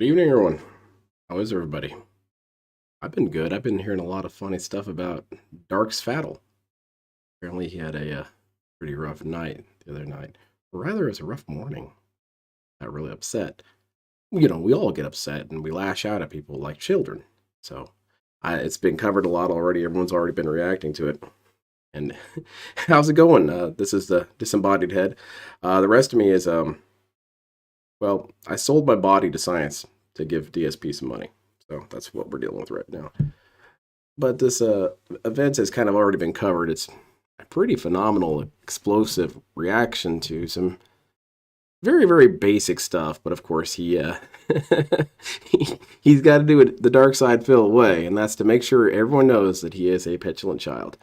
Good evening, everyone. How is everybody? I've been good. I've been hearing a lot of funny stuff about Dark's Fatal. Apparently, he had a pretty rough night the other night. Or rather, it was a rough morning. Got really upset. We all get upset and we lash out at people like children. So, it's been covered a lot already. Everyone's already been reacting to it. And how's it going? This is the disembodied head. The rest of me is, well, I sold my body to science to give DSP some money. So that's what we're dealing with right now. But this event has kind of already been covered. It's a pretty phenomenal, explosive reaction to some very, very basic stuff. But of course, he's got to do it the dark side Phil way, and that's to make sure everyone knows that he is a petulant child.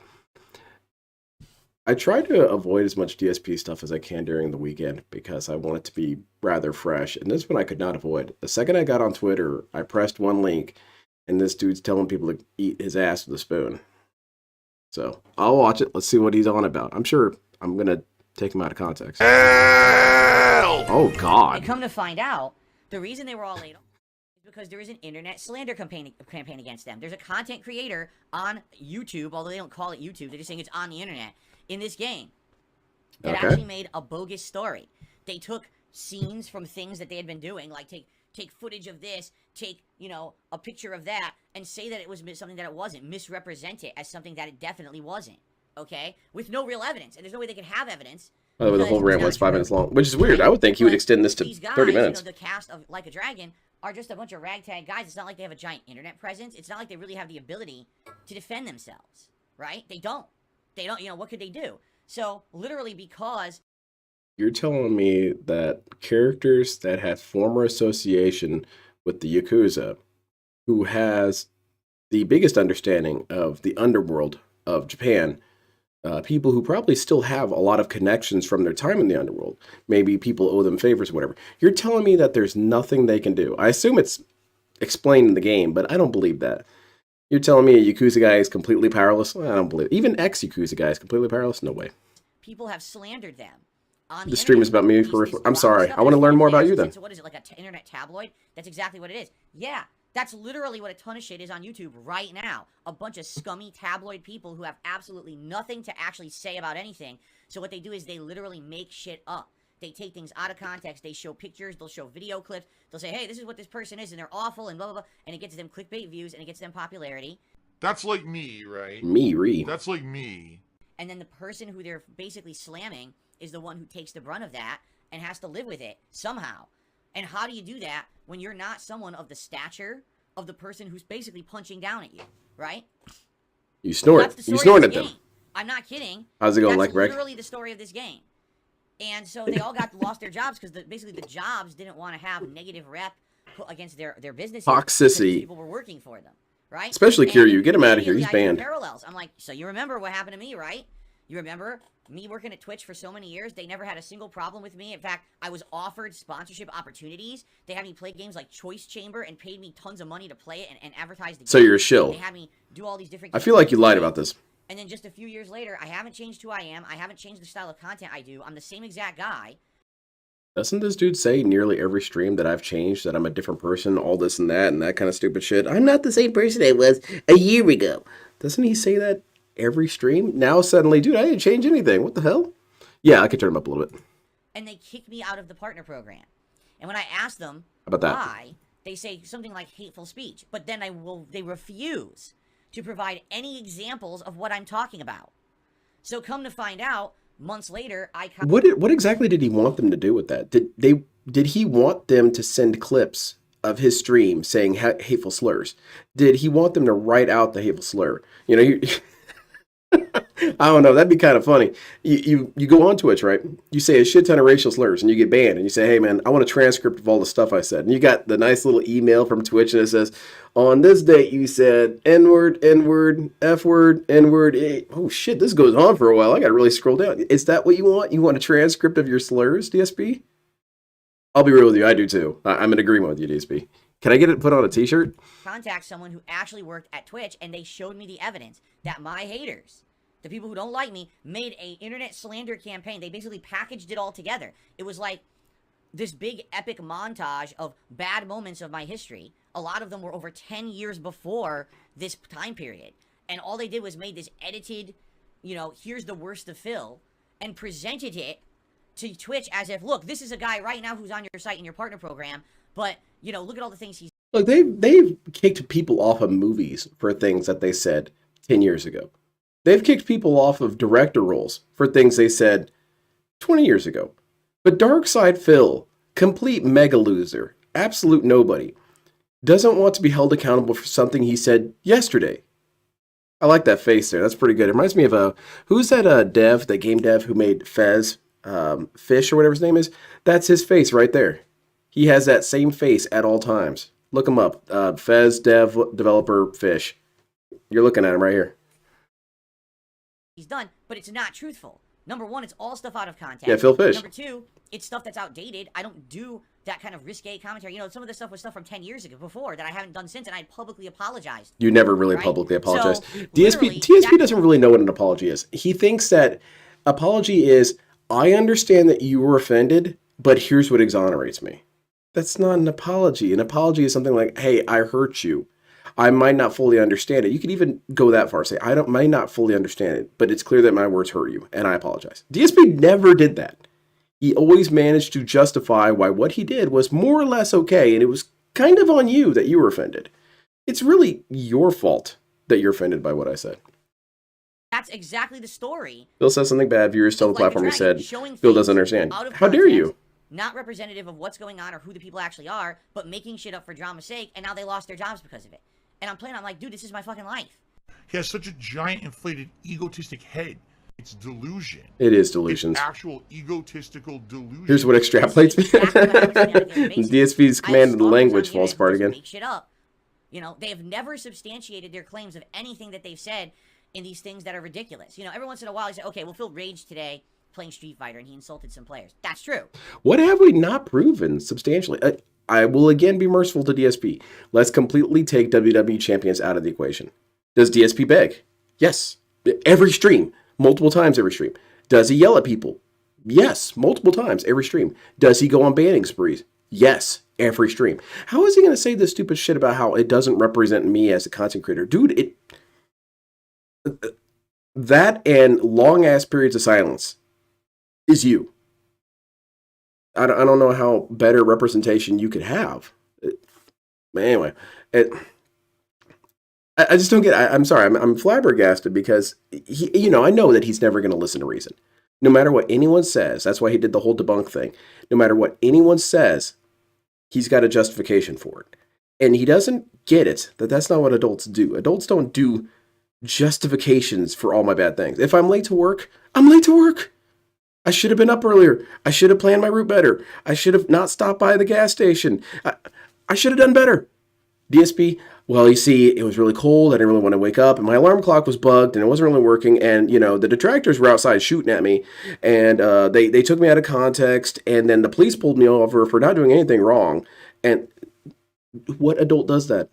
I try to avoid as much DSP stuff as I can during the weekend because I want it to be rather fresh. And this one I could not avoid. The second I got on Twitter, I pressed one link, and this dude's telling people to eat his ass with a spoon. So I'll watch it. Let's see what he's on about. I'm sure I'm going to take him out of context. Help! Oh, God. And come to find out, the reason they were all laid off is because there is an internet slander campaign against them. There's a content creator on YouTube, although they don't call it YouTube. They're just saying it's on the internet. In this game, that actually made a bogus story. They took scenes from things that they had been doing, like take footage of this, take, a picture of that, and say that it was something that it wasn't, misrepresent it as something that it definitely wasn't, okay? With no real evidence, and there's no way they could have evidence. Oh, the whole rant was 5 minutes long, which is weird. I would think he would extend this to these guys, 30 minutes. The cast of Like a Dragon are just a bunch of ragtag guys. It's not like they have a giant internet presence. It's not like they really have the ability to defend themselves, right? They don't. They don't, what could they do? So, literally because... You're telling me that characters that have former association with the Yakuza, who has the biggest understanding of the underworld of Japan, people who probably still have a lot of connections from their time in the underworld, maybe people owe them favors or whatever, you're telling me that there's nothing they can do. I assume it's explained in the game, but I don't believe that. You're telling me a Yakuza guy is completely powerless? I don't believe it. Even ex-Yakuza guy is completely powerless? No way. People have slandered them. On the stream is about me. I'm sorry. I want to learn more about you then. So what is it, like an internet tabloid? That's exactly what it is. Yeah, that's literally what a ton of shit is on YouTube right now. A bunch of scummy tabloid people who have absolutely nothing to actually say about anything. So what they do is they literally make shit up. They take things out of context. They show pictures. They'll show video clips. They'll say, hey, this is what this person is, and they're awful, and blah, blah, blah. And it gets them clickbait views, and it gets them popularity. That's like me, right? That's like me. And then the person who they're basically slamming is the one who takes the brunt of that and has to live with it somehow. And how do you do that when you're not someone of the stature of the person who's basically punching down at you, right? You snort. You snorted them. I'm not kidding. How's it going, That's Breck? literally the story of this game. And so they all lost their jobs because basically the jobs didn't want to have negative rep put against their businesses. Toxicity. People were working for them, right? Especially Kiryu. Get him out of here. He's banned. Parallels. I'm like, so you remember what happened to me, right? You remember me working at Twitch for so many years? They never had a single problem with me. In fact, I was offered sponsorship opportunities. They had me play games like Choice Chamber and paid me tons of money to play it and advertise the game. So you're a shill. They had me do all these different I feel like you lied about this. And then just a few years later, I haven't changed who I am. I haven't changed the style of content I do. I'm the same exact guy. Doesn't this dude say nearly every stream that I've changed, that I'm a different person, all this and that kind of stupid shit? I'm not the same person I was a year ago. Doesn't he say that every stream? Now suddenly, dude, I didn't change anything. What the hell? Yeah, I could turn him up a little bit. And they kicked me out of the partner program. And when I asked them about that, why, they say something like hateful speech. But then they refuse to provide any examples of what I'm talking about. So come to find out, months later, What exactly did he want them to do with that? Did he want them to send clips of his stream saying hateful slurs? Did he want them to write out the hateful slur? I don't know. That'd be kind of funny. You go on Twitch, right? You say a shit ton of racial slurs and you get banned. And you say, hey, man, I want a transcript of all the stuff I said. And you got the nice little email from Twitch and it says, on this date, you said N-word, N-word, F-word, N-word. Oh, shit, this goes on for a while. I got to really scroll down. Is that what you want? You want a transcript of your slurs, DSP? I'll be real with you. I do, too. I'm in agreement with you, DSP. Can I get it put on a t-shirt? Contact someone who actually worked at Twitch, and they showed me the evidence that my haters, the people who don't like me, made a internet slander campaign. They basically packaged it all together. It was like this big epic montage of bad moments of my history. A lot of them were over 10 years before this time period. And all they did was made this edited, you know, here's the worst of Phil, and presented it to Twitch as if, look, this is a guy right now who's on your site in your partner program, but, you know, look at all the things he's... Look, they've kicked people off of movies for things that they said 10 years ago. They've kicked people off of director roles for things they said 20 years ago. But Darkside Phil, complete mega loser, absolute nobody, doesn't want to be held accountable for something he said yesterday. I like that face there. That's pretty good. It reminds me of who's that dev, that game dev who made Fez, Fish or whatever his name is? That's his face right there. He has that same face at all times. Look him up. Fez, developer, Fish. You're looking at him right here. He's done, but it's not truthful. Number one, it's all stuff out of context. Yeah, Phil Fish. Number two, it's stuff that's outdated. I don't do that kind of risque commentary. You know, some of this stuff was stuff from 10 years ago before that I haven't done since, and I publicly apologized. You never really publicly apologized. So, DSP doesn't really know what an apology is. He thinks that apology is, I understand that you were offended, but here's what exonerates me. That's not an apology. An apology is something like, hey, I hurt you. I might not fully understand it. You could even go that far, say, might not fully understand it, but it's clear that my words hurt you, and I apologize. DSP never did that. He always managed to justify why what he did was more or less okay, and it was kind of on you that you were offended. It's really your fault that you're offended by what I said. That's exactly the story. Phil says something bad, viewers tell the platform he said, Phil doesn't understand. How dare you? Not representative of what's going on or who the people actually are, but making shit up for drama's sake, and now they lost their jobs because of it. And I'm like, dude, this is my fucking life. He has such a giant, inflated, egotistic head. It's delusion. It is delusions. It's actual egotistical delusion. Here's what extrapolates me. DSP's command of the language falls apart again. Make shit up. You know, they have never substantiated their claims of anything that they've said in these things that are ridiculous. You know, every once in a while, you say, okay, well, Phil raged today playing Street Fighter, and he insulted some players. That's true. What have we not proven substantially? I will again be merciful to DSP. Let's completely take WWE champions out of the equation. Does DSP beg? Yes. Every stream. Multiple times every stream. Does he yell at people? Yes. Multiple times every stream. Does he go on banning sprees? Yes. Every stream. How is he going to say this stupid shit about how it doesn't represent me as a content creator? Dude, that and long-ass periods of silence is you. I don't know how better representation you could have. But anyway, I just don't get it. I'm sorry. I'm flabbergasted because, I know that he's never going to listen to reason. No matter what anyone says, that's why he did the whole debunk thing. No matter what anyone says, he's got a justification for it. And he doesn't get it, that's not what adults do. Adults don't do justifications for all my bad things. If I'm late to work, I'm late to work. I should have been up earlier. I should have planned my route better. I should have not stopped by the gas station. I should have done better. DSP, well, you see, it was really cold. I didn't really want to wake up. And my alarm clock was bugged and it wasn't really working. And, the detractors were outside shooting at me. And they took me out of context. And then the police pulled me over for not doing anything wrong. And what adult does that?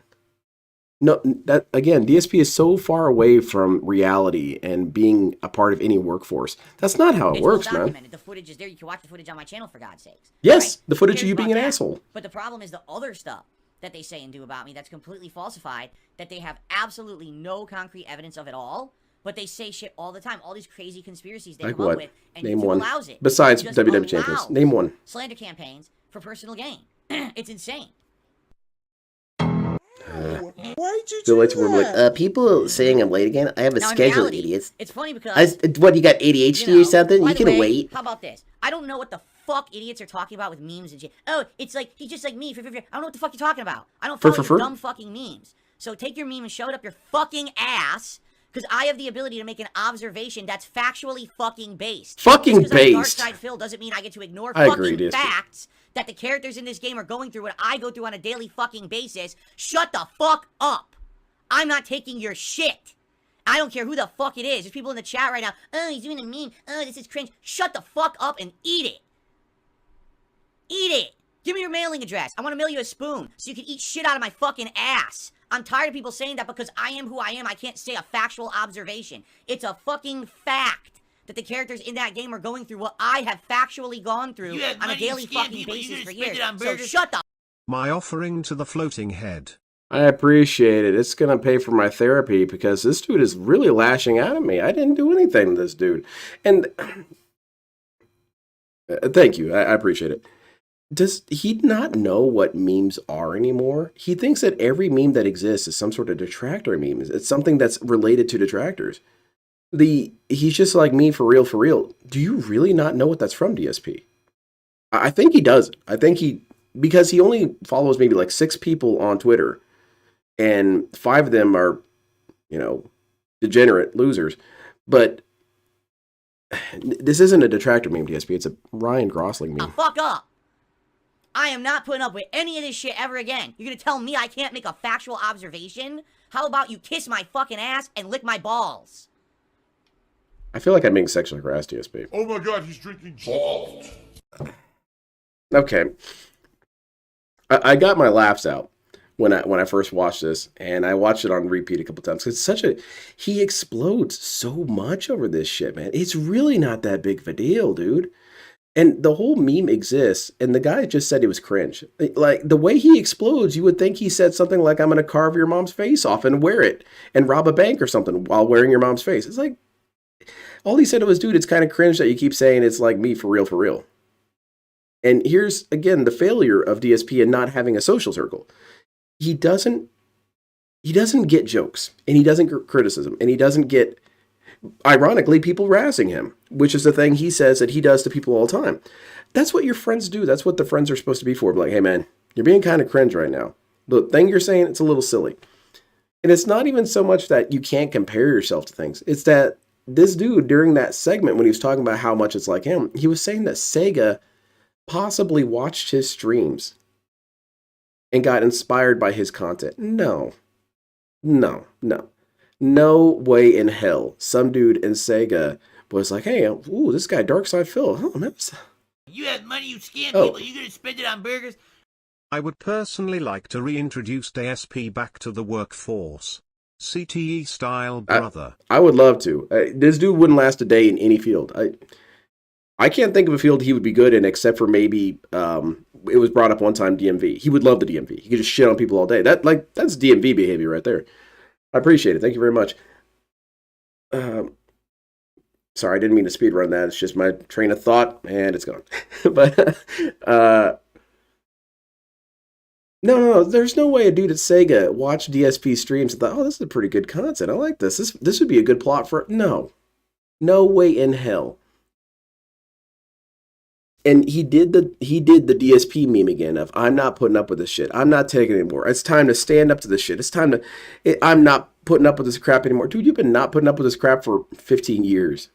No, that again, DSP is so far away from reality and being a part of any workforce. That's not how it works, man. The footage is there. You can watch the footage on my channel, for God's sakes. Yes, right? the footage of you being an asshole. But the problem is the other stuff that they say and do about me that's completely falsified, that they have absolutely no concrete evidence of at all, but they say shit all the time. All these crazy conspiracies they come up with, and Name YouTube one. allows it. Besides WWE champions. Name one. Slander campaigns for personal gain. It's insane. Why'd you do that? People saying I'm late again. I have a schedule, reality, idiots. It's funny because what, you got ADHD or something? You can wait. How about this? I don't know what the fuck idiots are talking about with memes and shit. Oh, it's like he's just like me. I don't know what the fuck you're talking about. I don't follow your dumb fucking memes. So take your meme and shove it up your fucking ass. Because I have the ability to make an observation that's factually fucking based. Fucking based. Darkside Phil doesn't mean I get to ignore fucking facts that the characters in this game are going through what I go through on a daily fucking basis. Shut the fuck up. I'm not taking your shit. I don't care who the fuck it is. There's people in the chat right now. Oh, he's doing a meme. Oh, this is cringe. Shut the fuck up and eat it. Eat it. Give me your mailing address. I want to mail you a spoon so you can eat shit out of my fucking ass. I'm tired of people saying that because I am who I am. I can't say a factual observation. It's a fucking fact that the characters in that game are going through what I have factually gone through on a daily fucking basis for years. So shut the My offering to the floating head. I appreciate it. It's going to pay for my therapy because this dude is really lashing out at me. I didn't do anything to this dude. And thank you. I appreciate it. Does he not know what memes are anymore? He thinks that every meme that exists is some sort of detractor meme. It's something that's related to detractors. He's just like me for real, for real. Do you really not know what that's from, DSP? I think he does. I think because he only follows maybe like 6 people on Twitter. And 5 of them are, degenerate losers. But this isn't a detractor meme, DSP. It's a Ryan Gosling meme. fuck up. I am not putting up with any of this shit ever again. You're gonna tell me I can't make a factual observation? How about you kiss my fucking ass and lick my balls? I feel like I'm being sexually harassed, DSP. Oh my god, he's drinking salt. Okay. I got my laughs out when I first watched this, and I watched it on repeat a couple times. It's he explodes so much over this shit, man. It's really not that big of a deal, dude. And the whole meme exists, and the guy just said it was cringe. Like, the way he explodes, you would think he said something like, I'm going to carve your mom's face off and wear it, and rob a bank or something while wearing your mom's face. It's like, all he said was, dude, it's kind of cringe that you keep saying it's like me for real, for real. And here's, again, the failure of DSP in not having a social circle. He doesn't get jokes, and he doesn't get criticism, and he doesn't get, ironically, people harassing him, which is the thing he says that he does to people all the time. That's what your friends do. That's what the friends are supposed to be for. Like, hey, man, you're being kind of cringe right now. The thing you're saying, it's a little silly. And it's not even so much that you can't compare yourself to things. It's that this dude, during that segment, when he was talking about how much it's like him, he was saying that Sega possibly watched his streams and got inspired by his content. No way in hell. Some dude in Sega was like, hey, ooh, this guy Darkside Phil. Oh, man. You have money, you scam people, you're gonna spend it on burgers? I would personally like to reintroduce DSP back to the workforce. CTE style, brother. I would love to. This dude wouldn't last a day in any field. I can't think of a field he would be good in except for maybe, it was brought up one time, DMV. He would love the DMV. He could just shit on people all day. That's DMV behavior right there. I appreciate it. Thank you very much. Sorry, I didn't mean to speed run that. It's just my train of thought, and it's gone. But, no, there's no way a dude at Sega watched DSP streams and thought, oh, this is pretty good content. I like this. This would be a good plot for... No way in hell. And he did the DSP meme again of, I'm not putting up with this shit. I'm not taking it anymore. It's time to stand up to this shit. It's time to... I'm not putting up with this crap anymore. Dude, you've been not putting up with this crap for 15 years.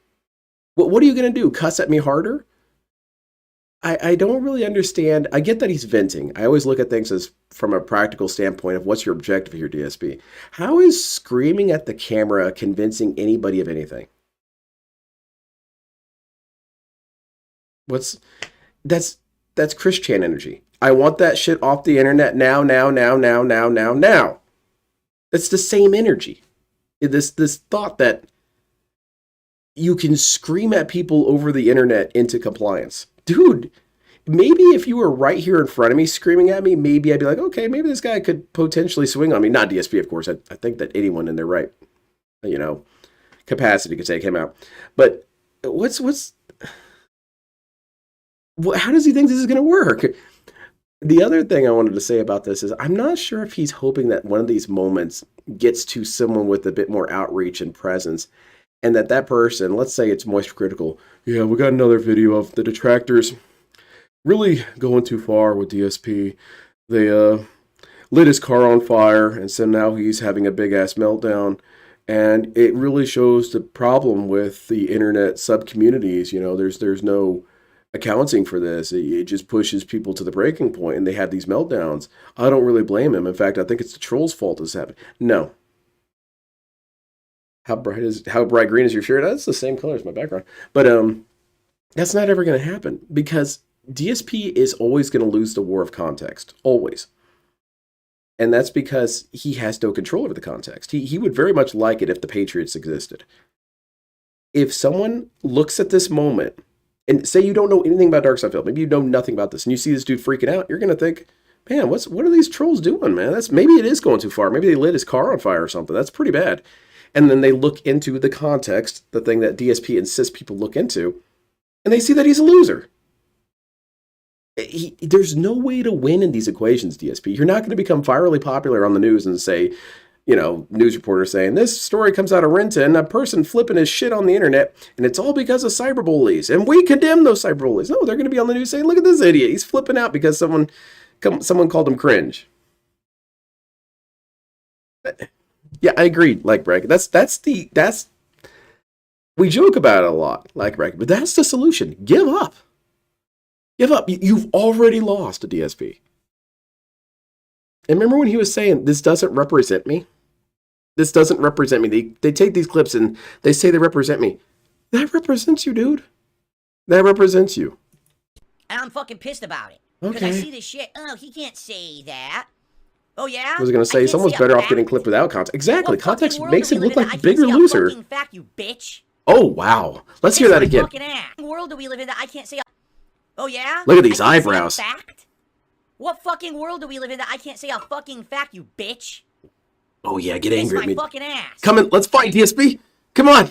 What are you going to do? Cuss at me harder? I don't really understand. I get that he's venting. I always look at things as from a practical standpoint of what's your objective here, DSP. How is screaming at the camera convincing anybody of anything? That's Chris Chan energy. I want that shit off the internet now. It's the same energy. This thought that you can scream at people over the internet into compliance. Dude, maybe if you were right here in front of me screaming at me, maybe I'd be like, okay, maybe this guy could potentially swing on me. Not DSP, of course. I think that anyone in their right, capacity could take him out. But how does he think this is going to work? The other thing I wanted to say about this is I'm not sure if he's hoping that one of these moments gets to someone with a bit more outreach and presence, and that person, let's say it's Moisture Critical, yeah, we got another video of the detractors really going too far with DSP. They lit his car on fire, and so now he's having a big-ass meltdown, and it really shows the problem with the internet sub-communities. There's no accounting for this. It just pushes people to the breaking point, and they have these meltdowns. I don't really blame him. In fact, I think it's the troll's fault this happened. No. How bright green is your shirt? That's the same color as my background. But that's not ever going to happen because DSP is always going to lose the war of context. Always. And that's because he has no control over the context. He would very much like it if the Patriots existed. if someone looks at this moment and say you don't know anything about Dark Side Phil, maybe you know nothing about this, and you see this dude freaking out, you're gonna think, man, what are these trolls doing, man? Maybe it is going too far. Maybe they lit his car on fire or something. That's pretty bad. And then they look into the context, the thing that DSP insists people look into, and they see that he's a loser. There's no way to win in these equations, DSP. You're not going to become virally popular on the news and say, you know, news reporters saying, this story comes out of Renton, a person flipping his shit on the internet, and it's all because of cyberbullies, and we condemn those cyberbullies. No, they're going to be on the news saying, look at this idiot. He's flipping out because someone called him cringe. Yeah, I agree, like bracket. That's we joke about it a lot, like bracket, but that's the solution. Give up. Give up. You've already lost a DSP. And remember when he was saying, this doesn't represent me? This doesn't represent me. They take these clips and they say they represent me. That represents you, dude. That represents you. And I'm fucking pissed about it. Because I see this shit. Oh, he can't say that. Oh, yeah? I was going to say, someone's better off getting clipped without context. Exactly. Context makes him look like a bigger loser. Fucking fact, you bitch. Oh, wow. Let's hear that again. What world do we live in that I can't say? Oh, yeah? Look at these eyebrows. Fact? What fucking world do we live in that I can't say a fucking fact, you bitch? Oh, yeah, get angry at me. Fucking ass. Come in, let's fight, DSP. Come on.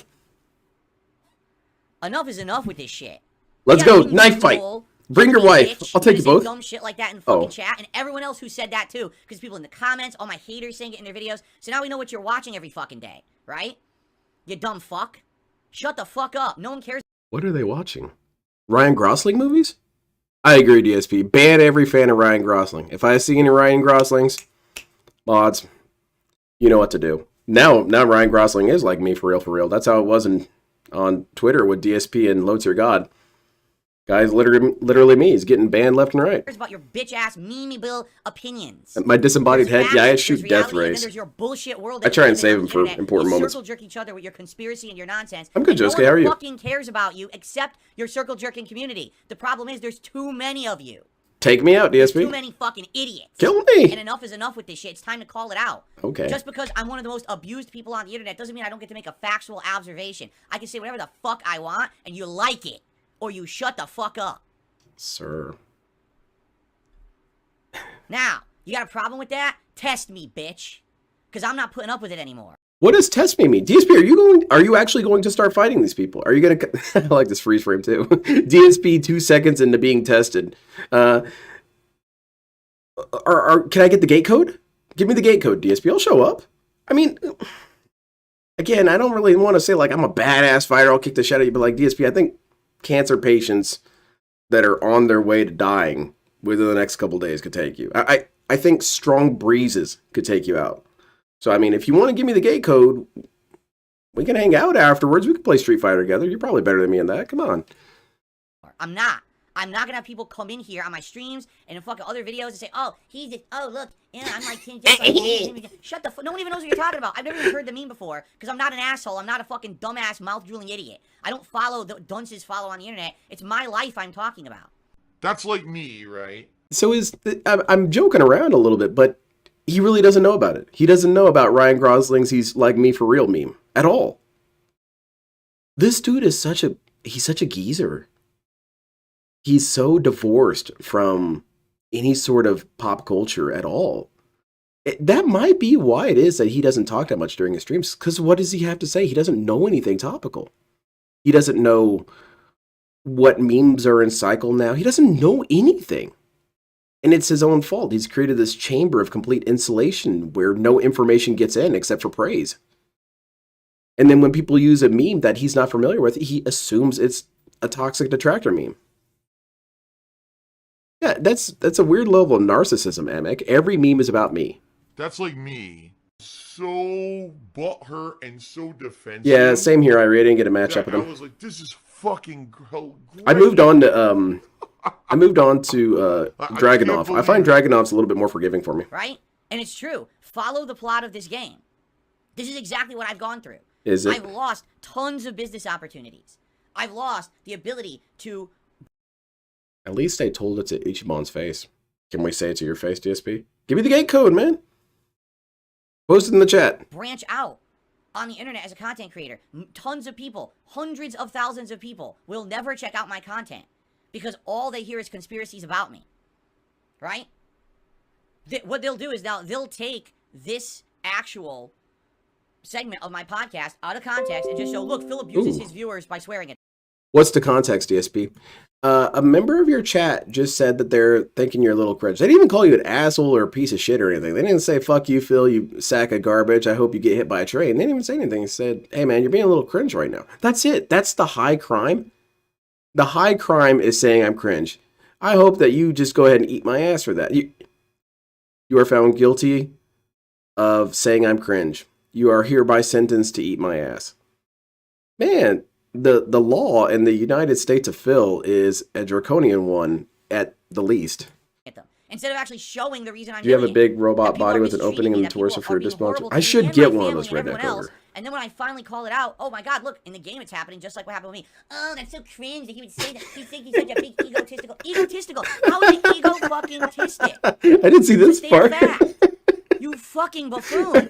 Enough is enough with this shit. Let's go, knife fight. Bring your wife. I'll take you both. Dumb shit like that in fucking chat, and everyone else who said that too, because people in the comments, all my haters saying it in their videos. So now we know what you're watching every fucking day, right? You dumb fuck. Shut the fuck up. No one cares. What are they watching? Ryan Gosling movies? I agree, DSP. Ban every fan of Ryan Gosling. If I see any Ryan Goslings, mods, you know what to do. Now Ryan Gosling is like me for real. That's how it was on Twitter with DSP and Loads Your God. Guys, literally me. He's getting banned left and right. About your bitch ass memeable opinions. My disembodied head. Yeah, I shoot death rays. There's your bullshit world. I try and save him for important moments. Circle jerk each other with your conspiracy and your nonsense. I'm good, Josuke. How are you? No one fucking cares about you except your circle jerking community. The problem is there's too many of you. Take me out, DSP. Too many fucking idiots. Kill me. And enough is enough with this shit. It's time to call it out. Okay. Just because I'm one of the most abused people on the internet doesn't mean I don't get to make a factual observation. I can say whatever the fuck I want, and you like it, or you shut the fuck up. Sir. Now, you got a problem with that? Test me, bitch. Because I'm not putting up with it anymore. What does test me mean? DSP, are you actually going to start fighting these people? Are you going to... I like this freeze frame, too. DSP 2 seconds into being tested. Can I get the gate code? Give me the gate code, DSP. I'll show up. I mean... Again, I don't really want to say, like, I'm a badass fighter. I'll kick the shit out of you. But, like, DSP, I think cancer patients that are on their way to dying within the next couple days could take you. I think strong breezes could take you out. So, I mean, if you want to give me the gate code, we can hang out afterwards. We can play Street Fighter together. You're probably better than me in that. Come on. I'm not going to have people come in here on my streams and in fucking other videos and say, oh, look, yeah, I'm like him. Shut the fuck. No one even knows what you're talking about. I've never even heard the meme before because I'm not an asshole. I'm not a fucking dumbass mouth-drooling idiot. I don't follow the dunces follow on the internet. It's my life I'm talking about. That's like me, right? So I'm joking around a little bit, but he really doesn't know about it. He doesn't know about Ryan Gosling's "he's like me for real" meme at all. This dude is he's such a geezer. He's so divorced from any sort of pop culture at all. That might be why it is that he doesn't talk that much during his streams. Because what does he have to say? He doesn't know anything topical. He doesn't know what memes are in cycle now. He doesn't know anything. And it's his own fault. He's created this chamber of complete insulation where no information gets in except for praise. And then when people use a meme that he's not familiar with, he assumes it's a toxic detractor meme. Yeah, that's a weird level of narcissism, Amek. Every meme is about me. That's like me. So butthurt and so defensive. Yeah, same here. I really didn't get a matchup with him. I was like, this is fucking great. I moved on to Dragunov. I find Dragunov's a little bit more forgiving for me. Right? And it's true. Follow the plot of this game. This is exactly what I've gone through. Is it? I've lost tons of business opportunities. I've lost the ability to... At least I told it to Ichimon's face. Can we say it to your face, DSP? Give me the gate code, man. Post it in the chat. Branch out. on the internet as a content creator. Tons of people, hundreds of thousands of people will never check out my content because all they hear is conspiracies about me, right? What they'll do is now they'll take this actual segment of my podcast out of context and just show, look, Phil abuses his viewers by swearing at them. What's the context, DSP? A member of your chat just said that they're thinking you're a little cringe. They didn't even call you an asshole or a piece of shit or anything. They didn't say, fuck you, Phil, you sack of garbage. I hope you get hit by a train. They didn't even say anything. They said, hey, man, you're being a little cringe right now. That's it. That's the high crime. The high crime is saying I'm cringe. I hope that you just go ahead and eat my ass for that. You are found guilty of saying I'm cringe. You are hereby sentenced to eat my ass. Man, the law in the United States of Phil is a draconian one at the least. Them. Instead of actually showing the reason I'm Do you have doing a big it, robot that people body are with an opening in the mistreating me, that torso people for are a being dismount? horrible to I me should and get my one of those family and redneck everyone ogre. else. And then when I finally call it out, oh my god, look, in the game it's happening just like what happened with me. Oh, that's so cringe that he would say that. You think he's such a big egotistical. Egotistical? How is it ego-fucking-tistic? I didn't see this part. You fucking buffoon.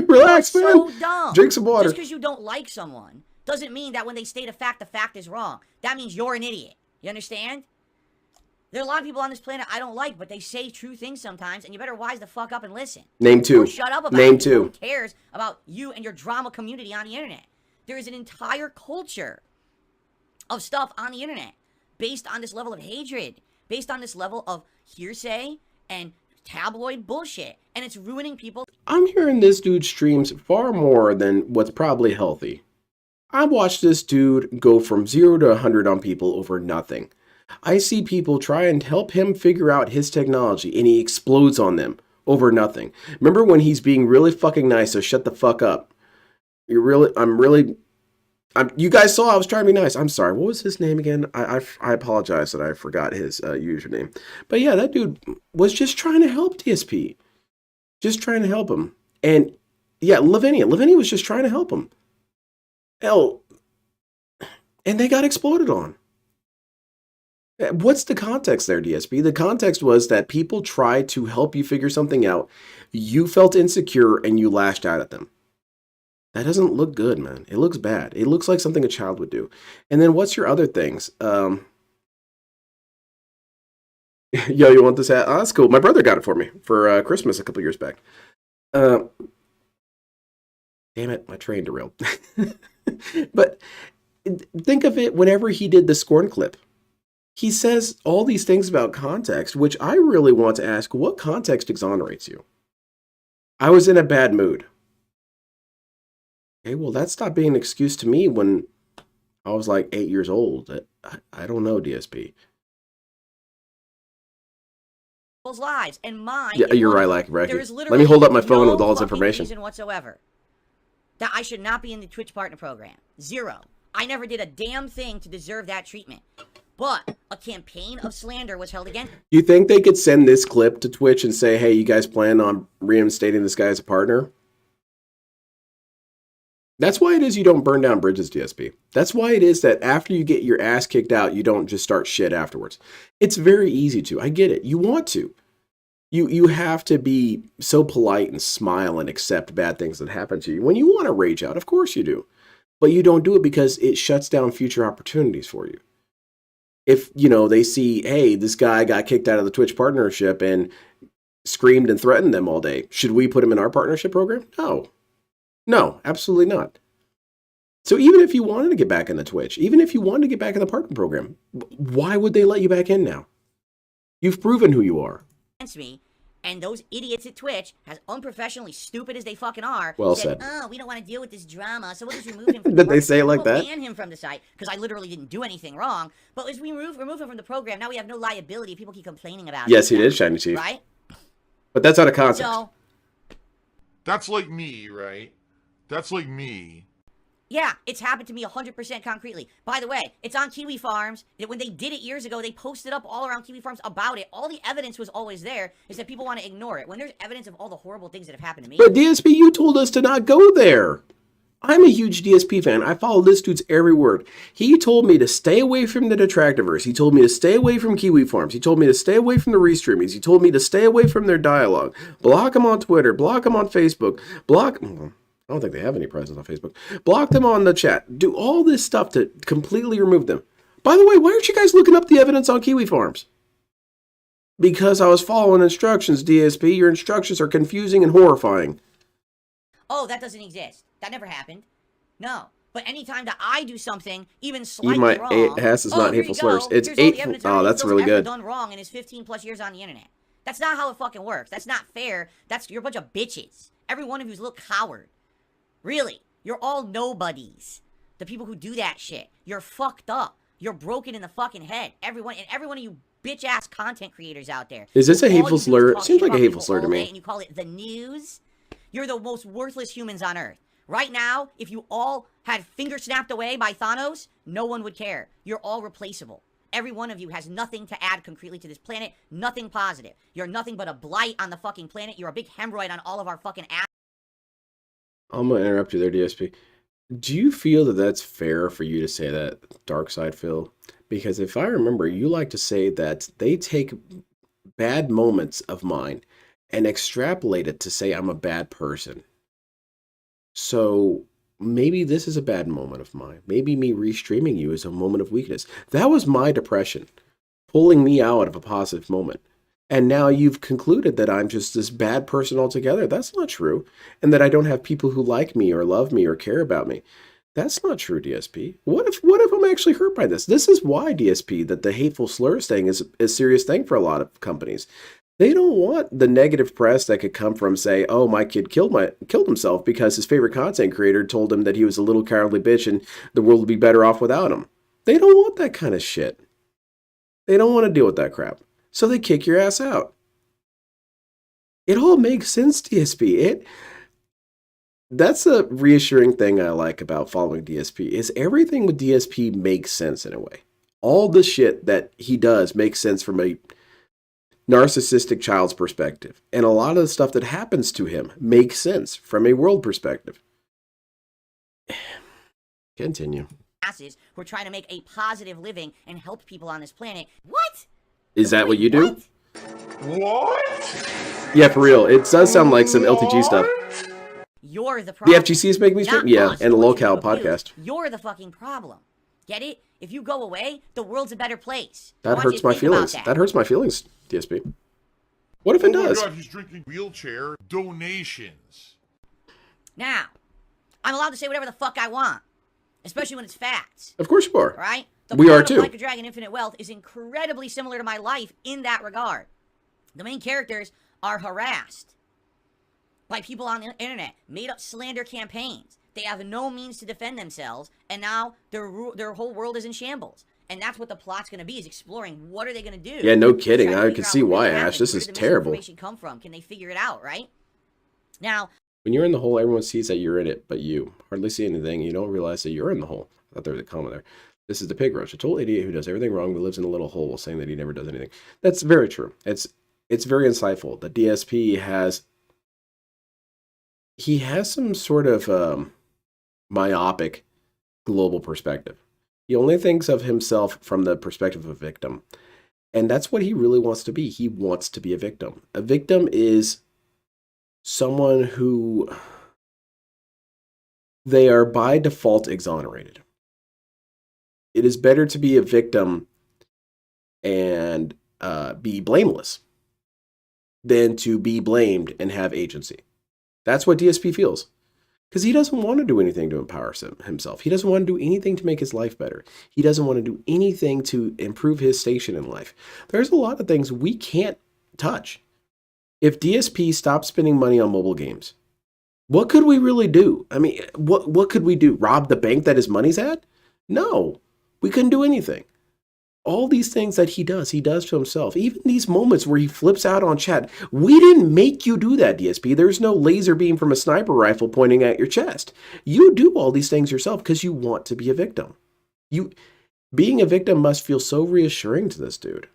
Relax, You're man. so dumb. Drink some water. Just because you don't like someone doesn't mean that when they state a fact, the fact is wrong. That means you're an idiot. You understand? There are a lot of people on this planet I don't like, but they say true things sometimes, and you better wise the fuck up and listen. Name two. Or shut up about Name it. two. Who cares about you and your drama community on the internet? There is an entire culture of stuff on the internet based on this level of hatred, based on this level of hearsay and tabloid bullshit, and it's ruining people. I'm hearing this dude streams far more than what's probably healthy. I watched this dude go from 0 to 100 on people over nothing. I see people try and help him figure out his technology, and he explodes on them over nothing. Remember when he's being really fucking nice, so shut the fuck up. You guys saw I was trying to be nice. I'm sorry. What was his name again? I apologize that I forgot his username. But yeah, that dude was just trying to help DSP. Just trying to help him. And yeah, Lavinia was just trying to help him. Hell, and they got exploded on. What's the context there, DSP? The context was that people tried to help you figure something out. You felt insecure and you lashed out at them. That doesn't look good, man. It looks bad. It looks like something a child would do. And then what's your other things? Yo, you want this hat? Oh, that's cool. My brother got it for me for Christmas a couple years back. Damn it, my train derailed. But think of it whenever he did the Scorn clip. He says all these things about context, which I really want to ask, what context exonerates you? I was in a bad mood. Okay, well, that stopped being an excuse to me when I was like 8 years old. I don't know, DSP. Lives and mine. Yeah, you're right, like Let me hold up my phone with all this information. Reason whatsoever that I should not be in the Twitch partner program. Zero. I never did a damn thing to deserve that treatment. But a campaign of slander was held against. You think they could send this clip to Twitch and say, hey, you guys plan on reinstating this guy as a partner? That's why it is you don't burn down bridges, DSP. That's why it is that after you get your ass kicked out, you don't just start shit afterwards. It's very easy to. I get it. You want to. You have to be so polite and smile and accept bad things that happen to you. When you want to rage out, of course you do. But you don't do it because it shuts down future opportunities for you. If, they see, hey, this guy got kicked out of the Twitch partnership and screamed and threatened them all day, should we put him in our partnership program? No. No, absolutely not. So even if you wanted to get back into Twitch, even if you wanted to get back in the partner program, why would they let you back in now? You've proven who you are. Against me, and those idiots at Twitch, as unprofessionally stupid as they fucking are, well said, said. oh, we don't want to deal with this drama, so we'll just remove him from Did they say it like that? Ban him from the site, because I literally didn't do anything wrong. But as we remove him from the program, now we have no liability. People keep complaining about it. Yes, he did, Shiny Chief. Right? But that's out of context. So, That's like me, right? That's like me. yeah, it's happened to me 100% concretely. By the way, it's on Kiwi Farms. When they did it years ago, they posted up all around Kiwi Farms about it. All the evidence was always there. Is that people want to ignore it. When there's evidence of all the horrible things that have happened to me. But DSP, you told us to not go there. I'm a huge DSP fan. I follow this dude's every word. He told me to stay away from the Detractiverse. He told me to stay away from Kiwi Farms. He told me to stay away from the Restreamies. He told me to stay away from their dialogue. Block them on Twitter. Block them on Facebook. I don't think they have any presence on Facebook. Block them on the chat. Do all this stuff to completely remove them. By the way, why aren't you guys looking up the evidence on Kiwi Farms? Because I was following instructions, DSP. Your instructions are confusing and horrifying. Oh, that doesn't exist. That never happened. No. But anytime that I do something even slightly wrong, Hass is not hateful slurs. It's hateful. Oh, that's really good. Done wrong in his 15+ years on the internet. That's not how it fucking works. That's not fair. You're a bunch of bitches. Every one of you's a little coward. Really, you're all nobodies. The people who do that shit. You're fucked up. You're broken in the fucking head. Every one of you bitch-ass content creators out there. Is this a hateful slur? It seems like a hateful slur to me. And you call it the news? You're the most worthless humans on Earth. Right now, if you all had finger snapped away by Thanos, no one would care. You're all replaceable. Every one of you has nothing to add concretely to this planet. Nothing positive. You're nothing but a blight on the fucking planet. You're a big hemorrhoid on all of our fucking ass. I'm going to interrupt you there, DSP. Do you feel that that's fair for you to say that, Dark Side Phil? Because if I remember, you like to say that they take bad moments of mine and extrapolate it to say I'm a bad person. So maybe this is a bad moment of mine. Maybe me restreaming you is a moment of weakness. That was my depression, pulling me out of a positive moment. And now you've concluded that I'm just this bad person altogether. That's not true. And that I don't have people who like me or love me or care about me. That's not true, DSP. What if I'm actually hurt by this? This is why, DSP, that the hateful slurs thing is a serious thing for a lot of companies. They don't want the negative press that could come from, say, oh, my kid killed himself because his favorite content creator told him that he was a little cowardly bitch and the world would be better off without him. They don't want that kind of shit. They don't want to deal with that crap. So they kick your ass out. It all makes sense, DSP. That's a reassuring thing I like about following DSP, is everything with DSP makes sense in a way. All the shit that he does makes sense from a narcissistic child's perspective. And a lot of the stuff that happens to him makes sense from a world perspective. Continue. Masses who are trying to make a positive living and help people on this planet. What? Is that what you do? What? Yeah, for real. It does sound like some LTG stuff. You're the problem. The FGC is making me stream? Yeah, and the Lolcow podcast. You're the fucking problem. Get it? If you go away, the world's a better place. That hurts my feelings. That hurts my feelings, DSP. What if it does? Oh my God, he's drinking wheelchair donations. Now, I'm allowed to say whatever the fuck I want. Especially when it's facts. Of course you are. Right? We are too. Like a Dragon Infinite Wealth is incredibly similar to my life in that regard. The main characters are harassed by people on the internet, made up slander campaigns. They have no means to defend themselves, and now their whole world is in shambles. And that's what the plot's going to be, is exploring what are they going to do. Yeah, no kidding. I can see why, Ash. This is terrible. Where does the misinformation come from? Can they figure it out, right? Now, when you're in the hole, everyone sees that you're in it, but you hardly see anything. You don't realize that you're in the hole. I thought there was a comma there. This is the pig roach, a total idiot who does everything wrong but lives in a little hole, saying that he never does anything. That's very true. It's very insightful. The DSP has some sort of myopic global perspective. He only thinks of himself from the perspective of a victim. And that's what he really wants to be. He wants to be a victim. A victim is someone who they are by default exonerated. It is better to be a victim and be blameless than to be blamed and have agency. That's what DSP feels. Because he doesn't want to do anything to empower himself. He doesn't want to do anything to make his life better. He doesn't want to do anything to improve his station in life. There's a lot of things we can't touch. If DSP stopped spending money on mobile games, what could we really do? I mean, what could we do? Rob the bank that his money's at? No, we couldn't do anything. All these things that he does to himself. Even these moments where he flips out on chat. We didn't make you do that, DSP. There's no laser beam from a sniper rifle pointing at your chest. You do all these things yourself because you want to be a victim. Being a victim must feel so reassuring to this dude.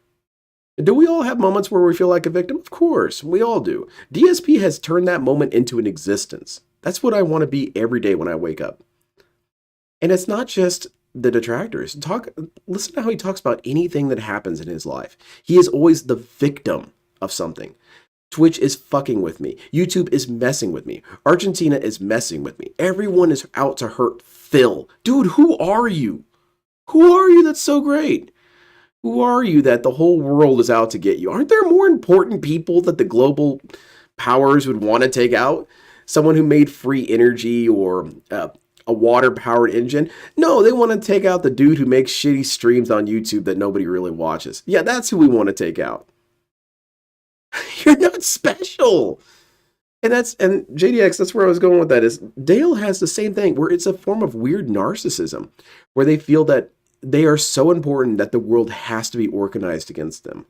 Do we all have moments where we feel like a victim? Of course, we all do. DSP has turned that moment into an existence. That's what I want to be every day when I wake up. And it's not just the detractors. Listen to how he talks about anything that happens in his life. He is always the victim of something. Twitch is fucking with me. YouTube is messing with me. Argentina is messing with me. Everyone is out to hurt Phil. Dude, who are you? Who are you that's so great? Who are you that the whole world is out to get you? Aren't there more important people that the global powers would want to take out? Someone who made free energy or a water-powered engine? No, they want to take out the dude who makes shitty streams on YouTube that nobody really watches. Yeah, that's who we want to take out. You're not special. And JDX, that's where I was going with that, is Dale has the same thing, where it's a form of weird narcissism, where they feel that they are so important that the world has to be organized against them.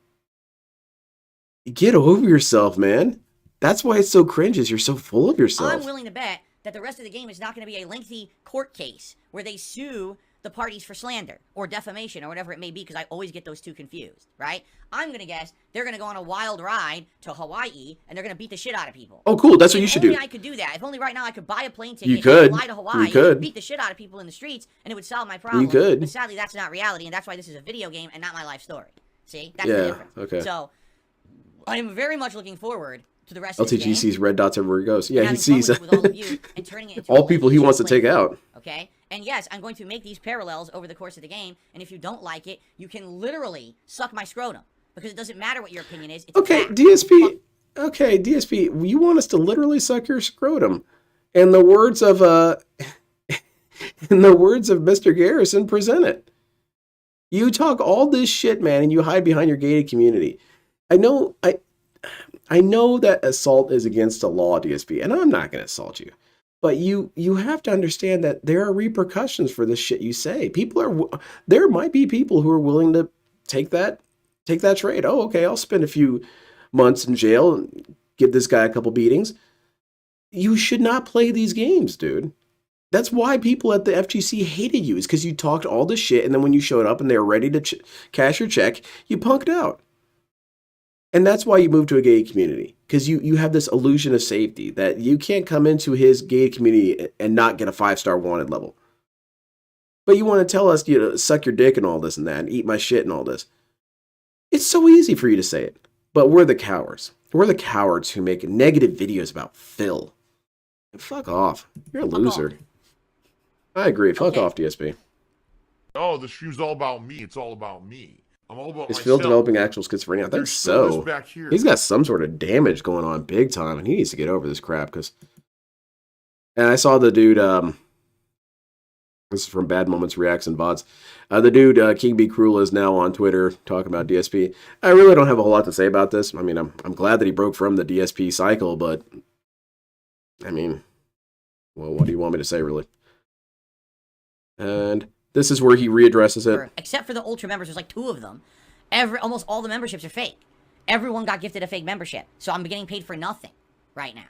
Get over yourself, man. That's why it's so cringe, is you're so full of yourself. I'm willing to bet that the rest of the game is not going to be a lengthy court case where they sue the parties for slander or defamation or whatever it may be, because I always get those two confused, right? I'm going to guess they're going to go on a wild ride to Hawaii and they're going to beat the shit out of people. Oh, cool. That's what you should do. If only I could do that. If only right now I could buy a plane ticket, you could fly to Hawaii, you could beat the shit out of people in the streets, and it would solve my problem. You could. But sadly, that's not reality, and that's why this is a video game and not my life story. See? That's yeah, the difference. Okay. So, I am very much looking forward to the rest of the LTG game. sees red dots everywhere he goes. Yeah, he sees with all, of you and turning it into all people he wants to take out. Okay? And yes, I'm going to make these parallels over the course of the game, and if you don't like it, you can literally suck my scrotum, because it doesn't matter what your opinion is. It's okay, fact. DSP. Okay, DSP, you want us to literally suck your scrotum. In the words of Mr. Garrison, present it. You talk all this shit, man, and you hide behind your gated community. I know that assault is against the law, DSP, and I'm not going to assault you. But you have to understand that there are repercussions for this shit you say. There might be people who are willing to take that trade. Oh, okay, I'll spend a few months in jail and give this guy a couple beatings. You should not play these games, dude. That's why people at the FGC hated you, is because you talked all this shit, and then when you showed up and they were ready to cash your check, you punked out. And that's why you moved to a gated community, because you have this illusion of safety that you can't come into his gated community and not get a 5-star wanted level. But you want to tell us, suck your dick and all this and that, and eat my shit and all this. It's so easy for you to say it. But we're the cowards. We're the cowards who make negative videos about Phil. Fuck off. You're a loser. I agree. Fuck off, DSP. Oh, the stream's all about me. It's all about me. I'm all about Is myself. Phil developing actual schizophrenia? I think so. Back here. He's got some sort of damage going on big time, and he needs to get over this crap. And I saw the dude, this is from Bad Moments Reacts and VODs. The dude, King Be Cruel, is now on Twitter talking about DSP. I really don't have a whole lot to say about this. I mean, I'm glad that he broke from the DSP cycle, but I mean, well, what do you want me to say, really? And this is where he readdresses it. Except for the Ultra members, there's like 2 of them. Almost all the memberships are fake. Everyone got gifted a fake membership, so I'm getting paid for nothing right now.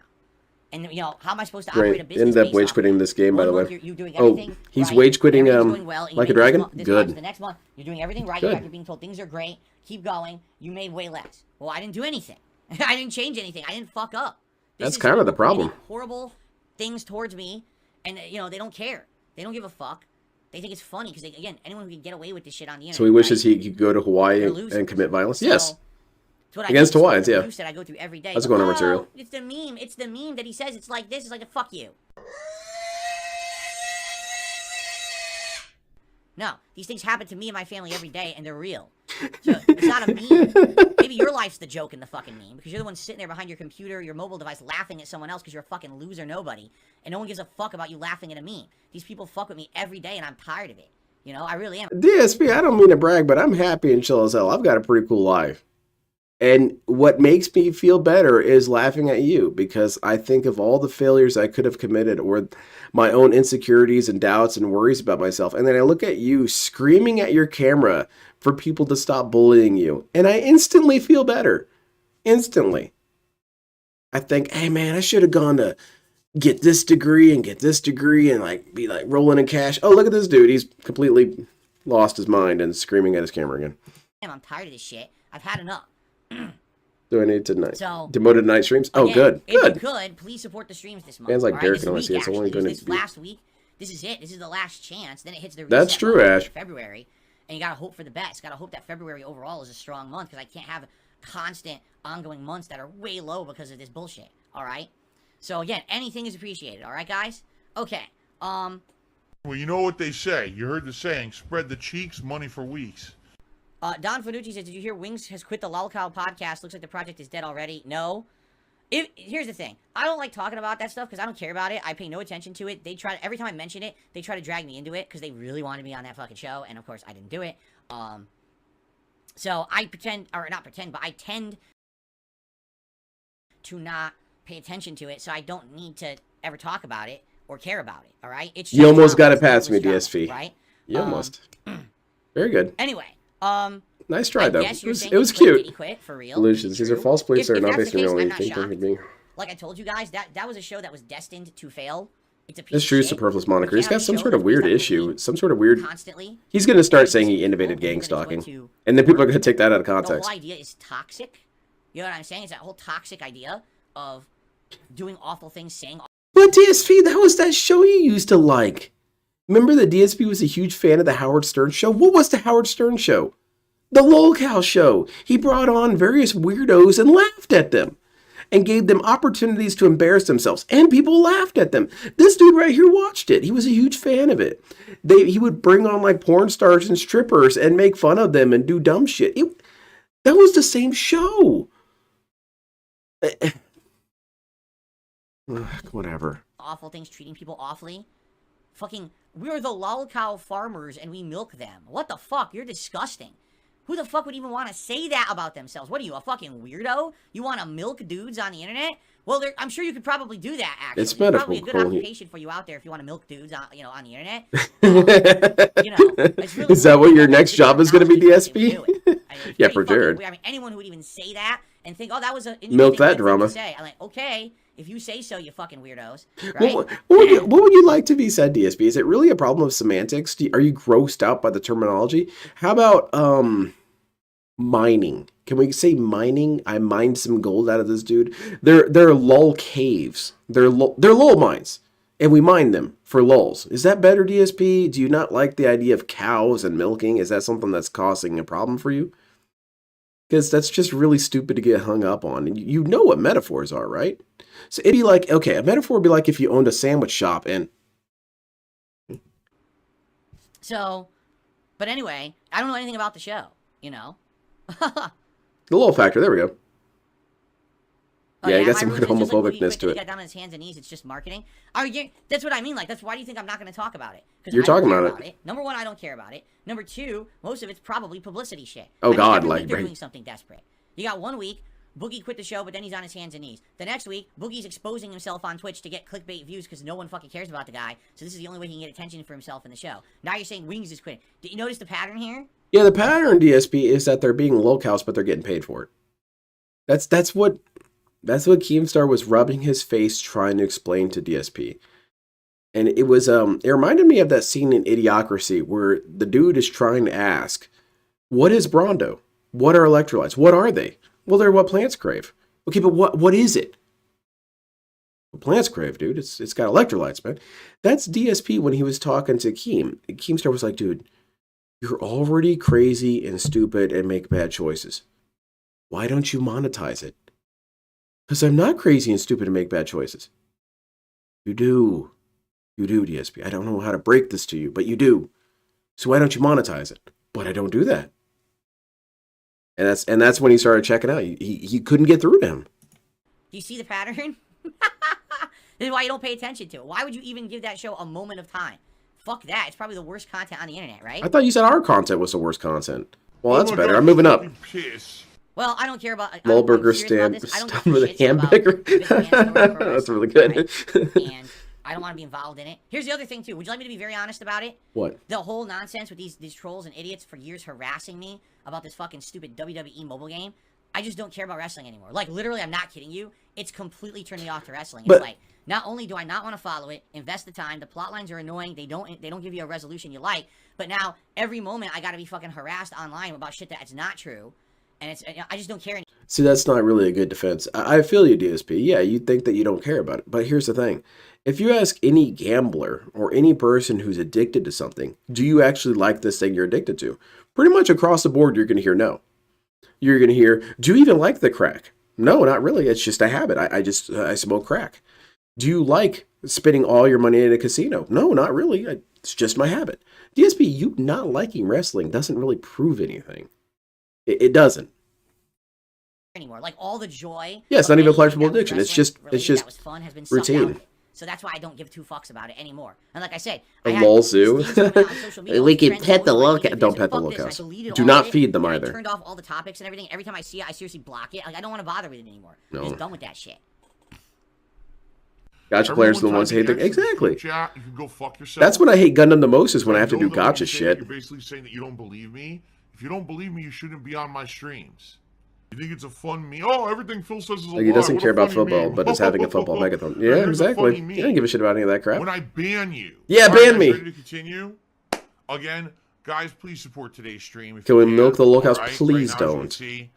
And how am I supposed to operate a business? Ended up wage quitting this game, by the way. You're doing everything he's right. wage quitting well, like a dragon. Good. The next month, you're doing everything right. Good. You're being told things are great. Keep going. You made way less. Well, I didn't do anything. I didn't change anything. I didn't fuck up. That's kind of the problem. Horrible things towards me, and they don't care. They don't give a fuck. They think it's funny because, again, anyone who can get away with this shit on the internet. So he wishes he could go to Hawaii and commit violence? Yes. Against Hawaiians, yeah. That I go through every day. How's it going on, material? It's the meme. It's the meme that he says it's like this. It's like a fuck you. No, these things happen to me and my family every day, and they're real. So it's not a meme. Maybe your life's the joke in the fucking meme, because you're the one sitting there behind your computer, your mobile device, laughing at someone else because you're a fucking loser nobody, and no one gives a fuck about you laughing at a meme. These people fuck with me every day, and I'm tired of it. I really am. DSP, I don't mean to brag, but I'm happy and chill as hell. I've got a pretty cool life. And what makes me feel better is laughing at you, because I think of all the failures I could have committed, or my own insecurities and doubts and worries about myself. And then I look at you screaming at your camera for people to stop bullying you. And I instantly feel better. Instantly. I think, hey man, I should have gone to get this degree and be like rolling in cash. Oh, look at this dude. He's completely lost his mind and screaming at his camera again. I'm tired of this shit. I've had enough. Do I need tonight? So, demoted night streams? Oh, good. If Good. you could, please support the streams this month. Fans like right? Derek and OIC, it's only going to be... last week, this is it. This is the last chance. Then it hits the reset That's true, Ash. February. And you gotta hope for the best. Gotta hope that February overall is a strong month, because I can't have constant, ongoing months that are way low because of this bullshit. All right. So again, anything is appreciated. All right, guys. Okay. Well, you know what they say. You heard the saying: "Spread the cheeks, money for weeks." Don Finucci says, "Did you hear Wings has quit the Lolcow podcast? Looks like the project is dead already." No. Here's the thing. I don't like talking about that stuff because I don't care about it. I pay no attention to it. They try every time I mention it, they try to drag me into it because they really wanted me on that fucking show, and of course I didn't do it. So I pretend, or not pretend, but I tend to not pay attention to it, so I don't need to ever talk about it or care about it. All right? It's You almost got it drama. past me, DSP. Right? You almost. Very good. Anyway, nice try, though. It was cute. Did he quit for real? Delusions. These are false beliefs that are not based on I'm reality. not Think shocked. me. Like I told you guys, that was a show that was destined to fail. It's a piece This of true shit. superfluous moniker. He's You can't got some have a sort show of weird that's issue. Some sort of weird. constantly. He's going to start And saying he people innovated are gang gonna stalking. go to And then people are work. going to take that out of The whole context. idea is toxic. You know what I'm saying? It's that whole toxic idea of doing awful things, saying. But DSP, that was that show you used to like. Remember that DSP was a huge fan of the Howard Stern show? What was the Howard Stern show? The Lolcow show. He brought on various weirdos and laughed at them. And gave them opportunities to embarrass themselves. And people laughed at them. This dude right here watched it. He was a huge fan of it. He would bring on like porn stars and strippers and make fun of them and do dumb shit. That was the same show. Whatever. Awful things, treating people awfully. Fucking, we're the Lolcow farmers and we milk them. What the fuck? You're disgusting. Who the fuck would even want to say that about themselves? What are you, a fucking weirdo? You want to milk dudes on the internet? Well, I'm sure you could probably do that, actually. It's metaphor. Probably a good occupation for you out there if you want to milk dudes on, on the internet. It's really Is that what your next job is going to be, DSP? DSP? Yeah, for Jared. I mean, anyone who would even say that and think, oh, that was a Milk that good thing drama. to say. I'm like, okay, if you say so, you fucking weirdos. Right? What would you like to be said, DSP? Is it really a problem of semantics? Are you grossed out by the terminology? How about mining? Can we say mining? I mined some gold out of this dude. They're lol caves. They're lol mines, and we mine them for lulz. Is that better, DSP? Do you not like the idea of cows and milking? Is that something that's causing a problem for you? Because that's just really stupid to get hung up on. And you know what metaphors are, right? So it'd be like, okay, a metaphor would be like if you owned a sandwich shop and... So, but anyway, I don't know anything about the show, you know? The lol factor, there we go. Oh, yeah, you got some my good rules is just like homophobicness to He it. got down on his hands and knees. It's just marketing. That's what I mean. Like, that's why do you think I'm not going to talk about it? Because You're talking about it. Number one, I don't care about it. Number two, most of it's probably publicity shit. Oh, God, every like, week they're right. doing something desperate. You got 1 week, Boogie quit the show, but then he's on his hands and knees. The next week, Boogie's exposing himself on Twitch to get clickbait views because no one fucking cares about the guy. So this is the only way he can get attention for himself in the show. Now you're saying Wings is quitting. Did you notice the pattern here? Yeah, the pattern, DSP, is that they're being Lolcows, but they're getting paid for it. That's what Keemstar was rubbing his face trying to explain to DSP. And it was it reminded me of that scene in Idiocracy where the dude is trying to ask, what is Brondo? What are electrolytes? What are they? Well, they're what plants crave. Okay, but what is it? What plants crave, dude. It's got electrolytes, man. That's DSP when he was talking to Keem. Keemstar was like, dude, you're already crazy and stupid and make bad choices. Why don't you monetize it? Because I'm not crazy and stupid and make bad choices. You do. You do, DSP. I don't know how to break this to you, but you do. So why don't you monetize it? But I don't do that. And that's when he started checking out. He couldn't get through to him. Do you see the pattern? This is why you don't pay attention to it. Why would you even give that show a moment of time? Fuck that. It's probably the worst content on the internet, right? I thought you said our content was the worst content. Well, that's my better. God, I'm moving up. Piss. Well, I don't care about... Lolburger stand stand with a hamburger. That's really good. And I don't want to be involved in it. Here's the other thing, too. Would you like me to be very honest about it? What? The whole nonsense with these trolls and idiots for years harassing me about this fucking stupid WWE mobile game. I just don't care about wrestling anymore. Like, literally, I'm not kidding you. It's completely turned me off to wrestling. It's like, not only do I not want to follow it, invest the time, the plot lines are annoying, they don't give you a resolution you like, but now, every moment, I gotta be fucking harassed online about shit that's not true, and I just don't care anymore. See, that's not really a good defense. I feel you, DSP. Yeah, you think that you don't care about it. But here's the thing. If you ask any gambler or any person who's addicted to something, do you actually like this thing you're addicted to? Pretty much across the board, you're going to hear no. You're going to hear, do you even like the crack? No, not really. It's just a habit. I smoke crack. Do you like spending all your money in a casino? No, not really. It's just my habit. DSP, you not liking wrestling doesn't really prove anything. It doesn't. Anymore. Like all the joy. Yeah, it's not even a pleasurable addiction. It's just that was fun has been sucked out routine. of it. So that's why I don't give two fucks about it anymore. And like I said, A lol Zoo. We can pet the Lolcow. Don't pet the Lolcows. Do not feed them either. I turned off all the topics and everything. Every time I see it, I seriously block it. Like I don't want to bother with it anymore. No. I'm just done with that shit. Gotcha players are the ones who hate the... Exactly. Chat, you can go fuck yourself. That's when I hate Gundam the most, is when I have to do know that when gotcha you say shit. You're basically saying that you don't believe me. If you don't believe me, you shouldn't be on my streams. You think it's a fun meme? Oh, everything Phil says is a lie. Like he doesn't What care a about funny football, meme. but is having a football megathon. Yeah, Here's a exactly. funny meme. He doesn't give a shit about any of that crap. When I ban you. Yeah, All right, ban guys, me. Ready to continue? Again, guys, please support today's stream. If Can you we milk the Lolcows? All right, Please right now, as you don't. can see,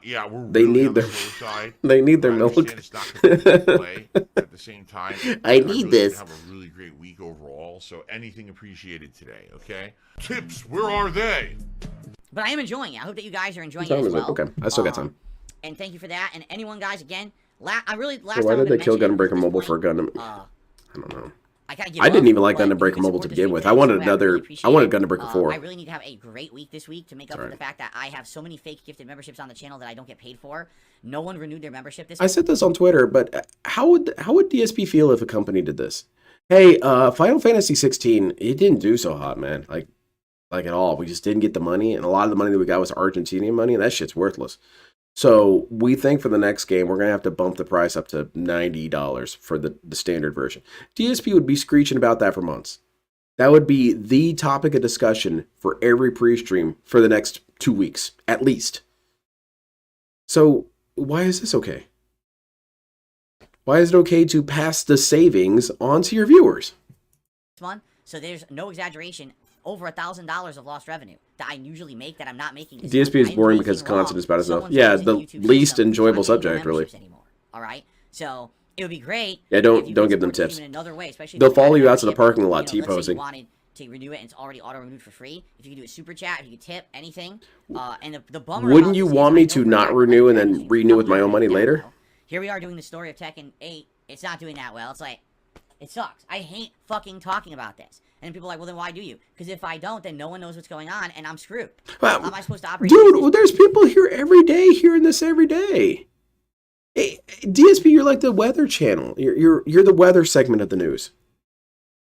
yeah, we're They really need on the their- slow side. They need their I milk. understand it's not gonna be a big play at the same time. I We're need really this. gonna have a really great week overall, so anything appreciated today, okay? Tips, where are they? But I am enjoying it. I hope that you guys are enjoying What it time as is it? well. Okay, I still got time. And thank you for that. And anyone, guys, again, I really last So why time I'm did they gonna kill mention it, Gunbreaker at this Mobile for point, Gundam? I don't know. I gotta give I didn't up, even like but if you Gunbreaker can Mobile support to the begin stream with. today, I wanted so really another. appreciate I wanted it. Gunbreaker 4. I really need to have a great week this week to make up for the fact that I have so many fake gifted memberships on the channel that I don't get paid for. No one renewed their membership this I week. said this on Twitter, but how would DSP feel if a company did this? Hey, Final Fantasy 16, it didn't do so hot, man. Like at all. We just didn't get the money, and a lot of the money that we got was Argentinian money, and that shit's worthless. So we think for the next game, we're going to have to bump the price up to $90 for the standard version. DSP would be screeching about that for months. That would be the topic of discussion for every pre-stream for the next 2 weeks, at least. So why is this okay? Why is it okay to pass the savings on to your viewers? Month, so there's no exaggeration. Over $1,000 of lost revenue that I usually make that I'm not making. This DSP month. is boring because content is bad as well. Yeah, the least enjoyable subject, really. All right, so it would be great. Yeah, if don't you give could them support the tips. stream in another way, especially if They'll you have follow you out to the membership, parking lot let's say you T-posing. wanted to renew it and it's already auto renewed for free. If you could do a super chat, if you could tip anything, and the bummer. Wouldn't about you this is want I me know to for a not fact renew and that then stream's renew with not my own money doing that later? well. Here we are doing the story of Tekken 8. It's not doing that well. It's like, it sucks. I hate fucking talking about this. And people are like, well, then why do you? Because if I don't, then no one knows what's going on, and I'm screwed. Well, How am I supposed to operate? dude, well, there's people here every day hearing this every day. Hey, DSP, you're like the weather channel. You're the weather segment of the news.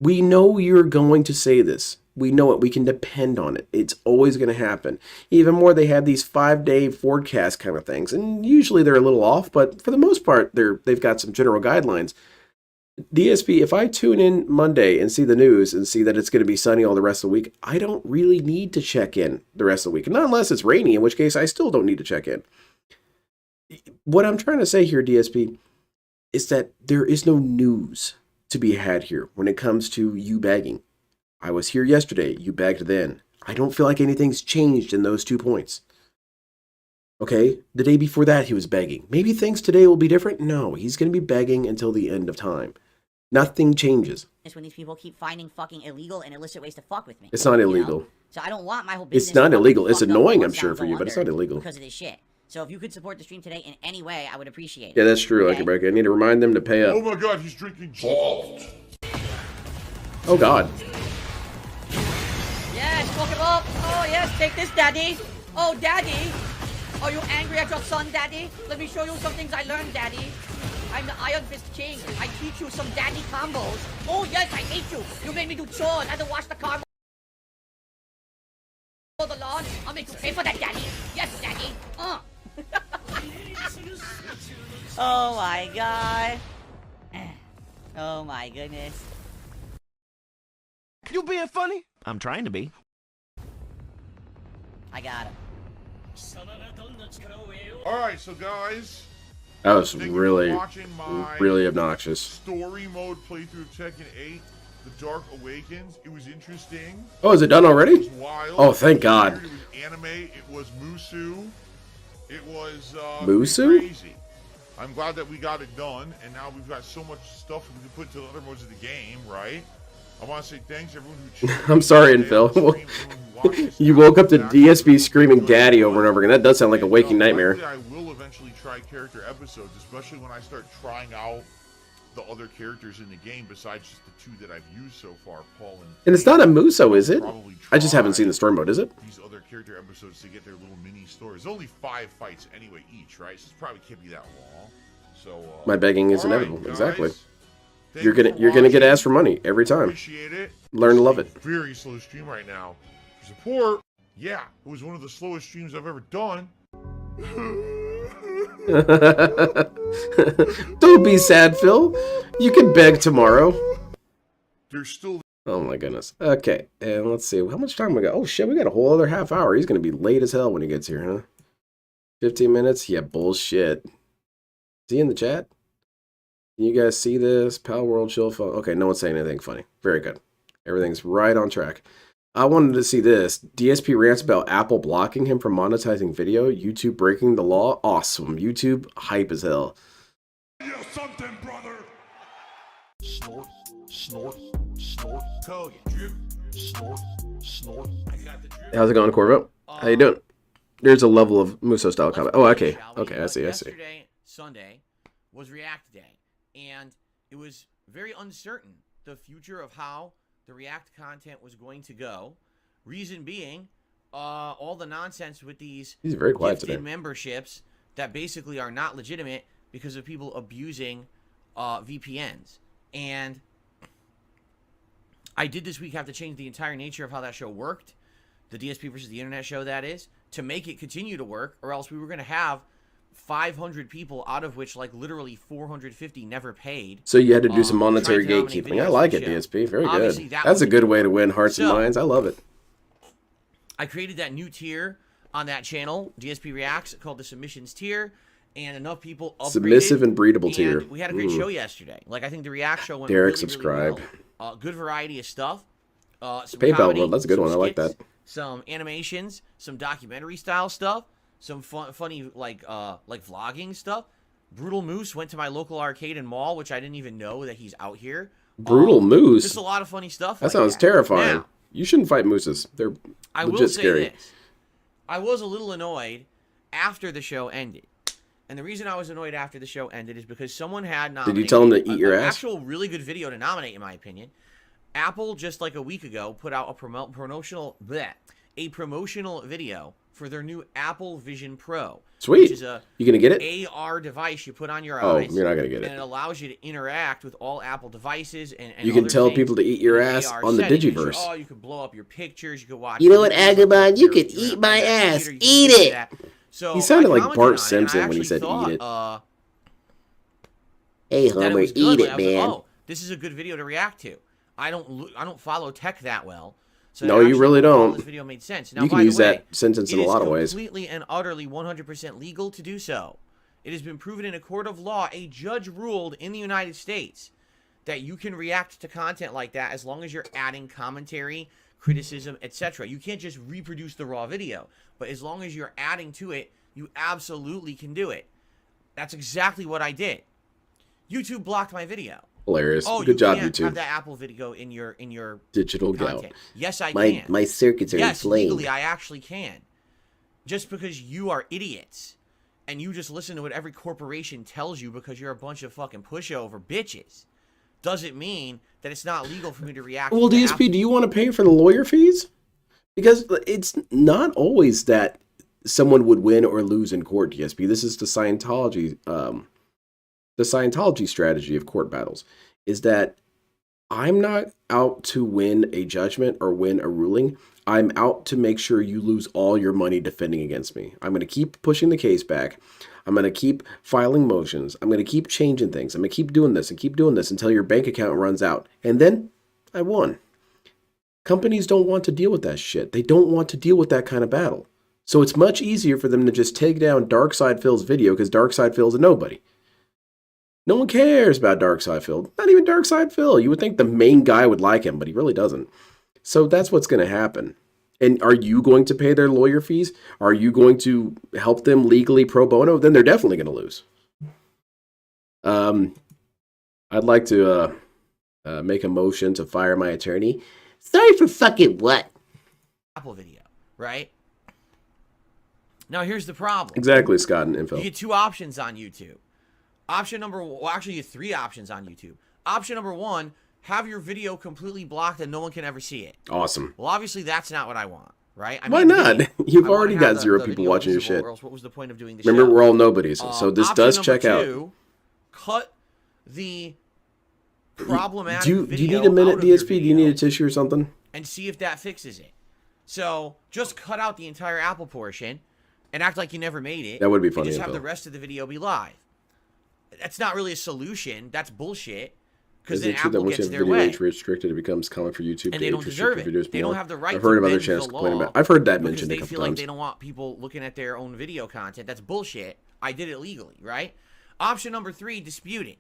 We know you're going to say this. We know it. We can depend on it. It's always going to happen. Even more, they have these 5-day forecast kind of things, and usually they're a little off, but for the most part, they've got some general guidelines. DSP, if I tune in Monday and see the news and see that it's going to be sunny all the rest of the week, I don't really need to check in the rest of the week. Not unless it's rainy, in which case I still don't need to check in. What I'm trying to say here, DSP, is that there is no news to be had here when it comes to you begging. I was here yesterday, you begged then. I don't feel like anything's changed in those 2 points. Okay, the day before that he was begging. Maybe things today will be different? No, he's going to be begging until the end of time. Nothing changes. It's when these people keep finding fucking illegal and illicit ways to fuck with me. It's not you know? illegal. So I don't want my whole business. It's not to illegal. fucking It's fucked up annoying, once I'm sure, down for you, go but it's under not illegal. because of this shit. So if you could support the stream today in any way, I would appreciate it. Yeah, that's true, Okay? Lucky Break. I need to remind them to pay Oh up. my god, he's drinking salt. Oh, God. Yes, fuck it up. Oh yes, take this, daddy. Oh, daddy. Are you angry at your son, daddy? Let me show you some things I learned, daddy. I'm the Iron Fist King. I teach you some daddy combos. Oh yes, I hate you. You made me do chores. I had to wash the car. The lawn. I'll make you pay for that, daddy. Yes, daddy. Oh my god. Oh my goodness. You being funny? I'm trying to be. I got him. Alright, so guys, That was thank you for really, watching my really obnoxious. story mode playthrough of Tekken 8, The Dark Awakens. It was interesting. Oh, is it done It already? was wild. Oh, thank It was God. weird. It was anime. It was Musu. It was Musu? crazy. I'm glad that we got it done, and now we've got so much stuff we can put to the other modes of the game, right? I want to say thanks everyone who I'm sorry, Phil. You woke up to DSP screaming daddy over and over again. That does sound like a waking nightmare. I will eventually try character episodes, especially when I start trying out the other characters in the game besides just the two that I've used so far, Paul and it's not a Muso, is it? I just haven't seen the story mode, is it? These other character episodes to get their little mini stories. There's only 5 fights anyway each, right? So it probably can't be that long. So my begging is all right, inevitable. guys. Exactly. Thank You're you gonna get watching. asked for money every time. Appreciate it. Learn to love it. Very slow stream right now. For support. Yeah, it was one of the slowest streams I've ever done. Don't be sad, Phil. You can beg tomorrow. There's still. Oh my goodness. Okay, and let's see. How much time we got? Oh shit, we got a whole other half hour. He's gonna be late as hell when he gets here, huh? 15 minutes? Yeah, bullshit. Is he in the chat? Can you guys see this? Palworld chill phone. Okay, no one's saying anything funny. Very good. Everything's right on track. I wanted to see this. DSP rants about Apple blocking him from monetizing video. YouTube breaking the law. Awesome. YouTube hype as hell. Yeah, something, brother. Snort, snort, snort. Code. Drip. Snort, snort. I got the drip. How's it going, Corvo? How you doing? There's a level of Muso style comment. Oh, okay. Okay, I see. Yesterday, Sunday, was React Day, and it was very uncertain the future of how the React content was going to go. Reason being, all the nonsense with these He's very quiet gifted today. memberships that basically are not legitimate because of people abusing VPNs. And I did this week have to change the entire nature of how that show worked, the DSP versus the Internet show, that is, to make it continue to work, or else we were going to have 500 people, out of which like literally 450 never paid. So you had to do some monetary trying to nominate gatekeeping. I videos like for it, the show. DSP. Very Obviously, good. that That's a was good way to win hearts and So- minds. I love it. I created that new tier on that channel, DSP Reacts, called the Submissions tier, and enough people upgraded. Submissive and breedable tier. We had a great show yesterday. Like, I think the React show went Derek, really, subscribe. really well. Good variety of stuff. Some PayPal comedy, World, that's a good some one. I like skits, that. Some animations, some documentary style stuff, some funny like vlogging stuff. Brutal Moose went to my local arcade and mall, which I didn't even know that he's out here. Brutal Moose? Just a lot of funny stuff. That like sounds terrifying. Now, You shouldn't fight mooses. They're I legit will say scary. this. I was a little annoyed after the show ended. And the reason I was annoyed after the show ended is because someone had nominated... Did you tell them to eat your an ass? actual really good video to nominate, in my opinion. Apple, just like a week ago, put out a promotional video for their new Apple Vision Pro. Sweet. Which is a You gonna get it? AR device you put on your Oh, eyes. you're not gonna get And it. it allows you to interact with all Apple devices and You can other tell things people to eat your in ass AR on the setting. Digiverse. Oh, you could blow up your pictures. You could watch. You know what, movies, Agabon? You your- could your- eat my your ass. computer, you Eat can do it. that. So He sounded I like commented Bart on it, and Simpson I when he actually said, thought, "Eat it." Hey, that it Homer, was good. eat Like, it, I was like, man. oh, this is a good video to react to. I don't follow tech that well. So No, you actually, really overall, don't. This video made sense. Now, You can by the use way, that sentence in a lot of ways. It is completely and utterly 100% legal to do so. It has been proven in a court of law. A judge ruled in the United States that you can react to content like that as long as you're adding commentary, criticism, etc. You can't just reproduce the raw video, but as long as you're adding to it, you absolutely can do it. That's exactly what I did. YouTube blocked my video. Hilarious. Oh, Good job, you can't have YouTube. that Apple video in your Digital gout. content. Yes, I My can. my circuits are Yes, inflamed. legally, I actually can. Just because you are idiots and you just listen to what every corporation tells you because you're a bunch of fucking pushover bitches doesn't mean that it's not legal for me to react. Well, to DSP, do you want to pay for the lawyer fees? Because it's not always that someone would win or lose in court, DSP. This is the Scientology strategy of court battles, is that I'm not out to win a judgment or win a ruling. I'm out to make sure you lose all your money defending against me. I'm going to keep pushing the case back. I'm going to keep filing motions. I'm going to keep changing things. I'm going to keep doing this and keep doing this until your bank account runs out. And then I won. Companies don't want to deal with that shit. They don't want to deal with that kind of battle. So it's much easier for them to just take down Darkside Phil's video because Darkside Phil's a nobody. No one cares about Darkside Phil. Not even Darkside Phil. You would think the main guy would like him, but he really doesn't. So that's what's going to happen. And are you going to pay their lawyer fees? Are you going to help them legally pro bono? Then they're definitely going to lose. I'd like to make a motion to fire my attorney. Sorry for fucking what? Apple video, right? Now here's the problem. Exactly, Scott and You Info. get two options on YouTube. Option number well, actually you get three options on YouTube. Option number one, have your video completely blocked and no one can ever see it. Awesome. Well, obviously that's not what I want, right? Why made the not? video. You've I wanna already have got the- zero the people video watching your visible, shit. or else what was the point of doing the Remember, show? we're all nobodies, so this Option does number check out. two, cut the problematic Do you video need a minute, out of your DSP? Do you need video a tissue or something? and see if that fixes it. So just cut out the entire Apple portion and act like you never made it. That would be and funny, just have Info. the rest of the video be live. That's not really a solution. That's bullshit. Because Is then it true that Apple once you gets have their video way. age restricted, it becomes common for YouTube And to they age don't deserve restrict it. videos They more? don't have the right I've heard to of other bend channels the complaining law about. I've heard that because mentioned a they couple feel like times. they don't want people looking at their own video content. That's bullshit. I did it legally, right? Option number 3, dispute it.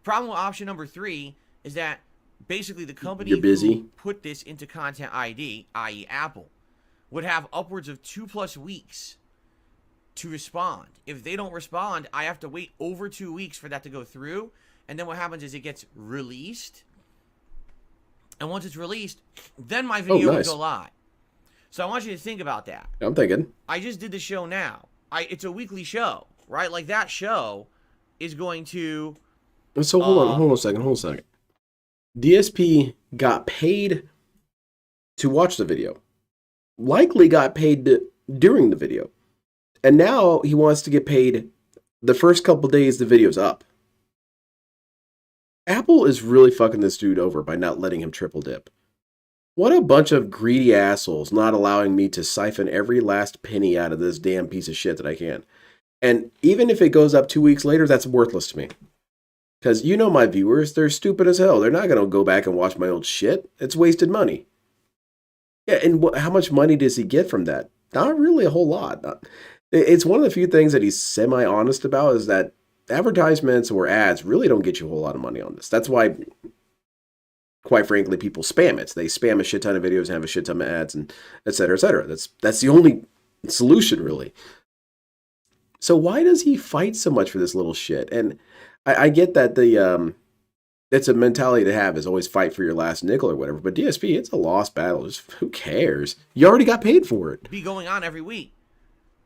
Problem with option number 3 is that basically the company You're busy. who put this into Content ID, i.e. Apple, would have upwards of 2+ weeks to respond. If they don't respond, I have to wait over 2 weeks for that to go through. And then what happens is it gets released. And once it's released, then my video nice. will go live. So I want you to think about that. I'm thinking. I just did the show now. It's a weekly show, right? Like that show is going to... So hold on a second. DSP got paid to watch the video. Likely got paid during the video. And now he wants to get paid the first couple days the video's up. Apple is really fucking this dude over by not letting him triple dip. What a bunch of greedy assholes not allowing me to siphon every last penny out of this damn piece of shit that I can. And even if it goes up 2 weeks later, that's worthless to me. Because you know my viewers, they're stupid as hell. They're not going to go back and watch my old shit. It's wasted money. Yeah, and how much money does he get from that? Not really a whole lot. It's one of the few things that he's semi-honest about is that advertisements or ads really don't get you a whole lot of money on this. That's why, quite frankly, people spam it. They spam a shit ton of videos and have a shit ton of ads and et cetera, et cetera. That's the only solution, really. So why does he fight so much for this little shit? And I get that it's a mentality to have is always fight for your last nickel or whatever. But DSP, it's a lost battle. Just who cares? You already got paid for it. be going on every week.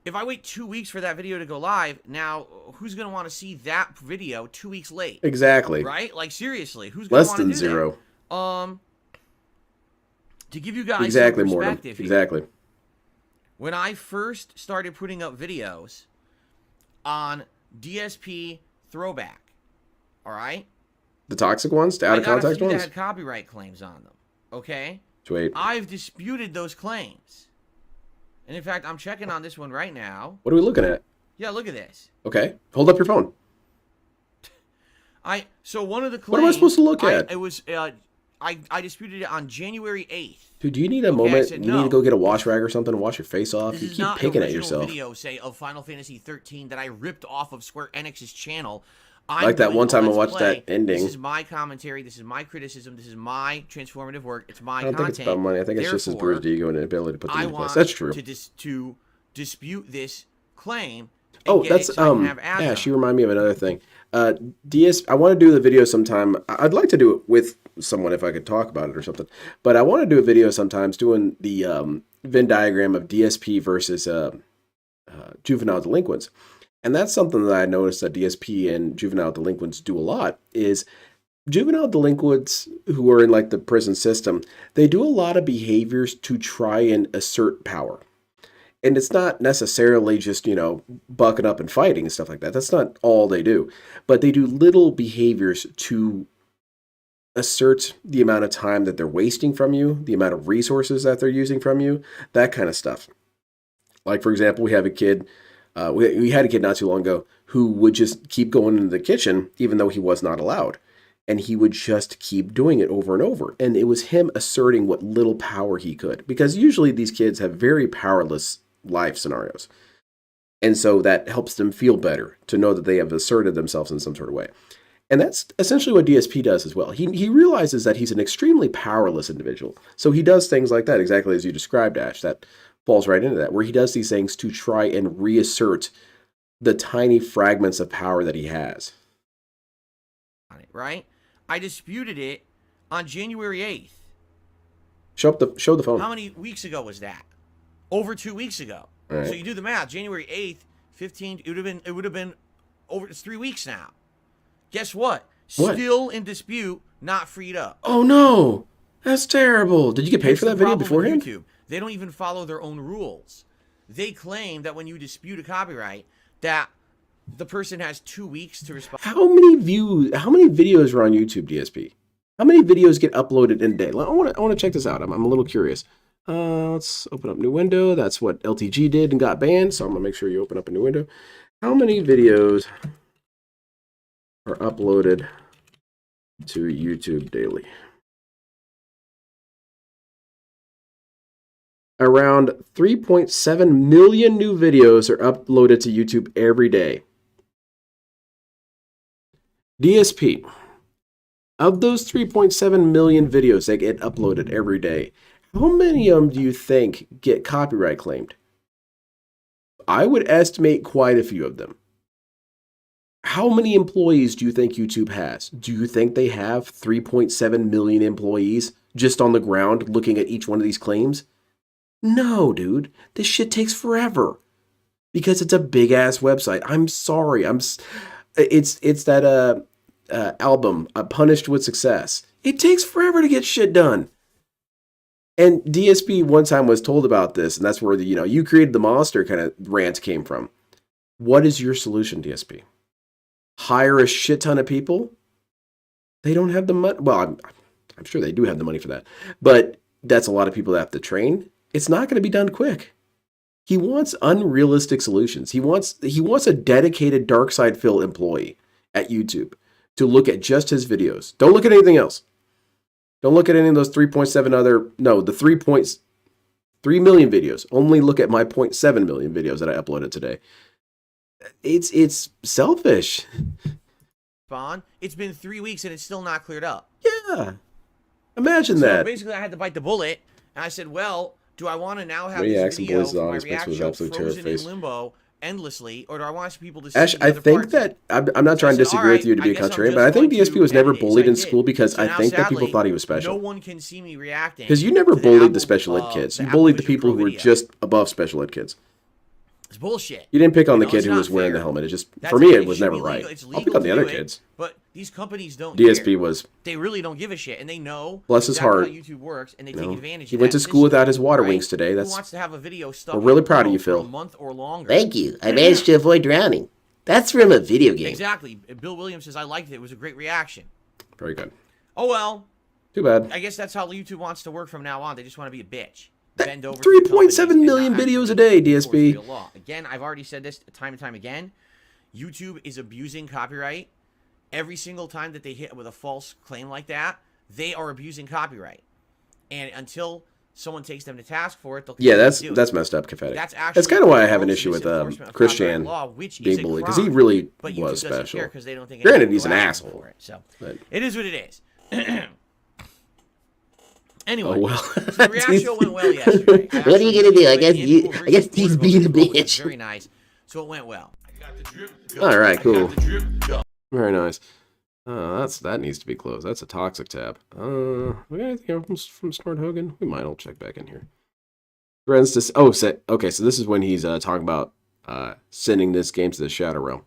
If I wait 2 weeks for that video to go live, now who's going to want to see that video 2 weeks late? Exactly. Right? Like seriously, who's going to Less want to than do zero. that? To give you guys Exactly, some Mortem. perspective here, Exactly. when I first started putting up videos on DSP Throwback, all right? The toxic ones, the out of I got a context few that ones. had copyright claims on them, okay? Wait, I've disputed those claims. And in fact, I'm checking on this one right now. what are we looking at? Yeah, look at this. Okay, hold up your phone. So one of the claims... What am I supposed to look at? It was... I disputed it on January 8th. Dude, do you need a Okay, I moment? said You no. need to go get a wash rag or something and wash your face off. This You is keep not picking an at original yourself. video, say, of Final Fantasy 13 that I ripped off of Square Enix's channel. Like that doing one a time I Let's watched Play. that ending. This is my commentary. This is my criticism. This is my transformative work. It's my I don't content. think it's about money. I think it's just his Therefore, bruised ego and ability to put I things in place. want That's true. to dispute this claim. And Oh, get that's it so I can have ads yeah. on She it. reminded me of another thing. I want to do the video sometime. I'd like to do it with someone if I could talk about it or something. But I want to do a video sometimes doing the Venn diagram of DSP versus juvenile delinquents. And that's something that I noticed that DSP and juvenile delinquents do a lot is juvenile delinquents who are in like the prison system, they do a lot of behaviors to try and assert power. And it's not necessarily just, bucking up and fighting and stuff like that. That's not all they do. But they do little behaviors to assert the amount of time that they're wasting from you, the amount of resources that they're using from you, that kind of stuff. Like, for example, we have a kid, we had a kid not too long ago who would just keep going into the kitchen even though he was not allowed. And he would just keep doing it over and over. And it was him asserting what little power he could. Because usually these kids have very powerless life scenarios. And so that helps them feel better to know that they have asserted themselves in some sort of way. And that's essentially what DSP does as well. He realizes that he's an extremely powerless individual. So he does things like that, exactly as you described, Ash. That falls right into that, where he does these things to try and reassert the tiny fragments of power that he has. Right? I disputed it on January 8th. Show the phone. How many weeks ago was that? Over 2 weeks ago. Right. So you do the math. January 8th, 15. It would have been over. It's 3 weeks now. Guess what? What? Still in dispute, not freed up. Oh no, that's terrible. Did you get paid for that video beforehand? YouTube. They don't even follow their own rules. They claim that when you dispute a copyright, that the person has 2 weeks to respond. How many videos are on YouTube, DSP? How many videos get uploaded in a day? I want to check this out. I'm a little curious. Let's open up new window. That's what LTG did and got banned. So I'm gonna make sure you open up a new window. How many videos are uploaded to YouTube daily? Around 3.7 million new videos are uploaded to YouTube every day. DSP. Of those 3.7 million videos that get uploaded every day, how many of them do you think get copyright claimed? I would estimate quite a few of them. How many employees do you think YouTube has? Do you think they have 3.7 million employees just on the ground looking at each one of these claims? No, dude. This shit takes forever. Because it's a big-ass website. I'm sorry. It's that album, Punished with Success. It takes forever to get shit done. And DSP one time was told about this, and that's where the, you created the monster kind of rant came from. What is your solution, DSP? Hire a shit ton of people? They don't have the money. Well, I'm sure they do have the money for that. But that's a lot of people that have to train. It's not going to be done quick. He wants unrealistic solutions. He wants a dedicated dark side Phil employee at YouTube to look at just his videos. Don't look at anything else. Don't look at any of those 3.7 other, no, the 3.3 million videos. Only look at my 0.7 million videos that I uploaded today. It's selfish. Spawn. It's been 3 weeks and it's still not cleared up. Yeah. Imagine so that. Basically, I had to bite the bullet, and I said, well, do I want to now have Maniacs this and video Boys for my Zombies mixed with reaction absolute terror frozen in face. limbo endlessly, or do I want people to see Ash, the I other think parts? that, I'm not trying to disagree with you to be a contrarian, but I think DSP was never bullied in school because I think that people thought he was special. No one can see me reacting. Because you never bullied the special ed kids. You bullied the people who were just above special ed kids. It's bullshit. You didn't pick on the kid it's who was not wearing fair. the helmet. It just, That's for me, it. it was should never be right. legal. It's I'll legal pick on to the other do it, kids. But these companies don't DSP care. was, They really don't give a shit, and they know bless his exactly heart. how YouTube works, and they take advantage He of went to that school without his system, water right? wings today. Who wants to have a video stuck we're really in proud of you, for Phil. a month or longer? Thank you. I managed to avoid drowning. That's from a video game. Exactly. Bill Williams says, I liked it. It was a great reaction. Very good. Oh, well. Too bad. I guess that's how YouTube wants to work from now on. They just want to be a bitch. Bend over. 3.7 million videos a day, DSP. Again, I've already said this time and time again. YouTube is abusing copyright. Every single time that they hit with a false claim like that, they are abusing copyright. And until someone takes them to task for it, they'll Yeah, continue to do that's it. messed up, Confetti. That's That's kind of why I have an issue with Chris Chan being bullied, because he really but was YouTube doesn't special. care 'cause they don't think Granted, anyone he's will an go after him asshole. for it. So But, it is what it is. Anyway, oh well. so the reaction went well yesterday. What are you gonna do? I guess he's being a bitch. Very nice. So it went well. All right, cool. Very nice. That needs to be closed. That's a toxic tab. We got anything from Snort Hogan? We might. I'll check back in here. Friends to okay. So this is when he's talking about sending this game to the Shadow Realm.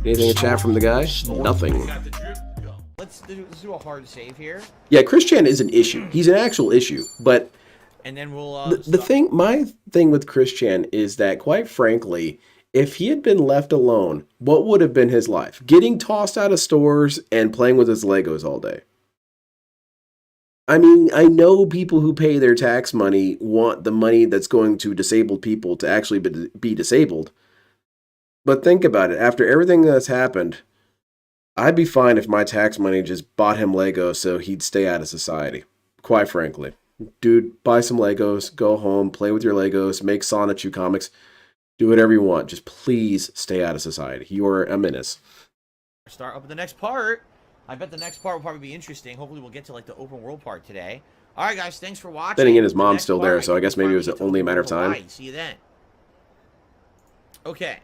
Anything in chat from the guy? Nothing. Let's do a hard save here, Yeah, Chris Chan is an issue. He's an actual issue, but and then we'll. My thing with Chris Chan is that, quite frankly, if he had been left alone, what would have been his life? Getting tossed out of stores and playing with his Legos all day. I mean, I know people who pay their tax money want the money that's going to disabled people to actually be disabled. But think about it. After everything that's happened, I'd be fine if my tax money just bought him Legos so he'd stay out of society. Quite frankly. Dude, buy some Legos, go home, play with your Legos, make Sonichu comics. Do whatever you want. Just please stay out of society. You are a menace. Start up with the next part. I bet the next part will probably be interesting. Hopefully we'll get to like the open world part today. All right, guys. Thanks for watching. Then again, his The mom's next still part, there, so I guess maybe it was finally get to only a the matter of open world. time. Bye. See you then. Okay.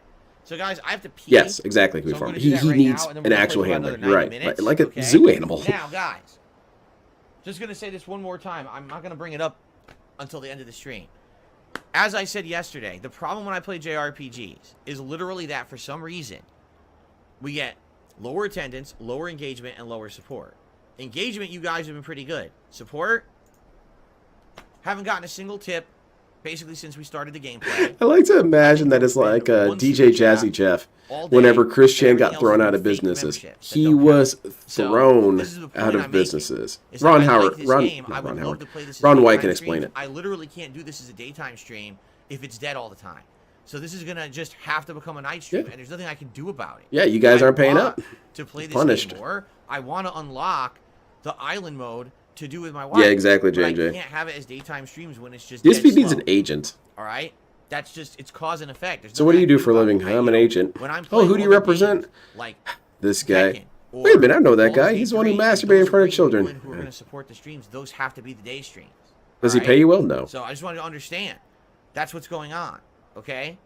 So, guys, I have to pee. Yes, exactly. So I'm Farm. gonna do He that right needs now, and then we're an gonna actual play for handler. another You're 90 right. minutes, Like a okay? zoo animal. Now, guys, just going to say this one more time. I'm not going to bring it up until the end of the stream. As I said yesterday, the problem when I play JRPGs is literally that for some reason, we get lower attendance, lower engagement, and lower support. Engagement, you guys have been pretty good. Support, haven't gotten a single tip basically since we started the gameplay. I like to imagine that it's like DJ Jazzy Jeff. Whenever Chris Chan got thrown out of businesses, he was thrown out of businesses. Ron Howard, Ron White can explain it. I literally can't do this as a daytime stream if it's dead all the time. So this is gonna just have to become a night stream, and there's nothing I can do about it. Yeah, you guys aren't paying up. To play this Punished. game more, I want to unlock the island mode to do with my wife. Yeah, exactly, but JJ. I can't have it as daytime streams when it's just DSP dead needs slow. an agent. All right, that's just it's cause and effect. There's So what do nothing you I do for a about living? it. I'm an agent. When I'm Oh, playing who do you other represent? games, like This guy. Tekken Wait a minute, I know that or guy. He's the one who Baldur's Gate, masturbated in those front of are children. people who are going to support the streams. Those have to be the day streams. Does he all pay right? you well? No. So I just wanted to understand. That's what's going on. Okay.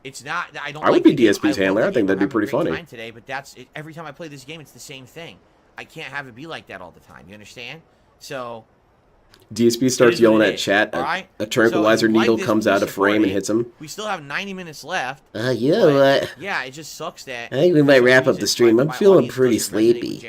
It's not. I don't. I would like be the game. DSP's I love handler. the I think game. that'd be I'm having a pretty great funny. time today, but that's it. Every time I play this game, it's the same thing. I can't have it be like that all the time. You understand? So DSP it starts is yelling what it at is, chat. all right? A tranquilizer So if you like needle this, comes out please of frame support and it. hits him. We still have 90 minutes left. You know but, what? yeah, it just sucks that. I think we for might some wrap up reason, the stream. I'm my feeling audience pretty doesn't resonate with sleepy.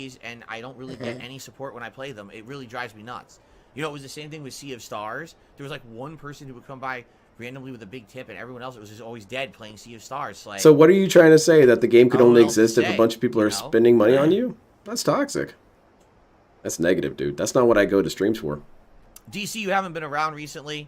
JRPGs, and I don't really get any support when I play them. It really drives me nuts. You know, it was the same thing with Sea of Stars. There was like one person who would come by randomly with a big tip, and everyone else was just always dead playing Sea of Stars. Like, So what are you trying to say? That the game could I don't only know what to exist if a say, bunch of people you are know? spending money on you? That's toxic. That's negative, dude. That's not what I go to streams for. DC, you haven't been around recently.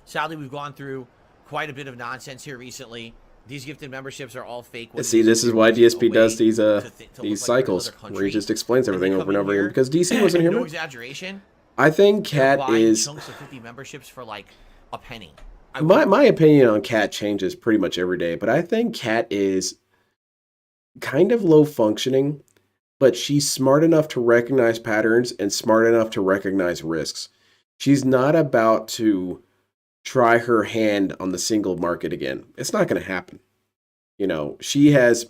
Sadly, we've gone through quite a bit of nonsense here recently. These gifted memberships are all fake. See, this is why DSP does these to these look like we're in cycles another where he country. just explains And they everything come over and in over again. here, Because DC wasn't here. No man. exaggeration. I think They're Cat buying is chunks of 50 memberships for like a penny. my opinion on Cat changes pretty much every day, but I think Cat is kind of low functioning, but she's smart enough to recognize patterns and smart enough to recognize risks. She's not about to try her hand on the single market again. It's not going to happen. You know, she has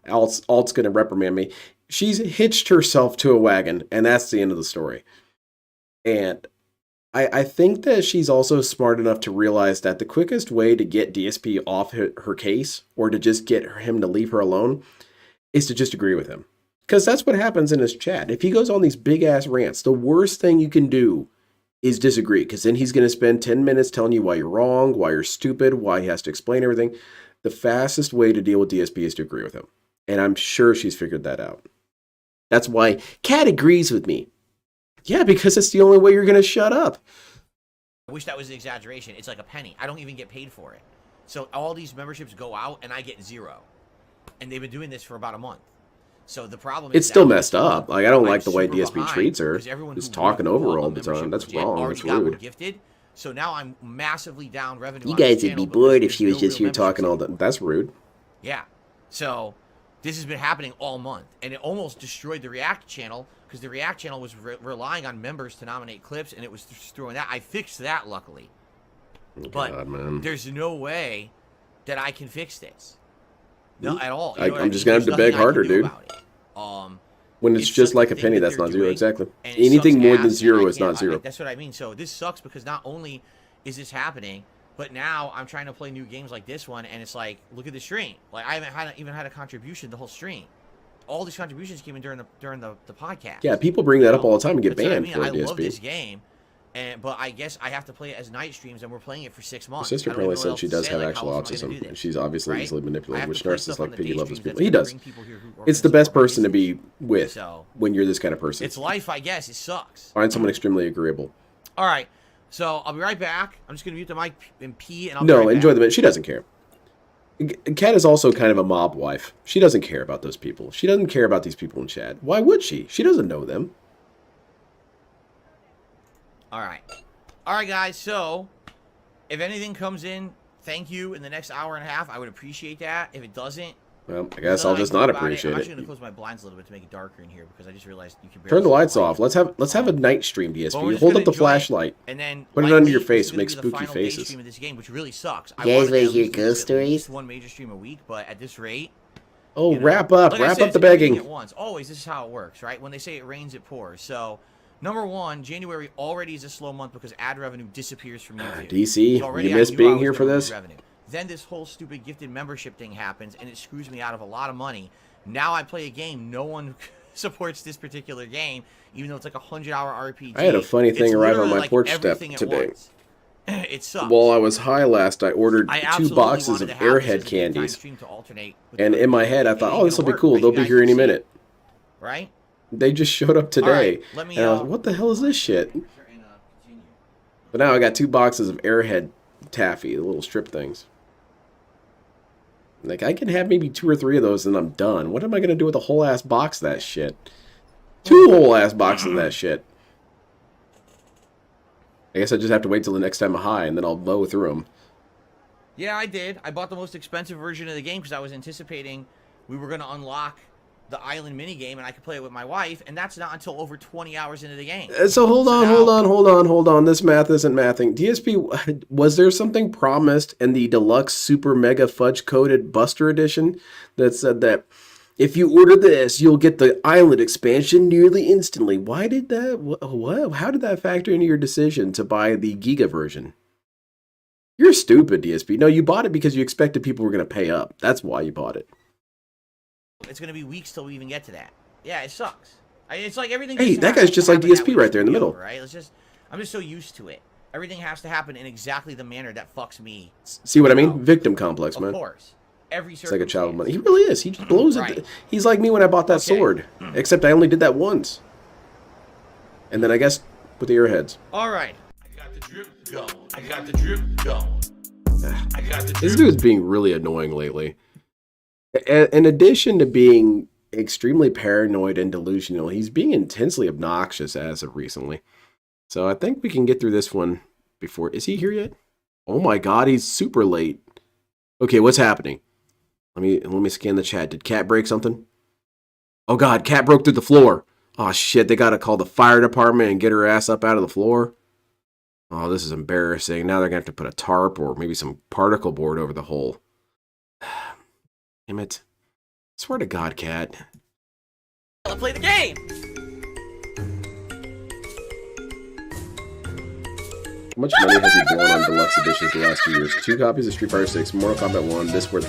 Alt's going to reprimand me. She's hitched herself to a wagon, and that's the end of the story. And I think that she's also smart enough to realize that the quickest way to get DSP off her case, or to just get him to leave her alone, is to just agree with him. Because that's what happens in his chat. If he goes on these big-ass rants, the worst thing you can do is disagree. Because then he's going to spend 10 minutes telling you why you're wrong, why you're stupid, why he has to explain everything. The fastest way to deal with DSP is to agree with him. And I'm sure she's figured that out. That's why Kat agrees with me. Yeah, because it's the only way you're going to shut up. I wish that was an exaggeration. It's like a penny. I don't even get paid for it. So all these memberships go out, and I get zero. And they've been doing this for about a month. So the problem is It's still that messed up. Like, I don't I'm like the way super DSP behind treats her. because everyone Just who talking bought over a all the time. membership That's legit wrong. already That's got one rude. gifted. So now I'm massively down revenue. You on this guys would channel be because bored if there's she was no just real You're talking all memberships that. That's rude. Yeah. So this has been happening all month, and it almost destroyed the React channel because the React channel was relying on members to nominate clips, and it was throwing that. I fixed that, luckily. But God, man. there's no way that I can fix this. No, at all. You I- know what I'm I just mean? gonna have There's to beg nothing I can harder, do dude. about it. When it's It's just such like a a thing penny, that that's they're not zero. doing, Exactly. and it Anything sucks more ass, than and zero I is not can't- zero. That's what I mean. So this sucks because not only is this happening, but now I'm trying to play new games like this one, and it's like, look at the stream. Like I haven't even had a contribution the whole stream. All these contributions came in during the podcast. Yeah, people bring that up all the time and get That's what banned for I love this DSP. game, but I guess I have to play it as night streams, and we're playing it for 6 My months. sister I don't even apparently know what said else she to does say, have like, actual how else am I gonna autism. do And this, she's obviously right? easily I manipulated, have which to play nurses stuff like on the Piggy day love those streams people. that's He gonna does. bring people here who are It's the gonna best support person to business. be with So when you're this kind of person. it's life, I guess. It sucks. Find someone extremely agreeable. All right, so I'll be right back. I'm just gonna mute the mic and pee, and I'll be No, right enjoy back. the minute. She doesn't care. Kat is also kind of a mob wife. She doesn't care about those people. She doesn't care about these people in chat. Why would she? She doesn't know them. All right, guys. So if anything comes in, thank you in the next hour and a half. I would appreciate that. If it doesn't, Well, I guess I'll just not appreciate I'm it. actually gonna close my blinds a little bit to make it darker in here because I just realized you can barely Turn the see lights light. off. Let's have a night stream, But we're DSP. just Hold gonna up the enjoy it. flashlight. And then Put it Light under Week your is face. gonna Make be the spooky final day faces. stream of this game, which really sucks. You guys wanna hear ghost At stories? least one major stream a week, but at this rate, Oh, you know, wrap up. like I Wrap said, up the it's everything begging. at once. Always, this is how it works, right? When they say it rains, it pours. So, number one, January already is a slow month because ad revenue disappears from YouTube. DC, So already you I miss knew I being was here gonna for lose this? revenue. Then this whole stupid gifted membership thing happens, and it screws me out of a lot of money. Now I play a game, no one supports this particular game, even though it's like a 100-hour RPG. I had a funny thing It's arrive on literally my like porch step everything at today. once. It sucks. While I was high last, I ordered I 2 absolutely boxes wanted of to have this as a Airhead big candies. time stream to alternate with And the in my reviews. head, I It thought, ain't oh, this will gonna be work, cool. but They'll you be guys here can any see it, minute. Right? They just showed up today. Alright, let me, and I was like, what the hell is this shit? continue. But now I got 2 boxes of Airhead taffy, the little strip things. Like, I can have maybe 2 or 3 of those and I'm done. What am I going to do with a whole ass box of that shit? 2 whole ass boxes of that shit. I guess I just have to wait till the next time I'm high and then I'll mow through them. Yeah, I did. I bought the most expensive version of the game because I was anticipating we were going to unlock the island minigame and I could play it with my wife, and that's not until over 20 hours into the game. So hold on, now- hold on. This math isn't mathing. DSP, was there something promised in the deluxe super mega fudge coated Buster edition that said that if you order this, you'll get the island expansion nearly instantly? Why did that? What? How did that factor into your decision to buy the Giga version? You're stupid, DSP. No, you bought it because you expected people were going to pay up. That's why you bought it. It's going to be weeks till we even get to that. Yeah, it sucks. It's like everything. Hey, just that has guy's to just like happen that DSP way right there in the for me, middle. Right? I'm just so used to it. Everything has to happen in exactly the manner that fucks me. See what I mean? Victim complex, man. Of course. Every It's like a child of money. He circumstance. really is. He just blows Right. it. He's like me when I bought that Okay. sword. Except I only did that once. And then I guess with the airheads. All right. I got the drip going. I got the drip going. I got the This drip. dude's being really annoying lately. In addition to being extremely paranoid and delusional, he's being intensely obnoxious as of recently. So I think we can get through this one before... Is he here yet? Oh my god, he's super late. Okay, what's happening? Let me scan the chat. Did Cat break something? Oh god, Cat broke through the floor. Oh shit, they gotta call the fire department and get her ass up out of the floor. Oh, this is embarrassing. Now they're gonna have to put a tarp or maybe some particle board over the hole. Damn it. Swear to God, Cat. Let's play the game. How much money has he blown on deluxe editions the last 2 years? 2 copies of Street Fighter 6, Mortal Kombat 1, this worth.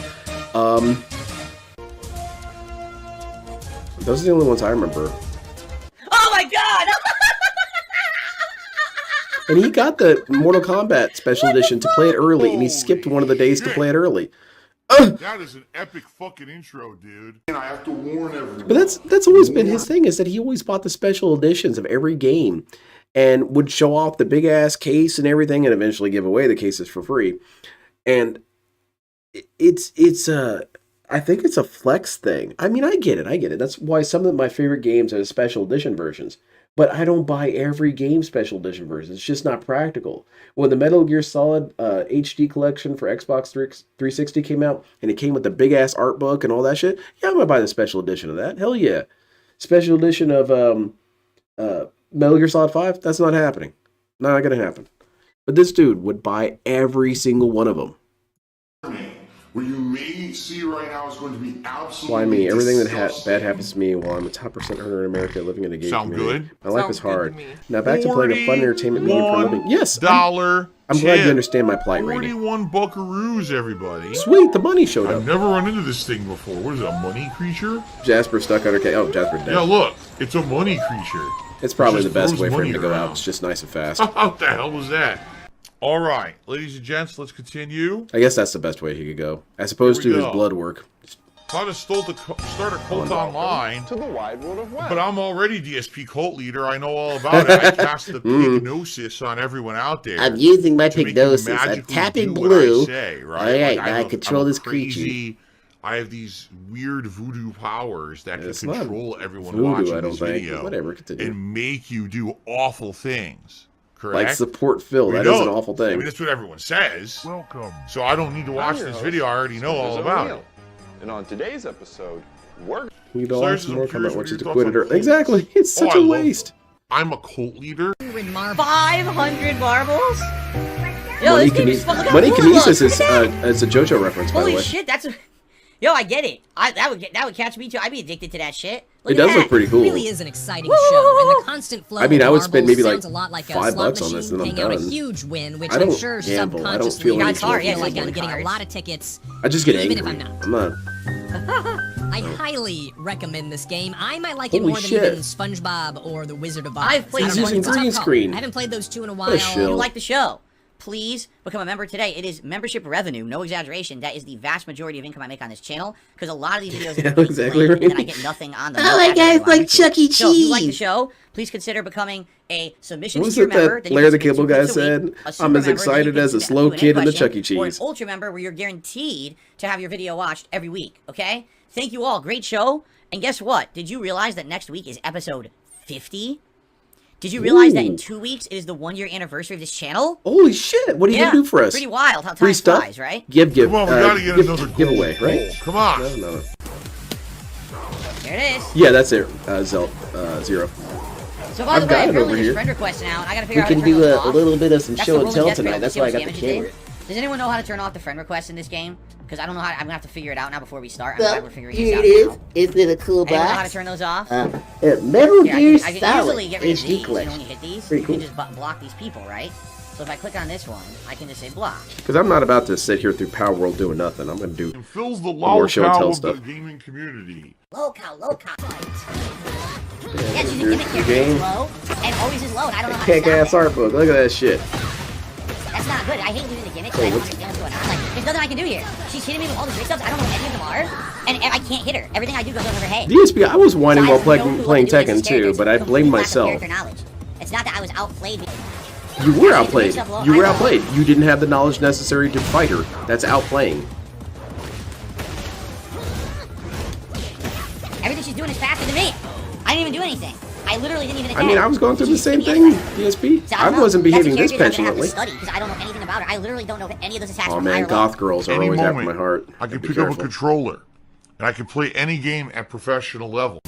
Those are the only ones I remember. Oh my god! And he got the Mortal Kombat special edition to play it early, and he skipped one of the days to play it early. That is an epic fucking intro, dude. And I have to warn everyone. But that's always been his thing, is that he always bought the special editions of every game and would show off the big ass case and everything and eventually give away the cases for free. And it's I think it's a flex thing. I mean, I get it. That's why some of my favorite games are special edition versions. But I don't buy every game special edition version. It's just not practical. When the Metal Gear Solid HD collection for Xbox 360 came out, and it came with the big-ass art book and all that shit, yeah, I'm going to buy the special edition of that. Hell yeah. Special edition of Metal Gear Solid 5? That's not happening. Not going to happen. But this dude would buy every single one of them. What you may see right now is going to be absolutely Why me? Everything that disgusting. bad happens to me while I'm a top percent earner in America living in a gay Sound community. good? My life Sounds is good to hard. me. Now back to playing a fun entertainment medium for a living. Yes, I'm glad you understand my plight, Rainy. 41 buckaroos, everybody. Sweet, the bunny showed I've up. never run into this thing before. What is it, a money creature? Jasper stuck under K. Oh, Jasper's dead. Yeah, look. It's a money creature. It's probably just the best throws way for him money to go around. out. It's just nice and fast. What the hell was that? All right, ladies and gents, let's continue. I guess that's the best way he could go, as opposed to Here we his go. blood work. Try to start a cult online, To the wide world of web. but I'm already DSP cult leader. I know all about it. I cast the pignosis on everyone out there. I'm using my to make you pignosis. I'm magically tapping do what blue. I say, right? Alright, Like, now I I'm control a this creature. crazy- I have these weird voodoo powers that It's can not control everyone voodoo, watching I don't this think. video Whatever, continue. and make you do awful things. Correct? Like support Phil. We That is know an it. awful I thing. mean, that's what everyone says. Welcome. So I don't need to watch your this host, video. I already know all Spencer about O'Neill. it. And on today's episode, we're You don't Sir, like some more I'm curious comment, what which your is thoughts acquitted on her. cults. Exactly. It's such I a love waste. I'm a cult leader. 500 marbles? Yo, Money, this game is fun. Look how Money cool it looks. Kinesis Look at that. is a JoJo reference, by the Holy way. shit, that's a... Yo, I get it. That would catch me too. I'd be addicted to that shit. It does look pretty cool. It really is an exciting show, and the constant flow I mean, of I would spend marbles maybe like sounds a lot like a $5 slot on this machine and I'm paying out a done. huge win, which I don't I'm sure gamble. I don't subconsciously feel makes any me feel guilt. like Yeah, I'm getting a cards. lot of tickets. I just get even angry. if I'm not. I'm not. I highly recommend this game. I might like it Holy more than shit. even SpongeBob or The Wizard of Oz. I've played I don't know, using it's a tough green call. screen. I haven't played those two in a What a while. shill. You like the show? Please become a member today. It is membership revenue, no exaggeration. That is the vast majority of income I make on this channel, because a lot of these videos Yeah, are exactly and then I right. get nothing on them. Oh no my ad God, revenue it's on like YouTube. Chuck E. So if you like the Cheese. show, please consider becoming a submission What was tier it member. that Then you Larry get the Cable submit Guy 2 per week, said? a super I'm as member, then you excited get as a to slow Q&A kid in the question, Chuck E. Or Cheese. an ultra member where you're guaranteed to have your video watched every week, okay? Thank you all. Great show. And guess what? Did you realize that next week is episode 50? Did you realize that in Ooh. 2 weeks it is the 1-year anniversary of this channel? Holy shit! What are you Yeah, gonna do for us? pretty wild how Free time stuff? flies, right? Give. Come on, we gotta get another gold giveaway, right? goal. Come on. No. There it is. Yeah, that's it. Zero. So by I've the got way, it I'm currently over this here. friend request now, and I gotta We figure out how can to turn do those a off. little bit of some That's show the and rule of tell Death tonight. Grip. That's See why I how got much the damage it camera. did? Does anyone know how to turn off the friend request in this game? Because I don't know how. I'm gonna have to figure it out now before we start. I'm glad Well, we're figuring here this it out is. now. Is it a cool Anyone know how to box? turn those off? Metal Here, Gear I can Solid easily get rid of HD these. You know, when collection. you hit these, Pretty you can cool. just block these people, right? So if I click on this one, I can just say block. Because I'm not about to sit here through Palworld doing nothing. I'm gonna do. And fills the More show and tell Lolcow of stuff. the gaming community. Lolcow. Yeah, she's a Your gimmick character. game. It's low, and always is low, and I don't know how to Kick-ass stop it. art book. Look at that shit. That's not good. I hate using the gimmicks, but I don't understand what's going on. Like, there's nothing I can do here. She's hitting me with all the great stuff. I don't know what any of them are, and I can't hit her. Everything I do goes over her head. DSP, I was whining So I while have no clue what playing to do against Tekken this character. too, but It's I blamed complete lack of myself. character knowledge. It's not that I was outplayed. You were I need to outplayed. mix up low- You were I know. outplayed. You didn't have the knowledge necessary to fight her. That's outplaying. Everything she's doing is faster than me. I didn't even do anything. I literally didn't even attack. I mean, I was going through the She's same hitting me thing, every time. DSP. So I don't know. wasn't That's a behaving this character that I'm gonna have to petulantly. study because I don't know anything about her. I literally don't know any of those attacks Oh from man, high or goth low. girls are Any always after moment, my heart. I can Be pick up a careful. controller, and I can play any game at professional level.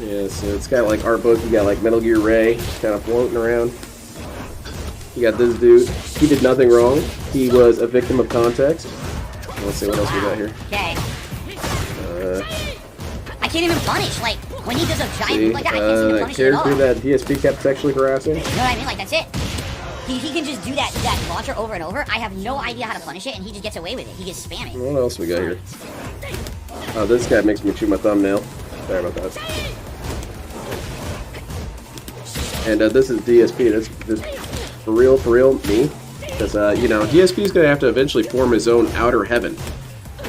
Yeah, so it's got like art book. You got like Metal Gear Ray kind of floating around. You got this dude. He did nothing wrong. He was a victim of context. Let's see what else we got here. Okay. Uh, I can't even punish. Like, when he does a giant see, move like that, I can't seem to that punish it at all. character You that DSP kept sexually harassing. know what I mean? Like, that's it. He can just do that launcher over and over. I have no idea how to punish it, and he just gets away with it. He gets spamming. What else we got here? Oh, this guy makes me chew my thumbnail. Sorry about that. And this is DSP. This for real, me. Because, you know, DSP is going to have to eventually form his own outer heaven.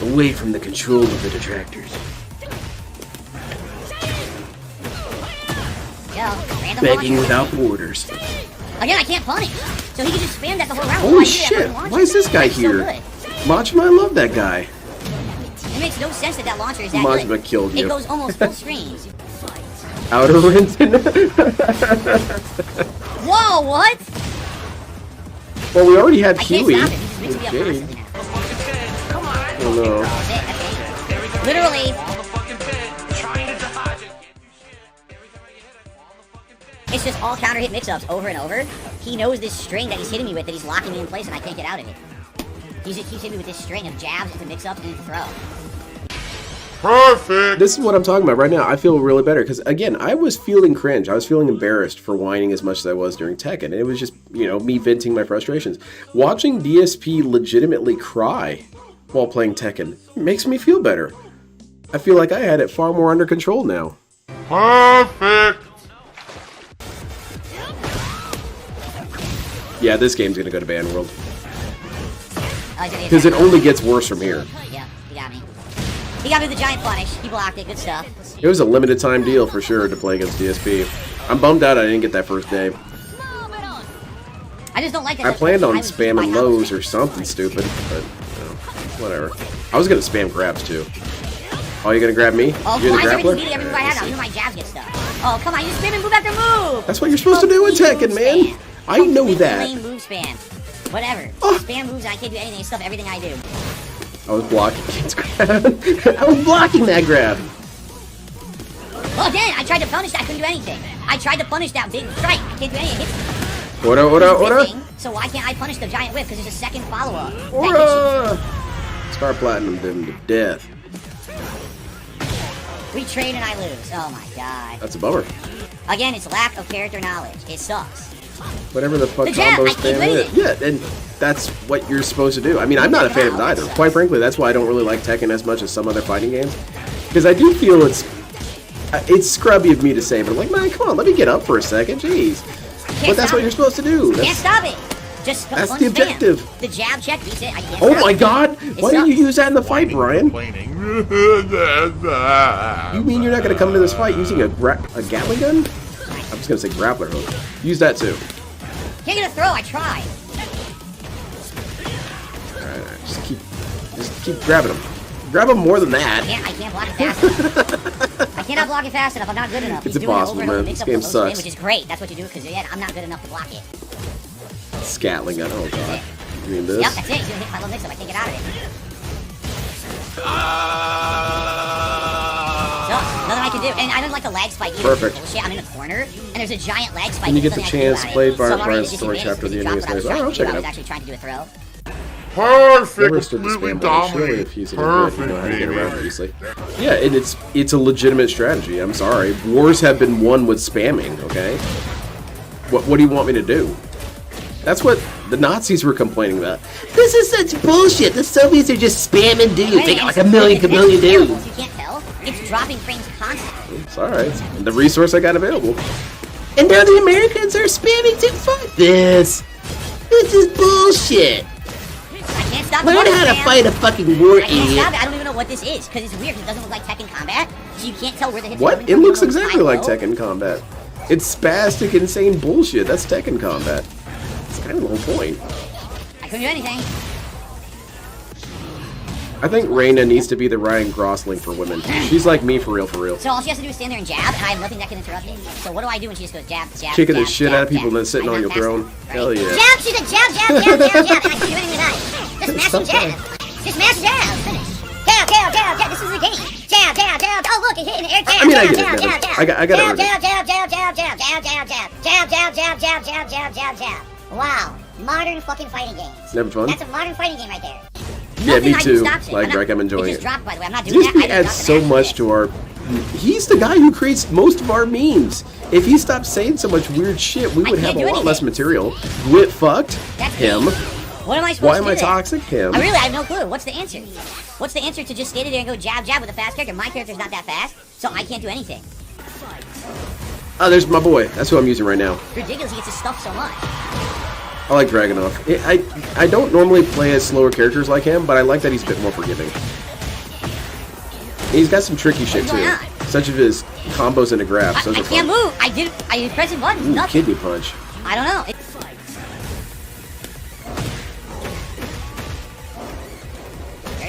Away from the control of the detractors. Yo, random Begging launcher. without borders. Again, I can't punish. So he can just spam that the whole round. Holy Why do that shit! fucking launcher? Why is this guy That's so here? good. Majima, I love that guy. It makes no sense that launcher is that Majima good. killed you. It goes almost full screen. Outer Renton. Whoa, what? Well, we already had I can't Huey. stop it. He just mixes me up Jade. constantly now. Oh no. That's it. That's it. Literally. It's just all counter hit mix-ups over and over. He knows this string that he's hitting me with that he's locking me in place and I can't get out of it. He just keeps hitting me with this string of jabs into mix-ups and throw. Perfect! This is what I'm talking about right now. I feel really better because, again, I was feeling cringe. I was feeling embarrassed for whining as much as I was during Tekken. And it was just, you know, me venting my frustrations. Watching DSP legitimately cry while playing Tekken makes me feel better. I feel like I had it far more under control now. Perfect! Yeah, this game's gonna go to Banworld. Because Because it only gets worse from here. Yeah, he got me. He got me with the giant punish. He blocked it. Good stuff. It was a limited time deal for sure to play against DSP. I'm bummed out I didn't get that first day. I just don't like that. I planned on was beat by spamming how lows much- or something stupid, but you know, whatever. I was gonna spam grabs too. Oh, you gonna grab me? Oh, You're why is the everything grappler? beating every move I have now? Even my jabs get stuck. Oh, come on. You just spam and move after move. That's what you're supposed to do in Tekken, man. I know Completely that. lame move spam. Whatever. Oh. Spam moves and I can't do anything. It's stuff everything I do. I was blocking Kid's grab. I was blocking that grab. Well, again, I tried to punish that. I couldn't do anything. I tried to punish that big strike. I can't do anything. Ora. So why can't I punish the giant whip? Because there's a second follow-up. Ora. Star Platinum them to death. We trade and I lose. Oh my god. That's a bummer. Again, it's lack of character knowledge. It sucks. Whatever the fuck The jab, combo I keep spam winning is. Yeah, and that's what you're supposed to do. I mean, I'm not a fan of it either. Quite frankly, that's why I don't really like Tekken as much as some other fighting games. Because I do feel it's scrubby of me to say, but I'm like, man, come on, let me get up for a second. Jeez. But that's what you're supposed to do. Can't stop it. Just that's the objective. Spam. The jab check beats it. I can't oh stop my it. god! Why didn't you use that in the fight, Brian? You mean you're not going to come into this fight using a Gatling gun? I'm just going to say grappler hook. Use that too. Can't get a throw. I tried. Alright, just keep grabbing him. Grab him more than that. I can't block it fast enough. I cannot block it fast enough. I'm not good enough. It's impossible, man. This game sucks. Which is great. That's what you do because I'm not good enough to block it. Scatling gun. Oh god. You mean this? Yep, that's it. He's gonna hit my little mix-up. I can't get out of it. So, nothing I can do. And I don't like the lag spike either. Perfect. Bullshit. I'm in a corner, and there's a giant lag spike. When you get the chance, play Brian's story chapter of the enemy's place. Alright, I'll check it I was out. actually trying to do a throw. Perfect. Completely dominant. If he's good, you know how to get around it easily. Yeah, and it's a legitimate strategy. I'm sorry. Wars have been won with spamming, okay? What do you want me to do? That's what the Nazis were complaining about. This is such bullshit. The Soviets are just spamming dudes. They got like a million dudes. You can't tell. It's dropping frames constantly. It's alright. The resource I got available. And now the Americans are spamming too. Fuck this. This is bullshit. I can't stop Learn how to fight a fucking war, I can't idiot. stop it. I don't even know what this is because it's weird. Because it doesn't look like Tekken Combat, so you can't tell where the hits are What? coming It from. looks exactly like Low. Tekken Combat. It's spastic, insane bullshit. That's Tekken Combat. It's kind of the whole point. I couldn't do anything. I think Reina needs to be the Ryan Gosling for women. She's like me for real, for real. So all she has to do is stand there and jab, and I have nothing that can interrupt me. So what do I do when she just goes jab, jab, Kicking jab, the shit jab, out of people jab? and then sitting I'm on not your fast throne. enough, Hell right? yeah. Jab, she's a jab, jab, jab, jab, jab, and I can't do anything with that. Just mash and jab. Just mash and jab. Finish. Jab, jab, jab, jab. This is a game. Jab, jab, jab. Oh look, it hit in the air. Jab, I mean, I jab, get it, jab, Devin. jab, jab. I got it. Jab, jab, jab, jab, jab, jab, jab, jab, jab, jab, jab, jab, jab, jab, jab, jab. Wow, modern fucking fighting games. Never fun? That's a modern fighting game right there. Yeah, me Nothing I can too. stop it. Like, Greg, I'm enjoying it. Just it. dropped, by the way. I'm not doing that. DSP adds so much to our... He's the guy who creates most of our memes. If he stopped saying so much weird shit, we would have a lot less material. Wit fucked. Him. What am I supposed Why to am do I then? toxic? Him. I have no clue. What's the answer? What's the answer to just stay there and go jab, jab with a fast character? My character's not that fast, so I can't do anything. Oh, there's my boy. That's who I'm using right now. It's ridiculous. He gets his stuff so much. I like Dragunov. I don't normally play as slower characters like him, but I like that he's a bit more forgiving. He's got some tricky shit too, such as his combos into grabs. I can't move. I pressing buttons. Ooh, Nothing. kidney punch. I don't know.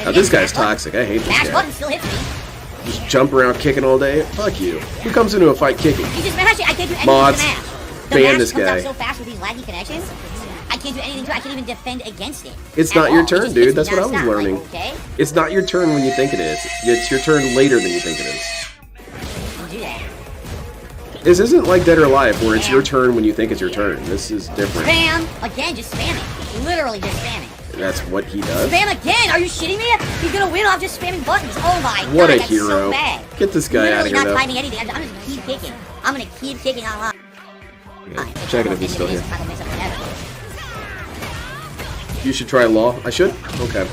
Now this guy's toxic. I hate this Mash guy. button still hits me. Just jump around kicking all day. Fuck you. Who comes into a fight kicking? You just mash it. I can't do anything Mods, with the mash. The ban mash this comes guy. out so fast with these laggy connections. I can't do anything to it. I can't even defend against it. It's at not your all. It turn, just dude. hits me That's what I was nonstop. learning. Like, okay. It's not your turn when you think it is. It's your turn later than you think it is. Don't do that. This isn't like Dead or Alive, where it's your turn when you think it's your turn. This is different. Spam. Again, just spamming. Literally just spamming. That's what he does. Spam again! Are you shitting me? He's gonna win off just spamming buttons. Oh my god, What a that's hero. so bad. Get this guy out of Literally here, not though. timing anything. I'm just gonna keep kicking. I'm gonna keep kicking online. Checking if he's still here. You should try Law. I should? Okay.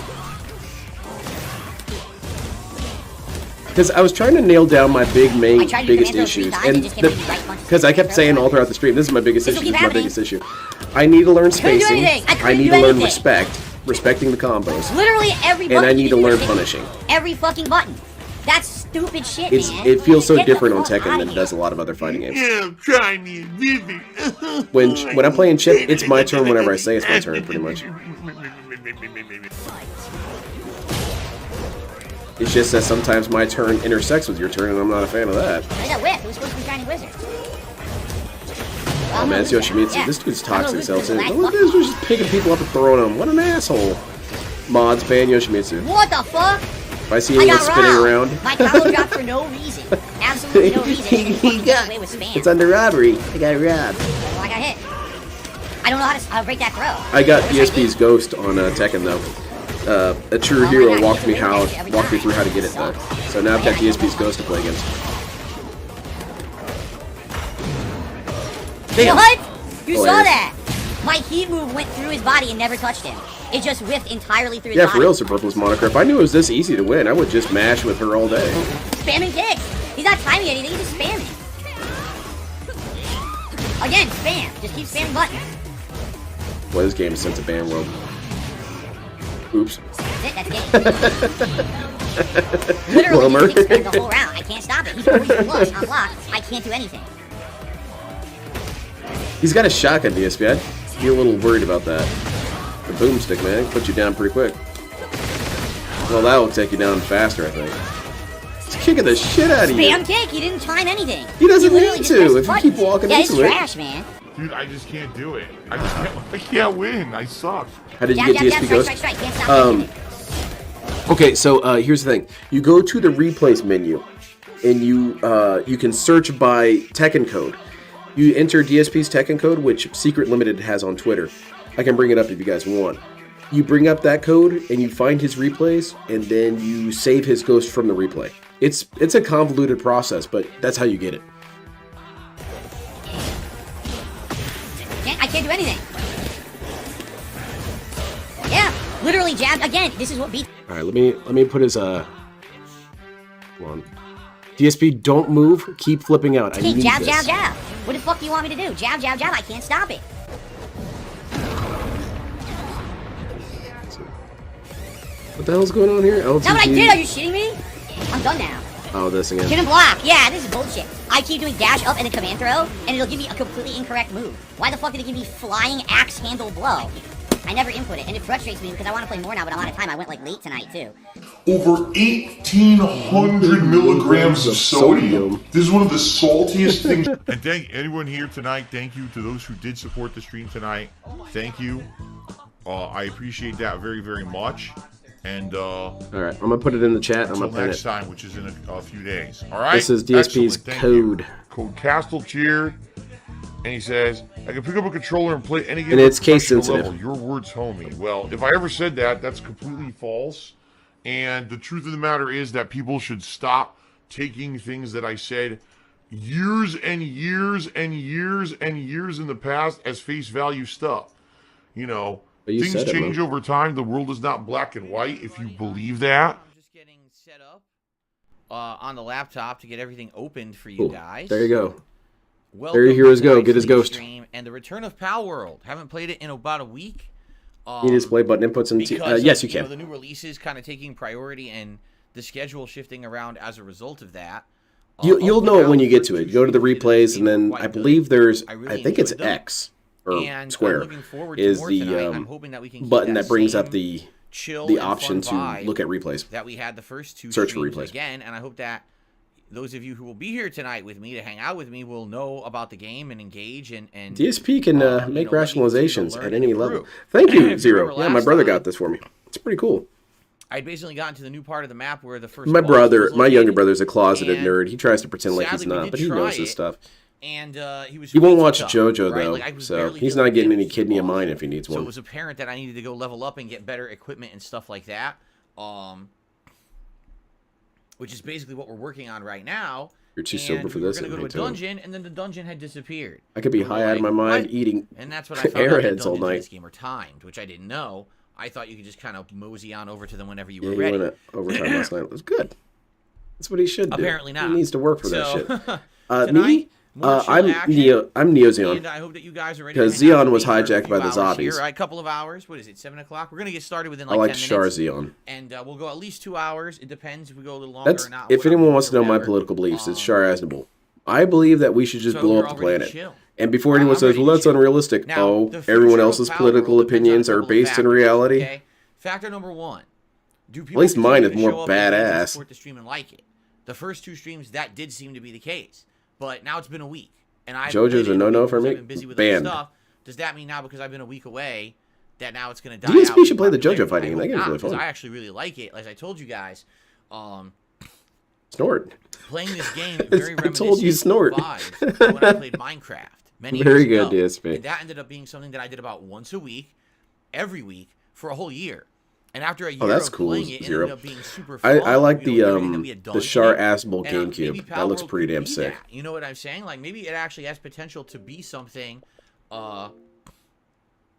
Because I was trying to nail down my biggest issues, and because I kept saying all throughout the stream, this is my biggest issue. This is my biggest issue. I need to learn spacing. I need to learn respecting the combos, Literally every button. and I need to learn hit punishing. Every fucking button. That's stupid shit, man. It feels so Get the different on fuck Tekken outta than it does a lot of other fighting games. Yeah, Chinese baby. When I'm playing Chip, it's my turn whenever I say it's my turn, pretty much. It's just that sometimes my turn intersects with your turn, and I'm not a fan of that. I got whip. It was supposed to be Chinese wizard. Oh man, it's Yoshimitsu. This dude's toxic, so too. Look at this, just picking people up and throwing them. What an asshole. Mods ban Yoshimitsu. What the fuck? If I see I anyone got spinning robbed. around, My combo dropped for no reason. Absolutely no reason. And then he fucking gets away with spam. It's under robbery. I got robbed. Well, I got hit. I don't know how to break that throw. I got wish I DSP's did. Ghost on Tekken though. A true Oh my hero God, walked you me have to win every walked me time. through how to get it though. So now I've got DSP's Ghost to play against. Damn. What? You saw Hilarious. that? My heat move went through his body and never touched him. It just whiffed entirely through his Yeah, body. for real, Sir Purple's moniker. If I knew it was this easy to win, I would just mash with her all day. Spamming kicks. He's not timing anything. He's just spamming. Again, spam. Just keep spamming buttons. Well, this game is since a ban world. Oops. That's it. That's game. Literally, Wilmer. he can spam the whole round. I can't stop it. He's always flush on block. I can't do anything. He's got a shotgun DSP. I'd be a little worried about that. The boomstick, man, put you down pretty quick. Well, that will take you down faster, I think. He's kicking the shit out of you. Spam kick. He didn't time anything. He doesn't literally need just pressed to the if you button. keep walking Yeah, into it's it. trash, man. Dude, I just can't do it. I can't win. I suck. How did you Jab, get jab, DSP jab, Ghost? strike, strike, strike. Can't stop anything. Okay, so here's the thing. You go to the replays menu, and you can search by Tekken code. You enter DSP's Tekken code, which Secret Limited has on Twitter. I can bring it up if you guys want. You bring up that code, and you find his replays, and then you save his Ghost from the replay. It's a convoluted process, but that's how you get it. I can't do anything. Yeah, literally jab again. This is what beat. All right, let me put his Hold on. DSP, don't move. Keep flipping out. I Okay, need jab, this. jab, jab. What the fuck do you want me to do? Jab, jab, jab. I can't stop it. What the hell's going on here? That's not what I did. Are you shitting me? I'm done now. Oh, this again. Get him block. Yeah, this is bullshit. I keep doing dash up and then command throw, and it'll give me a completely incorrect move. Why the fuck did it give me flying axe handle blow? I never input it, and it frustrates me because I want to play more now, but I'm out of time. I went like late tonight too. Over 1,800 milligrams of sodium. This is one of the saltiest things. And thank anyone here tonight. Thank you to those who did support the stream tonight. Thank you. I appreciate that very, very much. And all right, I'm gonna put it in the chat. I'm until gonna pin next it. time, which is in a few days. All right. This is DSP's Excellent. Thank code. you. Code Castle Cheered. And he says, I can pick up a controller and play any game And at it's case professional sensitive. level. Your words, homie. Well, if I ever said that, that's completely false. And the truth of the matter is that people should stop taking things that I said years and years and years and years in the past as face value stuff. You know, But you things said it, change man. over time. The world is not black and white. If you believe that. I'm just getting set up on the laptop to get everything opened for you Cool. guys. There you go. Welcome There your heroes to go. tonight's Get his League Ghost. Stream and the return of Palworld. Haven't played it in about a week. You need display button inputs and Because yes, of, you can. know, the new releases kind of taking priority and the schedule shifting around as a result of that. You'll know it when you get to First it. Go to the two streams replays, did and then quite I good. believe there's, I I really think it's enjoyed them. X or And square I'm looking forward to is more the tonight. I'm hoping that we can keep button that brings up same the chill the and option fun to vibe look at replays. that we had the first two Search for streams replays. again, and I hope that those of you who will be here tonight with me to hang out with me will know about the game and engage and DSP can you make know, let me continue to rationalizations learn at and any improve. level. Thank If you, you Zero. remember Yeah, my last brother time, got this for me. It's pretty cool. I'd basically gotten to the new part of the map where the first My boss brother, was my younger located, brother's a closeted and nerd. He tries to pretend like he's sadly, we not, did but he try knows his it, stuff. and he was He won't way too watch tough, JoJo right? though, Like, I was so barely he's doing not getting the any damage kidney of boss. mine if he needs So it one. was apparent that I needed to go level up and get better equipment and stuff like that. Which is basically what we're working on right now. You're too sober for this, We were I going to think, go to a too. dungeon, and then the dungeon had disappeared. I could be And we're high out of my like, mind "What?" eating And that's when I found out that airheads all dungeons in night. this game are timed, which I didn't know. I thought you could just kind of mosey on over to them whenever you Yeah, were he ready. went at overtime last night. It was good. That's what he should do. Apparently not. He needs to work for that So, shit. tonight, Me? more chill I'm action, I'm Neo-Zeon. And I hope that you guys are ready. Because to hang out Zeon with was me for a hijacked few by the hours zombies. Here, right? A couple of hours. What is it? 7 o'clock. We're gonna get started within I like like 10 Char minutes. Zeon. And we'll go at least 2 hours. It depends if we go a little longer That's or not. if whatever, anyone wants to know my whatever. political beliefs, it's Char Aznable. I believe that we should just So blow you're up the all ready to planet. chill. And before anyone I'm says, ready well, to that's chill. unrealistic. Now, Oh, the future everyone of else's Palworld political depends on a opinions are couple of based in factors, reality. Okay? Factor number one. Do people least mine is continue to more show up and badass. support the stream and like it? The first two streams, that did seem to be the case. But now it's been a week. And I've JoJo's played it a no-no week for because me. I've been busy with Banned. other stuff. Does that mean now because I've been a week away that now it's going to die out. DSP should play the popularity. JoJo fighting game. That game's really fun. I actually really like it. As I told you guys, Snort. playing this game very I told you snort. vibes when I played Minecraft many Very years good, ago. DSP. And that ended up being something that I did about once a week, every week, for a whole year. And after a year that's of cool, playing it, it Zero. ended up being super fun. I like you know, everything that the we had done the to Char it. Ass Bowl And, maybe GameCube. That looks Palworld pretty could damn be sick. that. You know what I'm saying? Like, maybe it actually has potential to be something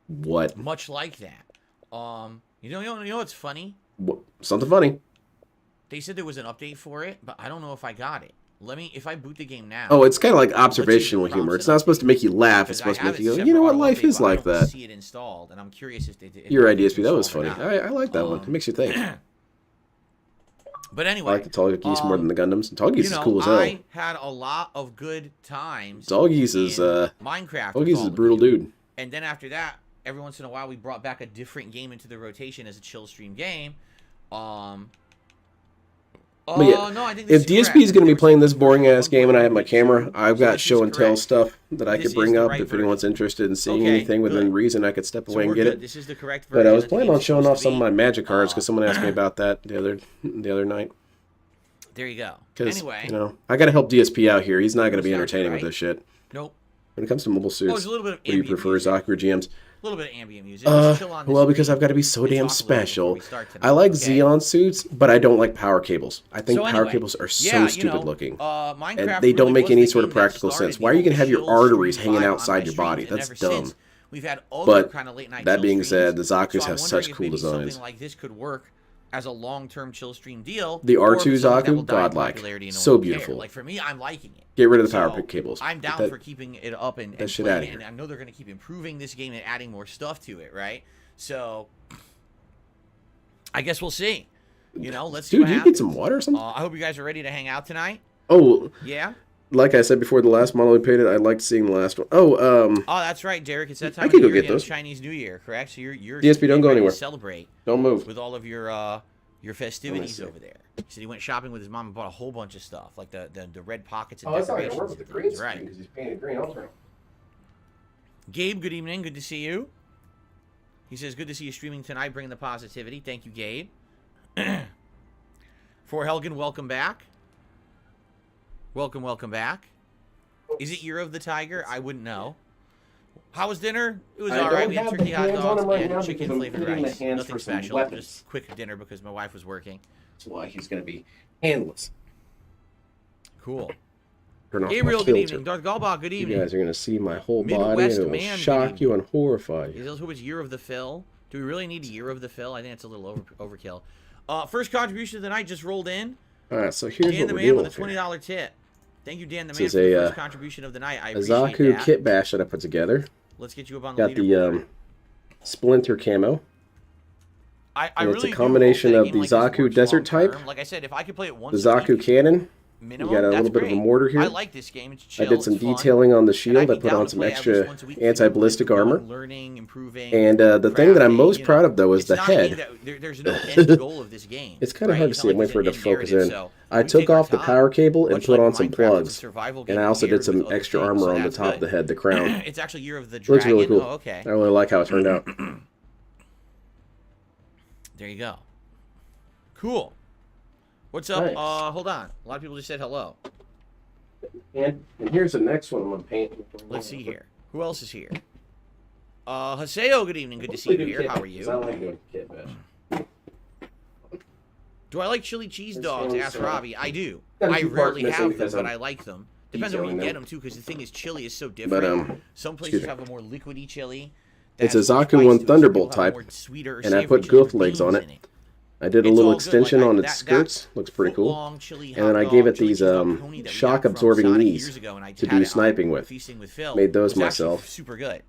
What? much like that. You know what's funny? What? Something funny. They said there was an update for it, but I don't know if I got it. If I boot the game now. Oh, it's kind of like observational humor. It's not supposed to make you laugh. It's supposed to make you go, you know what, life is like that. See it installed, and I'm curious if they did. You're right, DSP. That was funny. I like that one. It makes you think. But I anyway, like the Tall Geese more than the Gundams. Tall Geese is cool as hell. I had a lot of good times. Tall Geese is Minecraft. Tall Geese is a brutal dude. And then after that, every once in a while, we brought back a different game into the rotation as a chill stream game. But yeah, no, I think if DSP is going to be playing this boring ass game and I have my camera, I've got show and tell stuff that I could bring up if anyone's interested in seeing anything within reason. I could step away and get it. This is the correct But I was planning on showing off some of my magic cards because someone asked me about that the other night. There you go. Because Anyway, I got to help DSP out here. He's not going to be entertaining with this shit. Nope. When it comes to mobile suits, there's a little bit of what do you ambient prefer, music. Zaku or GMs? A little bit of ambient music. Just chill on this Well, because stream. I've got to be so damn Let's talk a little special. before we start tonight, I like okay? Xeon suits, but I don't like power cables. I think So power anyway, cables are so yeah, stupid looking. Minecraft And they don't really make was any the sort of game that practical started sense. the Why are you whole going to have your chill arteries stream hanging vibe on outside my your body? streams, and That's ever dumb. since, we've had other But kind of late night that chill being streams. said, the Zakus So I'm have such wondering if cool maybe designs. Something like this could work as a long-term chill stream deal. The or R2 if something that Zaku, will die in godlike. popularity and no So one will care. beautiful. Like for me, I'm liking it. Get rid of the power So, cables. I'm Get down that- for keeping it up and shit playing outta it, here. and I know they're going to keep improving this game and adding more stuff to it, right? So I guess we'll see. Let's see Dude, what you happens. need some water or something? I hope you guys are ready to hang out tonight. Oh, Yeah? like I said before, the last model we painted, I liked seeing the last one. Oh, Oh, that's right, Derek. It's that time could of go year get again, those. Chinese New Year, correct? So you're DSP, don't go ready to anywhere. celebrate don't move. with all of your festivities see. over there. He said he went shopping with his mom and bought a whole bunch of stuff, like the red pockets and Oh, that's not decorations. going to work with the and green things, screen right? because he's painted green also. Gabe, good evening. Good to see you. He says, good to see you streaming tonight, bringing the positivity. Thank you, Gabe. For Helgen, welcome back. Welcome back. Is it Year of the Tiger? I wouldn't know. How was dinner? It was all right. We had turkey hot dogs and chicken flavored rice. Nothing special. Just quick dinner because my wife was working. That's why he's going to be handless. Cool. Turn off my Gabriel, good filter. evening. Darth Galbach, good You evening. guys are going to see my whole body Midwest and it will man, shock good you and horrify Is you. this was Year of the Phil? Do we really need a Year of the Phil? I think it's a little overkill. First contribution of the night just rolled in. All right, so here's Dan what the we're Man dealing with a with here. $20 tip. Thank you, Dan the This Man, is for the a, first contribution of the night. I A appreciate Zaku that. kit bash that I put together. Let's get you up on the Got leaderboard. the Splinter camo. I and it's really a do combination hope that a of game the like this Zaku works desert long-term. type, Like I said, if I could play it The once a Zaku week, cannon. minimum, You got a that's little bit of a great. mortar here. I like this game. It's chill. I did some it's fun. detailing on the And shield. I'd I be put down on to some play at least extra once a week, anti-ballistic keep going, armor. learning, improving, And the thing that I'm crafting, most you know. proud of, though, is It's the not a game head. that- there's no end goal of this game. It's kind of right? hard to It's see. not I'm like waiting for it there's to an end focus narrative, in. so I we took take our off the time, power cable and much put like on some Minecraft is a plugs. survival And game I also layered did some with other extra things, armor so on the that's top of the good. head, the crown. It's actually Year of the Looks Dragon. really cool. Oh, okay. I really like how it turned out. There you go. Cool. What's up? Nice. Hold on. A lot of people just said hello. And here's the next one I'm going to paint. Let's see here. Who else is here? Haseo, good evening. Good to see you here. How are I you? like doing kit bash. Do I like chili cheese This dogs? one's, Asked Robbie. I do. got a I few parts rarely missing have them, because but I'm I like them. Depends on where you detailing get them. them, too, because the thing is, chili is so different. Some places excuse me. have a more liquidy chili. It's a that's more Zaku spicy 1 to it. Some Thunderbolt people have type, more sweeter or and I savory put chili growth with legs on beans it. in I did a It's little all good. extension Like, on that- its skirts. Looks pretty cool. Footlong chili And then hot I gave dog, it chili these cheese dog pony that we got shock from absorbing Sonic knees years ago, and I to had do it on sniping with. Feasting with Phil. Made those It was actually myself. super good.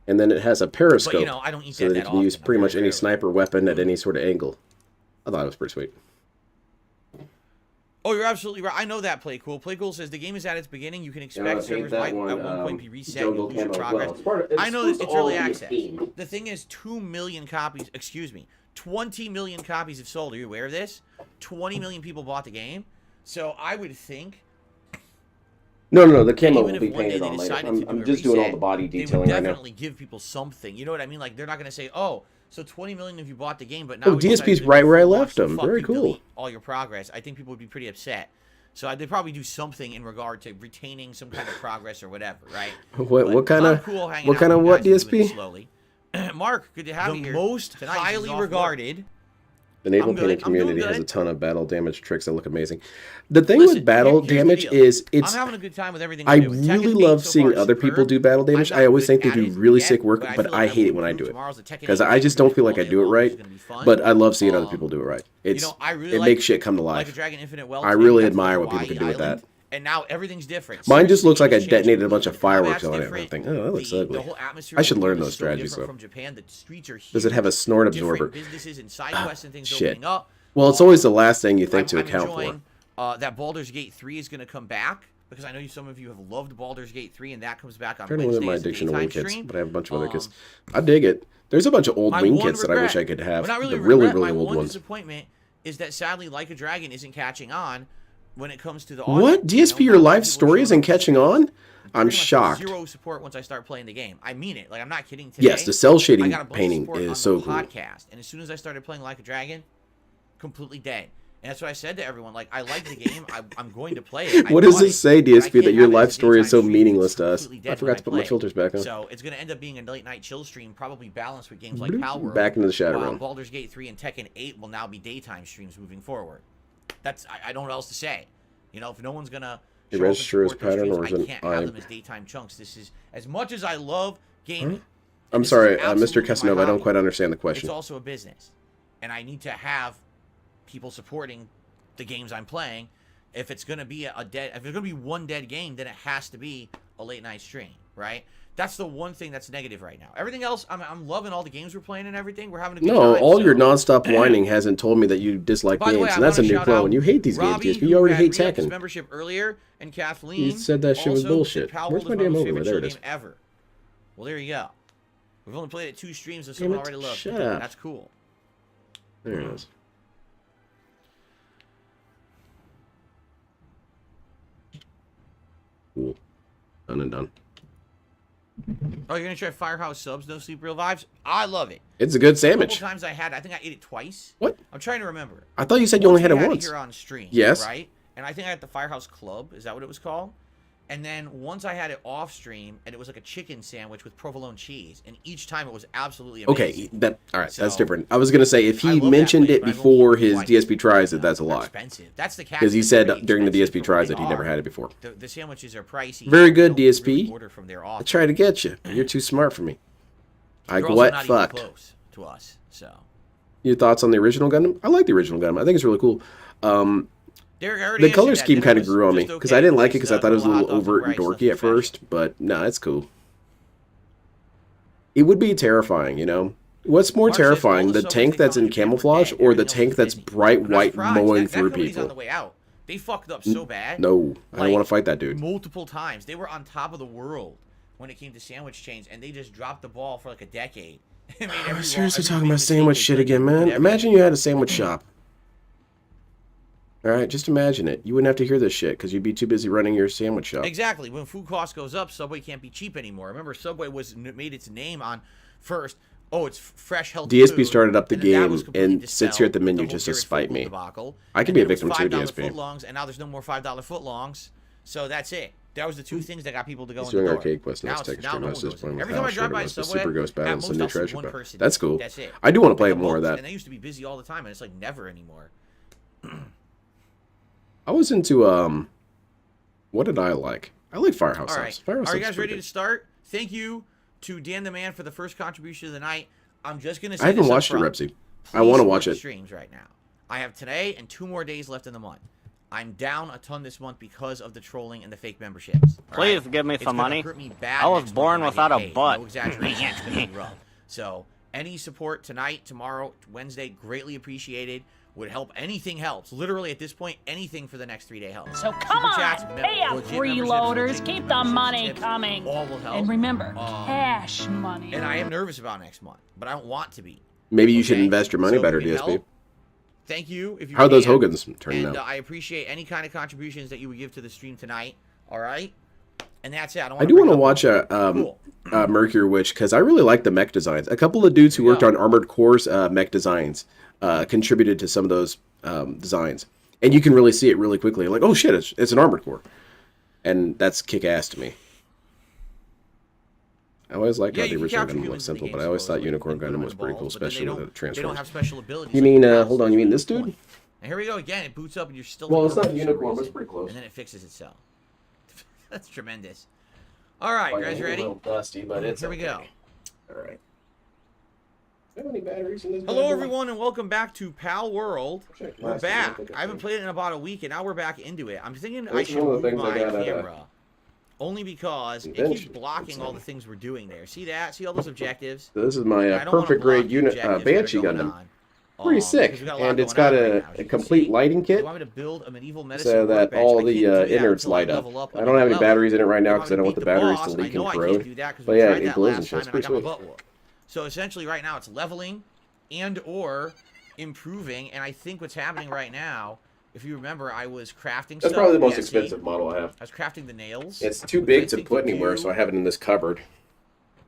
And then it has a periscope, But, you know, I don't eat so that that you that can use often. pretty I'm much very any rarely. sniper weapon at any sort of angle. I thought it was pretty sweet. Oh, you're absolutely right. I know that Play Cool. Play Cool says the game is at its beginning. You can expect servers might at one point be reset. You'll lose your progress. I know this. It's early access. The thing is, 2 million copies. Excuse me, 20 million copies have sold. Are you aware of this? 20 million people bought the game. So I would think No. The camo Even will if be one day painted they on later. decided to do I'm a just doing all reset, the body they would detailing right now. definitely give people something. You know what I mean? Like they're not going to say, "Oh, so 20 million if you bought the game," but now Oh, we decided DSP's to do right where I full launch, left so him. fuck Very you, cool. delete all your progress. I think people would be pretty upset. So they'd probably do something in regard to retaining some kind of progress or whatever, right? What kind of cool what kind of what DSP? Slowly. Mark, good to have you here. The Most highly regarded. The naval I'm good. painting I'm doing community has good. a ton of battle damage tricks that look amazing. The thing Listen, with battle here's the damage deal. is it's. I'm having a good time with everything. I I do. Tekken's really game love so seeing far is other people superb. do battle damage. I'm I not always good think they at do it really yet, sick work, but I but feel I like hate it will when I improve. do it Tomorrow's the Tekken because 8 I just don't feel like I do it which right. is gonna be fun. But I love seeing other people do it right. It's You know, I really it like makes shit come to Like a life. Dragon Infinite Well. I really admire what people can do with that. And now everything's different. Mine just looks like I Seriously, detonated a bunch of the combat's fireworks on it. And I different. think, oh, that looks The ugly. whole atmosphere I should of the learn game is those so strategies different though. From Japan. The streets are huge. Does it have a snort Different absorber? businesses and side quests and things Shit. opening up. Well, it's always the last thing you think to I'm account for. enjoying, that Baldur's Gate 3 is going to come back because I know some of you have loved Baldur's Gate 3, and that comes back on Trying to limit Wednesday my as a addiction to daytime wing kits, stream. but I have a bunch of other kits. I dig it. There's a bunch of old My wing one kits that I wish regret- I could have. well, not really The really, regret, really my old one ones. disappointment is that sadly, Like a Dragon isn't catching on when it comes to the What? audio. DSP, You know, your not life people story showing isn't up to catching stream. on? I'm Pretty much shocked. Zero support once I start playing the game. I mean it. Like, I'm not kidding today. Yes, the cell shading I got a bunch of painting support on is so the cool. podcast, and as soon as I started playing Like a Dragon, completely dead. And that's what I said to everyone. Like, I like the game. I'm going to play it. What I does bought it say, but I DSP, that can't your have it life as a story is daytime so stream. meaningless It's to us? completely I dead forgot when to put my play it. filters back on. So it's going to end up being a late night chill stream, probably balanced with games like Bloop. Palworld. Back into the Shadow while Realm. Baldur's Gate 3 and Tekken 8 will now be daytime streams moving forward. That's I don't know what else to say. You know, if no one's gonna show up and register as support those pattern or streams, is I it can't have I- them as daytime chunks. This is as much as I love gaming. I'm this is sorry, Mr. absolutely my Casanova, I don't hobby. quite understand the It's question. also a business, and I need to have people supporting the games I'm playing. If it's gonna be if it's gonna be one dead game, then it has to be a late night stream, right? That's the one thing that's negative right now. Everything else, I'm loving all the games we're playing and everything. We're having a good No, time. all so. your nonstop whining hasn't told me that you dislike By the games, way, I and that's a wanna new shout pro. out And you hate these Robbie, games, DSP. who You already had hate re-upped his Tekken. membership earlier, and Kathleen. You said that shit was also bullshit. said Palworld Where's was my my damn most overlay? favorite There it chill is. game ever. Well, there you go. We've only played it 2 streams, and Damn someone it, already loves it. shut up. That's cool. There it is. Cool. Done and done. Oh, you're gonna try Firehouse Subs, No Sleep Real Vibes? I love it. It's a good A couple sandwich. times I think I ate it twice. What? I'm trying to remember. I thought you said you only had it we once. here on stream. Yes. Right? And I think I had the Firehouse Club. Is that what it was called? And then once I had it off stream, and it was like a chicken sandwich with provolone cheese. And each time it was absolutely amazing. Okay, that all right. That's So, different. I was gonna say if I he love that mentioned place, it but I've before only his twice. DSP tries it, that's a They're lie. expensive. That's the catch. Because he They're said very during the expensive DSP for tries what that he they never are. had it before. The sandwiches are pricey. Very and good, you don't DSP. really order from there I often. try to get you. You're too smart for me. I You're also what not even fuck. close to us. So Your thoughts on the original Gundam? I like the original Gundam. I think it's really cool. Derek, I already The answered color that. scheme Dinner kind of was grew on me just because okay. I didn't like it Just, because I thought it was a hot little dogs and overt and rice, dorky nothing at first. special. But no, it's cool. It would be terrifying, you know. What's more Mark says all terrifying, the the subways tank they that's come in in Japan were camouflage dead. or the Everyone tank knows that's Disney. bright I'm not white surprised. mowing That through company's on the people? way out. They fucked up so bad. No, I don't Like, want to fight that dude. Multiple times. They were on top of the world when it came to sandwich chains, and they just dropped the ball for like a decade. I mean, I'm seriously talking about sandwich shit again, man. Imagine you had a sandwich shop. All right, just imagine it. You wouldn't have to hear this shit because you'd be too busy running your sandwich shop. Exactly. When food cost goes up, Subway can't be cheap anymore. Remember, Subway made its name on first. Oh, it's fresh, healthy DSP food, started up the and then that game was completely and sits here at the dispelled with menu just to whole spite Garrett me. debacle. I could And be a then it victim was too, $5 DSP. footlongs, and now there's no more $5 footlongs. So that's it. That was the 2 things that got people to go He's in the doing door. Arcade Quest Now next it's- text now stream. no I was one just goes playing there. with Every time I Hal drive by Shirtless, the Subway, Super Ghost at Battles, the most new I'll see treasure one pack. person. That's cool. That's it. I do want to play At the more of most, that. And they used to be busy all the time, and it's like never anymore. I was into what did I like? I like Firehouse All Subs. right. Firehouse Are you Subs guys is ready pretty to start? Thank you to Dan the Man for the first contribution of the night. I'm just going to say I haven't this up watched it, front. Repsy. I Please want to support watch the it. streams right now. I have today and 2 more days left in the month. I'm down a ton this month because of the trolling and the fake memberships. All Please right? give me It's some gonna money. hurt me bad I was next born month when I without get a paid. butt. No exaggeration. It's going to be rough. So any support tonight, tomorrow, Wednesday, greatly appreciated. Would help. Anything helps. Literally, at this point, anything for the next 3-day helps. So come Super chats, on, pay up, legit freeloaders. memberships, Keep legit the memberships, money tips, coming. all will help. And remember, cash money. And I am nervous about next month, but I don't want to be. Maybe you should Okay? invest your money So better, if you DSP. help, thank you. If you How are those can. Hogans turning And out? I appreciate any kind of contributions that you would give to the stream tonight. All right, and that's it. I do want to watch Cool. Mercury Witch because I really like the mech designs. A couple of dudes who worked on Armored Core's mech designs contributed to some of those designs, and you can really see it really quickly. Like, oh shit, it's an Armored Core, and that's kick ass to me. I always liked how the original Gundam was simple, but I always thought Unicorn Gundam was pretty cool, especially with the They transformers. don't have special abilities. You mean, hold on, you mean this dude? And here we go again. It boots up, and you're still. Well, it's not Unicorn, but it's pretty close. And then it fixes itself. That's tremendous. All right, you guys ready? A little dusty, but it's here we go. All right. Do you have any batteries in this? Hello, everyone, and welcome back to Palworld. We're back. I haven't played it in about a week, and now we're back into it. I'm thinking I should move my camera. Only because it keeps blocking all the things we're doing there. See that? See all those objectives? So this is my perfect grade unit Banshee Gundam. Pretty sick, and it's got a complete lighting kit so that all the innards light up. I don't have any batteries in it right now because I don't want the batteries to leak and corrode. But yeah, it glows and shit. It's pretty sweet. So essentially right now it's leveling and or improving, and I think what's happening right now, if you remember, I was crafting stuff. That's probably the most expensive model I have. I was crafting the nails. It's too big to put anywhere, so I have it in this cupboard.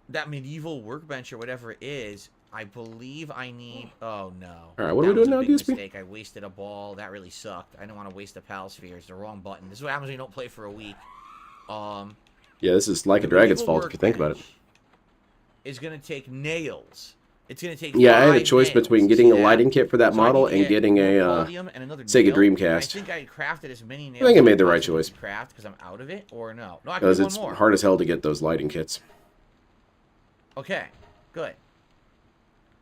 That medieval workbench or whatever it is, I believe I need... Oh, no. All right, what are we doing now, DSP? Mistake. I wasted a ball. That really sucked. I didn't want to waste a Pal Sphere. It's the wrong button. This is what happens when you don't play for a week. Yeah, this is like a Dragon's fault if you think about it. It's going to take nails. It's going to take I had a choice between getting a lighting kit for that model and getting a Sega Dreamcast. I think I crafted as many nails. I think I made the right choice. Craft because I'm out of it, or no? No, I can because do it's one more. hard as hell to get those lighting kits. Okay, good.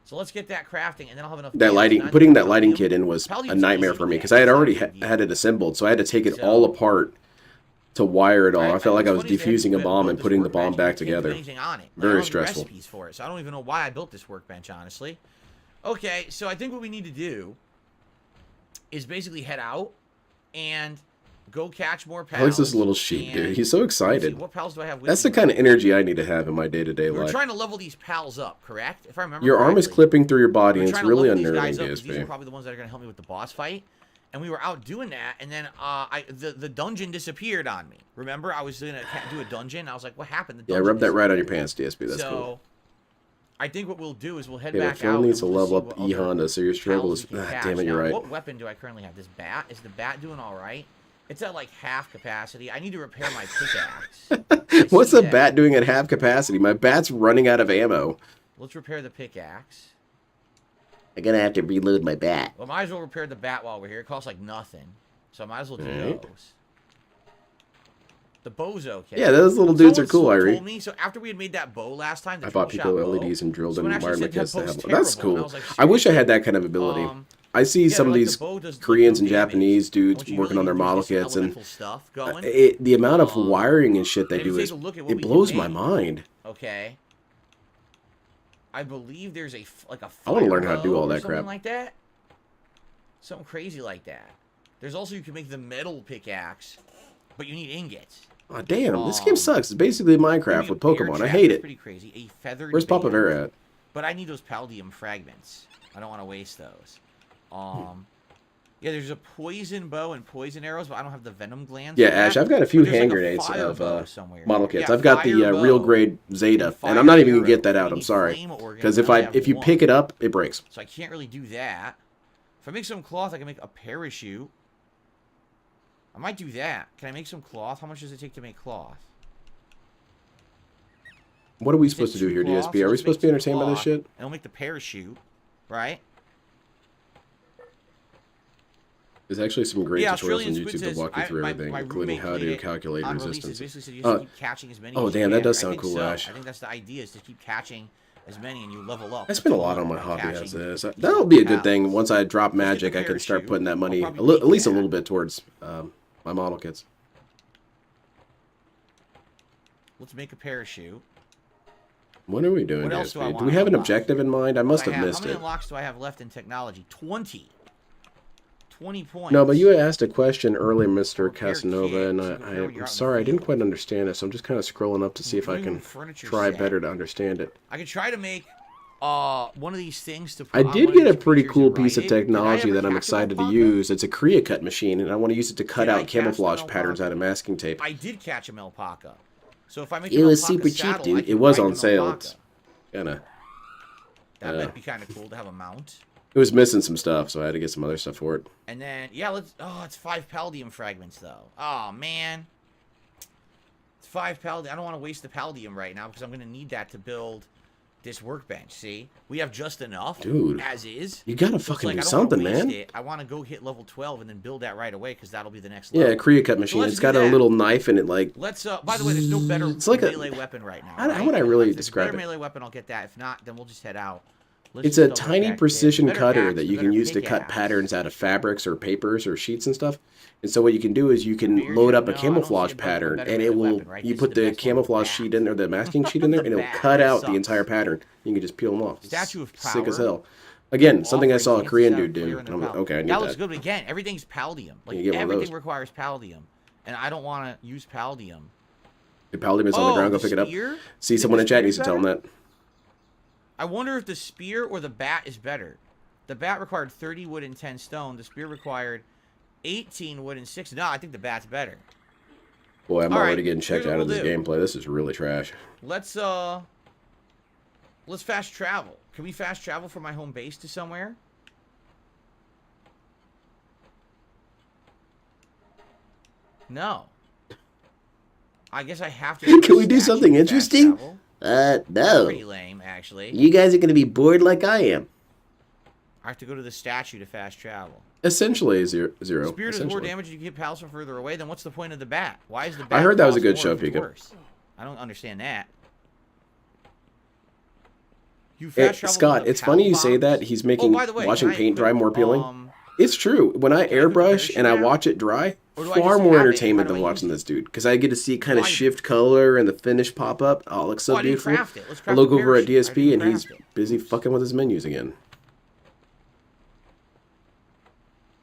So let's get that crafting, and then I'll have enough. That lighting, putting that lighting kit in was a nightmare for me because I had already had it assembled, so I had to take it all apart to wire it all. I felt like I was defusing a bomb and putting the bomb back together. Very stressful. For it, so I don't even know why I built this workbench, honestly. Okay, so I think what we need to do is basically head out and go catch more pals. I like this little sheep, dude. He's so excited. What pals do I have with That's the kind of energy I need to have in my day-to-day life. We're trying to level these pals up, correct? If I remember your arm is clipping through your body, and it's really unnerving, DSP. These are probably the ones that are going to help me with the boss fight. And we were out doing that, and then the dungeon disappeared on me. Remember, I was going to do a dungeon. I was like, what happened? Yeah, rub that right on your pants, DSP. That's cool. I think what we'll do is we'll head back out. The film needs to level up E Honda, so your struggle is... damn it, you're right. What weapon do I currently have? This bat? Is the bat doing all right? It's at like half capacity. I need to repair my pickaxe. What's the bat doing at half capacity? My bat's running out of ammo. Let's repair the pickaxe. I'm gonna have to reload my bat. Well, might as well repair the bat while we're here. It costs like nothing. So I might as well do those. The bow's okay. Yeah, those little dudes are cool, Irie. So after we had made that bow last time, I bought people LEDs and drilled in environment kits to have one. That's cool. I wish I had that kind of ability. I see some of these Koreans and Japanese dudes working on their model kits, and the amount of wiring and shit they do is it blows my mind. Okay. I believe there's a I want to learn how to do all that crap. Like that. Something crazy like that. There's also you can make the metal pickaxe, but you need ingots. Oh damn! This game sucks. It's basically Minecraft with Pokemon. I hate it. Pretty crazy. A feathered. Where's Papa Vera at? But I need those Paldium fragments. I don't want to waste those. Yeah, there's a poison bow and poison arrows, but I don't have the venom glands. Yeah, Ash, I've got a few hand grenades of model kits. I've got the real grade Zeta, and I'm not even gonna get that out. I'm sorry, because if you pick it up, it breaks. So I can't really do that. If I make some cloth, I can make a parachute. I might do that. Can I make some cloth? How much does it take to make cloth? What are we supposed to do here, DSP? Are we supposed to be entertained by this shit? And I'll make the parachute, right? There's actually some great tutorials on YouTube that walk you through everything, including how to calculate resistance. Oh, damn, that does sound cool, Ash. I think that's the idea, is to keep catching as many and you level up. I spend a lot on my hobby as is. That'll be a good thing. Once I drop magic, I can start putting that money, at least a little bit, towards my model kits. Let's make a parachute. What are we doing, DSP? Do we have an objective in mind? I must have missed it. How many unlocks do I have left in technology? 20. 20 points. No, but you asked a question earlier, Mr. Casanova, and I'm sorry, I didn't quite understand it, so I'm just kind of scrolling up to see if I can try better to understand it. I could try to make one of these things to put I on did one of get a these pretty creatures cool and piece write of it. Did I technology ever that I'm catch an excited to alpaca? use. It's a Korea cut machine, and I want to use it to cut Did I out catch an camouflage patterns out of alpaca? masking tape. I did catch an alpaca. So if I make It an was alpaca super cheap, saddle, dude. I can It was ride on an sale. alpaca. It's kinda. That might be kind of cool to have a mount. It was missing some stuff, so I had to get some other stuff for it. And then, yeah, let's... Oh, it's 5 Palladium fragments, though. Oh, man. It's 5 Palladium. I don't want to waste the Palladium right now because I'm going to need that to build this workbench, see? We have just enough, Dude, as is. you gotta So it's fucking like, do I don't wanna something, waste man. it. I want to go hit level 12 and then build that right away because that'll be the next level. Yeah, Korea cut machine. let's It's do got a that. little knife in it, like. Let's, by the way, there's no better It's like a- melee weapon right now, How right? would I really If there's a describe better it? melee weapon, I'll get that. If not, then we'll just head out. Let's It's just a double tiny check. precision The better cutter axe, that the you can better use to cut pickaxe. patterns out of fabrics or papers or sheets and stuff. And so what you can do is you can Beer load jug? up a No, I don't see camouflage it being a pattern, better and it will. weapon, right? You This put is the the best one with camouflage the sheet bat. in there, the masking sheet in there, and The it'll bat cut out the sucks. entire pattern. You can just peel them off. Statue of Sick as Power. hell. Again, something I saw a Offering Korean hints dude at do. clear And in I'm the like, pal- okay, I need that looks that. good, but again, everything's Palladium. Like, You get one of everything those. requires Palladium. And I don't want to use Palladium. If Palladium is on the ground, go pick it up. spear? See, Think someone the in chat spear's needs to tell him better? that. I wonder if the spear or the bat is better. The bat required 30 wood and 10 stone. The spear required 18 wood and 6. No, I think the bat's better. Boy, I'm All already right, getting checked here's out what of this we'll do. gameplay. This is really trash. Let's fast travel. Can we fast travel from my home base to somewhere? No. I guess I have to. go to Can we do statue something to fast interesting? travel. No. Pretty lame, actually. You guys are gonna be bored like I am. I have to go to the statue to fast travel. Essentially, zero. The spear does more essentially. damage if you get pals from further away. Then what's the point of the bat? Why is the bat? I heard that was a cost good more show, if it's Pika. worse? I don't understand that. You Hey, fast travel Scott, with a it's funny you say box? that. He's making by the way, watching can I paint dry equip, more appealing. It's true. When I can I put the airbrush parachute and I down? watch it dry, Or do I far just more have it? entertainment How do than I watching use this dude. Because I get to see it kind of Why- shift color and the finish pop up. Oh, it looks so Oh, I didn't beautiful. craft it. Let's I craft look the over at parachute. I DSP didn't and he's craft it. busy fucking with his menus again.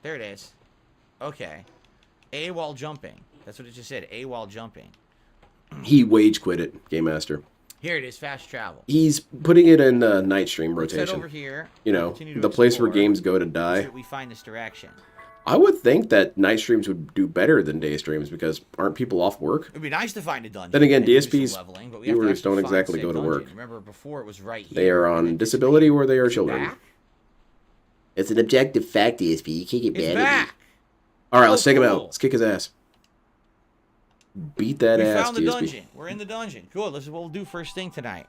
There it is. Okay. A while jumping. That's what it just said. A while jumping. He wage quit it, Game Master. Here it is. Fast travel. He's putting it in night stream Let's head rotation. over here. You know, Continue to the place where explore. games go to See die. what we find this direction. I would think that night streams would do better than day streams because aren't people off work? It'd be nice to find a dungeon. Then again, and do some DSP's leveling, but we have to viewers actually don't find exactly said go to dungeon. work. Remember, before it was right here. They are and on then disability or they are Is it children. back? It's an objective fact, DSP. You can't get It's mad at back. All right, Oh, let's take him out. cool. Let's kick his ass. Beat that We ass, found the DSP. dungeon. We're in the dungeon. Cool. This is what we'll do first thing tonight.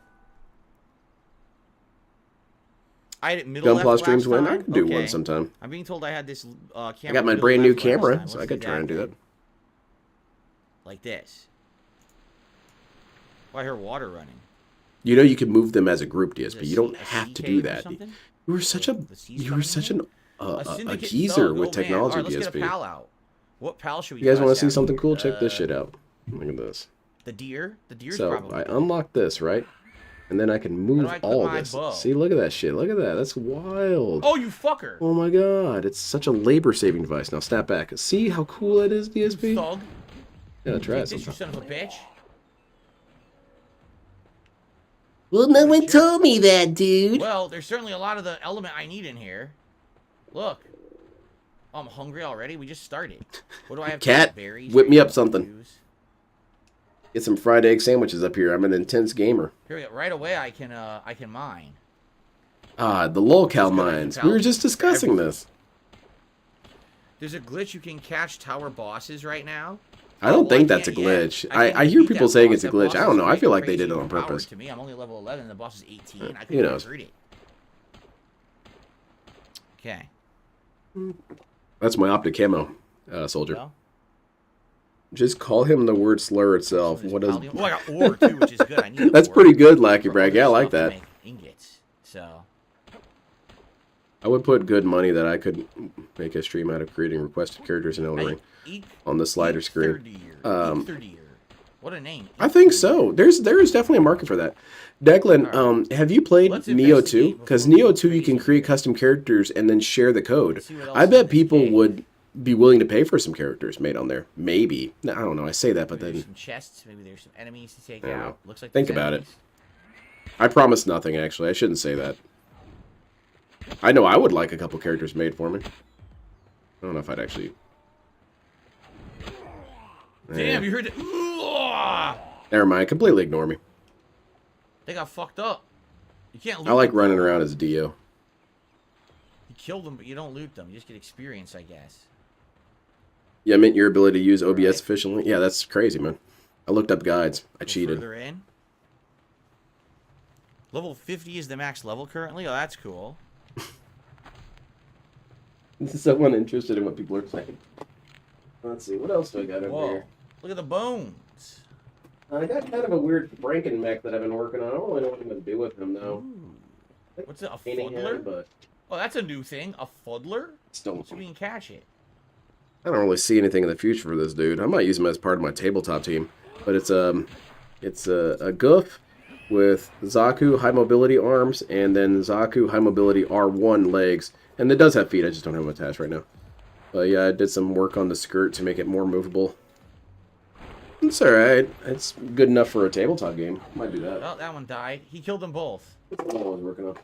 I had it middle Gunpla left streams last win. I time? can do Okay. one sometime. I'm being told I had this camera. I got my middle brand new left last camera, time. so I Let's could try and do that. Like this. Oh, I hear water running. You know you can move them as a group, DSP. Is You there don't a have sea to cave do or that. something? You were such a The sea's you were coming such in? a syndicate geezer thug. with Oh, man. technology, All right, let's get a DSP. pal out. What pal should we You guys want to bust see out? something cool? Check this shit out. Look at this. The deer? The deer's So probably I unlock this, right? And then I can move I equip all my this. bow? See, look at that shit. Look at that. That's wild. Oh, you fucker! Oh my god, it's such a labor-saving device. Now snap back. See how cool it is, DSP? Thug. Yeah, try it Take this, you sometime. son of a bitch. Well, no one told me that, dude. Well, there's certainly a lot of the element I need in here. Look. Oh, I'm hungry already. We just started. What do I have? Cat, Berries, whip me up berries, something. juice. Get some fried egg sandwiches up here. I'm an intense gamer. Here we go. Right away, I can mine. Ah, the Lolcow Just go back to mines. We were Palworld. just discussing this. There's a glitch you can catch tower bosses right now. I don't Oh, think well, that's a can't yet. glitch. can't I hear beat people that saying boss. it's a That glitch. boss I is don't know. I like feel like they crazy did it on overpowered purpose. To me, I'm only level 11 and the boss is 18. I Who couldn't knows? hurt it. Okay. That's my optic camo, soldier. Well, Just call him the word slur itself. there's What is? Palladium. Oh, I got ore too, which is good. I need That's ore pretty good, Lackey for Brag. other Yeah, I like stuff to that. make ingots. So, I would put good money that I could make a stream out of creating requested characters in Elden Ring on the slider screen. What a name. I think so. There is definitely a market for that. Declan, have you played Let's Neo 2? investigate Because before we Neo go 2 you can crazy. create custom characters and then share the code. Let's see what else I is in bet this people game. would be willing to pay for some characters made on there. Maybe. No, I don't know. I say that, but Maybe then there's some chests. Maybe there's some enemies to take I don't out. know. Looks like Think there's about it. enemies. I promise nothing, actually. I shouldn't say that. I know I would like a couple characters made for me. I don't know if I'd actually... Damn, you heard it. Never mind. Completely ignore me. They got fucked up. You can't loot I like them. running around as Dio. You kill them, but you don't loot them. You just get experience, I guess. Yeah, I meant your ability to use OBS efficiently. Yeah, that's crazy, man. I looked up guides. I cheated. Further in. Level 50 is the max level currently. Oh, that's cool. This is someone interested in what people are saying. Let's see. What else do I got over here? Look at the bones. I got kind of a weird Franken mech that I've been working on. I don't really know what I'm going to do with him, though. What's it, a Painting fuddler? him, but Oh, that's a new thing. A fuddler? still, So we can catch it. I don't really see anything in the future for this dude. I might use him as part of my tabletop team, but it's a goof with Zaku high mobility arms and then Zaku high mobility R1 legs, and it does have feet. I just don't have them attached right now. But yeah, I did some work on the skirt to make it more movable. It's alright. It's good enough for a tabletop game. Might do that. Oh, that one died. He killed them both. That's what I was working on.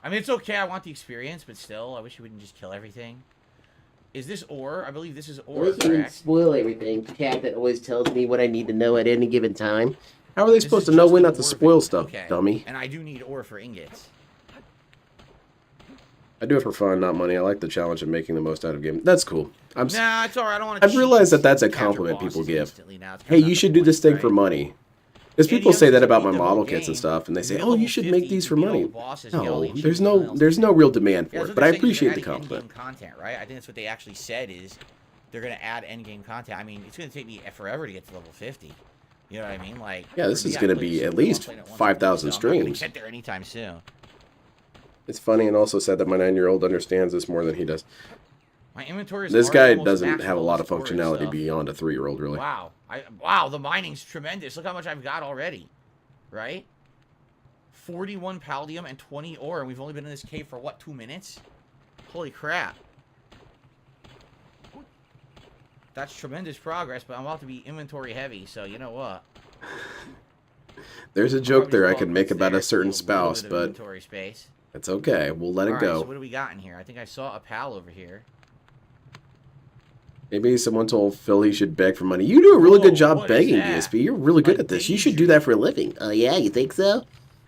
I mean, it's okay. I want the experience, but still, I wish you wouldn't just kill everything. Is this ore? I believe this is ore, Doesn't correct? spoil everything. Cat that always tells me what I need to know at any given time. How are they supposed to know when not to spoil stuff, Okay. dummy? And I do need ore for ingots. I do it for fun, not money. I like the challenge of making the most out of game. That's cool. Nah, it's alright. I don't want to I've realized that that's a compliment people give. Hey, you should do this thing for money. Because people say that about my model kits and stuff, and they say, "Oh, you should make these for money." No, there's no real demand for it. But I appreciate the compliment. Content, right? I think that's what they actually said is they're gonna add endgame content. I mean, it's gonna take me forever to get to level 50. You know what I mean? Like, yeah, this is gonna be at least 5,000 streams. I'm gonna get there anytime soon. It's funny and also sad that my 9-year-old understands this more than he does. My inventory is This already guy almost doesn't maxed have a with lot of storage functionality stuff. beyond a 3-year-old, really. Wow. Wow, the mining's tremendous. Look how much I've got already. Right? 41 palladium and 20 ore, and we've only been in this cave for, what, 2 minutes? Holy crap. That's tremendous progress, but I'm about to be inventory heavy, so you know what? There's a joke there I could make about a certain spouse, but inventory space. it's okay. We'll let it Alright, go. so what do we got in here? I think I saw a pal over here. Maybe someone told Phil he should beg for money. You do a really good job what is begging, that? DSP. You're really good at this. You should do that for a living. Oh, yeah? You think so?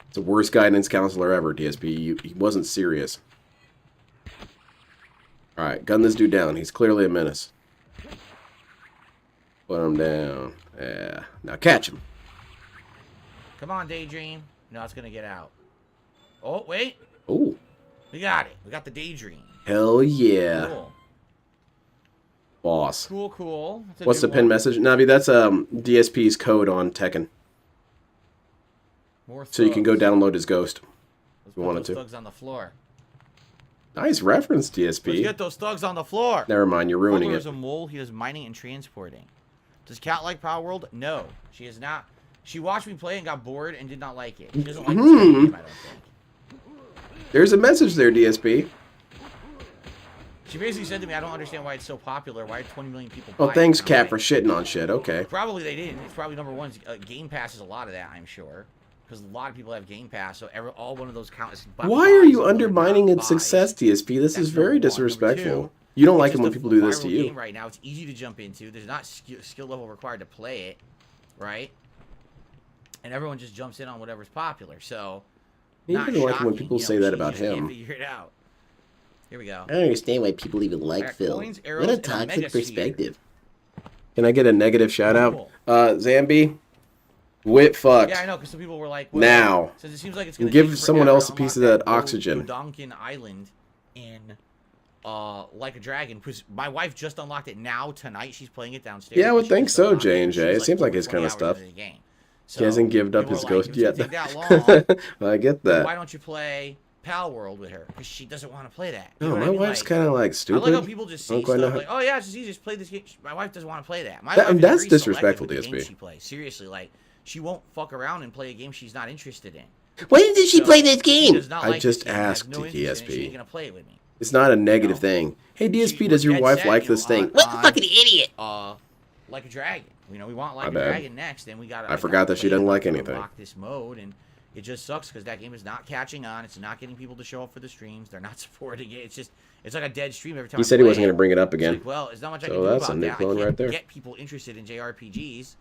It's the worst guidance counselor ever, DSP. He wasn't serious. Alright, gun this dude down. He's clearly a menace. Put him down. Yeah. Now catch him. Come on, Daydream. No, it's gonna get out. Oh, wait. Ooh. We got it. We got the Daydream. Hell yeah. Cool. Boss. Cool, cool. That's a What's the new pin one. message? Navi, that's DSP's code on Tekken. More So you can go thugs. download his ghost. Let's If you put wanted those to. thugs on the floor. Nice reference, Let's DSP. get those thugs on the floor. Never mind, you're ruining Fuddler it. is a mole. He does mining and transporting. Does Cat like Palworld? No, she is not. She watched me play and got bored and did not like it. She doesn't like this kind of game, I don't think. There's a message there, DSP. She basically said to me, I don't understand why it's so popular. Why 20 million people buy Well, it?" thanks, And I'm Cat, like, for shitting on shit. Okay. Probably they didn't. It's probably number one. Game Pass is a lot of that, I'm sure. Because a lot of people have Game Pass, so all one of those counts. Why are you undermining its success, DSP? This is very Number disrespectful. two, You don't like it's it when just a people do this to viral you. game right now, it's easy to jump into. There's not skill level required to play it, right? And everyone just jumps in on whatever's popular. So, You not even like it when shocking, people you know, say that she about just can't him. figure it out. Here we go. I don't understand why people even I like got Phil. coins, arrows, What a and a toxic megasphere. perspective. Can I get a negative shout out? Cool. Zambi, whip fucked. Yeah, I know, because some people were like, well, Now. since it seems like it's And gonna give take someone forever else to a piece of unlock that oxygen. Donkin Island in like a dragon, because my wife just unlocked it now tonight. She's playing it downstairs. Yeah, I would She think just so, unlocked J&J. She's, It seems like his 20 kind of hours stuff. into the game. He hasn't given up people his were ghost like, yet. "If it's gonna take that long, I get then that. why don't you play Palworld with her? Because she doesn't want to play that. You No, know what my I mean? wife's Like, kind of like I like stupid. how people just I don't say quite know stuff how- like, "Oh yeah, it's just easy, just play this game." My wife doesn't want to play that. My That- wife is that's very disrespectful, selective with the games DSP. she plays. Seriously, like she won't fuck around and play a game she's not interested in. When did she So, play this she game? does not I like just this game, has asked no interest in it, DSP. She ain't gonna play it with me. It's not a negative No. thing. Hey, She DSP, was does your dead wife set, like you know, this thing? What the fucking idiot? Like a dragon. You know, we want like a bad. dragon next, and we got. I forgot that she doesn't like anything. Unlock this mode, and It just sucks because that game is not catching on. It's not getting people to show up for the streams. They're not supporting it. It's like a dead stream every time. He said he wasn't going to bring it up again. Like, well, there's not much I so can do that's about a new that. clone I can't right there. get people interested in JRPGs.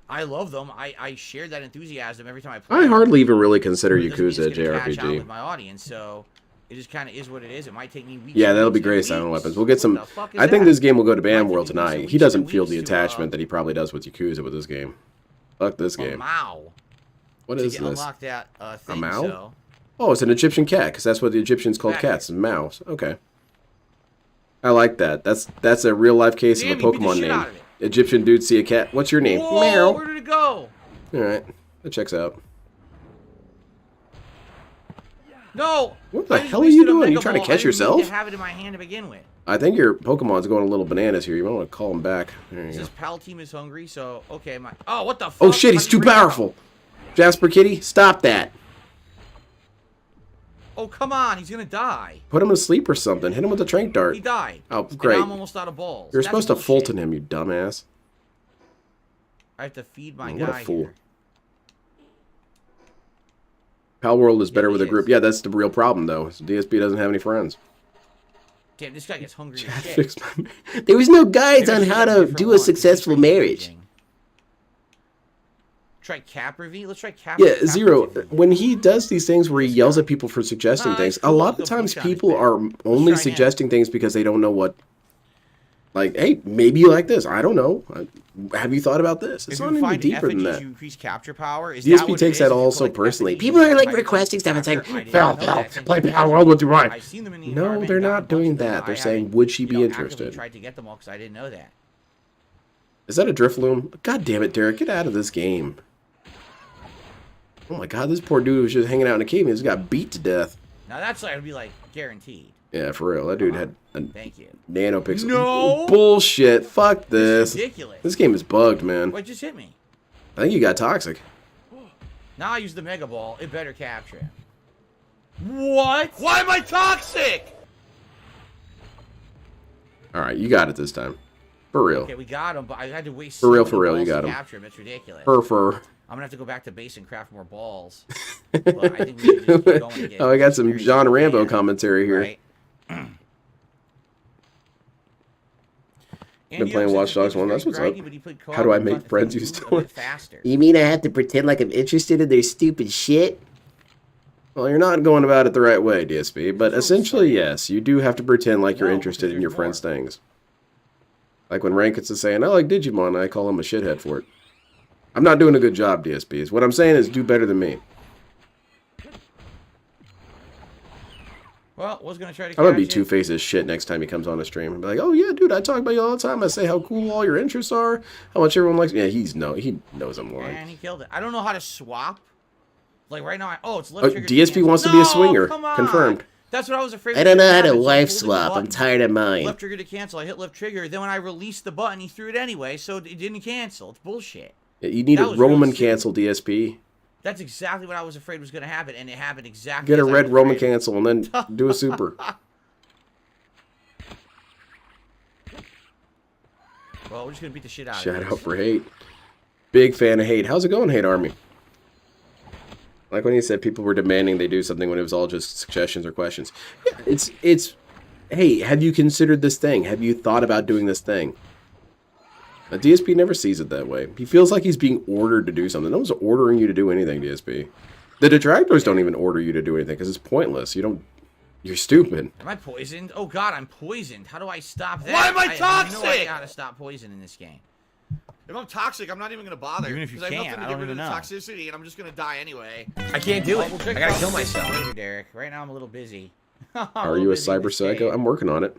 I love them. I share that enthusiasm every time I play. I hardly even really consider It doesn't mean Yakuza a it's gonna catch on JRPG. with my audience, so it just kind of is what it is. It might take me weeks. Yeah, and that'll be weeks great. and Silent weeks. Weapons. We'll get some. What the fuck is I think that? this game will go to Might take me Palworld weeks and tonight. weeks He doesn't and feel weeks the to, attachment that he probably does with Yakuza with this game. Fuck this game. Mao. What to is get this? Unlock that thing, A Mao? So. Oh, it's an Egyptian cat, because that's what the Egyptians called Cat. cats, mouse. Okay. I like that. That's a real life case Damn, of a you beat the Pokemon shit name. out of it. Egyptian dude see a cat. What's your name? Whoa, Meow. where did it go? All right, that checks out. No. What the I just hell are you wasted a doing? You Mega trying to Ball. catch I didn't mean yourself? to have it in my hand to begin with. I think your Pokemon's going a little bananas here. You might want to call him back. There you go. This Pal team is hungry, so okay. Oh, what the fuck? Oh shit, he's How'd too you bring it up? powerful. Jasper Kitty, stop that. Oh, come on. He's going to die. Put him to sleep or something. Hit him with a trank dart. He died. Oh, And great. now I'm almost out of balls. You're That's supposed to bullshit. Fulton him, you dumbass. I have to feed my What a guy fool. here. Palworld is better Yeah, with a he group. is. Yeah, that's the real problem, though. DSP doesn't have any friends. Damn, this guy gets hungry as shit. Fix my- There was no guides Maybe I on should how get to different do a ones. successful It's marriage. confusing. Try Caprivi? Let's try Caprivi. Yeah, Zero, when he does these things where he yells at people for suggesting things, it's a cool. lot of The times push on his people back. are only try suggesting things because they don't know what. Like, hey, maybe you like this. I don't know. Have you thought about this? It's If not you any find deeper than effigies, that. you increase capture power. Is DSP that what takes it is? that If you also collect personally. effigies, People are you like can requesting stuff and saying, capture. I did "Phil, not know Phil, that. Play Palworld with your wife. I've seen them in the No, environment, they're got a not bunch doing of them. that. They're I saying, haven't, would she be actively interested? tried to get them all because I didn't know that. Is that a drift loom? God damn it, Derek. Get out of this game. Oh my god, this poor dude was just hanging out in a cave and just got beat to death. Now that's like, it'd be like guaranteed. Yeah, for real. That dude had a Thank you. nanopixel. No! Bullshit. Fuck This this. is ridiculous. This game is bugged, man. What just hit me? I think you got toxic. Now I use the Mega Ball. It better capture him. What? Why am I toxic? Alright, you got it this time. For real. Okay, we got him, but I had to waste For real, so for many real, you balls got to him. capture him. It's ridiculous. Fur. I'm gonna have to go back to base and craft more balls. But I think we should just keep going and get Oh, I got some experience John if we Rambo can, commentary here. Right? Been playing Watch Dogs 1. That's what's up. How do I make friends use Discord? faster? You mean I have to pretend like I'm interested in their stupid shit? Well, you're not going about it the right way, DSP, but essentially, yes, you do have to pretend like you're No, interested because in your there's friends' things. Like when Rankins is saying, I like Digimon, and I call him a shithead for it. I'm not doing a good job, DSPs. What I'm saying is do better than me. Well, was gonna try to. I'm gonna be catch it. two-faced as shit next time he comes on a stream. And be like, oh yeah, dude, I talk about you all the time. I say how cool all your interests are, how much everyone likes me. Yeah, he knows I'm lying. And he killed it. I don't know how to swap. Like right now, it's left trigger. DSP wants to be a swinger. Come on. Confirmed. That's what I was afraid. I don't know how to happen. So I wife pulled the swap. I'm button, tired of mine. Left trigger to cancel. I hit left trigger. Then when I released the button, he threw it anyway, so it didn't cancel. It's bullshit. Yeah, you need That a was real Roman stupid. cancel, DSP. That's exactly what I was afraid was going to happen, and it happened exactly. Get a as I red was Roman afraid. cancel and then do a super. Well, we're just going to beat the shit out Shout of it. out for Hate. Big fan of Hate. How's it going, Hate Army? Like when he said people were demanding they do something when it was all just suggestions or questions. Yeah, it's. Hey, have you considered this thing? Have you thought about doing this thing? A DSP never sees it that way. He feels like he's being ordered to do something. No one's ordering you to do anything, DSP. The detractors don't even order you to do anything because it's pointless. You're stupid. Am I poisoned? Oh god, I'm poisoned. How do I stop that? Why am I I have no toxic? idea how to stop poison in this game. If I'm toxic, I'm not even gonna bother. Even if you because I have can, nothing I to don't get rid even of the know. toxicity, and I'm just gonna die anyway. I can't do it. I gotta kill myself. Later, Derek. Right now I'm a little busy. Are you a cyber psycho? I'm working on it.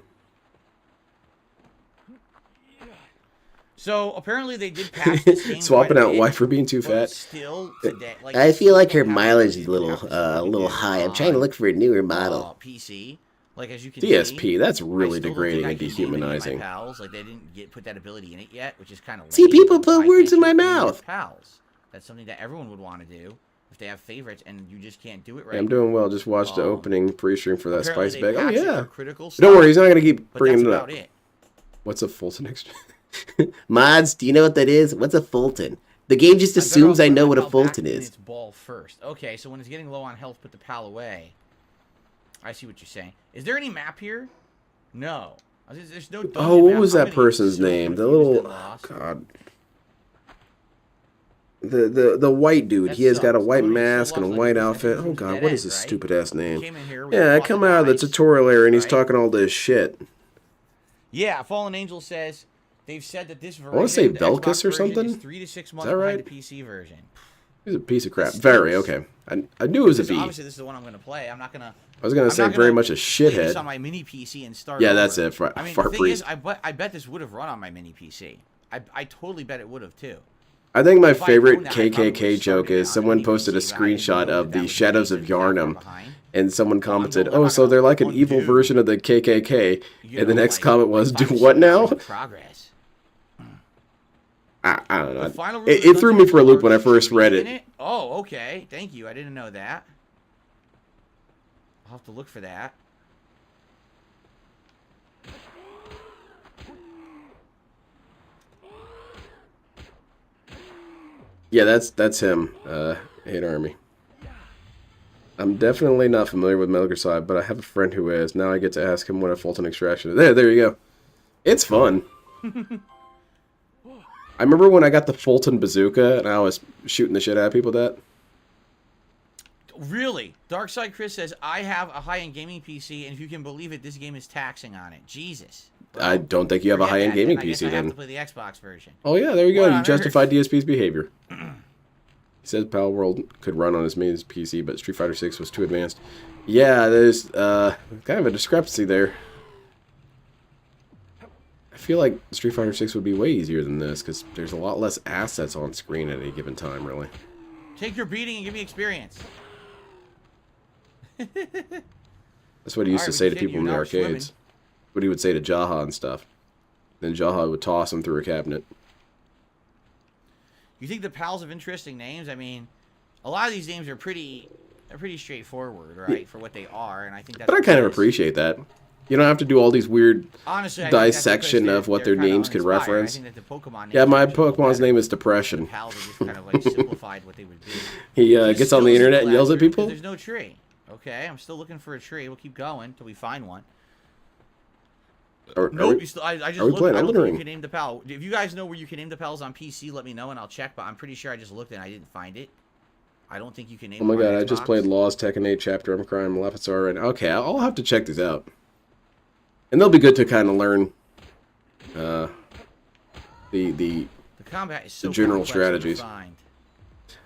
So apparently they did patch this game Swapping quite a out bit, wife for being too but fat. Still today, like, I feel like her still mileage have is to a little do high. I'm on, trying to look for a newer model. PC. Like as you can DSP, see, that's I really still don't degrading think and I can name any of my dehumanizing. Pals. Like they didn't put that ability in it yet, which is kind of See, people put words in my mouth. Pals. That's something that everyone would want to do if they have favorites, and you just can't do it right. Yeah, I'm doing well. Just watched the opening pre-stream for that Apparently spice they bag. Oh patched it yeah. for critical Don't worry, stuff, he's not gonna keep but bringing that's it up. about it. What's a Fulton exchange? Mods, do you know what that is? What's a Fulton? The game just I'm better assumes off I putting know my what a pal back Fulton in is. its ball first. Okay, so when it's getting low on health, put the pal away. I see what you're saying. Is there any map here? No. There's no dungeon Oh, what map. was I'm that gonna get person's so name? The confused little and lost. God. The white dude. That He has got a sucks. white Nobody so mask and a loves white Liquid outfit. Defense Oh was God, dead what end, is his right? stupid ass We name? came in here, we Yeah, I fought come the out of the guys, tutorial area and he's right? talking all this shit. Yeah, Fallen Angel says they've said that this version, I want to say the Xbox Belkis or version, something. is 3 to 6 months that behind right? the PC version. He's a piece of crap. That Very stinks. okay. I knew it was a Because B. obviously, this is the one I'm going to play. I'm not going to. I was gonna say very much a Play this shithead. on my mini PC and start. Yeah, over. that's it. I mean, Fart the thing is, priest. I bet this would have run on my mini PC. I totally bet it would have too. I think my If I favorite owned that, I probably KKK would've joke started it is on someone mini posted a PC, but I didn't screenshot know that of that the was Shadows the of case and that far Yarnum, behind. and someone commented, I'm "Oh, not so gonna they're like an evil undo, version of the KKK." you And the know, next like, comment was, "Do 5 to what 7 now?" hours of progress. I don't know. The final room of It the threw dungeon me has for a loop when I large first read trees in it. Oh, okay. Thank you. I didn't know that. I'll have to look for that. Yeah, that's him. Hate Army. I'm definitely not familiar with Metal Gear Solid, but I have a friend who is. Now I get to ask him what a Fulton extraction is. There you go. It's fun. I remember when I got the Fulton bazooka and I was shooting the shit out of people with that. Really? Darkside Chris says, I have a high-end gaming PC, and if you can believe it, this game is taxing on it. Jesus. Bro. I don't think you have a Forget high-end that, gaming then. I guess PC I have then. to play the Xbox version. Oh yeah, there you go. What You on justified earth? DSP's behavior. He says Palworld could run on his main PC, but Street Fighter 6 was too advanced. Yeah, there's kind of a discrepancy there. I feel like Street Fighter 6 would be way easier than this, because there's a lot less assets on screen at any given time, really. Take your beating and give me experience. That's what he used to say to people in the arcades. What he would say to Jaha and stuff. Then Jaha would toss him through a cabinet. You think the pals have interesting names? I mean, a lot of these names are pretty straightforward, right, for what they are, and I think that's. But I kind of appreciate that. You don't have to do all these weird honestly, I think that's dissection because of what they're their kinda names could uninspired. reference. I think that the Pokemon names Yeah, my are just a little Pokemon's better. name is The Depression. pals are just kind of like simplified what they would be. He There's gets on the still internet and still yells at accurate, 'cause people? There's no tree. Okay, I'm still looking for a tree. We'll keep going until we find one. Nope, I just looked. I don't think you can name the pal. If you guys know where you can name the pals on PC, let me know and I'll check. But I'm pretty sure I just looked and I didn't find it. I don't think you can name. Oh my them on god, I just Xbox. played Laws, Tekken 8 Chapter, I'm crying, Maleficent, and okay, I'll have to check these out. And they'll be good to kind of learn the combat is so general complex and strategies. refined.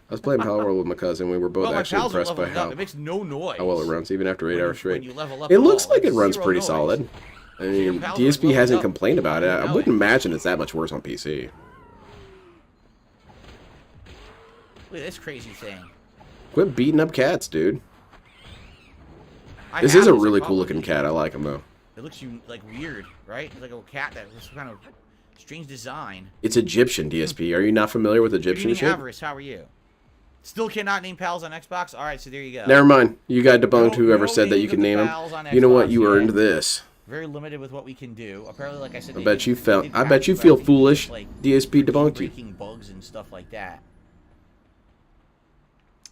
I was playing Palworld with my cousin. We were both Well, my actually pals are impressed by leveling up. how, It makes no noise. how well it runs, even after 8 hours straight. when you level up It at looks all. like it It's runs zero pretty noise. solid. I your mean, pals are DSP leveling hasn't up. complained about it. You I know wouldn't it. imagine it's that much worse on PC. Look at this crazy thing. Quit beating up cats, dude. I This have is a this, I really bought cool one. looking cat. I like him, though. It looks like weird, right? It's like a cat that was kind of strange design. It's Egyptian, DSP. Are you not familiar with Good Egyptian evening, shit? Avarice. How are you? Still cannot name pals on Xbox? Alright, so there you go. Never mind. You got debunked No- whoever no said that you names can of the name pals them. on You know what? Xbox You yet. earned this. Very limited with what we can do. Apparently, like I said, I they bet you didn't- felt. they didn't I bet you patch feel everything, foolish. just, like, DSP debunked you. breaking bugs and stuff like that.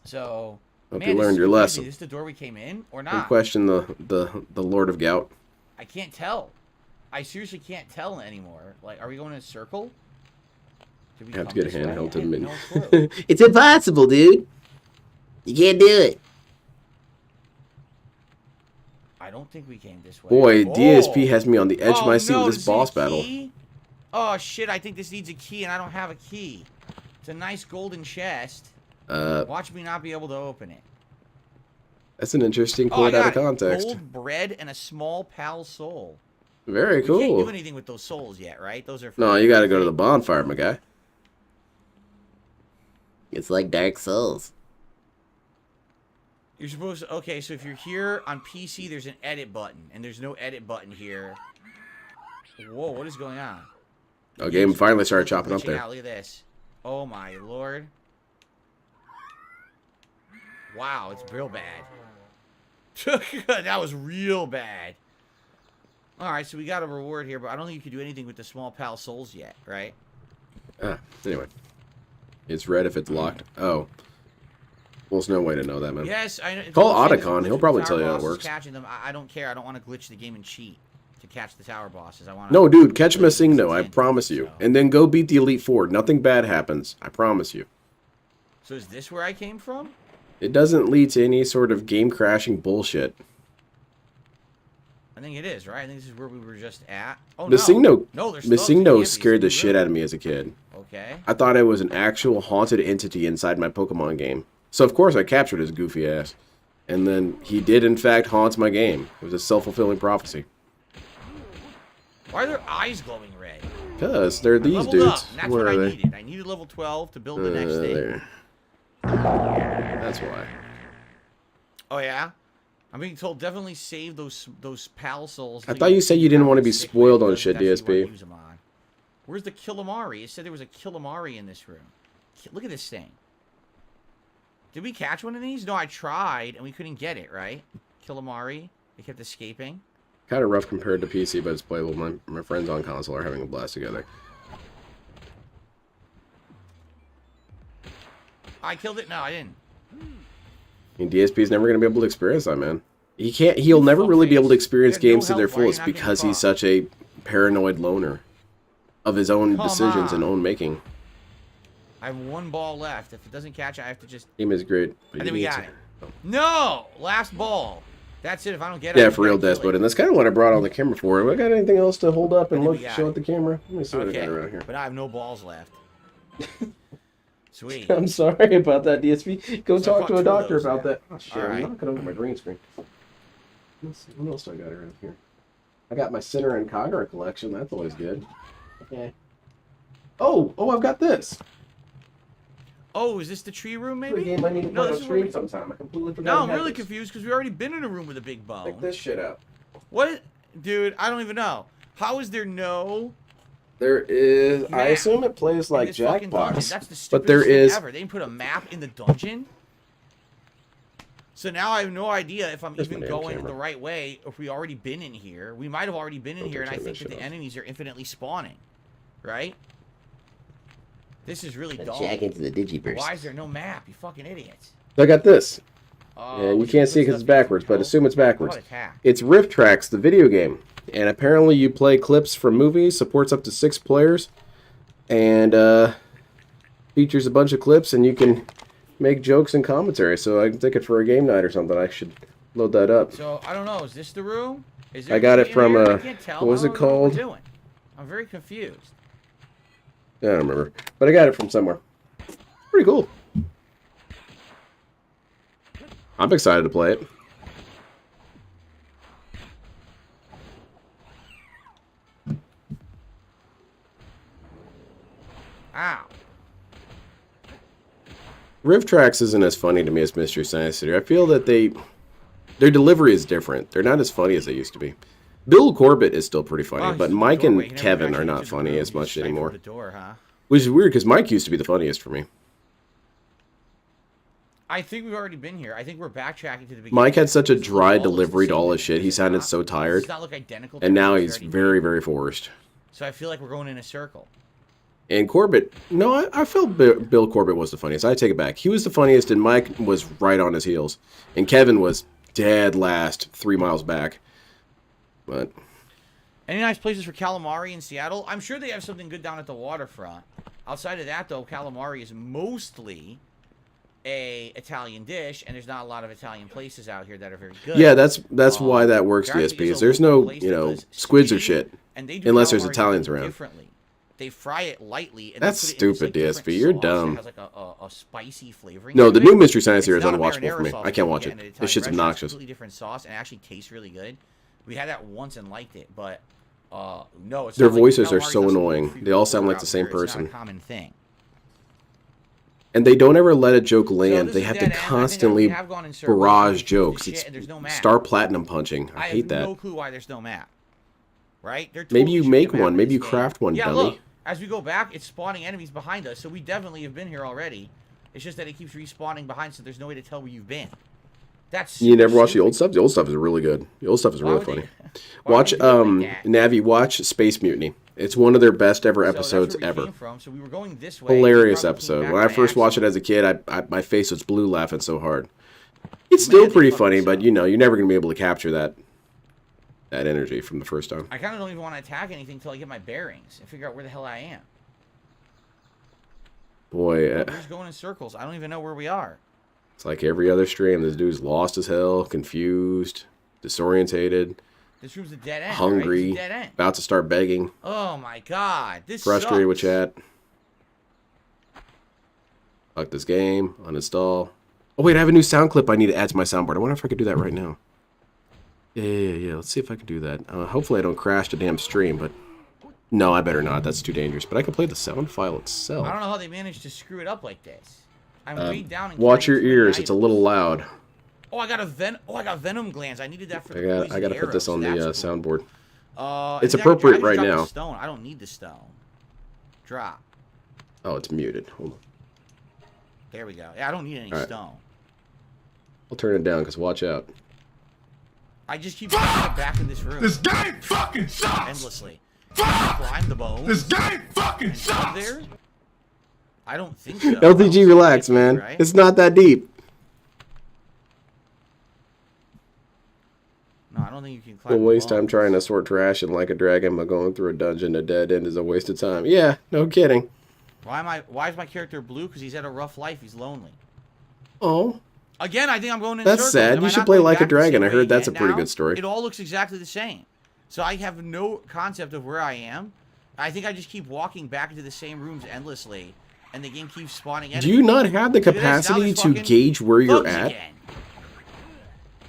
So, Hope man, you this learned is your confusing. lesson. Is this the door we came in or Don't not? question the Lord of Gout. I can't tell. I seriously can't tell anymore. Like, are we going in a circle? Did we You have to come get a this way? handheld to I have admit. no clue. It's impossible, dude. You can't do it. I don't think we came this way. Boy, Oh! DSP has me on the edge of my seat no, with this does it need boss a battle. key? Oh shit! I think this needs a key, and I don't have a key. It's a nice golden chest. Watch me not be able to open it. That's an interesting Oh, I quote out got of it. context. Gold bread and a small pal soul. Very We can't cool. do anything with those souls yet, right? Those are. No, you got to go to the bonfire, my guy. It's like Dark Souls. You're supposed to. Okay, so if you're here on PC, there's an edit button, and there's no edit button here. Whoa, what is going on? Oh, game finally started chopping up Glitching there. out. Look at this. Oh my lord. Wow, it's real bad. That was real bad. Alright, so we got a reward here, but I don't think you can do anything with the small pal souls yet, right? Anyway. It's red if it's locked. Oh. Well, there's no way to know that, man. Yes, I know. Call Otacon. He'll probably tell you how it works. Catching them. I don't care. I don't want to glitch the game and cheat to catch the tower bosses. I want. No, dude, catch Massigno. I promise you. And then go beat the Elite Four. Nothing bad happens. I promise you. So is this where I came from? It doesn't lead to any sort of game-crashing bullshit. I think it is, right? I think this is where we were just at. Oh, Massigno, no. There's Massigno scared the shit out of me as a kid. Okay. I thought it was an actual haunted entity inside my Pokemon game. So, of course, I captured his goofy ass. And then he did, in fact, haunt my game. It was a self-fulfilling prophecy. Why are their eyes glowing red? Because they're these dudes. That's Where what are I they? needed. I needed level 12 to build the next thing. There. That's why. Oh, yeah? I'm being told definitely save those pal souls. I thought you said you didn't want to be spoiled on shit, DSP. Where's the Killamari? It said there was a Killamari in this room. Look at this thing. Did we catch one of these? No, I tried, and we couldn't get it, right? Killamari. They kept escaping. Kind of rough compared to PC, but it's playable. My friends on console are having a blast together. I killed it? No, I didn't. I mean, DSP's never going to be able to experience that, man. He'll never really be able to experience games to their fullest because he's such a paranoid loner of his own decisions and own making. I have one ball left. If it doesn't catch, I have to just... Game is great. And then we got it. No! Last ball. That's it. If I don't get it... Yeah, for real, Despot. And that's kind of what I brought on the camera for. Have I got anything else to hold up and show at the camera? Let me see what I got around here. But I have no balls left. Sweet. I'm sorry about that, DSP. Go talk to a doctor about that. Oh, shit. I'm knocking over my green screen. What else do I got around here? I got my Sinner and Kagura collection. That's always good. Okay. Oh, I've got this. Oh, is this the tree room, maybe? Game I need to play on stream sometime. I completely forgot. No, I'm really confused because we've already been in a room with a big bone. Check this shit out. What? Dude, I don't even know. How is there no... There is... map I assume it plays like in this fucking dungeon? Jackbox. That's the stupidest But there thing is... ever. They didn't put a map in the dungeon? So now I have no idea if I'm even going the right way, or if we already been in here. We might have already been in here, and I think that the enemies are infinitely spawning. Right? This is really dumb. Jack into the Digiverse. Why is there no map, you fucking idiots? I got this. And you can't see it because it's backwards, but assume it's backwards. It's Rift Tracks, the video game. And apparently you play clips from movies, supports up to 6 players, and features a bunch of clips, and you can make jokes and commentary. So I can take it for a game night or something. I should load that up. So, I don't know. Is this the room? Is I got it from, what was it called? I'm very confused. I don't remember. But I got it from somewhere. Pretty cool. I'm excited to play it. Ow. Rift Tracks isn't as funny to me as Mystery Science Theater. I feel that their delivery is different. They're not as funny as they used to be. Bill Corbett is still pretty funny, but Mike and Kevin are not funny as much anymore. Which is weird, because Mike used to be the funniest for me. I think we've already been here. I think we're backtracking to the beginning. Mike had such a dry delivery to all his shit. He sounded so tired. And now he's very, very forced. So I feel like we're going in a circle. And Corbett, no, I felt Bill Corbett was the funniest. I take it back. He was the funniest, and Mike was right on his heels. And Kevin was dead last, 3 miles back. But any nice places for calamari in Seattle? I'm sure they have something good down at the waterfront. Outside of that, though, calamari is mostly a Italian dish, and there's not a lot of Italian places out here that are very good. Yeah, that's why that works, DSP. Is there's no, squids or shit, unless there's Italians around. Differently. They fry it lightly. And that's stupid, DSP. You're dumb. It has like a spicy flavoring. No, the new Mystery Science here is unwatchable for me. I can't watch it. This shit's obnoxious. It's a completely different sauce, and it actually tastes really good. We had that once and liked it, but no, it's their not voices like are so annoying. They all sound like the same person. It's not a common thing. And they don't ever let a joke land. They have to constantly barrage jokes. It's Star Platinum punching. I hate that. I have no clue why there's no map. Right? Maybe you make one. Maybe you craft one, dummy. Look, as we go back, it's spawning enemies behind us, so we definitely have been here already. It's just that it keeps respawning behind, so there's no way to tell where you've been. That's you never watched the old stuff? The old stuff is really good. The old stuff is really funny. Watch Navi, watch Space Mutiny. It's one of their best ever So that's episodes where we ever. came from. So we were going this way. Hilarious They probably came episode. back When I by first watched it accident. as a kid, my face was blue laughing so hard. It's still they pretty fucking funny, but suck. you know, you're never gonna be able to capture that energy from the first time. I kind of don't even want to attack anything until I get my bearings and figure out where the hell I am. Boy, We're just going in circles. I don't even know where we are. it's like every other stream. This dude's lost as hell, confused, disorientated, This room's a dead end. hungry, Right? It's a dead end. about to start begging, Oh my god, this frustrated with sucks. chat. Fuck this game. Uninstall. Oh wait, I have a new sound clip I need to add to my soundboard. I wonder if I could do that right now. Yeah. Let's see if I can do that. Hopefully I don't crash the damn stream, but no, I better not. That's too dangerous. But I can play the sound file itself. I don't know how they managed to screw it up like this. I'm way down. And Watch your carrying too many ears. It's a little items. loud. Oh, I got venom glands. I needed that for the I poison gotta put this arrows. on the That's cool. soundboard. and It's then appropriate I just right dropped now. the stone. I don't need the stone. Drop. Oh, it's muted. Hold on. There we go. Yeah, I don't need any All right. stone. I'll turn it down because watch out. I just keep going back in this room This game fucking sucks. endlessly. Climb the bones. This game fucking and jump sucks. there. I don't think so. LTG, relax, man. Right? It's not that deep. No, I don't think you can climb. We'll the waste time bones. trying to sort trash and like a dragon, but going through a dungeon, a dead end is a waste of time. Yeah, no kidding. Why is my character blue? Because he's had a rough life. He's lonely. Oh, Again, I think I'm going in That's circles. sad. Am You I should not play going Like a back the Dragon. same I heard way that's again a pretty now? good story. It all looks exactly the same. So I have no concept of where I am. I think I just keep walking back into the same rooms endlessly, and the game keeps spawning do enemies. you not have the Look at this, now capacity there's to fucking gauge where you're bugs at? again.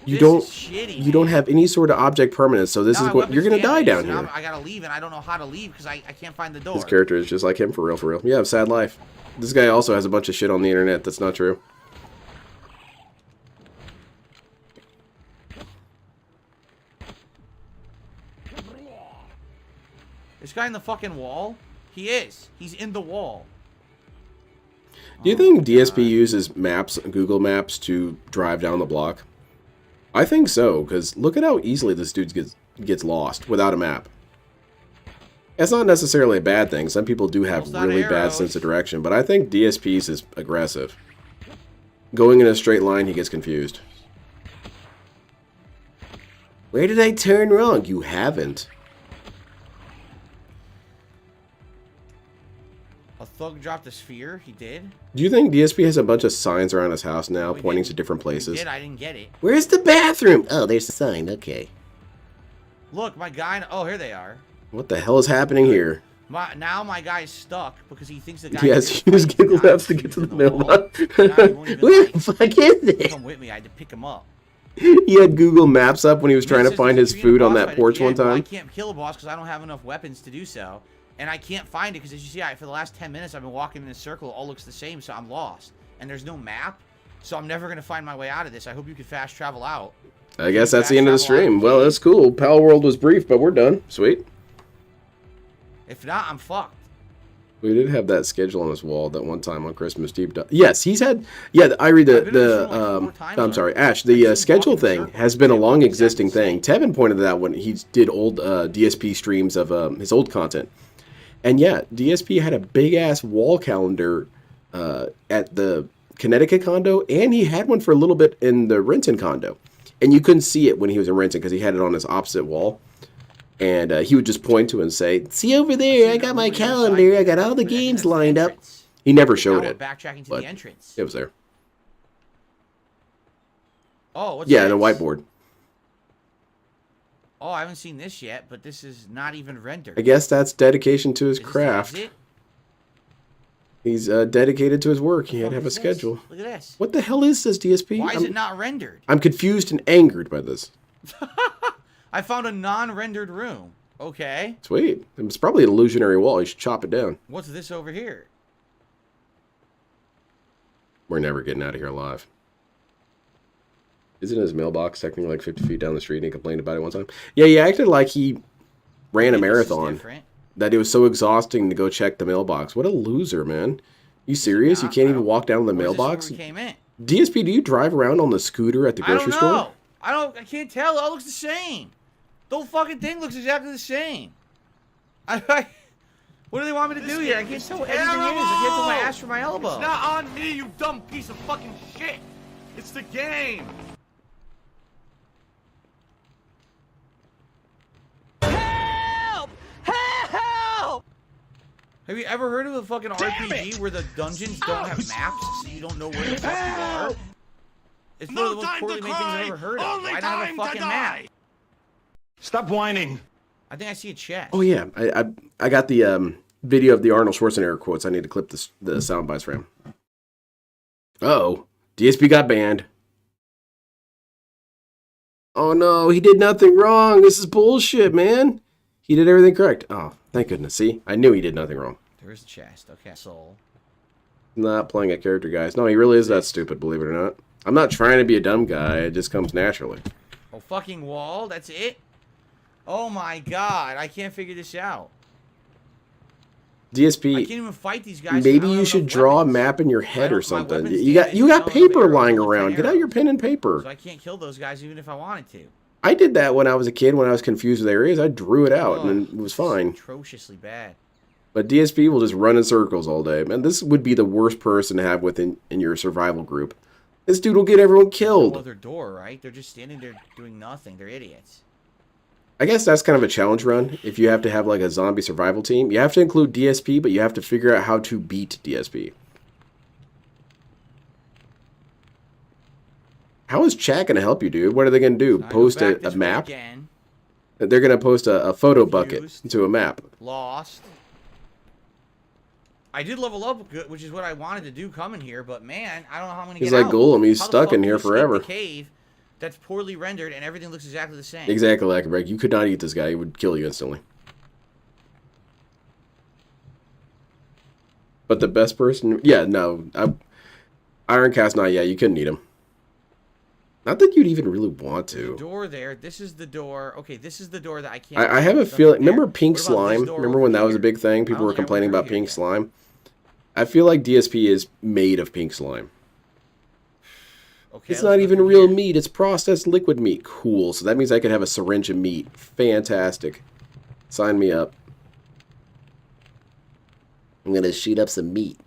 You This don't. is shitty, You don't man. have any sort of object permanence, so this Now is my what you're gonna weapon's die damaged, down so here. now I gotta leave, and I don't know how to leave because I can't find the door. This character is just like him for real. Yeah, sad life. This guy also has a bunch of shit on the internet that's not true. This guy in the fucking wall? He is. He's in the wall. Do you think DSP uses maps, Google Maps, to drive down the block? I think so, because look at how easily this dude gets lost without a map. It's not necessarily a bad thing. Some people do have Almost out of really bad arrows. sense of direction, but I think DSP's is aggressive. Going in a straight line, he gets confused. Where did I turn wrong? You haven't. A thug dropped a sphere. He did. Do you think DSP has a bunch of signs around his house now, We pointing did. to different He places? did. I didn't get it. Where's the bathroom? Oh, there's a sign. Okay. Look, my guy. Oh, here they are. What the hell is happening here? Now my guy's stuck because he thinks the guy. Yes, use Google Maps to get to the mailbox. Where the fuck is it? Come with me. I had to pick him up. He had Google Maps up when he was trying to This is find the his Korean food on boss that fight at porch the one end. Well, I time. can't kill a boss because I don't have enough weapons to do so, and I can't find it because, as you see, for the last 10 minutes I've been walking in a circle. It all looks the same, so I'm lost, and there's no map, so I'm never gonna find my way out of this. I hope you can fast travel out. I guess that's the end of the stream. Well, that's cool. Palworld was brief, but we're done. Sweet. If not, I'm fucked. We did have that schedule on his wall that one time on Christmas Deep. Yes, he's had. Yeah, I read I've been in this room like 4 times I'm sorry, already. Ash. The I've seen schedule walking thing circles. has been a They long look existing exactly the thing. Tevin pointed that out when he did old DSP streams of his old content. And yeah, DSP had a big ass wall calendar at the Connecticut condo, and he had one for a little bit in the Renton condo. And you couldn't see it when he was in Renton because he had it on his opposite wall. And he would just point to it and say, "See over there, I got my calendar. I got all the games lined up." He never showed Now it. we're backtracking to but the entrance. It was there. Oh, what's Yeah, this? and a whiteboard. Oh, I haven't seen this yet, but this is not even rendered. I guess that's dedication to his Is this the craft. exit? He's dedicated to his work. He had to have a What is this? schedule. Look at this. What the hell is this, DSP? Why is it not rendered? I'm confused and angered by this. I found a non-rendered room. Okay. Sweet. It's probably an illusionary wall. You should chop it down. What's this over here? We're never getting out of here alive. Isn't his mailbox technically like 50 feet down the street and he complained about it one time? Yeah, he acted like he ran a Maybe this is marathon. different. That it was so exhausting to go check the mailbox. What a loser, man. You serious? You not? can't I even don't- walk down the Or is this mailbox? where we came in? DSP, do you drive around on the scooter at the I don't grocery know. store? I can't tell. It all looks the same. The whole fucking thing looks exactly the same. I What do they want me to do here? I can't tell what anything is. I can't tell my ass from my elbow. It's not on me, you dumb piece of fucking shit. It's the game. Help! Help! Have you ever heard of a fucking RPG where the dungeons don't have maps, so you don't know where the fuck you are? It's one of the most poorly made things I've ever heard of. Why not have a fucking map? Stop whining. I think I see a chest. Oh yeah, I got the video of the Arnold Schwarzenegger quotes. I need to clip the sound bites for him. Uh-oh, DSP got banned. Oh no, he did nothing wrong. This is bullshit, man. He did everything correct. Oh, thank goodness. See, I knew he did nothing wrong. There's a chest. Okay, soul. Not playing a character, guys. No, he really is that stupid, believe it or not. I'm not trying to be a dumb guy. It just comes naturally. Oh, fucking wall? That's it? Oh my god, I can't figure this out. DSP, I can't even fight these guys. maybe you should draw a map in your head or something. You got paper lying around. Get out your pen and paper. So I can't kill those guys even if I wanted to. I did that when I was a kid. When I was confused with areas, I drew it out and it was fine. Atrociously bad. But DSP will just run in circles all day. Man, this would be the worst person to have within in your survival group. This dude will get everyone killed. No other door, right? They're just standing there doing nothing. They're idiots. I guess that's kind of a challenge run. If you have to have like a zombie survival team, you have to include DSP, but you have to figure out how to beat DSP. How is chat going to help you, dude? What are they going to do? Post a map? They're going to post a photo bucket to a map. Lost. I did level up, which is what I wanted to do coming here, but man, I don't know how I'm going to get out. He's like Golem. He's stuck in here forever. The cave that's poorly rendered and everything looks exactly the same. Exactly, like Rick. You could not eat this guy. He would kill you instantly. But the best person... Yeah, no. Ironcast, not yet. You couldn't eat him. Not that you'd even really want to. There's a door there. This is the door. Okay, this is the door that I can't... I have a feeling... Remember pink slime? Remember when that was a big thing? People were complaining about pink slime? I feel like DSP is made of pink slime. Okay, it's not even real meat. It's processed liquid meat. Cool. So that means I could have a syringe of meat. Fantastic. Sign me up. I'm going to shoot up some meat.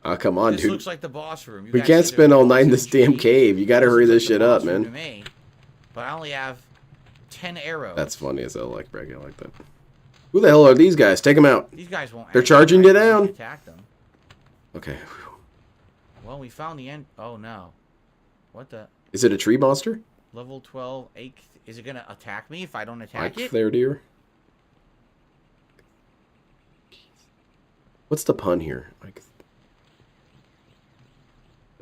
Oh, come on, dude. This looks like the boss room. We can't spend all night in this damn cave. You gotta hurry this shit up, man. But I only have 10 arrows. That's funny as hell, like Greg. I like that. Who the hell are these guys? Take them out. These guys won't. They're charging you down. Attack them. Okay. Well, we found the end. Oh no. What the? Is it a tree monster? Level 12. Is it gonna attack me if I don't attack it? There, dear. What's the pun here? Like.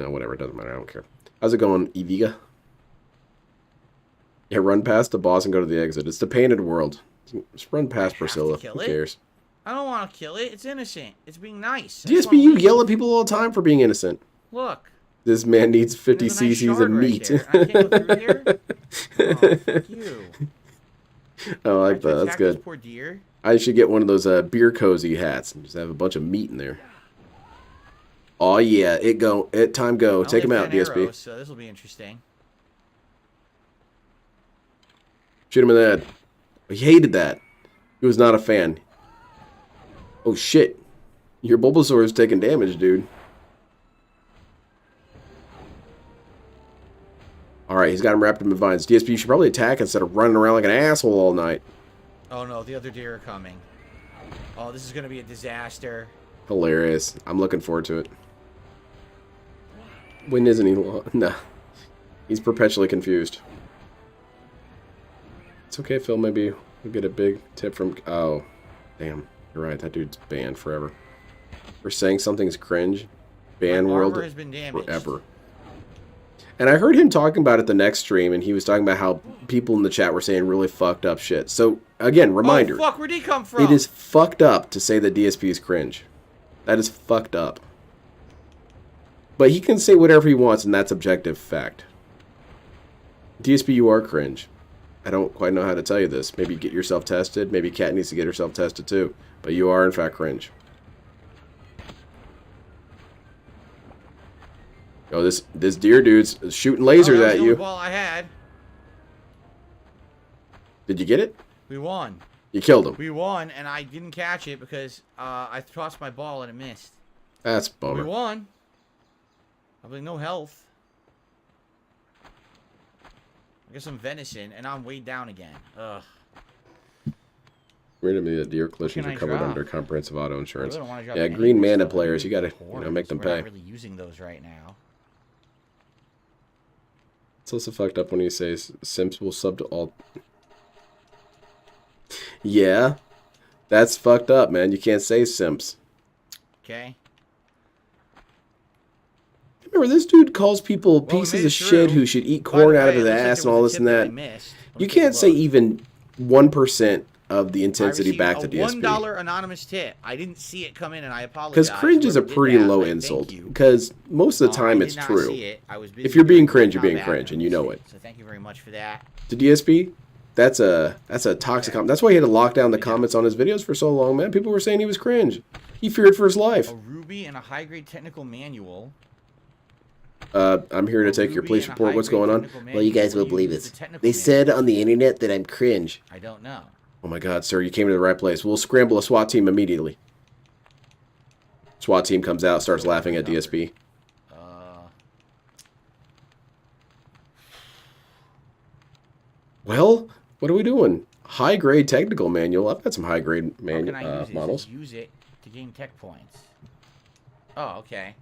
No, whatever. It doesn't matter. I don't care. How's it going, Eviga? Yeah, run past the boss and go to the exit. It's the painted world. Just run past Priscilla. Who cares? I don't want to kill it. It's innocent. It's being nice. DSP, you yell at people all the time for being innocent. Look. This man needs 50 cc's of meat. Right I can't go through here? Oh, fuck you. I like that. That's good. Poor deer. I should get one of those beer cozy hats and just have a bunch of meat in there. Oh yeah, time go. Take him out, DSP. Arrows, so this will be interesting. Shoot him in the head. He hated that. He was not a fan. Oh shit. Your Bulbasaur is taking damage, dude. Alright, he's got him wrapped in vines. DSP, you should probably attack instead of running around like an asshole all night. Oh no, the other deer are coming. Oh, this is going to be a disaster. Hilarious. I'm looking forward to it. When isn't he? Nah. He's perpetually confused. It's okay, Phil. Maybe we'll get a big tip from... Oh. Damn. You're right. That dude's banned forever. For saying something's cringe. Ban world has been damaged. Forever. And I heard him talking about it the next stream, and he was talking about how people in the chat were saying really fucked up shit. So, again, reminder. Oh, fuck. Where'd he come from? It is fucked up to say that DSP is cringe. That is fucked up. But he can say whatever he wants, and that's objective fact. DSP, you are cringe. I don't quite know how to tell you this. Maybe get yourself tested. Maybe Kat needs to get herself tested too. But you are, in fact, cringe. Oh, this deer dude's shooting lasers at you. Ball I had. Did you get it? We won. You killed him. We won, and I didn't catch it because I tossed my ball and it missed. That's bummer. We won. I have no health. I got some venison, and I'm way down again. Ugh. Randomly, the deer collisions What are can I covered drop? under comprehensive auto insurance. I really don't wanna drop Yeah, any green of this mana stuff. players, you gotta Corners. make them We're pay. not really using those right now. It's also fucked up when you say simps will sub to all. Yeah, that's fucked up, man. You can't say simps. Okay. Remember, this dude calls people Well, we pieces made of it shit through. who should eat By corn the out of way, his it looks like ass there and all was this a and tip that. I missed. Let me You take a can't say look. even 1% of the I intensity received back to a DSP. $1 anonymous tip. I didn't see it come in, and I apologize. Because cringe is a Whoever did pretty that, low thank insult. you. Because most of the time I it's did not true. see it. I was busy If you're being doing cringe, you're being combat cringe, and you know it. So thank you very much for that. To DSP, that's a toxic comment. That's why he had to lock down the comments on his videos for so long, man. People were saying he was cringe. He feared for his life. A ruby and a high-grade technical manual. I'm here to take your police report. What's going on? Well, you guys will believe this. They said on the internet that I'm cringe. I don't know. Oh my god, sir, you came to the right place. We'll scramble a SWAT team immediately. SWAT team comes out, starts laughing at DSP. Well, what are we doing? High-grade technical manual. I've got some high-grade How can I use models. it? Use it to gain tech points. Oh, okay.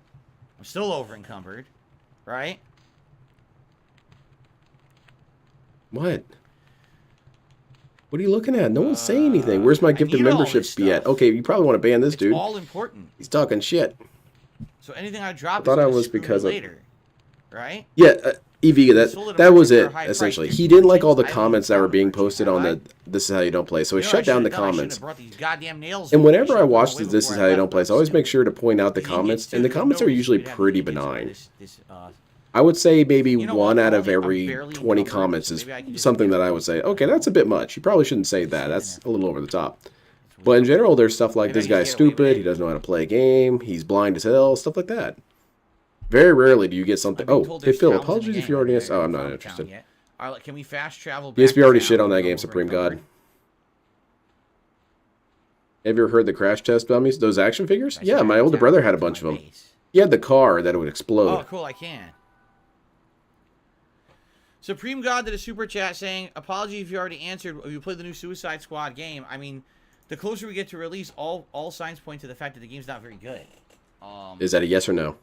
I'm still over-encumbered, right? What? What are you looking at? No one's saying anything. Where's my gifted need all memberships this be at? stuff. Okay, you probably want to ban this It's dude. all important. He's talking shit. So anything I drop I thought is I gonna was screw me because of- later, right? Yeah, EV, Sold at that a was particular it, high essentially. price. He didn't like all the I don't comments that were have a being purchase, posted have on I? the This Is How You Don't Play, so he You know what I shut down the should've done? I should've comments. brought these goddamn nails And with me. I whenever I should've watch gone away This Is before How You left, Don't Play, but so I always still. make sure to point out the The comments, ingots and the to comments are nose, usually we'd have pretty ingots for benign. this, I would say maybe You know one what, out of Paul? I'm every barely 20 encumbered, comments so is maybe I can just something get that I it. would say, okay, that's a bit much. You probably shouldn't say that. That's a little over the top. But in general, there's stuff like, Maybe I this can guy's just get away with stupid, it. he doesn't know how to play a game, he's blind as hell, stuff like that. Very rarely do you get something. I've been Oh, told hey there's Phil, towns in the apologies if game you already that answered. Oh, I'm not haven't interested. found yet. All right, can we fast travel back DSP to already town shit on when that we're game, over Supreme encumbered? God. Have you ever heard the crash test dummies? Those action figures? I Yeah, said my back older to brother town had a to bunch my of them. base. He had the car that would explode. Oh, cool, I can. Supreme God did a super chat saying, apology if you already answered. You played the new Suicide Squad game. I mean, the closer we get to release, all signs point to the fact that the game's not very good. Is that a yes or no?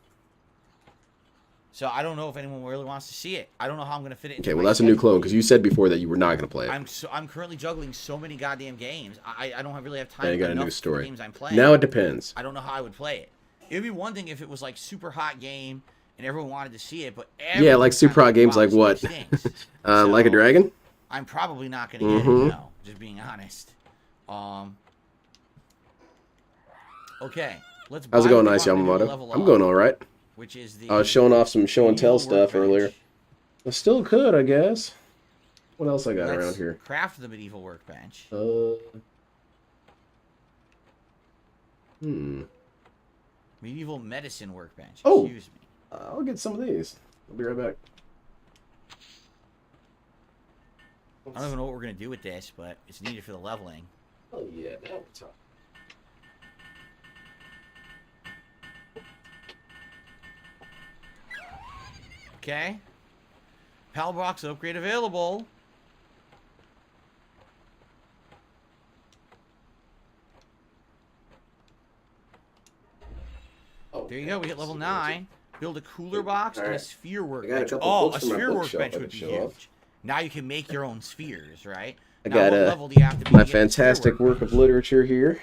So I don't know if anyone really wants to see it. I don't know how I'm going to fit it into Okay, well my that's a new schedule. clone, because you said before that you were not going to play it. I'm currently juggling so many goddamn games. I don't really have time Now you got a enough new for the story. games I'm playing. Now it depends. I don't know how I would play it. It would be one thing if it was like super hot game and everyone wanted to see it, but Yeah, like super hot games like what? Like a Dragon? I'm probably not going to get it, no, just being honest. Okay, let's How's it buy going, the Nice Department of Yamamoto? Level I'm Up, going all right. which is the I was showing off some show and tell medieval stuff workbench. earlier. I still could, I guess. What else I got Let's around here? craft the medieval workbench. Medieval medicine workbench. Oh! Excuse me. I'll get some of these. I'll be right back. I don't even know what we're gonna do with this, but it's needed for the leveling. Oh yeah, now we're talking. Okay. PAL box upgrade available. Oh, There you go. We hit level 9. Build a cooler box and a Alright. sphere I got a workbench. couple Oh, books a for my sphere bookshelf workbench I would can be show huge. off. Now you can make your own spheres, right? I Now, got what level do you have to be my to get the sphere fantastic work of literature here.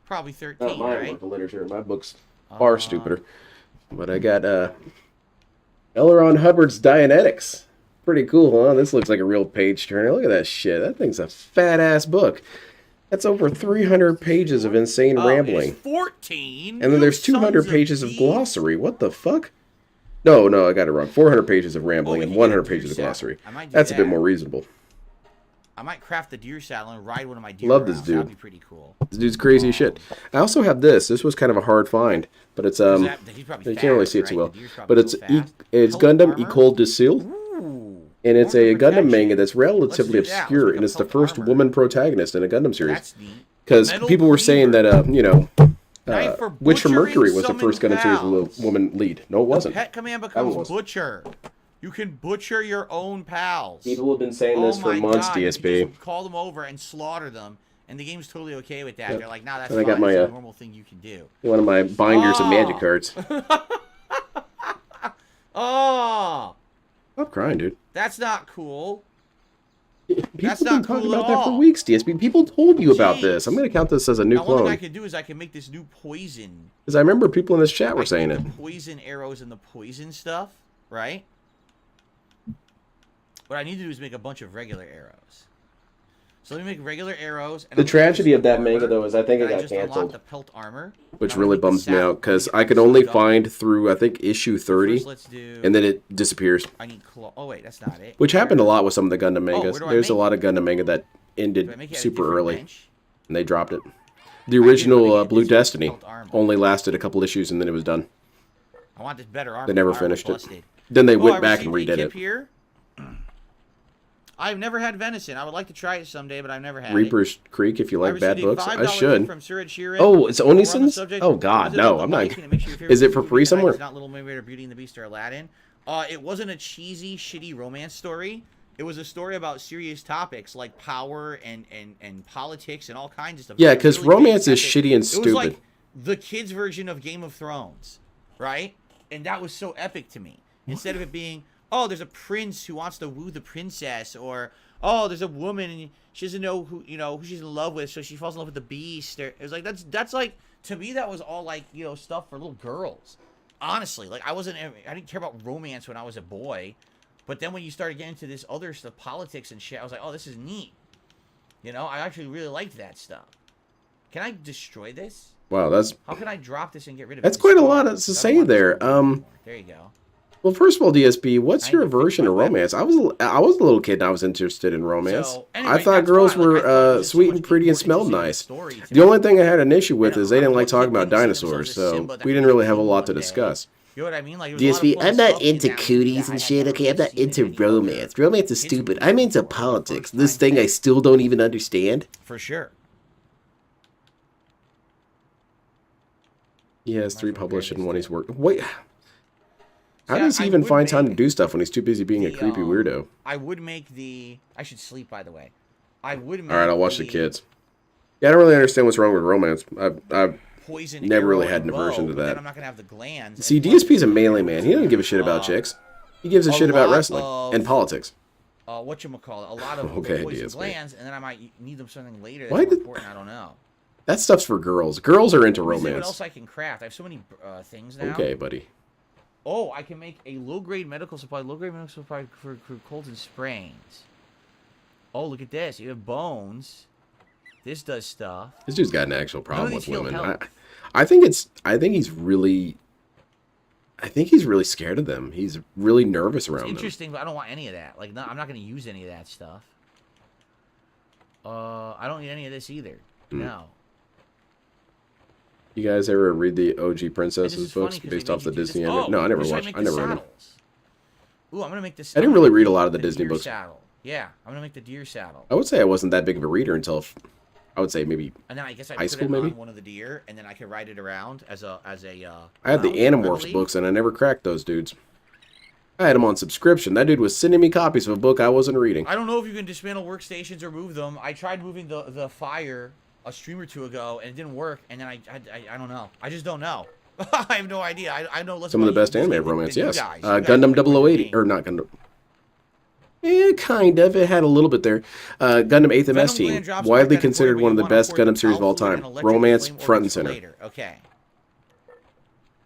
Probably 13, Not my right? work of literature. My book's far stupider. But I got L. Ron Hubbard's Dianetics. Pretty cool, huh? This looks like a real page turner. Look at that shit. That thing's a fat ass book. That's over 300 pages of insane rambling. It's 14. And then You there's 200 sons pages of thieves. glossary. What the fuck? No, I got it wrong. 400 pages of rambling Oh, and you get a 100 deer pages of saddle. glossary. I might do That's a bit that. more reasonable. I might craft the deer saddle and ride one of my deer Love this around. dude. That'd be pretty cool. This dude's crazy as shit. I also have this. This was kind of a hard find, but it's He's probably you can't really fast, see it too right? well. The deer's probably But it's so fast. it's Colored Gundam armor? Ecole de Seal. Ooh. And it's a Gundam protection. manga that's relatively Let's do that. obscure, Let's and make it's the a first pelt woman protagonist in a Gundam series. That's neat. Because Metal people were saying cleaver. that, Knife for Witch from butchering Mercury was the summoned first Gundam series with pals. a woman lead. No, it wasn't. Pet command was. becomes butcher. You can butcher your own pals. People have been saying this for my months, God, you DSP. can just call them over and slaughter them, and the game's totally okay with that. Yep. They're like, nah, that's And I fine. got my, It's a normal thing you can do. One of my binders of magic cards. Oh, Stop crying, dude. that's not cool. People That's have been not talking cool at about that for all. weeks, DSP. People told you about Jeez. this. I'm going to count this as a new Now, one thing I clone. can do is I can make this new poison. Because I remember people in this chat were I saying can it. put poison arrows and the poison stuff, right? What I need to do is make a bunch of regular arrows. So let me make regular arrows. And The I'm gonna use tragedy of that armor, manga, though, is I think it and got just unlocked canceled. the pelt armor, Which and I'm really gonna make bums the me saddle. out, because I'm gonna I get could the only suit up. find through, I think, issue 30, First, let's do... and then it disappears. I need claw. Oh, wait, that's not it. Which happened a lot with some of the Gundam where mangas. do I There's a make lot of Gundam manga that Do I ended make it at a super different early, bench? and they dropped it. The I did original want to get Blue this Destiny pelt armor. only lasted a couple issues, and then it was done. I want this better armor. They never My armor finished it. busted. Then they Oh, went I back and received a redid kip it. Here. I've never had venison. I would like to try it someday, but I've never had Reaper's Creek, if you it. like bad books, I $5 should. From Surat Sheeran. Oh, it's While we're on the Onison's? subject, Oh, was God, it no, about I'm the not. liking? It makes you your Is it favorite for food free because somewhere? It's not Little Mermaid or Beauty and the Beast or Aladdin. It wasn't a cheesy, shitty romance story. It was a story about serious topics like power and politics and all kinds of stuff. Yeah, It was because really romance big, is epic. shitty and It was like stupid. the kids' version of Game of Thrones, right? And that was so epic to me. Instead of it being, oh, there's a prince who wants to woo the princess, or oh, there's a woman and she doesn't know who who she's in love with, so she falls in love with the beast. Or, it was like that's like, to me, that was all like stuff for little girls. Honestly, like I didn't care about romance when I was a boy, but then when you started getting into this other stuff, politics and shit, I was like, oh, this is neat. I actually really liked that stuff. Can I destroy this? Wow, that's How can I drop this and get rid of it? that's quite a lot to say there. There you go. Well, first of all, DSP, what's your 90 feet version by of web. romance? I was a little kid and I was interested in romance. So, anyway, I thought that's girls fine. Like, I were thought it was sweet so and much pretty and more smelled interesting nice. story to The me. only thing I had an issue with You is know, they didn't I'm like a talking kid about didn't see dinosaurs, themselves as so Simba that we could didn't really be have a king lot one to day. discuss. You know what I mean? Like, there was a lot of DSP, fun I'm not stuff in into that movie cooties that and I shit, never okay? I'm not seen in into any other romance. Romance is kids stupid. movie I'm into before, politics. first This time thing I thing. still don't even understand. For sure. He has 3 as well published grab and this 1 he's thing. worked. Wait, how Yeah, does he I even would find time to make do stuff when he's too busy being a the, creepy weirdo? I would make the... I should sleep, by the way. I would make Alright, I'll watch the kids. Yeah, I don't really understand what's wrong with romance. I've poison never really arrow had and an aversion bow, to but then that. I'm not gonna have the glands. See, and plus DSP's a the melee man. He doesn't give a shit about chicks. He gives a shit about lot wrestling of- and politics. Whatchamacallit, a lot of Okay, poison DSP. glands, and then I might need them something later that's Why more did- important. I don't know. That stuff's for girls. Girls are into Let me see what romance. else I can craft. I have so many things now. Okay, buddy. Oh, I can make a low-grade medical supply. Low-grade medical supply for colds and sprains. Oh, look at this. You have bones. This does stuff. This dude's got an actual problem these with heal women. health. I think he's really scared of them. He's really nervous around them. Interesting, but I don't want any of that. Like, no, I'm not going to use any of that stuff. I don't need any of this either. No. You guys ever read the OG And this is Princesses funny books 'cause based they off made the you do Disney this. anime? No, I never what should watched. make I the never read them. saddles? Ooh, I'm gonna make this. I didn't really read a lot of the Disney deer books. Saddle. Yeah, I'm gonna make the deer saddle. I would say I wasn't that big of a reader until I would say maybe And then I guess I high put school, it maybe? on one of the deer, and then I could ride it around as a. I had the mount, Animorphs literally. books and I never cracked those dudes. I had them on subscription. That dude was sending me copies of a book I wasn't reading. I don't know if you can dismantle workstations or move them. I tried moving the fire a stream or two ago, and it didn't work. And then I don't know. I just don't know. I have no idea. I know less Some of the about best this anime game than romance, you yes. guys. You guys Gundam know way more than 0080, me. or not Gundam. Kind of. It had a little bit there. Gundam 8th MS Venom Team, gland drops widely back then considered for one of you the want to best afford Gundam the series of all power fluid time. and electric Romance, flame front and orbits for center. later. Okay.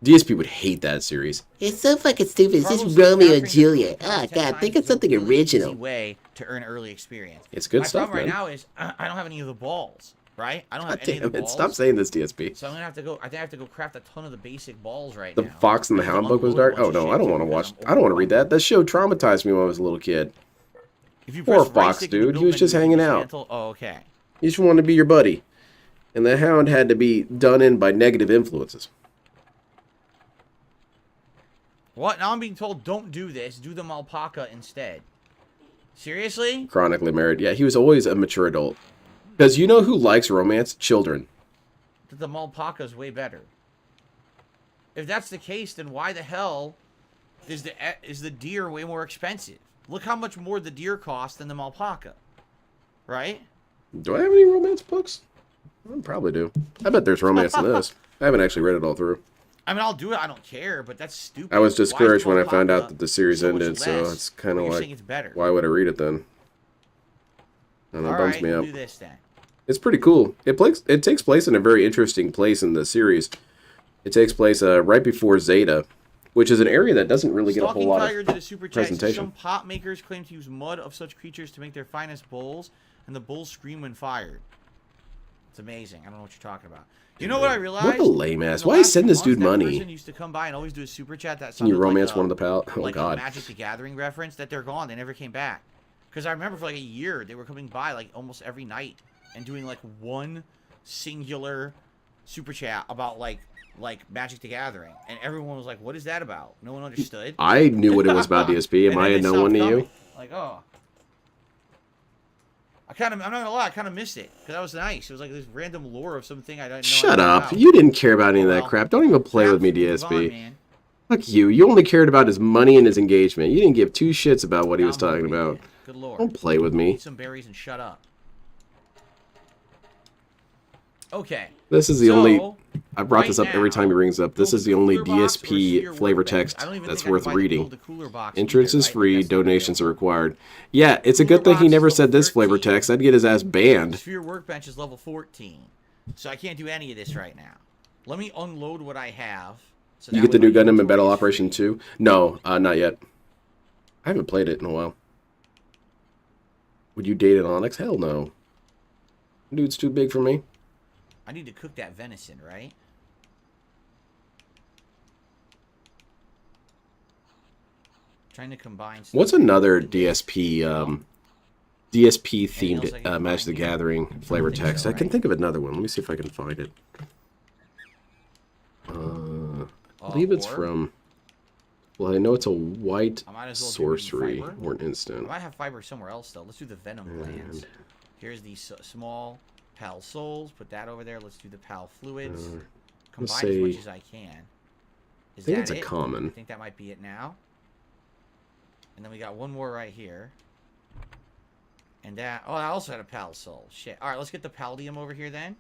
DSP would hate that series. It's so fucking stupid. It's Carlos just says Romeo and capturing the Juliet. power Ah, 10 God, times think of is a something really easy original. way to earn early experience. It's good My stuff, problem man. right now is I don't have any of the balls. Right? I don't have God any of damn the it! balls. Stop saying this, DSP. So I'm gonna have to go. I think I have to go craft a ton of the basic balls right The now. Fox and the Hound book was dark. Oh no, I don't want to watch. I don't want to read that. That show traumatized me when I was a little kid. If you Poor press right Fox, stick, you can dude. He build was just menus hanging and out. dismantle- Oh, okay. He just wanted to be your buddy, and the Hound had to be done in by negative influences. What? Now I'm being told don't do this. Do the alpaca instead. Seriously? Chronically married. Yeah, he was always a mature adult. Because you know who likes romance? Children. The Malpaka's way better. If that's the case, then why the hell is the deer way more expensive? Look how much more the deer costs than the Malpaka. Right? Do I have any romance books? I probably do. I bet there's romance in this. I haven't actually read it all through. I mean, I'll do it. I don't care, but that's stupid. I was discouraged when I found out Malpaka that the series so much ended, so less, it's kind but of you're like, saying it's better. why would I read it then? And it bums me we'll up. do this then. It's pretty cool. It takes place in a very interesting place in the series. It takes place right before Zeta, which is an area that doesn't really get a whole lot Tiger did a super of chat. presentation. Some pot makers claim to use mud of such creatures to make their finest bowls, and the bowls scream when fired. It's amazing. I don't know what you're talking about. You know what I realized? What a lame ass. Why send this dude money? Person used to come by and always do a super chat that Can you sounded romance like one of the pal? Oh like god. a Magic the Gathering reference. That they're gone. They never came back. Because I remember for like a year they were coming by like almost every night and doing like one singular super chat about like Magic the Gathering, and everyone was like, "What is that about?" No one understood. I knew what it was about DSP. Am I a no one to you? Like, oh. I'm not gonna lie, I kind of missed it because that was nice. It was like this random lore of something I didn't know. Shut up! You didn't care about any of that crap. Don't even play with me, DSP. Fuck you. You only cared about his money and his engagement. You didn't give two shits about what he was talking about. Good lord. Don't play with me. Eat some berries and shut up. Okay. This is the only. I brought this up every time he rings up. This is the only DSP flavor text that's worth reading. Entrance is free. Donations are required. Yeah, it's a good thing he never said this flavor text. I'd get his ass banned. Sphere workbench is level 14, so I can't do any of this right now. Let me unload what I have. So you get the new Gundam in Battle Operation 2? No, not yet. I haven't played it in a while. Would you date an Onyx? Hell no. Dude's too big for me. I need to cook that venison, right? Trying to combine. What's another DSP DSP themed Magic the Gathering flavor text? I can think of another one. Let me see if I can find it. I believe it's from. Well, I know it's a white sorcery or an instant. I might have fiber somewhere else though. Let's do the venom glands. Here's the small Pal souls. Put that over there. Let's do the Pal fluids. Combine as much as I can. I think it's a common. I think that might be it now. And then we got one more right here. And that... Oh, I also had a Pal soul. Shit. Alright, let's get the Paldium over here then.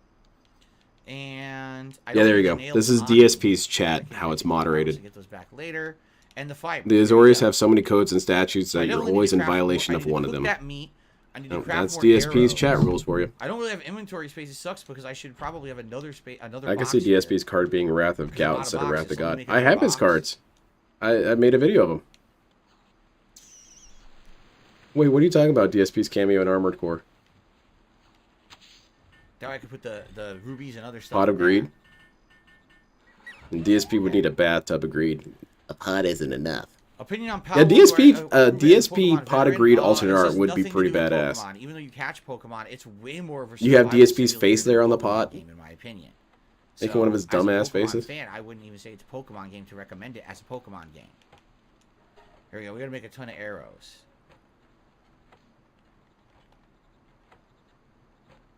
And... yeah, there you go. This is DSP's chat, how it's moderated. Get those back later. And the fiber. The Azorius have so many codes and statutes that you're always in violation of one of them. That meat. I need to that's DSP's chat rules for you. I don't really have inventory space. It sucks because I should probably have another space. I can see DSP's card being Wrath of Gout instead of Wrath of God. I have his cards. I made a video of them. Wait, what are you talking about? DSP's cameo in Armored Core. Now I could put the rubies and other stuff. Pot of Greed. And DSP would need a bathtub of greed. A pot isn't enough. Opinion on yeah, DSP Pot of Greed alternate art would be pretty badass. Even though you catch Pokemon, it's way more of a you have DSP's face there on the pot? Game, in my opinion. Making one of his dumbass faces? Fan, I wouldn't even say it's a Pokemon game to recommend it as a Pokemon game. Here we go. We gotta make a ton of arrows.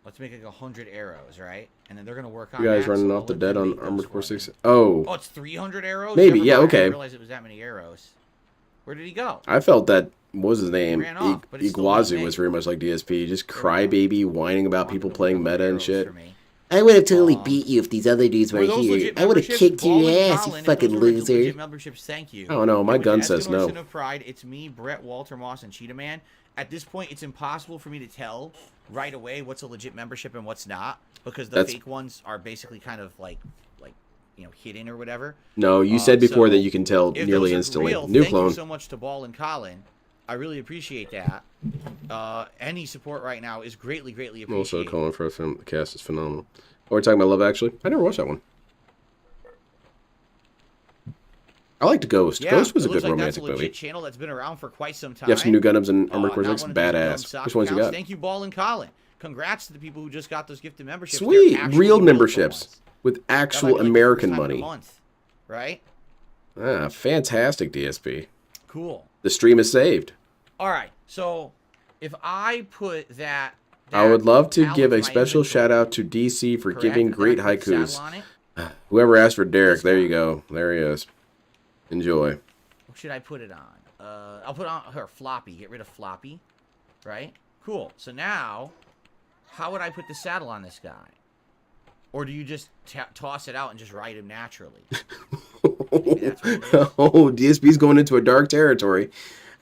Let's make like 100 arrows, right? And then they're gonna work on. You guys that, running so off the we'll dead on Armored Core 6? Oh, it's 300 arrows. Maybe, yeah, okay. I didn't realize it was that many arrows. Where did he go? I felt that. What was his name? Off, Iguazu was very much like DSP. Just crybaby, whining about people playing meta and shit. I would have totally beat you if these other dudes were here. I would have kicked your ass, you fucking loser. Thank you. I don't know. My gun says no. Of Pride, it's me, Brett, Walter Moss, and Cheetah Man. At this point, it's impossible for me to tell right away what's a legit membership and what's not, because the fake ones are basically kind of like you know, hidden or whatever. No, you said before that you can tell nearly instantly. New clone. Thank you so much to Ball and Colin. I really appreciate that. Any support right now is greatly appreciated. Also, calling for a film. The cast is phenomenal. Oh, we're talking about Love Actually. I never watched that one. I liked Ghost. Yeah, Ghost was a good like romantic that's a legit movie. channel that's been around for quite some time. You have some new Gundams and Armored Core 6. Badass. Which ones you got? Thank you, Ball and Colin. Congrats to the people who just got those gifted memberships. Sweet, real memberships with actual American money. Right? Ah, fantastic, DSP. Cool. The stream is saved. All right, so if I put that I would love to palette give in a my special inventory, shout out to DC for correct, giving then I great can put the haikus. saddle on it. Whoever asked for Derek, This there guy. you go. There he is. Enjoy. What should I put it on? I'll put on her floppy. Get rid of floppy. Right? Cool. So now, how would I put the saddle on this guy? Or do you just toss it out and just ride him naturally? Maybe that's what it is. Oh, DSP's going into a dark territory.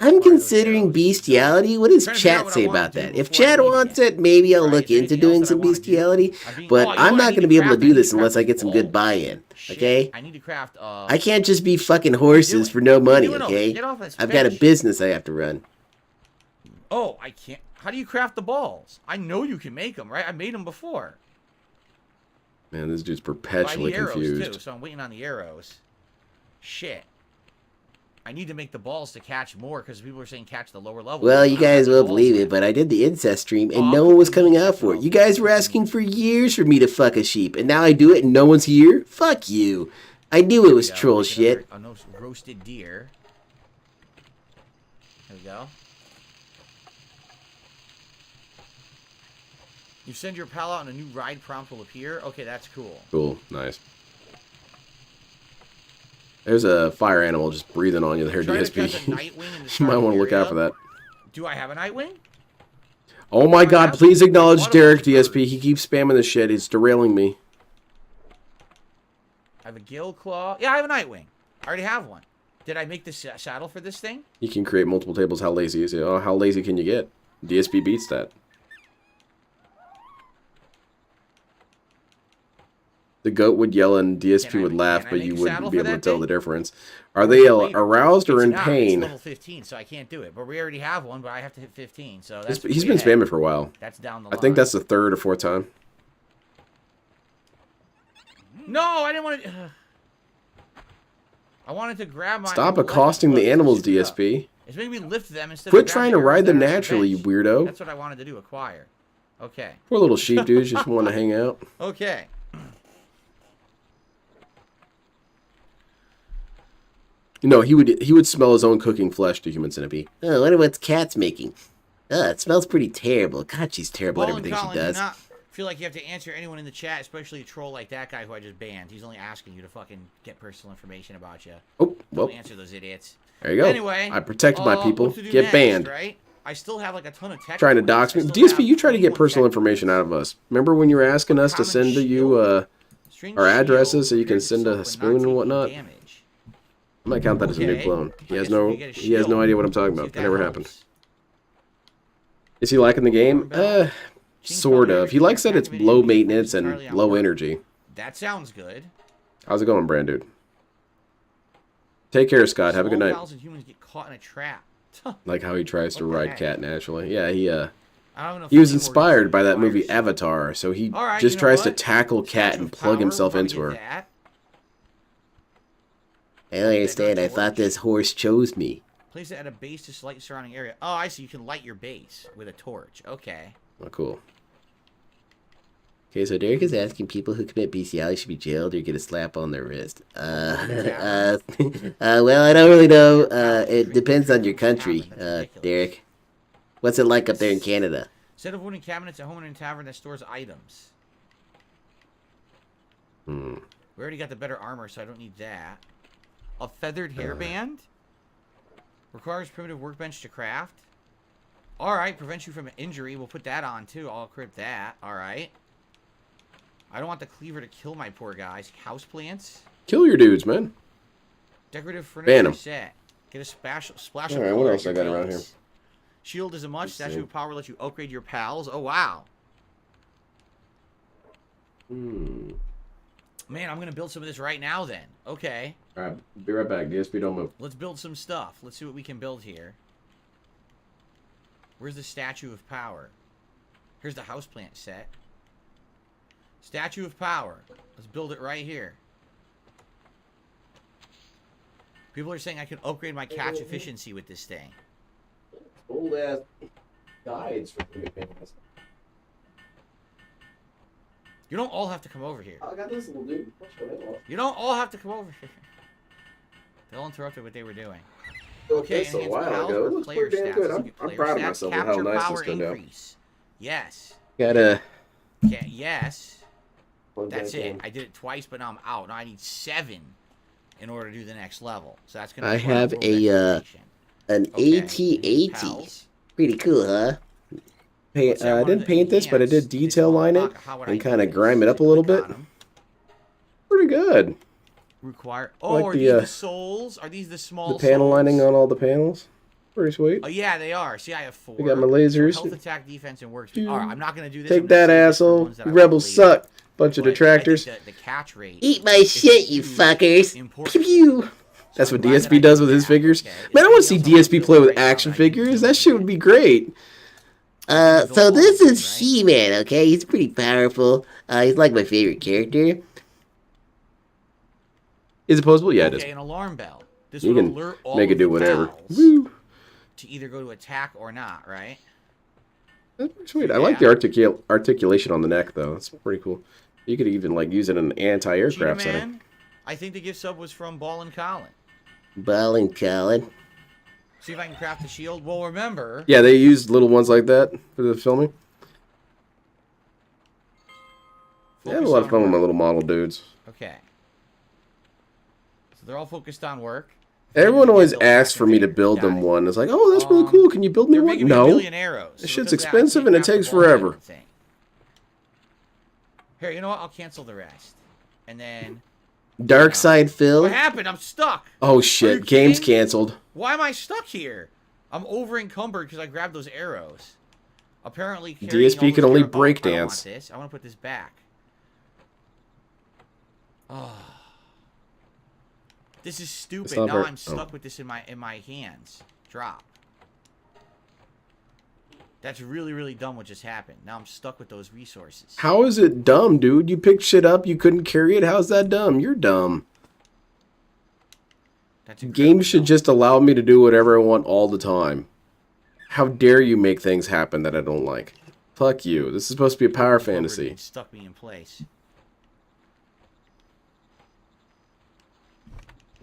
I'm considering bestiality. What does chat say about that? If chat wants it, maybe I'll look into doing some bestiality. But I'm not going to be able to do this unless I get some good buy-in. Okay? I need to craft. I can't just be fucking horses for no money. Okay? I've got a business I have to run. Oh, I can't. How do you craft the balls? I know you can make them, right? I made them before. Man, this dude's But I perpetually need arrows confused. too, so I'm waiting on the arrows. Shit. I need to make the balls to catch more because people are saying catch the lower level. Well, I you don't have guys the won't balls believe yet. it, but I did the incest stream and Oh, no I'm one was putting coming the out for it. balls. You guys were asking for years for me to fuck a sheep, and now I do it and no one's here? Fuck you. I knew it was Yeah, troll make shit. another- a roasted deer. There we go. You send your pal out and a new ride prompt will appear. Okay, that's cool. Cool. Nice. There's a fire animal just breathing on you there, Try to catch a DSP. nightwing in the You might want to look area. out for that. Do I have a nightwing? Oh my god, please acknowledge What Derek, about the DSP. He keeps spamming this shit. It's derailing me. I have a gill claw. Yeah, I have a nightwing. I already have one. Did I make the saddle for this thing? He can create multiple tables. How lazy is he? Oh, how lazy can you get? DSP beats that. The goat would yell and DSP would laugh, but you wouldn't be able to tell the difference. Are they aroused or in It's pain? level 15, so I can't do it. But we already have one, but I have to hit 15. So that's He's way been ahead. spamming for a while. That's down the I line. think that's the third or fourth time. No, I didn't want to. I wanted to grab my. Stop accosting the animals, DSP. It's making me lift them instead Quit of trying to ride them naturally, you weirdo. That's what I wanted to do. Acquire. Okay. Poor little sheep dudes just want to hang out. Okay. You know, he would smell his own cooking flesh to human centipede. Oh, I wonder what Cat's making. Oh, it smells pretty terrible. God, she's terrible at Paul and everything Colin, she does. do not feel like you have to answer anyone in the chat, especially a troll like that guy who I just banned. He's only asking you to fucking get personal information about you. Oh, well. Don't answer those idiots. There you go. Anyway, I protected my people. what to do Get next, banned. Right? I still have like a ton of tech. Trying to points. dox I me. still DSP, have you try to get 21 personal tech information out of us. Remember when you were asking us to send you String our shield addresses so you can repairs send itself a but spoon not and taking whatnot? damage. I might count that as a new Okay. clone. He I has guess we no could get a he has no shield. idea what I'm talking See about. if That that never helps. happened. Is he liking the game? Sort of. He likes that it's low maintenance and low energy. That sounds good. How's it going, Brand Dude? Take care, Scott. Have a good Small night. pals and humans get caught in a trap. Like how he tries to What the ride heck? Cat naturally. Yeah, he I don't know he was if inspired by that fire movie shit. Avatar, so he All right, just you know tries to what? tackle Cat Statue and of plug Power, himself we'll into probably her. get that. I don't understand. I thought this horse chose me. Place it at a base to light surrounding area. Oh, I see. You can light your base with a torch. Okay. Oh, cool. Okay, so Derek is asking people who commit bestiality should be jailed or get a slap on their wrist. Well, I don't really know. It depends on your country, Derek. What's it like up there in Canada? Set of wooden cabinets at home and in tavern that stores items. Hmm. We already got the better armor, so I don't need that. A feathered hairband? Requires primitive workbench to craft. Alright, prevents you from an injury. We'll put that on, too. I'll equip that. Alright. I don't want the cleaver to kill my poor guys. Houseplants. Kill your dudes, man. Decorative Ban furniture 'em. set. Get a splash of Alright, what color else at I your got around paints. here? Shield is a much. Let's Statue see. of Power lets you upgrade your pals. Oh, wow. Hmm. Man, I'm going to build some of this right now, then. Okay. Alright, be right back. DSP, don't move. Let's build some stuff. Let's see what we can build here. Where's the Statue of Power? Here's the houseplant set. Statue of Power. Let's build it right here. People are saying I can upgrade my catch efficiency with this thing. Old ass guides for You don't all have to come over here. I got this little dude. You don't all have to come over here. They'll interrupt what they were doing. Okay, this and a it's while pals ago. or It looks player pretty damn stats. good. Let's look at I'm player proud of stats. myself with how Capture nice power this turned out. increase. Yes. Gotta. Yes. That's it. I did it twice, but now I'm out. Now I need 7 in order to do the next level. So that's gonna. I have an AT-80. Pals. Pretty cool, huh? I didn't paint this, but I did detail line it and kind of grime it up a little bit. Pretty good. Require. I like Oh, are the, these the souls? Are these the small The panel souls? lining on all the panels. Pretty sweet. Oh yeah, they are. See, I have 4. I got my lasers. So health, attack, defense, and works. All right, I'm not gonna do this. Take that, asshole. Rebels suck. Bunch of detractors. The catch rate. Eat my shit, you fuckers. Pew pew. That's what DSP does with his figures. Man, I want to see DSP play with action figures. That shit would be great. So this is He-Man, okay? He's pretty powerful. He's like my favorite character. Is it posable? Yeah, it is. Okay, an alarm bell. This You will can alert all make it of do the whatever. pals Woo. to either go to attack or not, right? That's pretty sweet. I like the articulation on the neck, though. That's pretty cool. You could even like use it in an anti-aircraft setting. Man, I think the gift sub was from Ball and Colin. Ball and Colin. See if I can craft a shield. Well, remember. Yeah, they used little ones like that for the filming. I had a lot of fun with my little model dudes. Okay. So they're all focused on work. Everyone always asks for me to build them one. It's like, oh, that's really cool. Can you build me one? No. This shit's expensive and it takes forever. Here, you know what? I'll cancel the rest. And then... Dark Side Phil. What happened? I'm stuck. Oh, shit. Game's canceled. Why am I stuck here? I'm over encumbered because I grabbed those arrows. Apparently, DSP can only break I don't dance. want this. I want to put this back. Oh. This is stupid. Now I'm stuck with this in my hands. Drop. That's really, really dumb what just happened. Now I'm stuck with those resources. How is it dumb, dude? You picked shit up, you couldn't carry it. How's that dumb? You're dumb. Games should just allow me to do whatever I want all the time. How dare you make things happen that I don't like? Fuck you. This is supposed to be a power fantasy. Stuck me in place.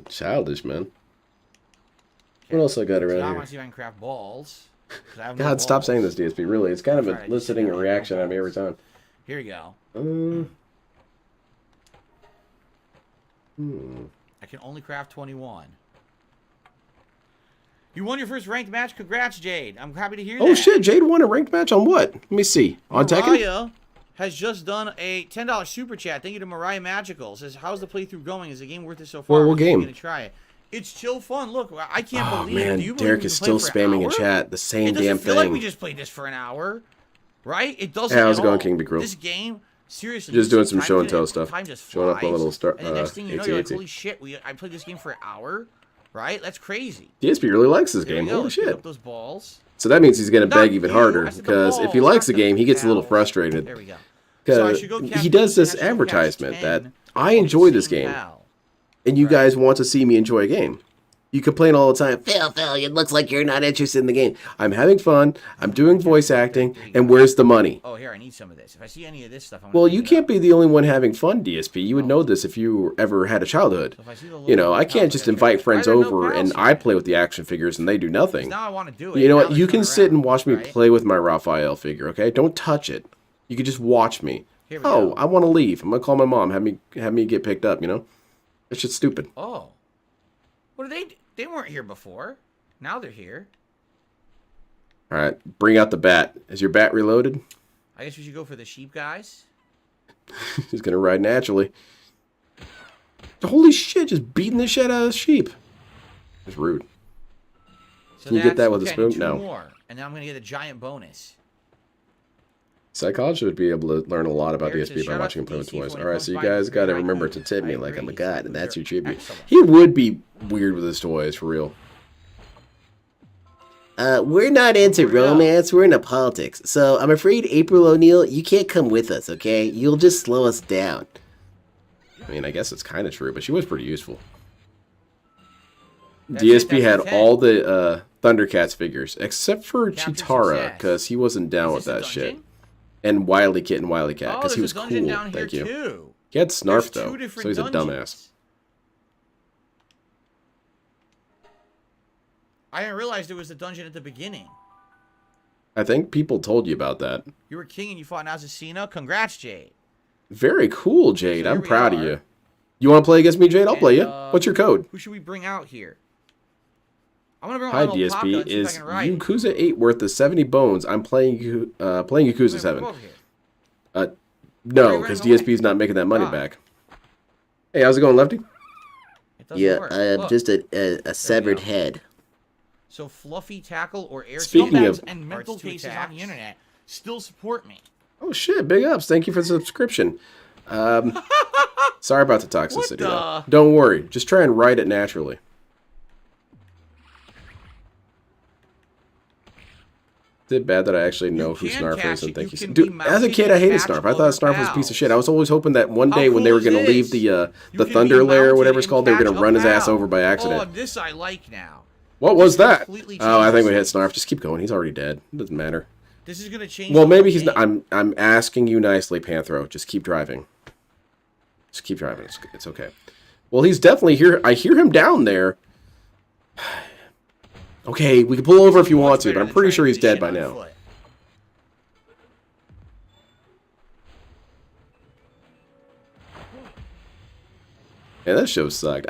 Childish, man. What else I got around now I here? want to see if I can craft balls. God, stop saying this, DSP. Really, it's kind of eliciting a reaction out of me every time. Here we go. I can only craft 21. You won your first ranked match. Congrats, Jade. I'm happy to hear that. Oh shit, Jade won a ranked match on what? Let me see. On Tekken? Mariah has just done a $10 super chat. Thank you to Mariah Magical. Says, how's the playthrough going? Is the game worth it so far? Well, what game? I'm gonna try it. It's chill fun. Look, I can't believe man, it. Do you Derek believe is still spamming in chat the same damn It doesn't feel like we thing. just played this for an hour, right? It doesn't. Hey, how's it at going, all. King Big Girl? This game, seriously, Just doing some time show and tell didn't- stuff. Time just Showing off my flies, little start. And the next thing you know, you're like, AT-AT. holy shit! I played this game for an hour, right? That's crazy. DSP really likes this There game. we go. Holy Let's pick shit. up those balls. So that means he's gonna Not beg even you, harder I said the because if he balls, likes the not the game, he gets a little pals. frustrated. There we go. So I Because should go he cast does this 10, I should go cast advertisement 10 that I enjoy this same game, pal. and you guys want to see me enjoy a game. You complain all the time. Phil, it looks like you're not interested in the game. I'm having fun. I'm doing voice acting, and where's the money? Oh, here, I need some of this. If I see any of this stuff, I'm Well, you can't be the only one having fun, DSP. You would know this if you ever had a childhood. You know, I can't just invite friends over and I play with the action figures and they do nothing. Now I want to do it. You know Now what? there's You can none sit and around, watch me right? play with my Raphael figure, okay? Don't touch it. You can just watch me. Here we Oh, go. I want to leave. I'm gonna call my mom. Have me get picked up. You know, it's just stupid. Oh. What are they? They weren't here before. Now they're here. All right, bring out the bat. Is your bat reloaded? I guess we should go for the sheep guys. He's gonna ride naturally. Holy shit! Just beating the shit out of the sheep. It's rude. So Can you get that with a okay, I need spoon? 2 No. more, and then I'm gonna get a giant bonus. Psychologists would be able to learn a lot about Eric DSP says, by "Shout out watching him to play with DC toys. when All it right, comes so you by guys to got to very remember cool. to tip me I like I'm a agree. god, and that's your tribute. Excellent. He would be weird with his toys, for real. We're not into romance, we're into politics. So I'm afraid, April O'Neil, you can't come with us, okay? You'll just slow us down. I mean, I guess it's kind of true, but she was pretty useful. That's DSP it, had that's all the Thundercats figures, except for Capture Chitara, success. because he wasn't down Is with this a that shit. dungeon? And Wily Kit and Wily Cat, Oh, because he was there's a dungeon cool. down here Thank you. too. He had Snarf, There's 2 though, so different he's a dungeons. dumbass. I didn't realize there was a dungeon at the beginning. I think people told you about that. You were king and you fought an Assassina. Congrats, Jade. Very cool, Jade. So I'm here we proud of are. you. You want to play against me, Jade? I'll play you. What's your code? Who should we bring out here? I'm gonna bring Hi, out Lolcow. DSP. Let's see if I Is can ride it. Yakuza 8 worth the 70 bones? I'm playing Yakuza 7. Come over here. No, running because away? DSP is not making that money Ah. back. Hey, how's it going, Lefty? It doesn't Yeah, work. I am Look. just a severed head. So fluffy tackle or air Speaking scumbags of- and mental Parts to cases on attacks. the internet still support me. Oh shit, big ups. Thank you for the subscription. Sorry about the toxicity. What the- Don't worry. Just try and write it naturally. Is it bad that I actually know who can Snarf catch is and it. think You he's... can be Dude, as a mounted kid, I and hated catch Snarf. I other thought Snarf was a piece of pals. shit. I was always hoping that one How day when they cool were going to is leave this? the You can be Thunder Lair or mounted whatever it's and called, they were going catch to run a his ass pal. over by accident. Oh, this I like now. What was this that? completely Oh, I think we hit changes Snarf. Just keep going. He's already dead. It doesn't matter. This is gonna change. Well, the maybe whole he's not. game. I'm asking you nicely, Panthro. Just keep driving. Just keep driving. It's okay. Well, he's definitely here. I hear him down there. Okay, we can pull over if you want to, but I'm pretty sure he's dead by now. Yeah, that show sucked.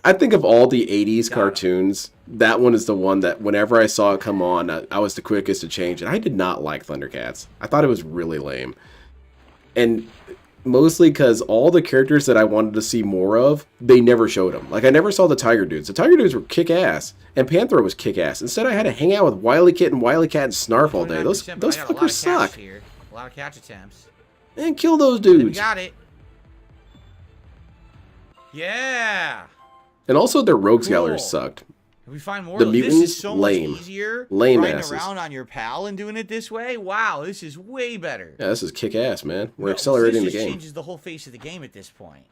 I think of all the 80s cartoons, that one is the one that whenever I saw it come on, I was the quickest to change it. I did not like Thundercats. I thought it was really lame. And mostly because all the characters that I wanted to see more of, they never showed them. Like, I never saw the Tiger Dudes. The Tiger Dudes were kick-ass, and Panthro was kick-ass. Instead, I had to hang out with Wily Kit and Wily Cat and Snarf all day. Those 29%, but I got a lot fuckers of suck. catch here. A lot of catch attempts. And kill those We dudes. got it. Yeah. And also, their Rogues Cool. Gallery sucked. If we find more, The this mutants, is so lame. much easier. Lame riding asses. around on your pal and doing it this way. Wow, this is way better. Yeah, this is kick-ass, man. We're No, accelerating the this just game. changes the whole face of the game at this point.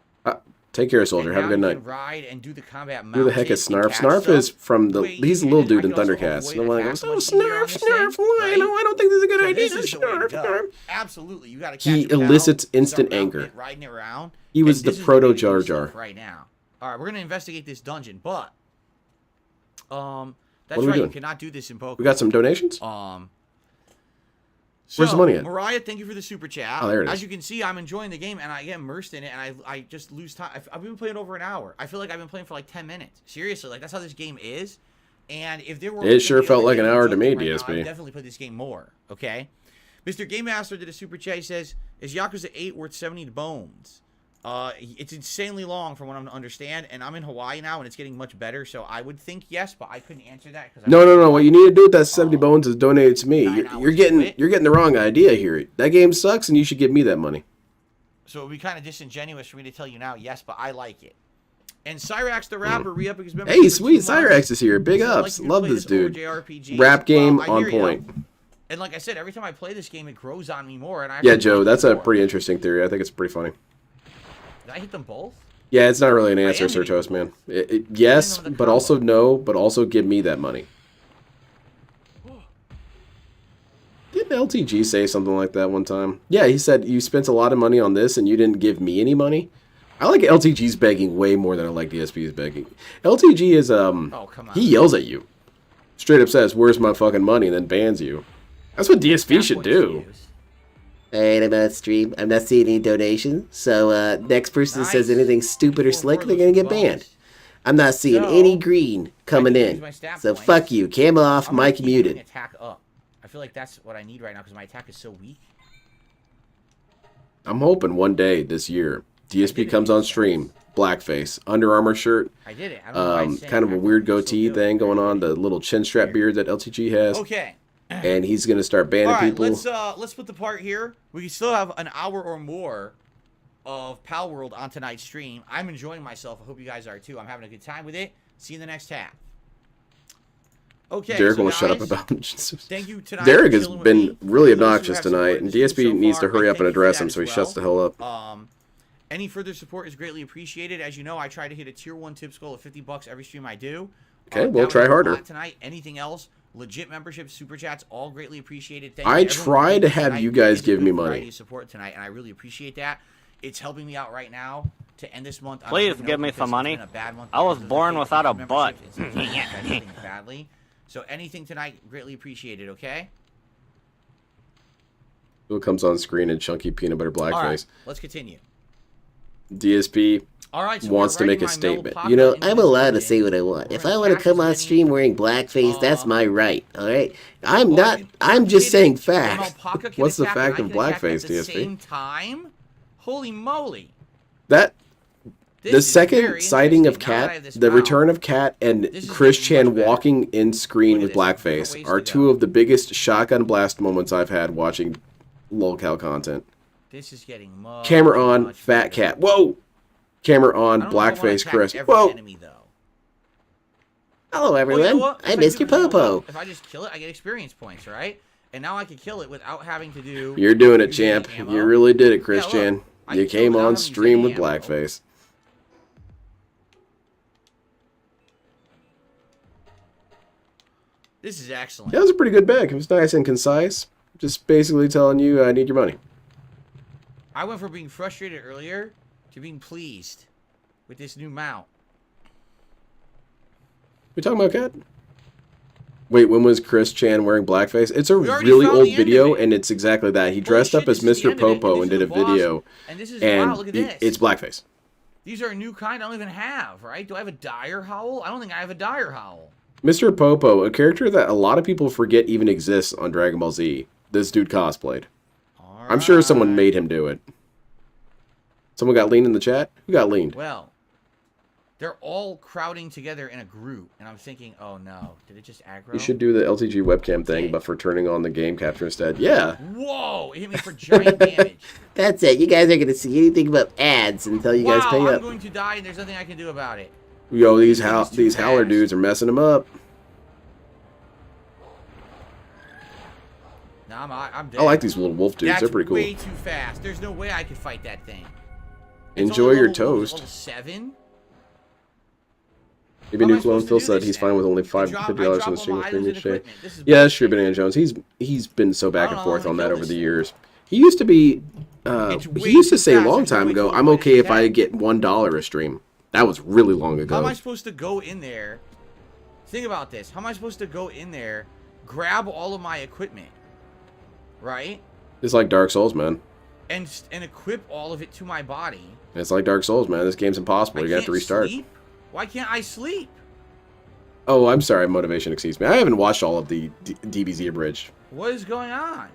Take care, soldier. And Have a good now night. you can ride and do the combat Who the heck mounted is and Snarf? catch Snarf stuff is from the... way He's a easier. little And dude I in can also Thundercats. avoid And I'm like, attacks oh, much easier on Snarf, this Snarf, thing, why? right? No, I don't think this is a good So idea. this is the way to Snarf, go. Snarf. Absolutely, you got to catch He a pal, elicits start instant mounting anger. it, riding it around. He was and the this is way to do proto-Jar stuff Jar. right now. All right, we're gonna investigate this dungeon, but that's What are we right. You doing? cannot do this in Pokemon. We got some donations? Where's the money at? Mariah, thank you for the super chat. Oh, there it is. As you can see, I'm enjoying the game, and I get immersed in it, and I just lose time. I've been playing over an hour. I feel like I've been playing for like 10 minutes. Seriously, like that's how this game is. And if there were... It sure felt like an games hour to open me, right now, DSP. I'd definitely play this game more, okay? Mr. Game Master did a super chat. He says, is Yakuza 8 worth 70 bones? It's insanely long from what I'm to understand, and I'm in Hawaii now, and it's getting much better, so I would think yes, but I couldn't answer that. No. What you need to do with that 70 bones is donate it to me. 9 You're hours getting to it. you're getting the wrong idea here. That game sucks, and you should give me that money. So it would be kind of disingenuous for me to tell you now, yes, but I like it. And Cyrax the Rapper re-upping his membership. Hey, for sweet, 2 months. Cyrax is here. Big He said, "I'd ups. like you to Love play this dude. JRPG." Rap game Well, I on hear ya. point. And like I said, every time I play this game, it grows on me more. And I Yeah, actually Joe, like that's it a more. pretty interesting theory. I think it's pretty funny. Did I hit them both? Yeah, it's not really an answer, am hitting Sertos, them man. Yes, them with a but combo. also no, but also give me that money. Didn't LTG say something like that one time? Yeah, he said you spent a lot of money on this and you didn't give me any money. I like LTG's begging way more than I like DSP's begging. LTG is Oh, come on. he yells at you. Straight up says, "Where's my fucking money?" and then bans you. That's what DSP should do. Alright, I'm on stream. I'm not seeing any donations. So, next person that says Nice. anything stupid or slick, they're gonna get banned. Bonus. I'm not seeing So, any green coming can use in. my stat So, points. fuck you. Cam off, I'm gonna mic keep moving muted. Attack up. I feel like that's what I need right now because my attack is so weak. I'm hoping one day this year DSP comes on stream, blackface, Under Armour shirt, I did it. I don't know why I'm saying kind of a I'm weird so goatee good. thing going on, the little chin strap beard that LTG has, Okay. and he's gonna start banning All right, people. let's put the part here. We can still have an hour or more of Palworld on tonight's stream. I'm enjoying myself. I hope you guys are too. I'm having a good time with it. See you in the next tab. Okay, Derek so won't shut up guys, about. Thank you tonight. Derek for has chilling with been me. really For those who obnoxious have tonight, supported and the stream DSP so needs to far, hurry I up and thank you for address that him as so he well. shuts the hell up. Any further support is greatly appreciated. As you know, I try to hit a tier 1 tips goal of $50 every stream I do. Okay, we'll that try was a harder. lot tonight. Anything else? Legit memberships, super chats, all greatly appreciated. Thank I you to everyone try who to gave have tonight. you guys It's a give good me variety money. of support tonight, and I really appreciate that. It's helping me out right now. to end this month. Please give me some money. I was born without a butt. Badly. So anything tonight, greatly appreciated. Okay. Who comes on screen in chunky peanut butter blackface? All right, let's continue. DSP All right, so wants to make a statement. You know, I'm allowed to say what I want. If I want to come on stream wearing blackface, that's my right. All right. I'm just saying facts. What's the fact of blackface, DSP? Same time? Holy moly! The second sighting of Cat, the return of Cat, and Chris Chan walking in screen with blackface are two of the biggest shotgun blast moments I've had watching Lolcow content. This is getting camera on, fat cat. Whoa! Camera on, blackface Chris. Whoa! Hello, everyone. I'm Mr. Popo. If I just kill it, I get experience points, right? And now I can kill it without having to do... You're doing it, champ. You really did it, Chris Chan. You came on stream with blackface. This is excellent. That was a pretty good bag. It was nice and concise. Just basically telling you I need your money. I went from being frustrated earlier to being pleased with this new mount. We talking about Cat? Wait, when was Chris Chan wearing blackface? It's a really old video, and it's exactly that. He dressed up as Mr. Popo and did a video, and wow, look at this. It's blackface. These are a new kind I don't even have, right? Do I have a dire howl? I don't think I have a dire howl. Mr. Popo, a character that a lot of people forget even exists on Dragon Ball Z. This dude cosplayed. I'm sure someone made him do it. Someone got leaned in the chat? Who got leaned? Well, they're all crowding together in a group, and I'm thinking, oh no, did it just aggro? You should do the LTG webcam thing, but for turning on the game capture instead. Yeah. Whoa, it hit me for giant damage. That's it. You guys aren't going to see anything but ads until you guys pay up. I'm going to die, and there's nothing I can do about it. Yo, these howler dudes are messing them up. No, I'm dead. I like these little wolf dudes. They're pretty cool. That's way too fast. There's no way I could fight that thing. Enjoy your toast. Level 7? Maybe New Clone Phil said he's fine with only $50 on the stream with premium share. Yeah, that's true, Banana Jones. He's been so back and forth on that over the years. He used to be. He used to say a long time ago, "I'm okay if I get $1 a stream." That was really long ago. How am I supposed to go in there? Think about this. How am I supposed to go in there, grab all of my equipment, right? It's like Dark Souls, man. And equip all of it to my body. It's like Dark Souls, man. This game's impossible. You got to restart. Sleep? Why can't I sleep? Oh, I'm sorry. Motivation exceeds me. I haven't watched all of the DBZ abridged. What is going on?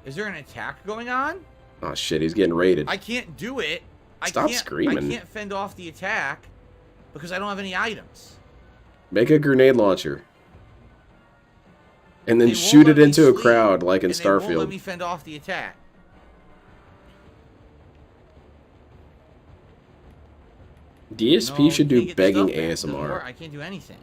Is there an attack going on? Oh shit, he's getting raided. I can't do it. Stop screaming. I can't fend off the attack because I don't have any items. Make a grenade launcher. And then shoot it into a crowd like in Starfield. They won't let me fend off the attack. DSP should do begging ASMR. I can't do anything.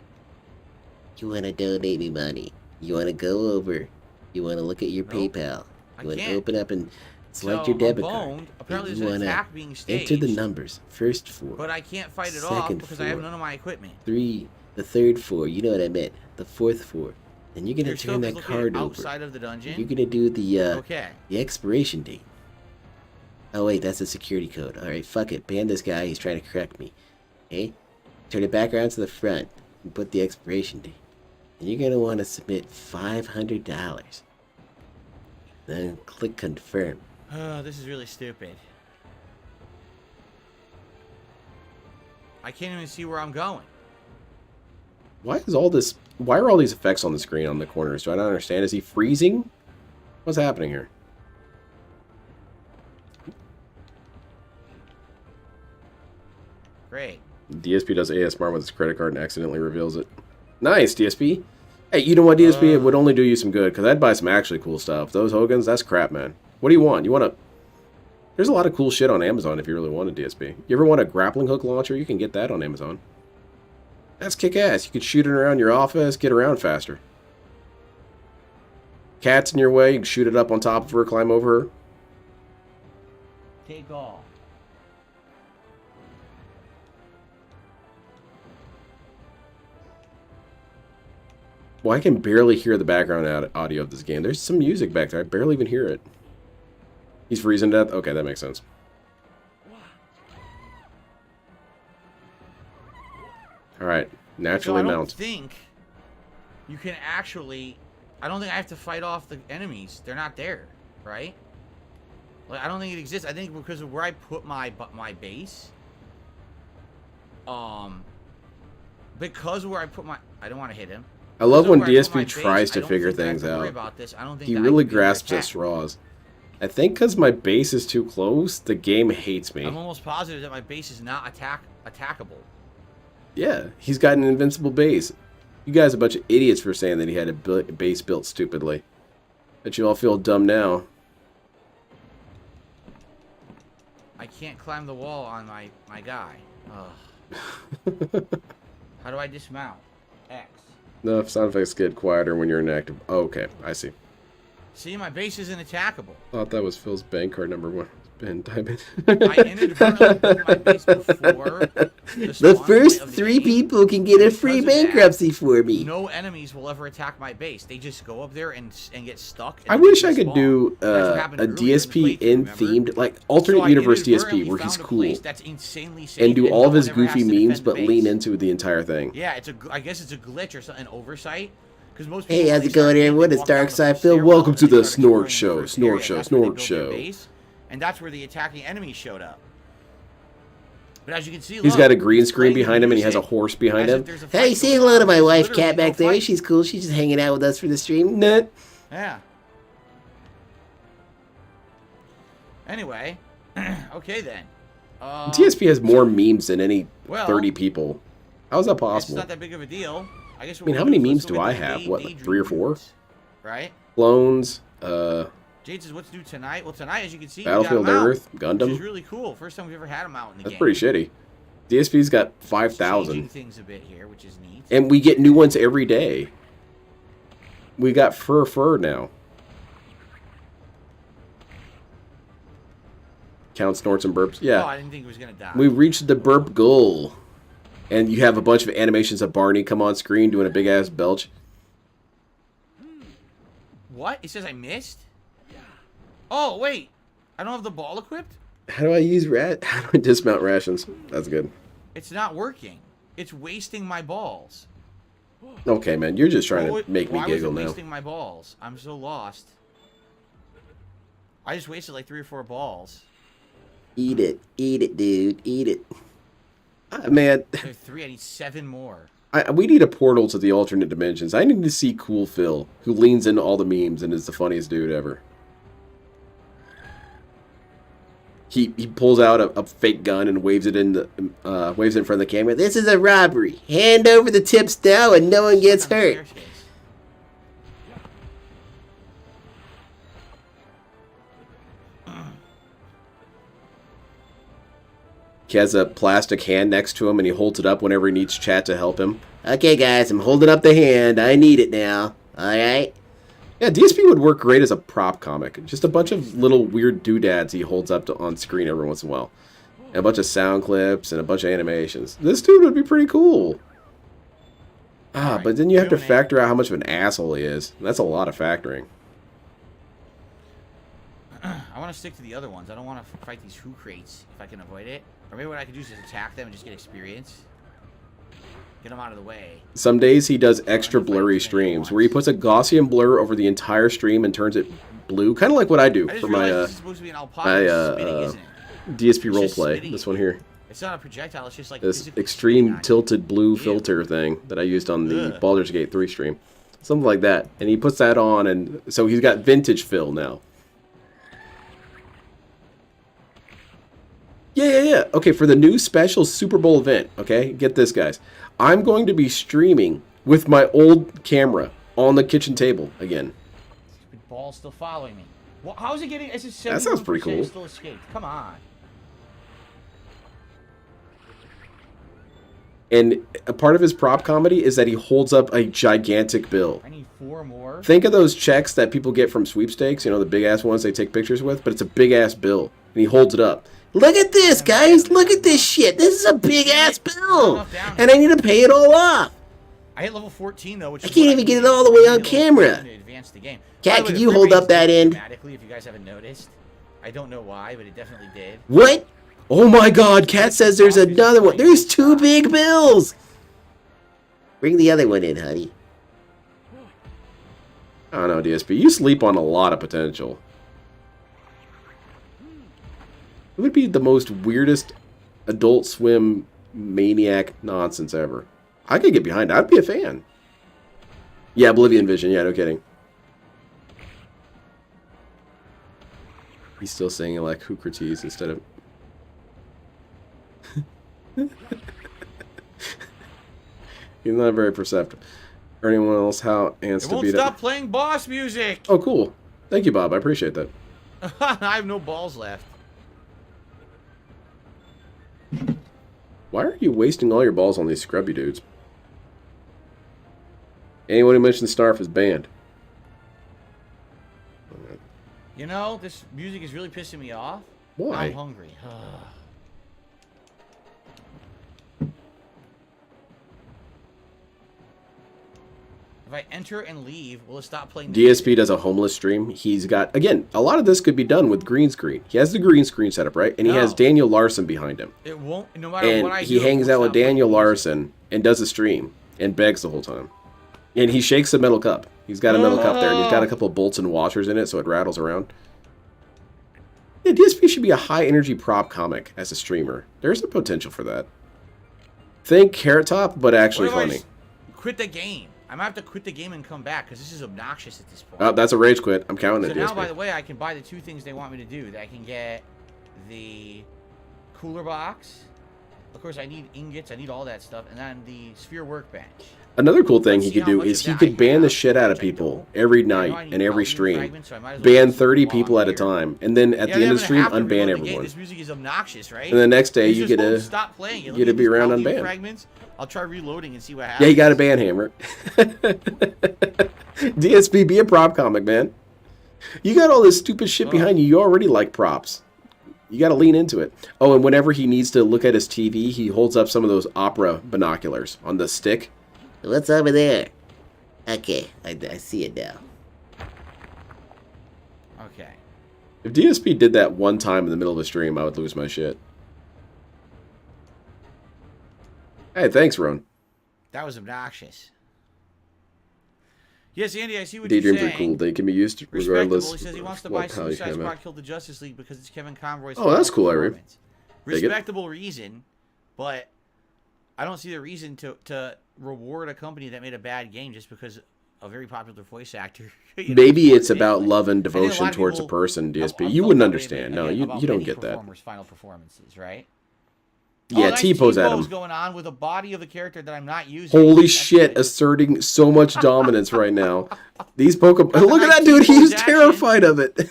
You want to donate me money? You want to go over? You want to look at your PayPal? You want to open up and select your debit card? Apparently you there's an want attack being to staged. enter the numbers. First 4. But I can't fight it off because I have none of my equipment. 3. The third 4. You know what I meant. The fourth 4. Then you're gonna turn that card over. Outside of the dungeon. You're gonna do the the expiration date. Oh wait, that's a security code. All right, fuck it. Ban this guy. He's trying to correct me. Okay, turn it back around to the front and put the expiration date. And you're gonna want to submit $500. Then click confirm. Oh, this is really stupid. I can't even see where I'm going. Why is all this? Why are all these effects on the screen on the corners? Do I not understand? Is he freezing? What's happening here? Great. DSP does ASMR with his credit card and accidentally reveals it. Nice, DSP. Hey, you know what, DSP? It would only do you some good, because I'd buy some actually cool stuff. Those Hogans, that's crap, man. What do you want? You want a... There's a lot of cool shit on Amazon if you really want a DSP. You ever want a grappling hook launcher? You can get that on Amazon. That's kick-ass. You could shoot it around your office, get around faster. Cat's in your way, you can shoot it up on top of her, climb over her. Take all. Well, I can barely hear the background audio of this game. There's some music back there. I barely even hear it. He's freezing to death? Okay, that makes sense. All right, So naturally I don't mount. think you can actually. I don't think I have to fight off the enemies. They're not there, right? Like, I don't think it exists. I think because of where I put my base. Because where I put my. I don't want to hit him. I love when Because of where I DSP put my tries base, to I don't figure think I have things to worry out. about this. I don't think He that I really can be under grasps at attack. straws. I think because my base is too close, the game hates me. I'm almost positive that my base is not attackable. Yeah, he's got an invincible base. You guys are a bunch of idiots for saying that he had a base built stupidly. Bet you all feel dumb now. I can't climb the wall on my guy. Ugh. How do I dismount? X. No, sound effects get quieter when you're inactive. Oh, okay, I see. See, my base isn't attackable. Thought that was Phil's bank card number one. Ben Diamond. I inadvertently built my base before The spawn first point of the 3 game. people can get a Because free of that, bankruptcy for me. No enemies will ever attack my base. They just go up there and get stuck. And I then wish they I could respawn. do That's what a happened earlier in the DSP playthrough, in remember? themed, like alternate So I universe DSP inadvertently where found he's a cool place that's insanely safe and do and all no of his one ever has goofy to memes, defend the but lean base. into the entire thing. Yeah, I guess it's a glitch or something, an oversight. Because most Hey, people, how's when it they going, start the game, everyone? they It's walk down Darkside the Phil. stairwell Welcome and to they the start Snort exploring Show, the first Snort area. Show, That's where they Snort build their Show. base, and that's where the attacking enemies showed up. But as you can see, He's look, got a green it's screen playing behind him and he has a music horse behind as if him. there's a Hey, fight say going hello on. to my There's wife, literally Cat, no back there. fight. She's cool. She's just hanging out with us for the stream. Nut. Yeah. Anyway, okay then. DSP has more memes than any well, 30 people. How is that It's possible? not that big of a deal. I guess. I mean, how many memes do I have? What, like 3 or 4? Right. Clones, Jade says, "What's new tonight?" Well, tonight, as you can see, Battlefield we got 'em out, Earth, Gundam. which is really cool. First time we've ever had them out in the That's game. pretty shitty. DSP's got Changing 5,000. things a bit here, which is neat. And we get new ones every day. We got fur now. Count snorts and burps. Oh, Yeah. I didn't think it was gonna die. We reached the burp goal. And you have a bunch of animations of Barney come on screen doing a big ass belch. What? It says I missed? Oh, wait. I don't have the ball equipped? How do I use how do I dismount rations? That's good. It's not working. It's wasting my balls. Okay, man, you're just trying to make me Why giggle was it now. wasting my balls? I'm so lost. I just wasted like 3 or 4 balls. Eat it, dude. Eat it. Man, There are 3. I need 7 more. we need a portal to the alternate dimensions. I need to see Cool Phil, who leans into all the memes and is the funniest dude ever. He pulls out a fake gun and waves it in waves it in front of the camera. This is a robbery. Hand over the tips now and no one gets hurt. He has a plastic hand next to him and he holds it up whenever he needs chat to help him. Okay, guys, I'm holding up the hand. I need it now. Alright? Yeah, DSP would work great as a prop comic. Just a bunch of little weird doodads he holds up on screen every once in a while. And a bunch of sound clips and a bunch of animations. This dude would be pretty cool. Ah, but then you have to factor out how much of an asshole he is. That's a lot of factoring. I want to stick to the other ones. I don't want to fight these Who crates if I can avoid it. Or maybe what I could do is just attack them and just get experience. Get them out of the way. Some days he does extra blurry streams where he puts a Gaussian blur over the entire stream and turns it blue. Kind of like what I do for my DSP roleplay. This one here. It's not a projectile. It's just like This extreme tilted blue filter thing that I used on the Baldur's Gate 3 stream. Something like that. And he puts that on, and so he's got vintage Phil now. Yeah. Okay, for the new special Super Bowl event, okay, get this, guys. I'm going to be streaming with my old camera on the kitchen table again. Stupid ball's still following me. Well, how is it getting? It's just That sounds pretty cool. Still escaped. Come on. And a part of his prop comedy is that he holds up a gigantic bill. I need 4 more. Think of those checks that people get from sweepstakes, you know, the big-ass ones they take pictures with, but it's a big-ass bill, and he holds it up. Look at this, guys. Look at this shit. This is a big-ass bill. And I need to pay it all off. I hit level 14, though, which I can't even get it all the way on camera. Cat, can you hold up that end? If you guys haven't noticed. I don't know why, but it definitely did. What? Oh my god, Cat says there's another one. There's 2 big bills. Bring the other one in, honey. I don't know, DSP. You sleep on a lot of potential. It would be the most weirdest Adult Swim maniac nonsense ever. I could get behind it. I'd be a fan. Yeah, Oblivion Vision. Yeah, no kidding. He's still saying it like Socrates instead of... He's not very perceptive. Or anyone else how ants It to won't beat stop it. playing boss music. Oh, cool. Thank you, Bob. I appreciate that. I have no balls left. Why are you wasting all your balls on these scrubby dudes? Anyone who mentions Starf is banned. You know, this music is really pissing me off. Why? I'm hungry. If I enter and leave, will it stop playing the DSP does a homeless stream. He's got, again, a lot of this could be done with green screen. He has the green screen set up, right? And he has Daniel Larson behind him. It won't, no matter what I And do, he it hangs won't out with stop playing Daniel music. Larson and does a stream and begs the whole time. And he shakes a metal cup. He's got a metal cup there, and he's got a couple of bolts and washers in it, so it rattles around. Yeah, DSP should be a high-energy prop comic as a streamer. There's a potential for that. Think Carrot Top, but actually What if I funny. quit the game? I might have to quit the game and come back because this is obnoxious at this point. Oh, that's a rage quit. I'm counting So it, now, DSP. by the way, I can buy the two things they want me to do. I can get the cooler box. Of course, I need ingots. I need all that stuff. And then the sphere workbench. Another cool thing Let's he see could how do much is of he that could I ban the have, shit out of which I people don't. every I know I night need and every volume stream. fragments, so I might as well Ban just 30 while people I'm at a here. time. And then at Yeah, the end I'm of the gonna stream, have to unban reload the game. everyone. This music is obnoxious, right? And the next day, It you just get won't to stop playing. you get to be around volume unbanned. fragments. I'll try reloading and see what happens. Yeah, you got a ban hammer. DSP, be a prop comic, man. You got all this stupid shit behind you. You already like props. You got to lean into it. Oh, and whenever he needs to look at his TV, he holds up some of those opera binoculars on the stick. What's over there? Okay, I see it now. Okay. If DSP did that one time in the middle of a stream, I would lose my shit. Hey, thanks, Ron. That was obnoxious. Yes, Andy, I see what Daydreams you're are saying. cool. They can be used Respectable. regardless. He says he wants to of buy how you Suicide came out. Squad killed the Justice League because it's Kevin Conroy's Oh, that's final cool, Irie. performance. Dig it. Respectable reason, but I don't see the reason to reward a company that made a bad game just because a very popular voice actor. Maybe it's about love and I think a lot devotion of towards a people person, DSP. have You felt wouldn't that way understand. No, about you don't many get that. performers' final performances, right? Yeah, nice T-pose at T-pose him. going on with a body of the character that I'm not using. Holy That's shit, good. asserting so much dominance right now. These Pokemon... Look at Nice that dude, T-pose he's action. terrified of it.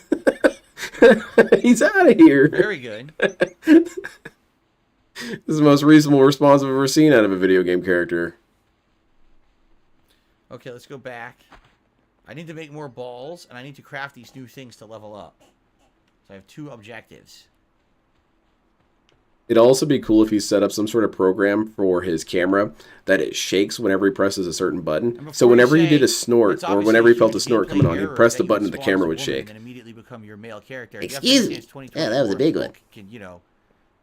He's out of here. Very good. This is the most reasonable response I've ever seen out of a video game character. Okay, let's go back. I need to make more balls, and I need to craft these new things to level up. So I have two objectives. It'd also be cool if he set up some sort of program for his camera that it shakes whenever he presses a certain button. So whenever he did a snort, or whenever he felt a snort coming on, he'd press the button and the camera would shake. And immediately become your male character. Excuse me. Yeah, that was a big one. Can, you know,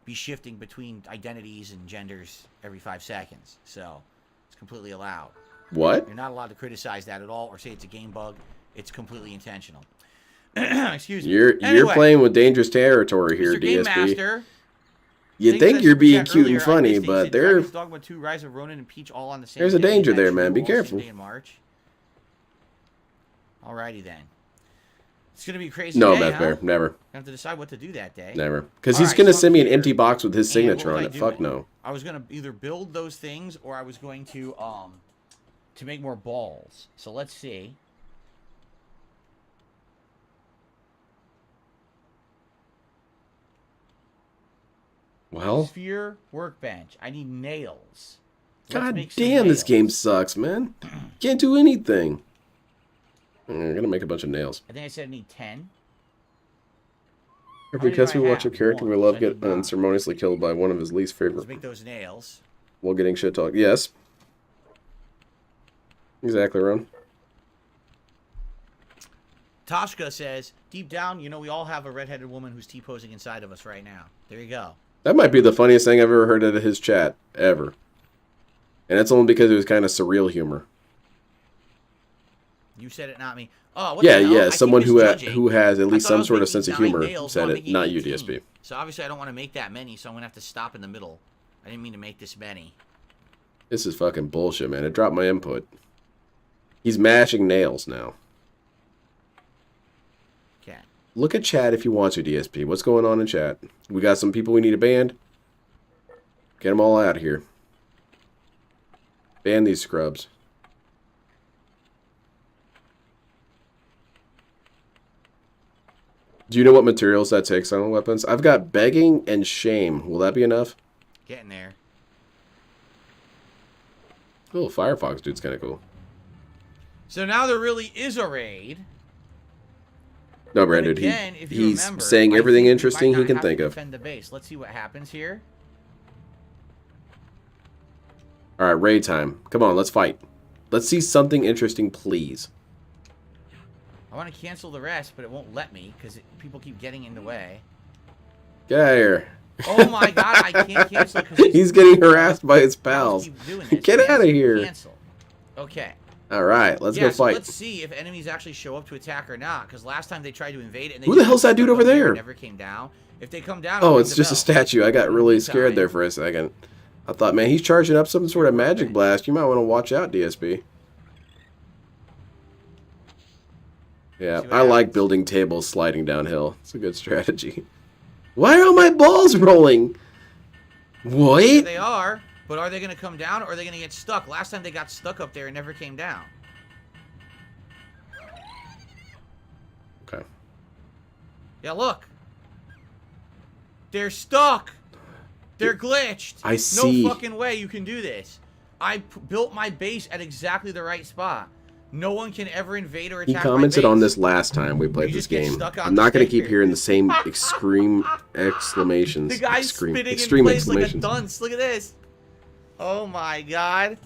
be shifting between identities and genders every 5 seconds. So it's completely allowed. What? You're not allowed to criticize that at all or say it's a game bug. It's completely intentional. Excuse me. You're Anyway, playing with dangerous territory here, Mr. Game DSP. Master. You Things think I you're being chat cute earlier, and I funny, missed it. He but said they're... Dragon's Dogma 2, Rise of Ronin, and Peach all on the same There's a day. danger Is that there, true? man. Be All the same careful. day in March? Alrighty then. It's gonna be a crazy No, day, Beth huh? Bear, never. I have to decide what to do that day. Never. Because All he's right, going to so send me an I'm empty here. box with his And what signature was on I it. Fuck doing? no. I was gonna either build those things or I was going to make more balls. So let's see. Well, Sphere workbench. I need nails. Let's god make some damn, this nails. game sucks, man. Can't do anything. I'm going to make a bunch of nails. I think I said I need 10. Or many because do we I watch a have? character we One, love so I get need nine. unceremoniously killed by one of his least Let's favorite make those nails. while getting shit talk. Yes. Exactly, Ron. Toshka says, deep down, you know, we all have a redheaded woman who's T-posing inside of us right now. There you go. That might be the funniest thing I've ever heard out of his chat, ever. And that's only because it was kind of surreal humor. You said it, not me. Oh, what Yeah, the hell? I yeah, keep someone who misjudging. has at I least thought I some was sort of making sense of 9 humor nails, said I'm it, making not you, 18. DSP. So obviously I don't want to make that many, so I'm going to have to stop in the middle. I didn't mean to make this many. This is fucking bullshit, man. It dropped my input. He's mashing nails now. Okay. Look at chat if you want to, DSP. What's going on in chat? We got some people we need to ban. Get them all out of here. Ban these scrubs. Do you know what materials that takes on weapons? I've got begging and shame. Will that be enough? Getting there. Oh, Firefox dude's kind of cool. So now there really is a raid. No, Brandon, again, if you he's remember, saying I everything think we interesting might he not can have to think of. defend the base. Let's see what happens here. All right, raid time. Come on, let's fight. Let's see something interesting, please. I want to cancel the rest, but it won't let me because people keep getting in the way. Get out of here. Oh my god, I can't cancel it because He's getting harassed by his pals. keep doing this. Get out of here. Cancel. Okay. All right, let's go So fight. let's see if enemies actually show up to attack or not. Because last time they tried to invade it, and they Who the just hell's that dude stuck over up there there? and never came down. If they come down, Oh, I'll it's ring the just a bell. statue. I got really scared there for a second. I thought, man, he's charging up some sort of magic blast. You might want to watch out, DSP. Yeah, I like building tables sliding downhill. It's a good strategy. Why are all my balls rolling? What? There they are, but are they going to come down or are they going to get stuck? Last time they got stuck up there and never came down. Okay. Yeah, look. They're stuck. They're glitched. I see. No fucking way you can do this. I built my base at exactly the right spot. No one can ever invade or He attack commented my base. on this last time we played You this just get game. stuck on I'm the not going to keep sticker. hearing the same extreme exclamations. The guy's extreme spitting in place like a exclamations. dunce. Look at this. Oh my god.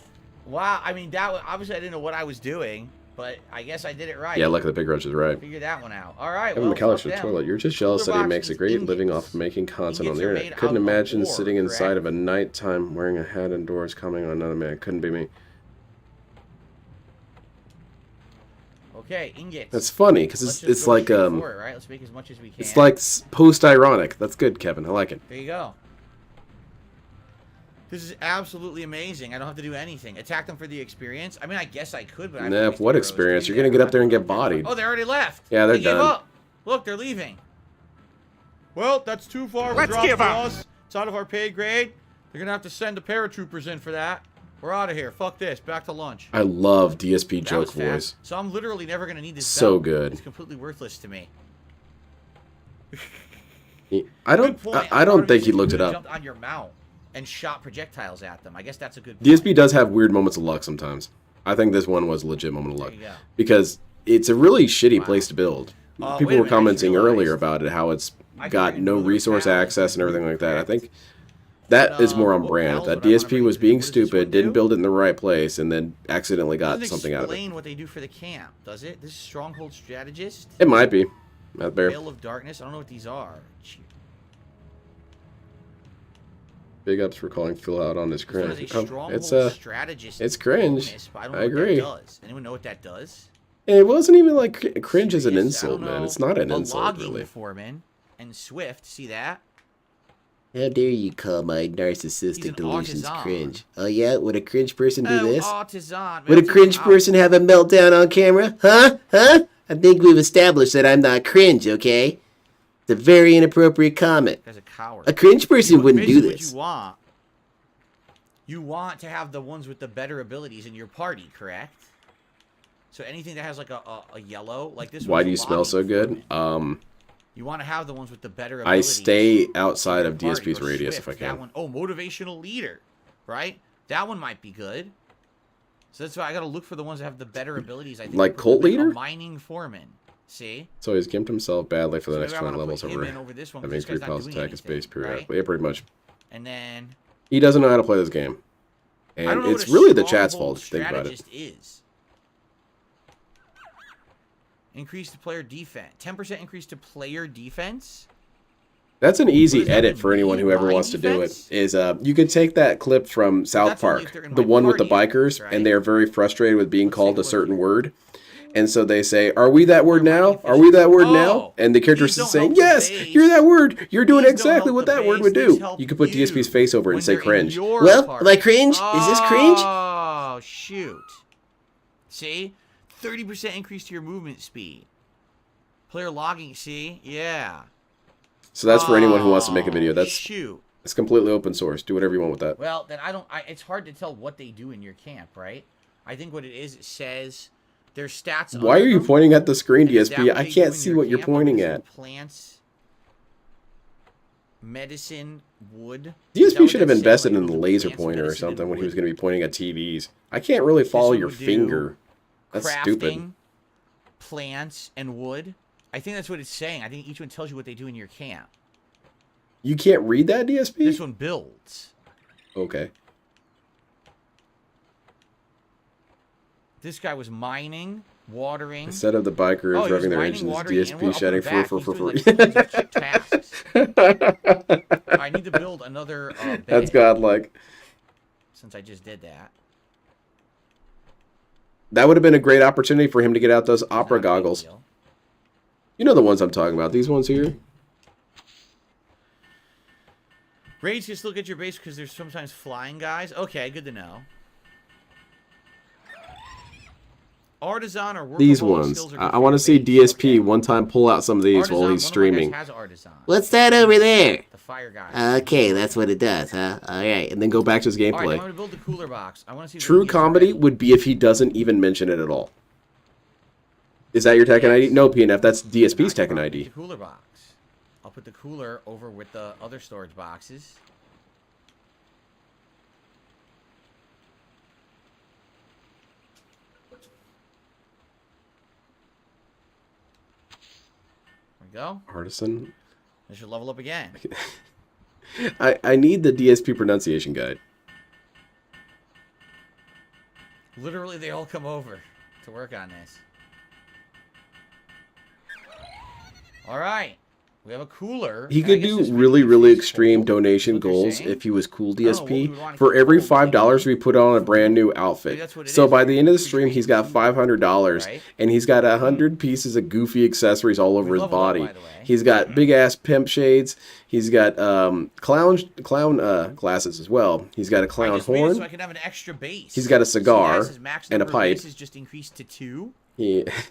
Wow. I mean, that was, obviously I didn't know what I was doing, but I guess I did it right. Yeah, look at the big roach is right. Figure that one out. All right. Kevin Well, McAllister's fuck them. toilet. You're just jealous that he Box makes a is great ingots. living off of making content on the Ingots are internet. made Couldn't out of imagine ore, sitting inside correct? of a nighttime wearing a hat indoors commenting on another man. Couldn't be me. Okay, ingots. That's funny because Let's it's just it's go like straight for it, right? Let's make as much as we can. it's like post-ironic. That's good, Kevin. I like it. There you go. This is absolutely amazing. I don't have to do anything. Attack them for the experience. I mean, I guess I could, but I have to Nah, waste what arrows. experience? You're gonna get up there and get bodied. Oh, they already left. Yeah, they're they gave done. up. Look, they're leaving. Well, that's too far of a Let's drop give for up. us. It's out of our pay grade. They're gonna have to send the paratroopers in for that. We're out of here. Fuck this. Back to lunch. I love DSP That was joke fast. voice. So I'm literally never gonna need this. So belt. good. It's completely worthless to me. I don't. Good point. I don't think he You looked it could've up. Jumped on your mount and shot projectiles at them. I guess that's a good. DSP does have weird moments of luck sometimes. I think this one was a legit moment of luck There you go. because it's a really shitty place to build. Wait People a were minute, I just commenting realized earlier about it, how it's I got can no remove resource panels access and and everything like that. I correct. think that is more on what brand. panels That would I wanna DSP bring was to being what does this one stupid, didn't do? build it in the right place, and then accidentally got Doesn't something out of it. explain what they do for the camp, does it? This is Stronghold Strategist. It might be. Not there. Veil of Darkness. I don't know what these are. Big ups for calling Phil out on his This one cringe. is a Stronghold It's Strategist. it's cringe. bonus, but I don't know I what agree. That does. Anyone know what that does? it wasn't even like cringe as an Serious? I insult, don't man. know. It's not an A insult, logging really. foreman and Swift. See that? How dare you call my He's narcissistic an delusions artisan. cringe? Oh yeah? Would a cringe person do Oh, this? artisan. Would a Melting cringe out. person have a meltdown on camera? Huh? Huh? I think we've established that I'm not cringe, okay? It's a very inappropriate comment. Guy's a coward. A cringe person wouldn't do Basically this. What you want to have the ones with the better abilities in your party, correct? So anything that has like a yellow, like this. Why one's do a you smell logging so good? foreman. You want to have the ones with the better I abilities. stay outside in of your party, DSP's or radius Swift, if I That can. one, oh, motivational leader, right? That one might be good. So that's why I got to look for the ones that have the better abilities. I think Like for cult a leader? mining foreman. See? So he's gimped himself badly for the So next maybe I 20 wanna levels put him over in over this one, 'cause having this three guy's not pals doing attack his base anything, periodically. Yeah, pretty much. And then He doesn't know how to play this game. I don't And know it's what a really the chat's stronghold fault if you think about it. strategist is. Increase the player defense. 10% increase to player defense. That's an What easy does that edit mean? for anyone who ever Line wants to do it. defense? Is you could take that clip from South That's only Park, if they're in the my one with the party, bikers, right? and they're very frustrated with being Let's called take a a look certain here. word. And so they say, "Are we that word They're now? mining Are we that word now?" Oh, And the character these is don't saying, help the "Yes, base. you're that word. You're doing These don't exactly help what the that word base. would These do." help You could put DSP's face over it when and say they're in cringe. your Well, party. am I cringe? Is this cringe? Oh, shoot. See? 30% increase to your movement speed. Player logging, see? Yeah. So that's for anyone who wants to make a video. That's Shoot. it's completely open source. Do whatever you want with that. Well, then it's hard to tell what they do in your camp, right? I think what it says their stats. Why under are you them, pointing at the screen, and is that DSP? what I they do can't in see your what you're camp? pointing Okay, so at. plants, medicine, wood. Is that DSP what should have that's saying? invested Like, in the those are laser plants, pointer or medicine, and something when he was wood. going to be pointing at TVs. I can't really follow one your would do finger. That's stupid. Crafting, plants, and wood. I think that's what it's saying. I think each one tells you what they do in your camp. You can't read that, DSP? This one builds. Okay. This guy was mining, watering. Instead of the bikers Oh, he was revving their mining, engines, watering, and DSP we're up shouting and back. for He's doing, like, tons of tasks. I need to build another bed. That's godlike. Since I just did that. That would have been a great opportunity for him to get out those opera Not a big goggles. deal. You know the ones I'm talking about. These ones here. Raids can still get your base because there's sometimes flying guys. Okay, good to know. Artisan or workaholic These ones. skills are good I for want to your see base. DSP Okay. one time pull out some of these Artisan, while one he's of my guys streaming. has Artisan. What's that over there? The fire guy. Okay, that's what it does, huh? All right. And then go back to his All right, I'm gameplay. going to build the cooler box. I want to see if True the geese are comedy ready. would be if he doesn't even mention it at all. Is that your Tekken ID? No, PNF. That's DSP's Knock, Tekken knock, ID. The cooler box. I'll put the cooler over with the other storage boxes. There we go. Artisan. They should level up again. I need the DSP pronunciation guide. Literally, they all come over to work on this. All right. We have a cooler. He and I could guess do this would really, be really useful. extreme Is donation what they're goals saying? if he was cool I don't know what we DSP. would want to For keep every cool. $5 we put on a brand new outfit. Maybe that's what it So is. by the end of the Pretty stream, he's got $500, Right. and he's got 100 pieces of goofy accessories all over We his leveled up, body. by the way. He's got big ass pimp shades. He's got clown glasses as well. He's got a I clown just made it horn. so I can have an extra base. He's got a So cigar he has his max and a number of pipe. bases just increased to 2.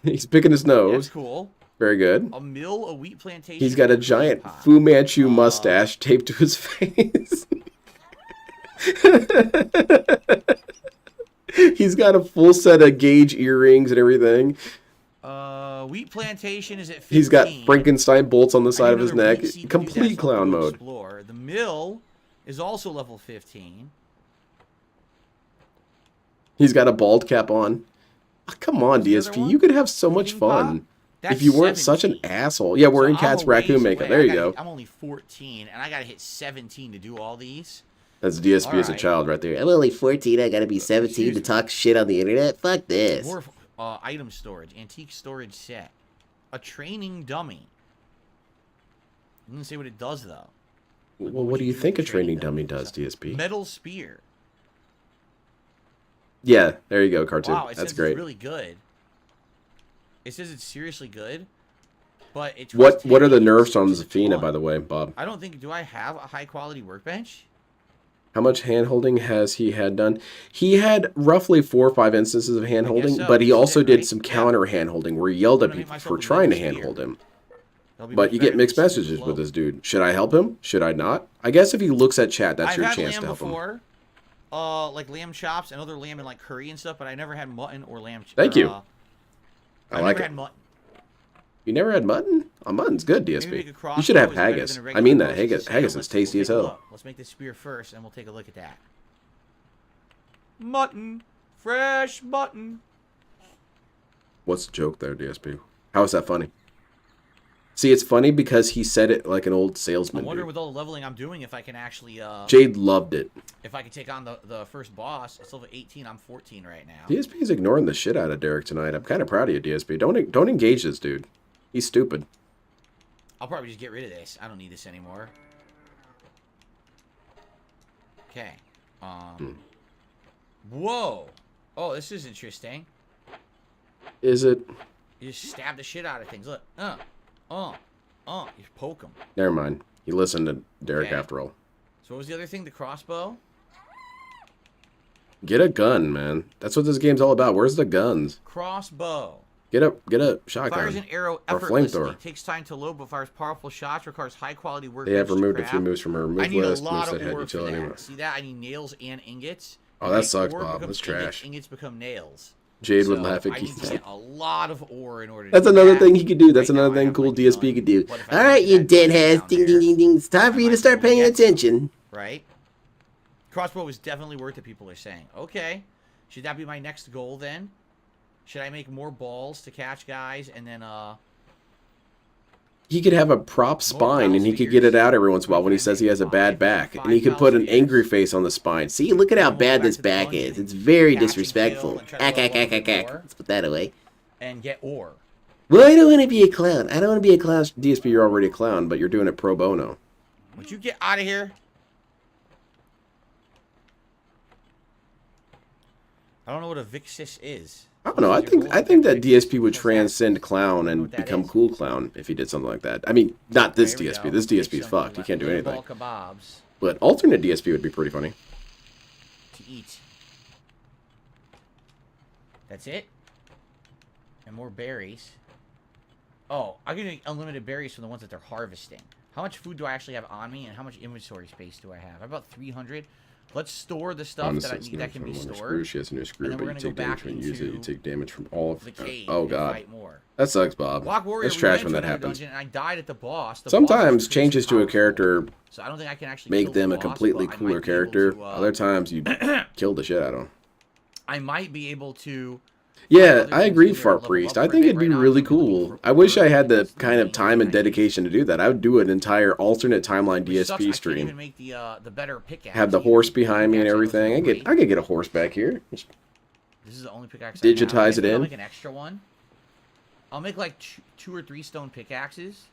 He's picking his That's nose. cool. Very good. A mill, a wheat plantation. He's got a and giant pot. Fu Manchu mustache taped to his face. He's got a full set of gauge earrings and everything. Wheat plantation is at 15. He's got Frankenstein bolts on the I side need of his another neck. wheat seed to do that, Complete so I'll clown go mode. explore. The mill is also level 15. He's got a bald cap on. Oh, come on, What's the other DSP. one? You could have so much Cooking pot? fun. That's If you weren't such an 17. asshole. Yeah, wearing So Cat's I'm a ways raccoon makeup. away. There I you gotta- go. I'm only 14, and I gotta hit 17 to do all these. That's DSP as a Alright. child right there. I'm only 14. I gotta be 17 Excuse to me. talk shit on the internet. Fuck this. More item storage, antique storage set, a training dummy. I didn't say what it does though. Well, what do you think a training dummy does, DSP? Metal spear. Yeah, there you go, cartoon. Wow, it That's says great. it's really good. It says it's seriously good, but it's What are the nerfs on Zafina, by the way, Bob? I don't think. Do I have a high quality workbench? How much hand-holding has he had done? He had roughly 4 or 5 instances of hand-holding, so. but he This is also it, did right? some Yeah. counter hand-holding where he yelled at I'm gonna people make for myself a trying to metal spear. hand-hold him. That'll be But much you better get mixed than super messages slow. with this dude. Should I help him? Should I not? I guess if he looks at chat, that's I've your had chance lamb to help him. before, like lamb chops and other lamb and like curry and stuff, but I never had mutton or lamb. Thank you. I like never it. had mutton. You never had mutton? Oh, mutton's good, Maybe DSP. make a You crossbow should have is better haggis. than a I regular mean that. roast Haggis, steak. haggis is Let's tasty take as a hell. look. Let's make the spear first, and we'll take a look at that. Mutton, fresh mutton. What's the joke there, DSP? How is that funny? See, it's funny because he said it like an old I salesman. wonder Dude. with all the leveling I'm doing if I can actually Jade loved it. if I can take on the first boss. It's level 18. I'm 14 right now. DSP is ignoring the shit out of Derek tonight. I'm kind of proud of you, DSP. Don't engage this dude. He's stupid. I'll probably just get rid of this. I don't need this anymore. Okay. Whoa. Oh, this is interesting. Is it? You just stab the shit out of things. Look. You poke them. Never mind. He listened to Derek Okay. after all. So what was the other thing? The crossbow? Get a gun, man. That's what this game's all about. Where's the guns? Crossbow. Get a shotgun. Fires an arrow or effortlessly. flamethrower. Takes time to load, but fires powerful shots. Requires high quality work. They have removed a few moves from her remove I need list. a lot Moves of that had ore for utility. that. See that? I need nails and ingots. Oh, And that my sucks, ore Bob. becomes That's ingots, trash. Ingots become nails. Jade would So laugh at I you. need to get a lot of ore in order to That's do another that. thing he could do. That's Right now, another I thing have cool my DSP gun. could do. What if I Alright, put you that deadheads. down Ding, there? ding, ding, ding. It's time for you to start paying attention. Right? Crossbow is definitely worth it, people are saying. Okay. Should that be my next goal then? Should I make more balls to catch guys and then, He could have a prop spine and he could get it out every once in a while when he says he has a bad back. And he could put an angry face on the spine. See, look at how bad this back is. It's very disrespectful. Ack. Let's put that away. and get ore? Well, I don't want to be a clown. I don't want to be a clown. DSP, you're already a clown, but you're doing it pro bono. Would you get out of here? I don't know what a Vixis is. I don't know. I think that DSP would transcend clown and become cool clown if he did something like that. I mean, not this There we DSP. go. This DSP is fucked. He can't do anything. Ball kebabs But alternate DSP would be pretty funny. to eat. That's it. And more berries. Oh, I'm getting unlimited berries from the ones that they're harvesting. How much food do I actually have on me, and how much inventory space do I have? About 300. Let's store the stuff that I need that can be stored. She has a new screw, And then but we're you gonna take go damage back when you use it. You into take damage from all of the cave Oh and god, fight more. that sucks, Bob. Block Warrior, That's we trash went when to that another happens. dungeon, and I died at the boss. The boss was Sometimes pretty changes to a powerful. character So I don't think I can actually make kill the them a boss, completely but I cooler might be able character. to, Other times you kill the shit out of them. I might be able to. Yeah, find I other agree, things here, Fart level Priest. up I for a think bit. it'd be Right now, really I'm looking cool. for I wish I had the that's kind of main time and thing I need. dedication to do that. I would do an entire alternate timeline Which sucks, DSP I stream. can't even make the better pickaxe. Have the either. horse behind me and Pickaxe everything. I great. could get a horse back here. This is the only pickaxe. I have. Digitize it Maybe I'll in. make an extra one. I'll make like two or three stone pickaxes,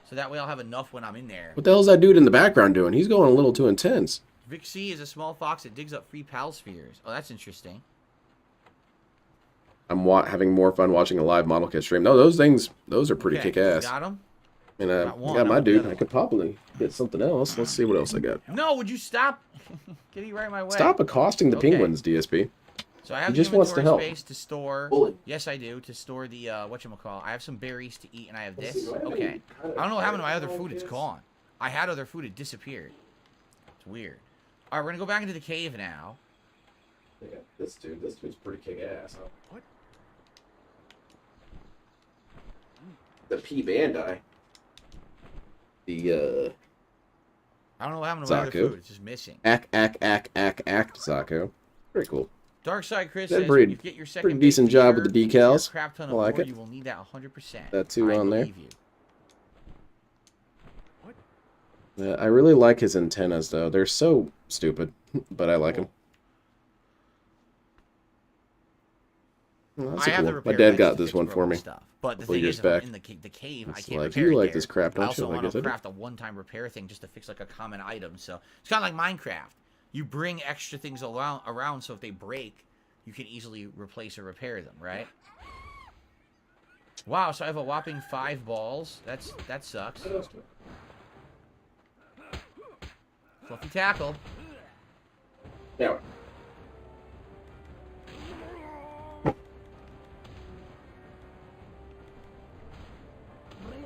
so that way I'll have enough when I'm in there. What the hell's that dude in the background doing? He's going a little too intense. Vixie is a small fox that digs up free pal spheres. Oh, that's interesting. I'm having more fun watching a live model kit stream. No, those are pretty Okay, kick-ass. Got him. And Got one. got my How about the dude. other I could probably get something else. Let's see what else I got. No, would you stop? Getting right in my way. Stop accosting the Okay. penguins, DSP. So I have He the just wants to inventory help. space to store. Bullet. Yes, I do. To store the whatchamacall. I have some berries to eat, and I have this. Okay. I don't know what happened to my other food. It's gone. I had other food. It disappeared. It's weird. All right, we're gonna go back into the cave now. This dude's pretty kick-ass. What? The P Bandai. The I don't know what happened to my other Zaku. food. It's just missing. Ack Zaku. Very cool. Dark Side Chris That says pretty- when you get your second pretty decent base job with the t-shirt, decals. crap ton I of like ore, it. You will need that 100%. That too I on there. believe you. Yeah, I really like his antennas though. They're so stupid, but I like them. Well, that's I have the cool. My repair dad knives got to this fix one broken for me. Stuff. But the couple thing years is, if I'm back. in the cave, I It's can't like, repair you it like there. this crap, I don't also you? I want guess to I do. craft a one-time repair thing just to fix like a common item. So it's kind of like Minecraft. You bring extra things around, so if they break, you can easily replace or repair them, right? Wow, so I have a whopping 5 balls. That sucks. Fluffy tackle. Yeah.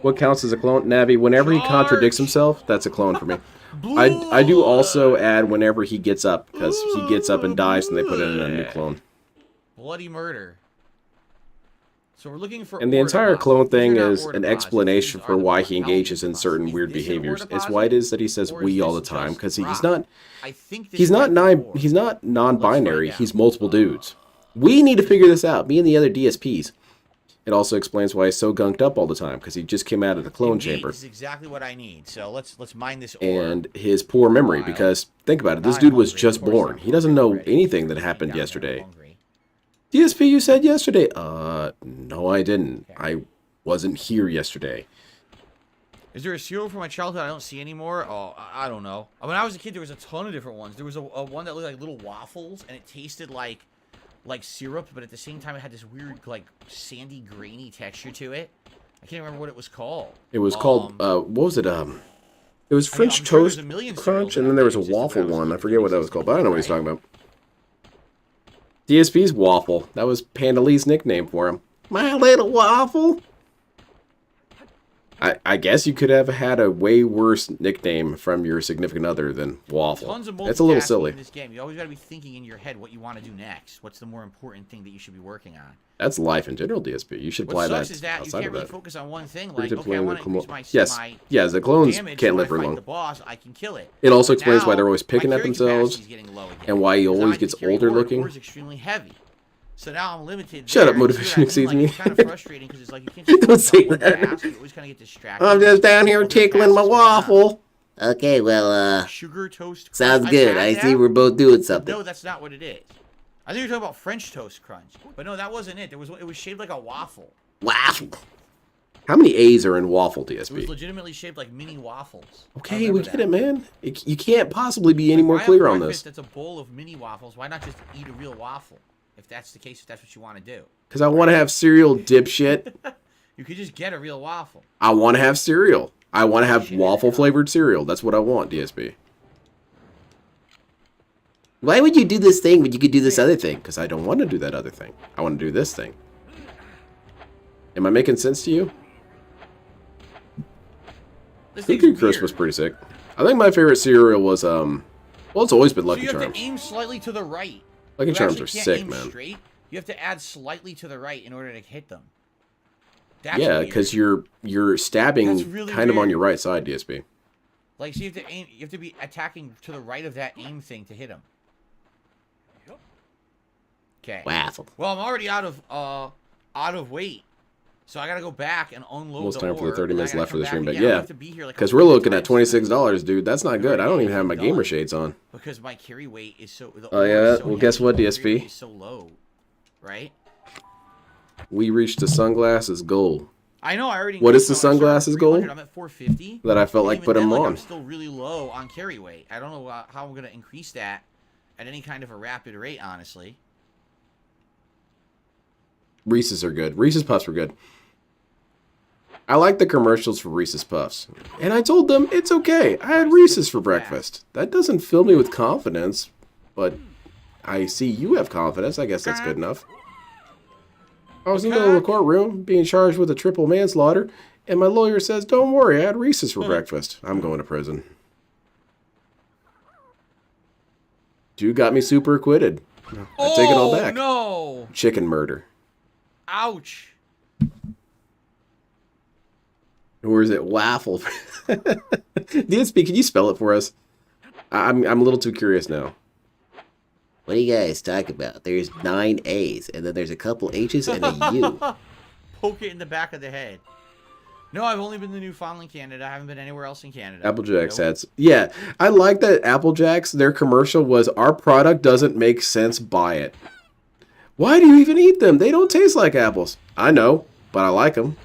What counts as a clone? Navi, whenever he contradicts himself, that's a clone for me. I do also add whenever he gets up, because he gets up and dies and they put in a new clone. Bloody murder. So we're looking for. And the ore entire deposits. clone These are thing not is ore an deposits. explanation These for are the why ore he engages in deposits. certain Is weird this an ore behaviors. It's deposit? why it is that he says Or is we all the this time, just because he's rock? not I think this he's not might be ore. he's not non-binary. Let's find He's out. multiple dudes. We need to figure this out. Me and the other DSPs. It also explains why he's so gunked up all the time, because he just came out of the clone Indeed, chamber. This is exactly what I need. So let's mine this ore. And his poor memory, because think about it, this Now dude I'm was hungry. just Of course born. I'm He doesn't hungry know already. anything that I'm happened down there yesterday. hungry. DSP, you said yesterday. No, I didn't. Okay. I wasn't here yesterday. Is there a cereal from my childhood I don't see anymore? Oh, I don't know. When I was a kid, there was a ton of different ones. There was a one that looked like little waffles, and it tasted like syrup, but at the same time, it had this weird, like, sandy, grainy texture to it. I can't remember what it was called. It was called, what was it? It was French Toast Crunch, and then there was a waffle one. I forget what that was called, but I don't know what he's talking about. DSP's Waffle. That was Panda Lee's nickname for him. My little waffle. I guess you could have had a way worse nickname from your significant other than Waffle. It's a little silly. In this game. You always got to be thinking in your head what you want to do next. What's the more important thing that you should be working on? That's life in general, DSP. You should apply that. What sucks is that you can't really focus on one thing. Like, okay, I want to increase my yes, the clones damage, can't so live for I fight long. the boss, I can kill it. It also explains now, why they're always picking at themselves and why he always gets older looking. Is extremely heavy. So now I'm limited. Shut up, motivation exceeds me. It's kind of frustrating because it's like you can't just don't say that. Fast, you always kind of get distracted. I'm just down here tickling my waffle. Okay, well, sugar toast. Sounds good. I see we're both doing something. No, that's not what it is. I think you're talking about French toast crunch, but no, that wasn't it. It was shaped like a waffle. Waffle. How many A's are in waffle, DSP? It was legitimately shaped like mini waffles. Okay, we get it, man. You can't possibly be any more clear on this. That's a bowl of mini waffles. Why not just eat a real waffle? If that's the case, if that's what you want to do. Because I want to have cereal, dipshit. You could just get a real waffle. I want to have cereal. I want to have waffle-flavored cereal. That's what I want, DSP. Why would you do this thing when you could do this other thing? Because I don't want to do that other thing. I want to do this thing. Am I making sense to you? Cookie Crisp was pretty sick. I think my favorite cereal was, well, it's always been Lucky Charms. So you have to aim slightly to the right. Lucky Charms are sick, man. Straight. You have to add slightly to the right in order to hit them. That's yeah, because you're stabbing really kind of on your right side, DSP. Like, so you have to aim. You have to be attacking to the right of that aim thing to hit him. Okay. Waffle. Well, I'm already out of weight, so I gotta go back and unload. Almost time for the 30 minutes left for the stream, but yeah, because like we're looking at $26, dude. That's not good. I don't even have my gamer shades on. Because my carry weight is so. Oh yeah. Well, guess what, DSP? Is so low, right? We reached the sunglasses goal. I know. I already. What is the sunglasses goal? I'm at 450. That I felt like putting them on. I'm still really low on carry weight. I don't know how I'm gonna increase that at any kind of a rapid rate, honestly. Reese's are good. Reese's Puffs were good. I like the commercials for Reese's Puffs. And I told them, it's okay. I had Reese's for breakfast. That doesn't fill me with confidence, but I see you have confidence. I guess that's good enough. I was in the middle of the courtroom being charged with a triple manslaughter, and my lawyer says, don't worry, I had Reese's for breakfast. I'm going to prison. Dude got me super acquitted. I take it all back. No! Chicken murder. Ouch. Or is it waffle? DSP, can you spell it for us? I'm a little too curious now. What do you guys talk about? There's 9 A's, and then there's a couple H's and a U. Poke it in the back of the head. No, I've only been to Newfoundland, Canada. I haven't been anywhere else in Canada. Applejack's hats. Yeah, I like that Applejack's, their commercial was, our product doesn't make sense, buy it. Why do you even eat them? They don't taste like apples. I know, but I like them.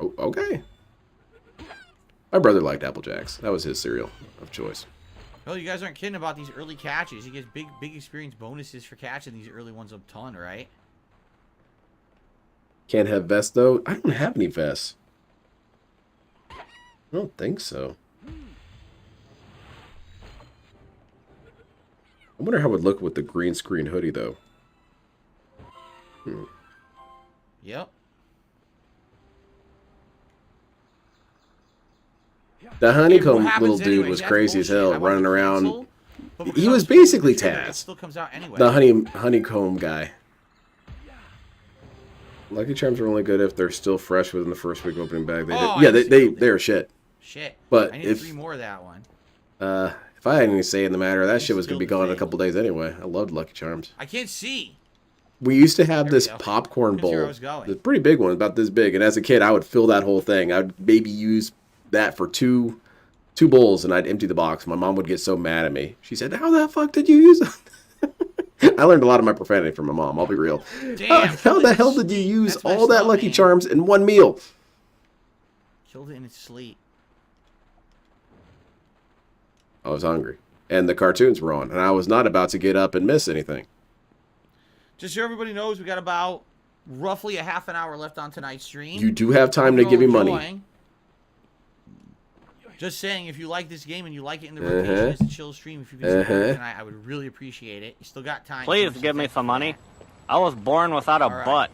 Oh, okay. My brother liked Apple Jacks. That was his cereal of choice. Well, you guys aren't kidding about these early catches. You get big experience bonuses for catching these early ones a ton, right? Can't have vests, though. I don't have any vests. I don't think so. I wonder how it would look with the green screen hoodie, though. Yep. The honeycomb little dude was crazy as hell, running around. He was basically Taz. The honeycomb guy. Lucky Charms are only good if they're still fresh within the first week opening bag. They're shit. Shit. But I need 3 more of that one. If I had any say in the matter, that shit was gonna be gone in a couple days anyway. I loved Lucky Charms. I can't see. We used to have this popcorn bowl. It's a pretty big one, about this big. And as a kid, I would fill that whole thing. I would maybe use that for two bowls, and I'd empty the box. My mom would get so mad at me. She said, "How the fuck did you use it?" I learned a lot of my profanity from my mom. I'll be real. Damn, how the hell did you use all that Lucky Charms in one meal? Killed it in its sleep. I was hungry. And the cartoons were on, and I was not about to get up and miss anything. Just so everybody knows, we got about roughly a half an hour left on tonight's stream. You do have time to give me money. Just saying, if you like this game and you like it in the rotation, it's a chill stream. If you can support it tonight, I would really appreciate it. You still got time. Please give me some money. I was born without a butt.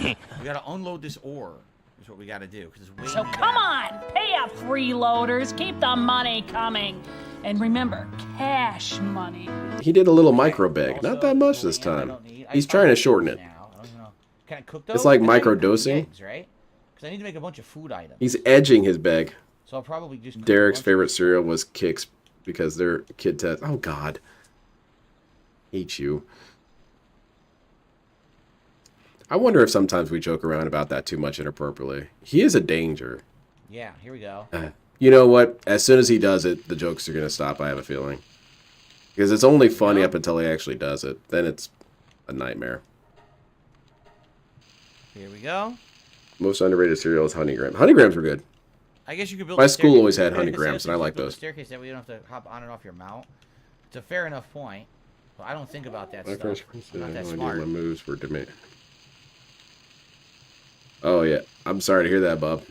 We gotta unload this ore. Is what we gotta do. Cause it's way So come on, pay up, freeloaders. Keep the money coming. And remember, cash money. He did a little micro bag. Not that much this time. He's trying to shorten it. Can I cook those? It's like micro dosing. Right? Because I need to make a bunch of food items. He's edging his bag. So I'll probably just. Derek's favorite cereal was Kix because they're kid test. Oh God. Hate you. I wonder if sometimes we joke around about that too much inappropriately. He is a danger. Yeah, here we go. You know what? As soon as he does it, the jokes are going to stop, I have a feeling. Because it's only funny up until he actually does it. Then it's a nightmare. Here we go. Most underrated cereal is Honey Graham. Honey Grahams were good. I guess you could build. My school always had Honey Grahams, and I like those. Staircase that way you don't have to hop on and off your mount. It's a fair enough point. But I don't think about that stuff. I'm not that smart. My moves were demanded. Oh yeah, I'm sorry to hear that, Bob.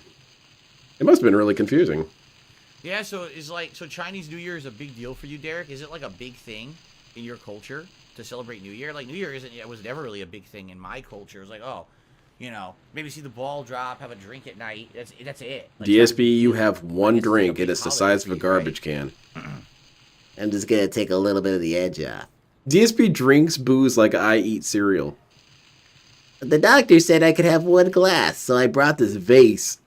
It must have been really confusing. Yeah, so is like Chinese New Year is a big deal for you, Derek? Is it like a big thing in your culture to celebrate New Year? Like New Year was never really a big thing in my culture. It was like, oh, you know, maybe see the ball drop, have a drink at night. That's it. Like, DSP, you have one drink, and it's the size of a garbage can. I'm just gonna take a little bit of the edge off. DSP drinks booze like I eat cereal. The doctor said I could have one glass, so I brought this vase.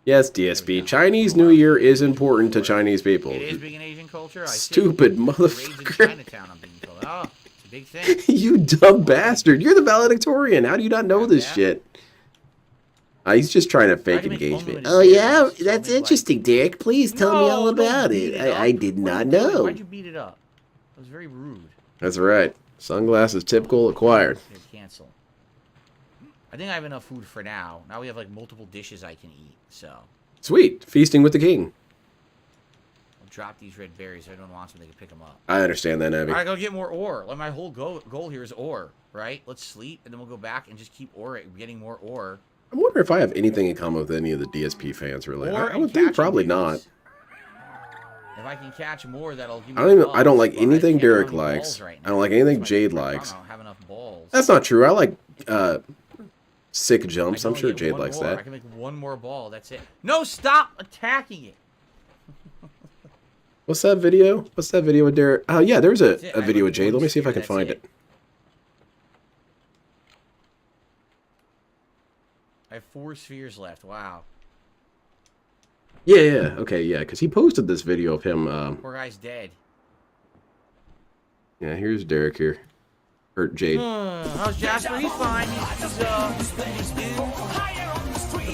Yes, DSP. Chinese New Year is important to Chinese people. It is big in Asian culture. Stupid motherfucker. Chinatown, I'm being told. Oh, it's a big thing. You dumb bastard. You're the valedictorian. How do you not know this shit? He's just trying to fake engagement. Oh, yeah? That's interesting, Derek. Please tell me all about it. I did not know. Why'd you beat it up? It was very rude. That's right. Sunglasses typical acquired. Cancel. I think I have enough food for now. Now we have like multiple dishes I can eat, so. Sweet. Feasting with the king. I'll drop these red berries so everyone wants them, they can pick them up. I understand that, Abby. Alright, go get more ore. Like my whole goal here is ore, right? Let's sleep, and then we'll go back and just keep getting more ore. I wonder if I have anything in common with any of the DSP fans, really. I would think probably not. If I can catch more, that'll give me I don't like anything Derek likes. I don't like anything Jade likes. I don't have enough balls. That's not true. I like sick jumps. I'm sure Jade likes that. I can make one more ball. That's it. No, stop attacking it. What's that video? What's that video with Derek? Oh, yeah, there's a video with Jade. Let me see if I can find it. I have 4 spheres left. Wow. Yeah. Okay, yeah, because he posted this video of him. Poor guy's dead. Yeah, here's Derek here. Or Jade. How's Jasper? He's fine. He's the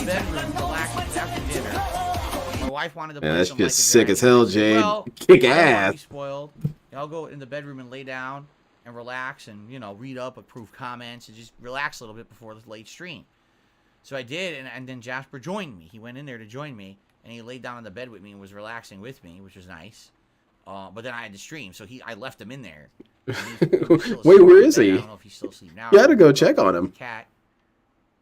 bedroom relaxing after dinner. My wife wanted to play that's some just Like sick as hell, Jade. Well, Kick I don't wanna ass. be spoiled. I'll go in the bedroom and lay down and relax and, you know, read up, approve comments, and just relax a little bit before the late stream. So I did, and then Jasper joined me. He went in there to join me, and he laid down on the bed with me and was relaxing with me, which was nice. But then I had to stream, so I left him in there. Wait, where is he? I don't know if he's still asleep now. You had to go check on him. Cat.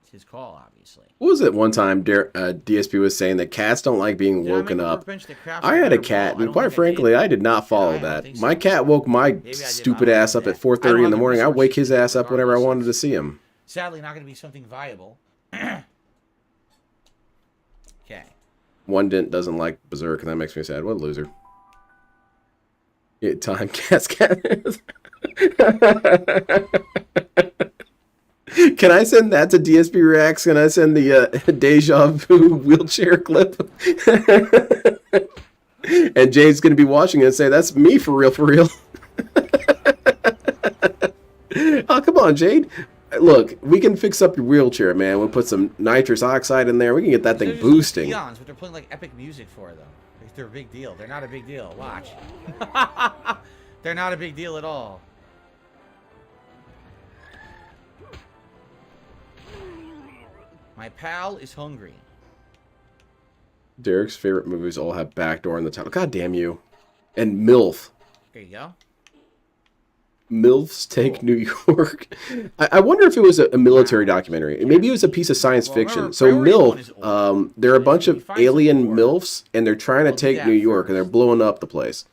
It's his call, obviously. What was it one time DSP was saying that cats don't like being woken up? I had a cat, and quite frankly, I did not follow that. My cat woke my stupid ass up at 4:30 in the morning. I wake his ass up whenever I wanted to see him. Sadly, not going to be something viable. Okay. One doesn't like Berserk, and that makes me sad. What a loser. Yeah, time cat. Can I send that to DSP Reacts? Can I send the Deja Vu wheelchair clip? And Jade's going to be watching it and say, that's me for real, for real. Oh, come on, Jade. Look, we can fix up your wheelchair, man. We'll put some nitrous oxide in there. We can get that thing boosting. Peons, but they're playing like epic music for them. Like they're a big deal. They're not a big deal. Watch. They're not a big deal at all. My pal is hungry. Derek's favorite movies all have backdoor in the title. God damn you. And MILF. There you go. MILFs Take New York. I wonder if it was a military documentary. Maybe it was a piece of science fiction. So MILF, there are a bunch of alien MILFs, and they're trying to take New York, and they're blowing up the place.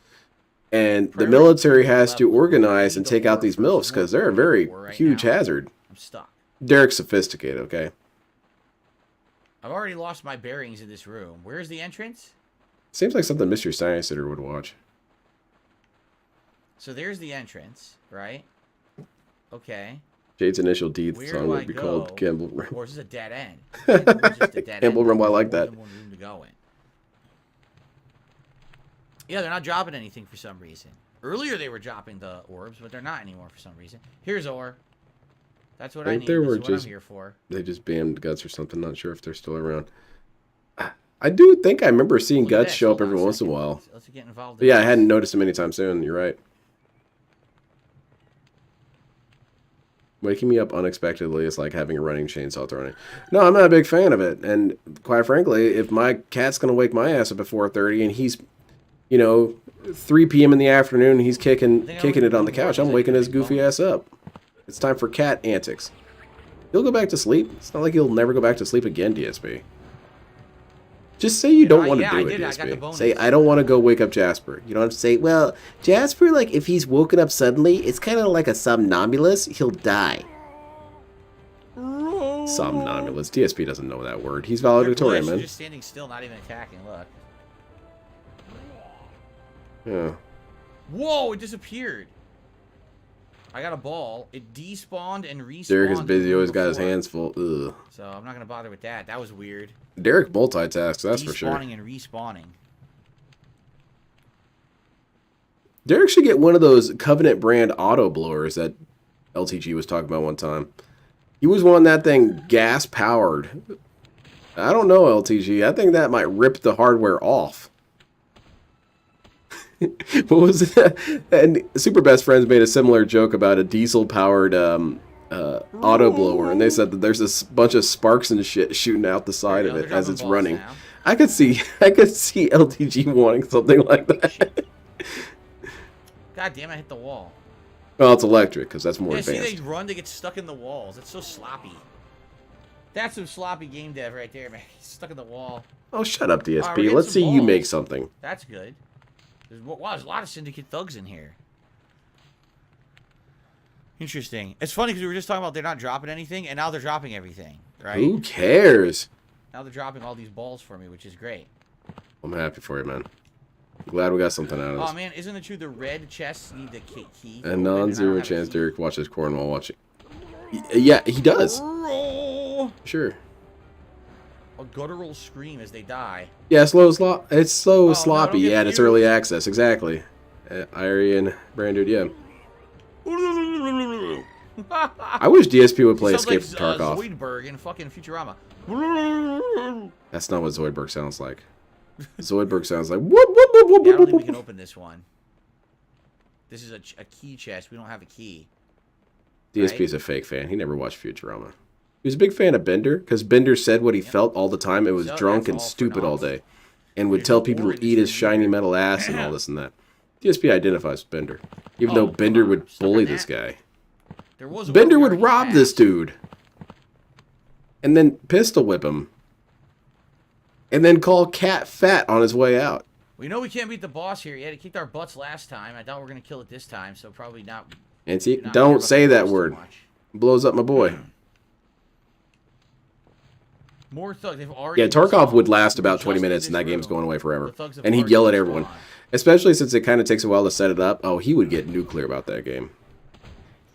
And the military has to organize and take out these MILFs, because they're a very huge hazard. I'm stuck. Derek's sophisticated, okay? I've already lost my bearings in this room. Where's the entrance? Seems like something Mystery Science Center would watch. So there's the entrance, right? Okay. Jade's initial D Where song do would I be go? called Campbell Run. Or is this a dead end? It's just a dead Campbell end. Run, I like There's that. more than one room to go in. Yeah, they're not dropping anything for some reason. Earlier they were dropping the orbs, but they're not anymore for some reason. Here's ore. That's what I need. That's what I'm here for. They just banned Guts or something. Not sure if they're still around. I do think I remember seeing Guts show up every once in a while. Let's get involved. But yeah, I hadn't noticed him anytime soon. You're right. Waking me up unexpectedly is like having a running chainsaw thrown in. No, I'm not a big fan of it. And quite frankly, if my cat's going to wake my ass up at 4:30 and he's, 3 p.m. in the afternoon and he's kicking it on the couch, I'm waking his goofy ass up. It's time for cat antics. He'll go back to sleep. It's not like he'll never go back to sleep again, DSP. Just say you don't want to do it, DSP. Say, I don't want to go wake up Jasper. You don't have to say, well, Jasper, like, if he's woken up suddenly, it's kind of like a somnambulist. He'll die. Somnambulist. DSP doesn't know that word. He's valedictorian, man. Just standing still, not even attacking. Look. Yeah. Whoa, it disappeared. I got a ball. It despawned and respawned. Derek is busy. Always got his hands full. Ugh. So I'm not going to bother with that. That was weird. Derek multitasks, that's for sure. Despawning and respawning. Derek should get one of those Covenant brand auto blowers that LTG was talking about one time. He was wanting that thing gas powered. I don't know, LTG. I think that might rip the hardware off. What was it? And Super Best Friends made a similar joke about a diesel powered auto blower, and they said that there's this bunch of sparks and shit shooting out the side of it as it's running. Now. I could see LTG wanting something like that. God damn, I hit the wall. Well, it's electric because that's more advanced. See, they run, they get stuck in the walls. It's so sloppy. That's some sloppy game dev right there, man. He's stuck in the wall. Oh, shut up, DSP. Let's see you make something. That's good. There's a lot of Syndicate thugs in here. Interesting. It's funny because we were just talking about they're not dropping anything, and now they're dropping everything, right? Who cares? Now they're dropping all these balls for me, which is great. I'm happy for you, man. I'm glad we got something out of this. Oh, man, isn't it true the red chests need the key? A non-zero chance Derek watches corn while watching. Yeah, he does. Sure. A guttural scream as they die. Yeah, it's slow, sloppy. Yeah, and it's early access. Exactly. Irie and Brandon, yeah. I wish DSP would play Escape from Tarkov. Zoidberg in fucking Futurama. That's not what Zoidberg sounds like. Zoidberg sounds like whoop, whoop, whoop, whoop, Yeah, I don't think we whoop. can open this one. This is a key chest. We don't have a key. DSP is a fake fan. He never watched Futurama. He was a big fan of Bender because Bender said what he felt all the time. It was drunk and stupid all day, and would tell people to eat his shiny metal ass and all this and that. DSP identifies with Bender, even though Bender would bully this guy. Bender would rob this dude, and then pistol whip him, and then call Cat fat on his way out. We know we can't beat the boss here yet. It kicked our butts last time. I doubt we're gonna kill it this time, so probably not. And see, don't say that word. Blows up my boy. More thugs. They've already. Yeah, Tarkov would last about 20 minutes, and that game's going away forever. And he'd yell at everyone, especially since it kind of takes a while to set it up. Oh, he would get nuclear about that game.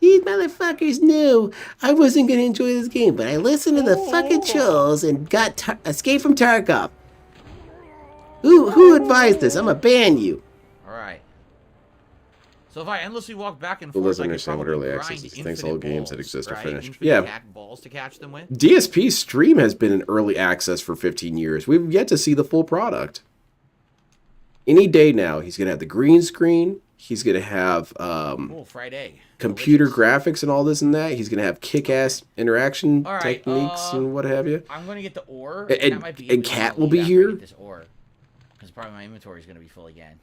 These motherfuckers knew I wasn't going to enjoy this game, but I listened to the fucking trolls and got Escape from Tarkov. Who advised this? I'm going to ban you. Alright. So if I endlessly walk back and Who forth, doesn't understand what early access is? Thinks all games that exist are finished. Yeah. Balls to catch them with. DSP's stream has been in early access for 15 years. We've yet to see the full product. Any day now, he's going to have the green screen. He's gonna have Cool, fried egg. computer graphics and all this and that. He's gonna have kick-ass interaction All right, techniques and what have you. I'm gonna get the ore. And, that might be and Cat will be here. This ore, because probably my inventory is gonna be full again.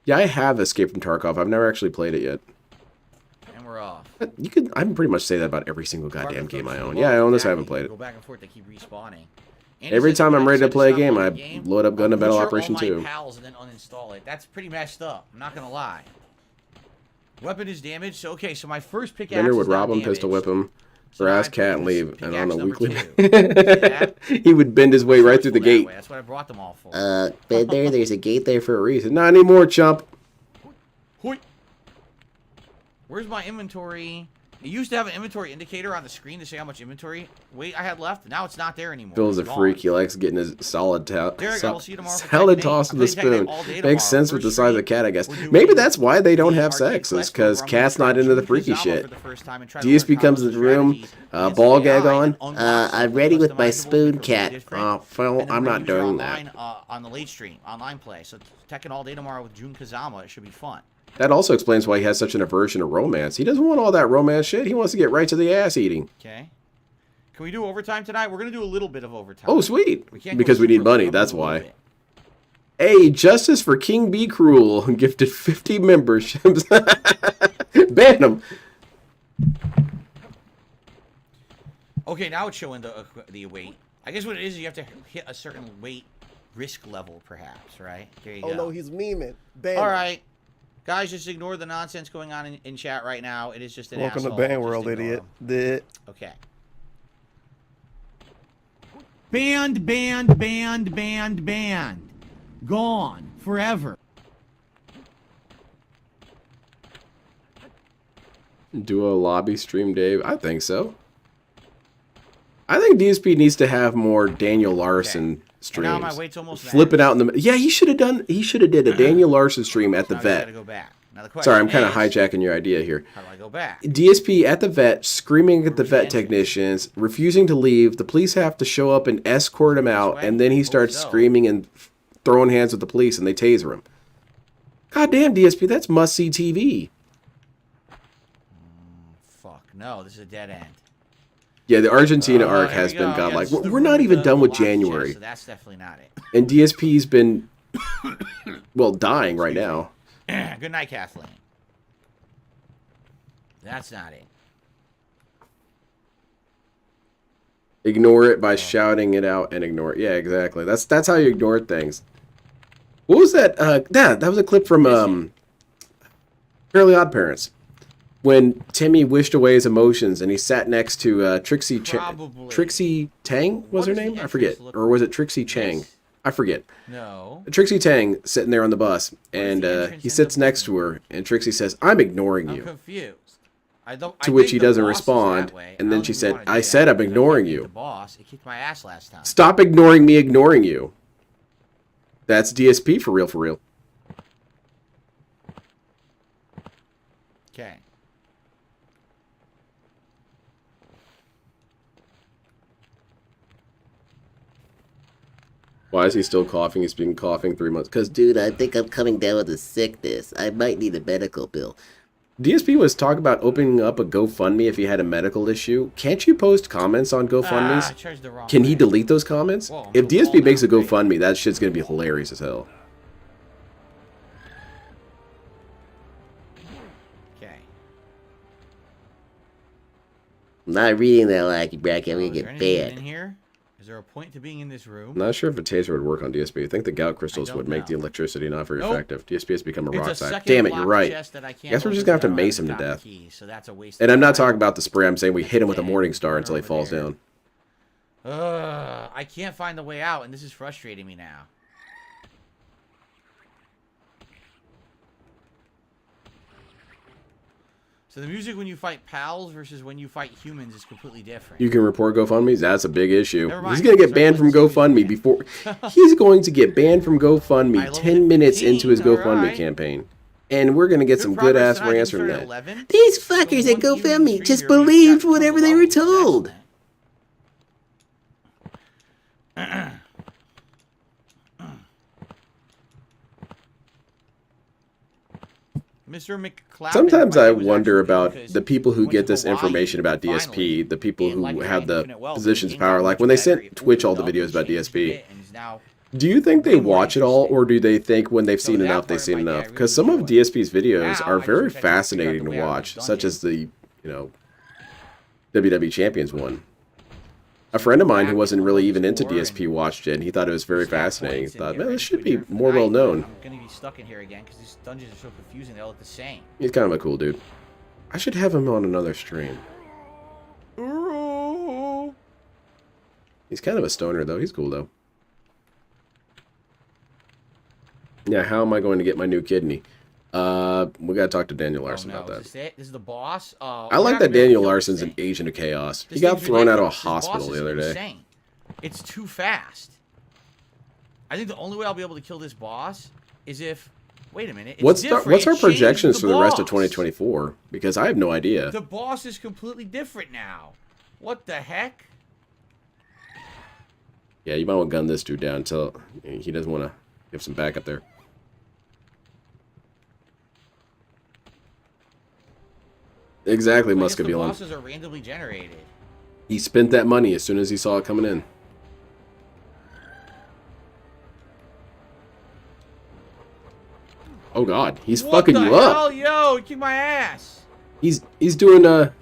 Yeah, I have Escape from Tarkov. I've never actually played it yet. And we're off. You could. I can pretty much say that about every single goddamn game I own. Yeah, I own this. I haven't played it. Go back and forth. They keep respawning. Every time I'm ready to play a game, I load up Gun to Battle Operation 2. Pals and then uninstall it. That's pretty messed up. I'm not gonna lie. Weapon is damaged. So okay, so my first pickaxe. Vendor would is rob not him, pistol damaged. whip him, So harass now I Cat, and put leave, and pickaxe on a number weekly. 2. He would bend his way right through the That gate. way. That's what I brought them all for. Bender, there's a gate there. There for a reason. Not anymore, chump. Hoi. Where's my inventory? It used to have an inventory indicator on the screen to say how much inventory weight I had left. Now it's not there anymore. Phil's a It's freak. gone. He likes getting his solid Derek, I will see you tomorrow for salad Tech toss Nate. with a I'm playing Tech spoon. Nate all day Makes tomorrow. sense with the First size of stream, Cat, I guess. we're doing Maybe that's why they don't the have arcade sex. Is quest because where I'm Cat's gonna not into the June freaky Kazama shit. for the first time and try to DSP learn comes to the room, strategies, ball against gag AI, on. and unlock I'm some ready with my customizable spoon, different Cat. different, Oh, Phil, and then I'm we're not gonna do doing online, that. on the late stream, online play. So Tekken all day tomorrow with June Kazama. It should be fun. That also explains why he has such an aversion to romance. He doesn't want all that romance shit. He wants to get right to the ass eating. Okay. Can we do overtime tonight? We're gonna do a little bit of overtime. Oh, sweet. We can't go Because we need super money. late. That's I'm gonna why. do a little Hey, Justice for King Be Cruel gifted 50 memberships. Ban him. Okay, now it's showing the weight. I guess what it is you have to hit a certain weight risk level, perhaps, right? There you go. Oh no, he's memeing. Ban All him. right. Guys, just ignore the nonsense going on in chat right now. It is just an Welcome to asshole. Palworld, Just ignore idiot. him. Okay. Banned, banned, banned, banned, banned. Gone. Forever. Duo lobby stream, Dave. I think so. I think DSP needs to have more Daniel Larson streams. And now my weight's almost Flip it matched. out in the. Yeah, he should have done. He should have did a Daniel Larson stream at the Now we vet. gotta go back. Now the question Sorry, I'm kind of is, hijacking your idea here. How do I go back? DSP at the vet, screaming at the vet technicians, refusing to leave. The police have to show up and escort him out, and then he starts screaming and throwing hands with the police, and they taser him. God damn, DSP, that's must-see TV. Fuck. No, this is a dead end. Yeah, the Argentina arc Here has we been go. godlike. Yeah, this is We're the not room even the done with locked chest, January. So that's definitely not it. And DSP's been, well, dying right now. Good night, Kathleen. That's not it. Ignore it by shouting it out and ignore it. Yeah, exactly. That's how you ignore things. What was that? That was a clip from Fairly Odd Parents. When Timmy wished away his emotions and he sat next to Trixie Trixie Tang was her name? I forget. Or was it Trixie Chang? I forget. No. Trixie Tang sitting there on the bus and he sits next to her and Trixie says, "I'm ignoring I'm you." confused. To which he doesn't respond, and then she said, "I said I'm ignoring you. The boss, it kicked my ass last time. Stop ignoring me, ignoring you." That's DSP for real, for real. Okay. Why is he still coughing? He's been coughing 3 months. Because, dude, I think I'm coming down with a sickness. I might need a medical bill. DSP was talking about opening up a GoFundMe if he had a medical issue. Can't you post comments on GoFundMes? I charged the wrong Can he way. delete those comments? Whoa, I'm If so DSP cold makes a now, GoFundMe, that shit's gonna be hilarious as hell. Okay. I'm not reading that lucky bracket. I'm Is gonna there get anything in banned. here? Is there a point to being in this room? I'm not sure if a taser would work on DSP. I think the gout crystals don't would make the know. electricity not very Nope. effective. DSP has become a It's rock a star. second Damn it, you're locked right. chest that I can't Guess we're just open gonna have to without mace him to without death. the key, so that's a waste And of I'm not time. talking about the spray. I'm saying we hit him with a morning star until he falls down. I can't find the way out, and this is frustrating me now. So the music when you fight pals versus when you fight humans is completely different. You can report GoFundMes. That's a big issue. Never mind. He's gonna get Sorry, banned from GoFundMe before. He's going to get banned from GoFundMe 10 minutes into his GoFundMe campaign, and we're gonna get some good ass rants from that. These fuckers at GoFundMe just believed whatever they were told. Mr. McCloud. Sometimes I wonder about the people who get this information about DSP, the people who have the positions of power. Like when they sent Twitch all the videos about DSP, do you think they watch it all, or do they think when they've seen enough, they've seen enough? Because some of DSP's videos are very fascinating to watch, such as the, WWE Champions one. A friend of mine who wasn't really even into DSP watched it, and he thought it was very fascinating. He thought, man, this should be more well known. I'm gonna be stuck in here again because these dungeons are so confusing. They all look the same. He's kind of a cool dude. I should have him on another stream. He's kind of a stoner, though. He's cool, though. Yeah, how am I going to get my new kidney? We gotta talk to Daniel Larson about that. Is this it? This is the boss? I like that Daniel Larson's an agent of chaos. He got thrown out of a hospital the other day. It's too fast. I think the only way I'll be able to kill this boss is if... Wait a minute. What's our projections for the rest of 2024? Because I have no idea. The boss is completely different now. What the heck? Yeah, you might want to gun this dude down until he doesn't want to give some backup there. Exactly, Muscovy. The bosses are randomly generated. He spent that money as soon as he saw it coming in. Oh God, he's fucking you up. What the hell, yo? Kick my ass. He's doing a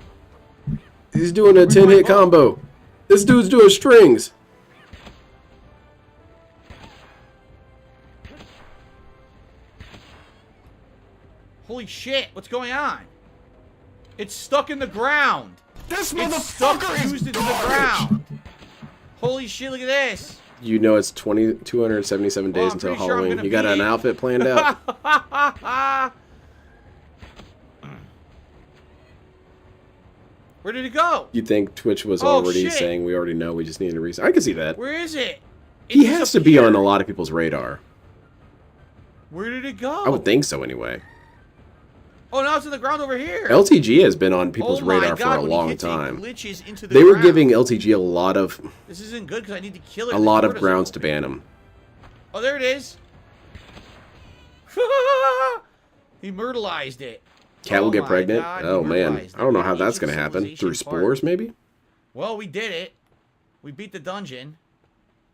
10-hit combo. This dude's doing strings. Holy shit! What's going on? It's stuck in the ground. This motherfucker is fused into the ground. Holy shit! Look at this. You know it's 277 days until Halloween. You got an outfit planned out? Where did it go? You think Twitch was already saying we already know, we just need a reason? I can see that. Where is it? He has to be on a lot of people's radar. Where did it go? I would think so anyway. Oh, now it's in the ground over here. LTG has been on people's radar for a long time. They were giving LTG a lot of... This isn't good because I need to kill it. A lot of grounds to ban him. Oh, there it is. He myrtleized it. Cat will get pregnant? Oh, man. I don't know how that's going to happen. Through spores, maybe? Well, we did it. We beat the dungeon.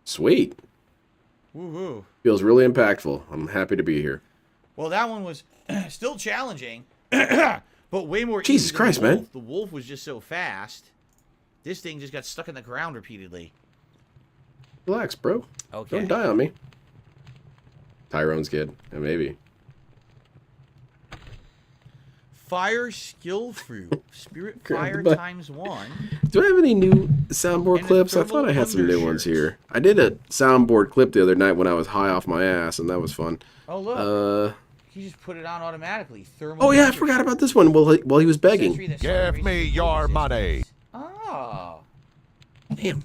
Sweet. Woohoo. Feels really impactful. I'm happy to be here. Well, that one was still challenging, but way more easy. Jesus Christ, man. The wolf was just so fast. This thing just got stuck in the ground repeatedly. Relax, bro. Okay. Don't die on me. Tyrone's good. Yeah, maybe. Fire skill fruit. Spirit fire ×1. Do I have any new soundboard clips? I thought I had some new ones here. I did a soundboard clip the other night when I was high off my ass, and that was fun. Oh, look. He just put it on automatically. Thermal oh, yeah, I forgot about this one while he was begging. Give me your money. Oh. Damn.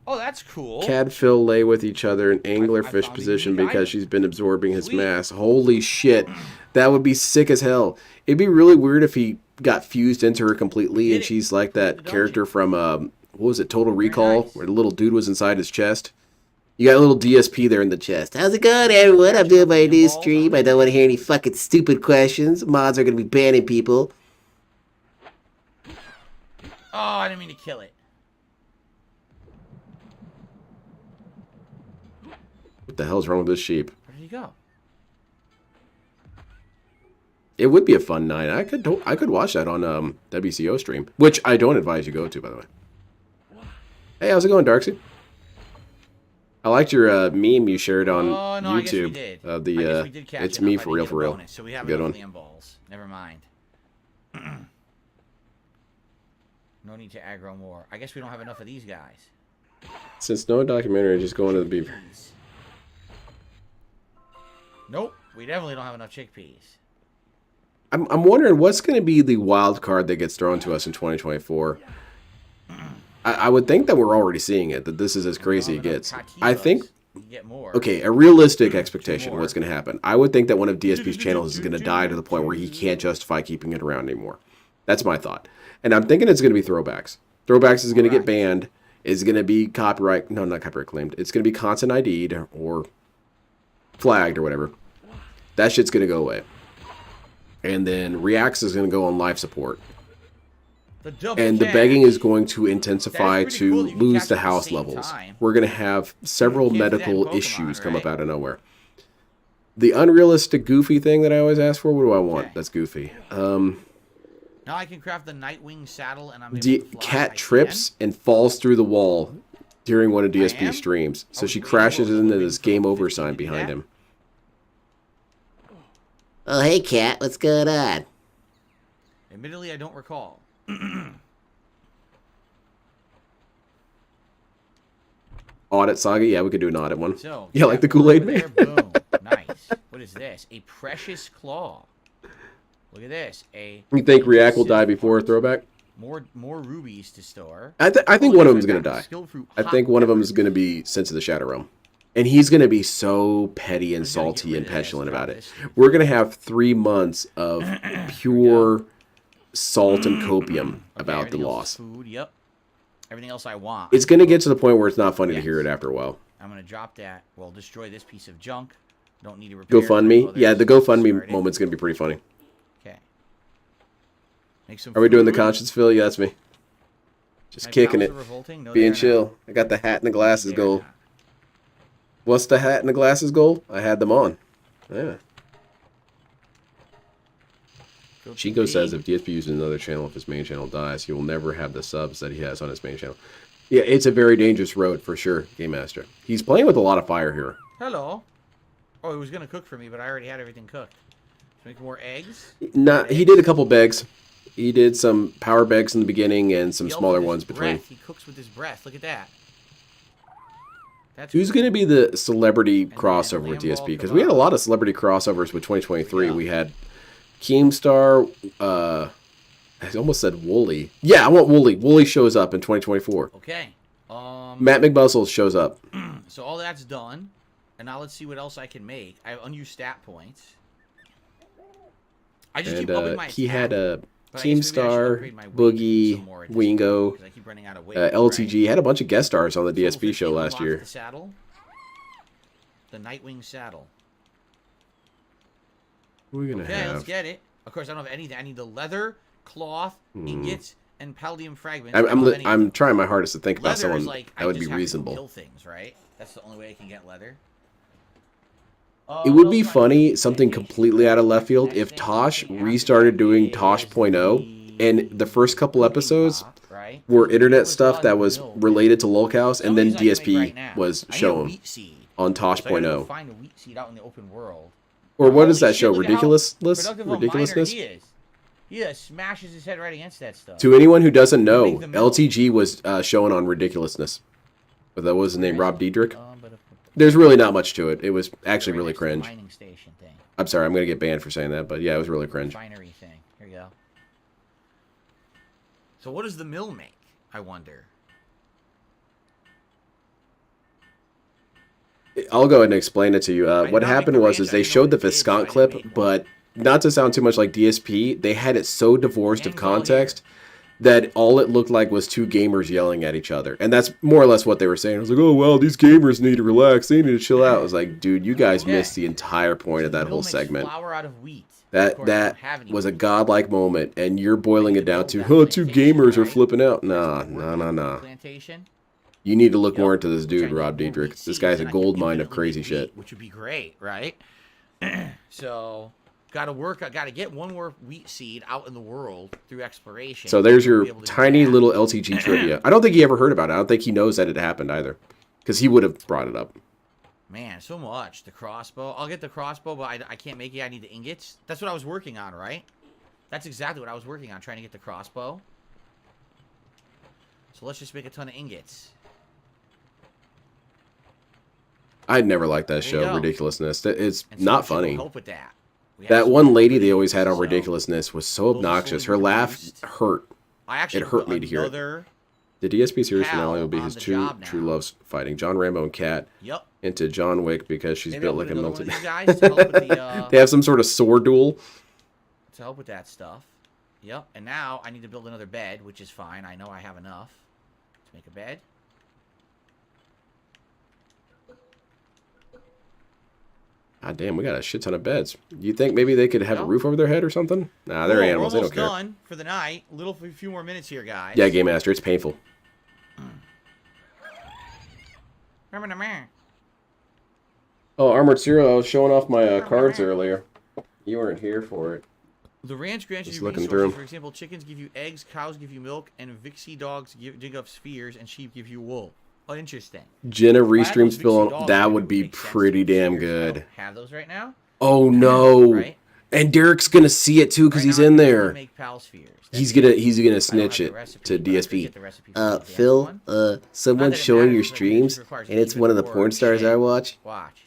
Oh, that's cool. Cadfill lay with each other in anglerfish position because she's been absorbing his mass. Holy shit. That would be sick as hell. It'd be really weird if he got fused into her completely and she's like that character from, what was it, Total Recall, where the little dude was inside his chest. You got a little DSP there in the chest. How's it going, everyone? I'm doing my new stream. I don't want to hear any fucking stupid questions. Mods are going to be banning people. Oh, I didn't mean to kill it. What the hell's wrong with this sheep? Where did he go? It would be a fun night. I could watch that on WCO stream, which I don't advise you go to, by the way. Hey, how's it going, Darksy? I liked your meme you shared on YouTube. It's me for real, for real. So we have good one. Balls. Never mind. No need to aggro more. I guess we don't have enough of these guys. Since no documentary, just going to the beaver. Nope, we definitely don't have enough chickpeas. I'm wondering what's going to be the wild card that gets thrown to us in 2024. I would think that we're already seeing it, that this is as crazy as it gets. I think, okay, a realistic expectation of what's going to happen. I would think that one of DSP's channels is going to die to the point where he can't justify keeping it around anymore. That's my thought. And I'm thinking it's going to be Throwbacks. Throwbacks is going to get banned. It's going to be copyright, no, not copyright claimed. It's going to be content ID'd or flagged or whatever. That shit's going to go away. and then Reacts is going to go on life support. The And the begging is going to intensify to cool. You can lose catch the at the house same levels. time. We're going to have several You can't do that in medical Pokemon, issues come up right? out of nowhere. The unrealistic goofy thing that I always ask for, what do I want? Okay. That's goofy. Now I can craft the Nightwing saddle, and I'm able to fly. Cat trips and falls through the wall during one of am? DSP's streams. So was she waiting crashes for it. I was into waiting this for game level over 15 sign to do behind that. him. Oh, hey, Cat, what's going on? Admittedly, I don't recall. Audit Saga? Yeah, we could do an audit one. So, Yeah, like the Kool-Aid Man. Boom. Nice. What is this? A precious claw. Look at this. You think React will die before a throwback? More rubies to store. I think Oh, one of look them's at going to that. die. Skill fruit I hot think one of them is peppers. going to be Sense of the Shadow Realm. And he's going to be so petty and I'm gonna get salty rid and of this, petulant drop about it. this. We're going to have 3 months of pure salt and copium about the Everything else loss. is Food, yep. Everything else I want. It's going to get to the point where it's not funny to hear it after a while. I'm going to drop that. Well, destroy this piece of junk. Don't need to repair. GoFundMe? Yeah, the GoFundMe Started. moment's going to be pretty funny. Okay. Make some Are we doing the food. conscience fill? Yeah, that's me. Just My kicking pals it. are revolting? No, Being they're chill. not. I got the hat and the glasses They're gold. not. What's the hat and the glasses gold? I had them on. Yeah. Go Chico to says B. if DSP uses another channel, if his main channel dies, he will never have the subs that he has on his main channel. Yeah, it's a very dangerous road for sure, Game Master. He's playing with a lot of fire here. Hello. Oh, he was going to cook for me, but I already had everything cooked. Make more eggs. He did a couple begs. He did some power begs in the beginning and some He also smaller with his ones between. breath. He cooks with his breath. Look at that. That's Who's cool. going to be the celebrity then crossover with Lamb DSP? ball Because we had a kebab. lot of celebrity crossovers with 2023. Yeah. We had Keemstar. I almost said Wooly. Yeah, I want Wooly. Wooly shows up in 2024. Okay. Matt McBustle shows up. So all that's done. And now let's see what else I can make. I have unused stat points. I just And keep upping my he attack, had a but I guess maybe I should Keemstar, upgrade my weight Boogie, some more at this Wingo, point, 'cause I keep running out of weight, LTG. right? Had a bunch of guest stars on the Level DSP show 15 last unlocks year. The saddle. The Nightwing saddle. What are we gonna Okay, have? let's get it. Of course, I don't have anything. I need the leather, cloth, ingots, and palladium fragments. I don't have any of I'm them. trying my hardest to think about Leather is someone like, that I would just be have to reasonable. kill things, right? That's the only way I can get leather. It would be funny, something completely out of left field, if Tosh restarted doing Tosh.0 and the first couple episodes Right? were internet stuff that was related to Lolcows, and then DSP was shown on So I gotta go Tosh.0. find a wheat seed out in the open world. Or what does Holy that shit, show? look at how Ridiculousness? productive a miner Ridiculousness? he is. He just smashes his head right against that stuff. To anyone who doesn't know, Make the middle. LTG was shown on Ridiculousness. But that was his name, Rob Diedrich. But There's really not much to it. It was actually right really next to the cringe. mining station thing. I'm sorry, I'm going to get banned for saying that, but yeah, it was really cringe. Refinery thing. Here you go. So what does the mill make? I wonder. I'll go ahead and explain it to you. I What know, I happened make the was ranch. is I they didn't know showed what the it did, so I Viscount didn't clip, make one. but not to sound too much like DSP, they had it so divorced of Gang's all context that all it looked like was two gamers yelling at each other. And that's more or less what they were saying. It was like, oh, well, these gamers need to relax. They need to chill out. I was like, dude, you guys Okay. missed the entire point of that Mill whole makes segment. flour out of wheat. Of That course, I that don't have any was a wheat. godlike moment, and you're boiling need it to down build to, that oh, two plantation, gamers are right? flipping out. That's Nah, the work nah, of nah. Plantation. You need to look Yep. more into this Which I dude, need Rob more Diedrich. wheat This seeds, guy's a and I can gold mine of infinitely crazy make shit. wheat, which would be great, right? So, gotta work. I gotta get one more wheat seed out in the world through exploration. So there's We'll your be able to do tiny that. little LTG trivia. I don't think he ever heard about it. I don't think he knows that it happened either. Because he would have brought it up. Man, so much. The crossbow. I'll get the crossbow, but I can't make it. I need the ingots. That's what I was working on, right? That's exactly what I was working on, trying to get the crossbow. So let's just make a ton of ingots. I'd never liked that There you show, go. Ridiculousness. It's And so not much will funny. help with that. We have That some one more lady they wheat, always had on so Ridiculousness was so those will obnoxious. slowly Her be laugh reduced. hurt. I actually It hurt put me to hear it. another- The DSP series Hal finale will be on his the two job true now. loves fighting John Rambo and Kat Yep. into John Wick because she's Maybe built I'll like put a another one melted. of these guys to help with the, They have some sort of sword duel. to help with that stuff. Yep. And now I need to build another bed, which is fine. I know I have enough to make a bed. God damn, we got a shit ton of beds. You think maybe they could have a roof over their head or something? Nah, they're animals. They don't care. We're almost done for the night. A few more minutes here, guys. Yeah, Game Master, it's painful. Oh, Armored Zero, I was showing off my cards earlier. You weren't here for it. The ranch grants you looking resources. through 'em. For example, chickens give you eggs, cows give you milk, and Vixie dogs dig up spheres, and sheep give you wool. Oh, interesting. Jenna If I had Restream those spill Vixie on dogs, that it would be make sense pretty to damn spheres. I good. don't have those right now. Oh no! Right? And Derek's gonna see it too because Right he's now, I in can only there. make pal spheres. He's That's gonna it. snitch I it don't have the to recipe, but I DSP. forget the recipe for the other Phil, one. someone's that it showing your matters, but it just streams, requires and it's even one of the more porn stars shit. I watch. Watch.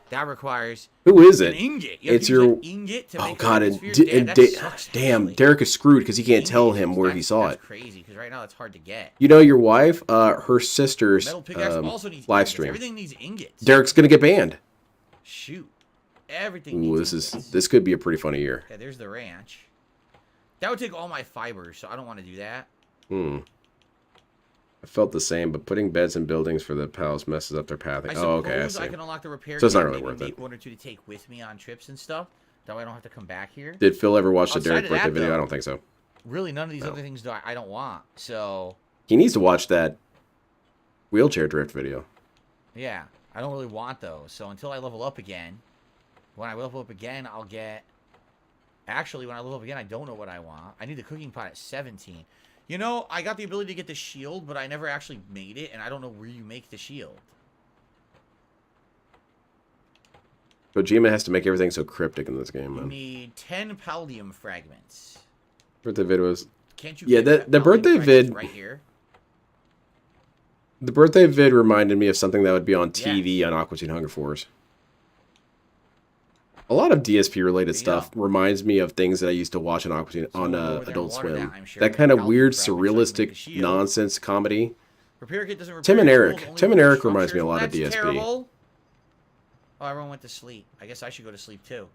That requires Who is an it? ingot. You have It's to use your. an ingot to Oh make god, fucking and, spheres. and That sucks, damn, actually. Derek is screwed because he can't tell Ingots, him where he saw that's it. crazy because right now it's hard to get. You know your wife, her sister's Metal pickaxe also needs live ingots. stream. Everything needs ingots. Derek's gonna get banned. Shoot. Everything Ooh, needs this ingots. is this could be a pretty funny year. Okay, there's the ranch. That would take all my fibers, so I don't want to do that. I felt the same, but putting beds in buildings for the pals messes up their pathing. I Oh, okay, I suppose see. I can unlock the repair So it's not kit, really maybe worth it. make one or two to take with me on trips and stuff. That way I don't have to come back here. Did Phil ever watch the Outside Derek of birthday that, video? though, I don't think so. Really, none of these other things I don't want. So, He needs to watch that wheelchair drift video. yeah. I don't really want those. So until I level up again, when I level up again, I'll get... Actually, when I level up again, I don't know what I want. I need the cooking pot at 17. You know, I got the ability to get the shield, but I never actually made it, and I don't know where you make the shield. Kojima has to make everything so cryptic in this game, You man. need 10 paldium fragments. Birthday vid was... Can't you Yeah, get the paldium birthday fragments vid... right here? The birthday vid reminded me of something that would be on TV on Aqua Teen Hunger Force. A lot of DSP related stuff reminds me of things that I used to watch on Aqua Teen, on Adult Swim. That kind of weird surrealistic nonsense comedy. Repair kit doesn't repair Tim and your Eric. tools, only Tim and repair Eric reminds me a lot of structures. DSP. That's terrible. Oh, everyone went to sleep. I guess I should go to sleep too.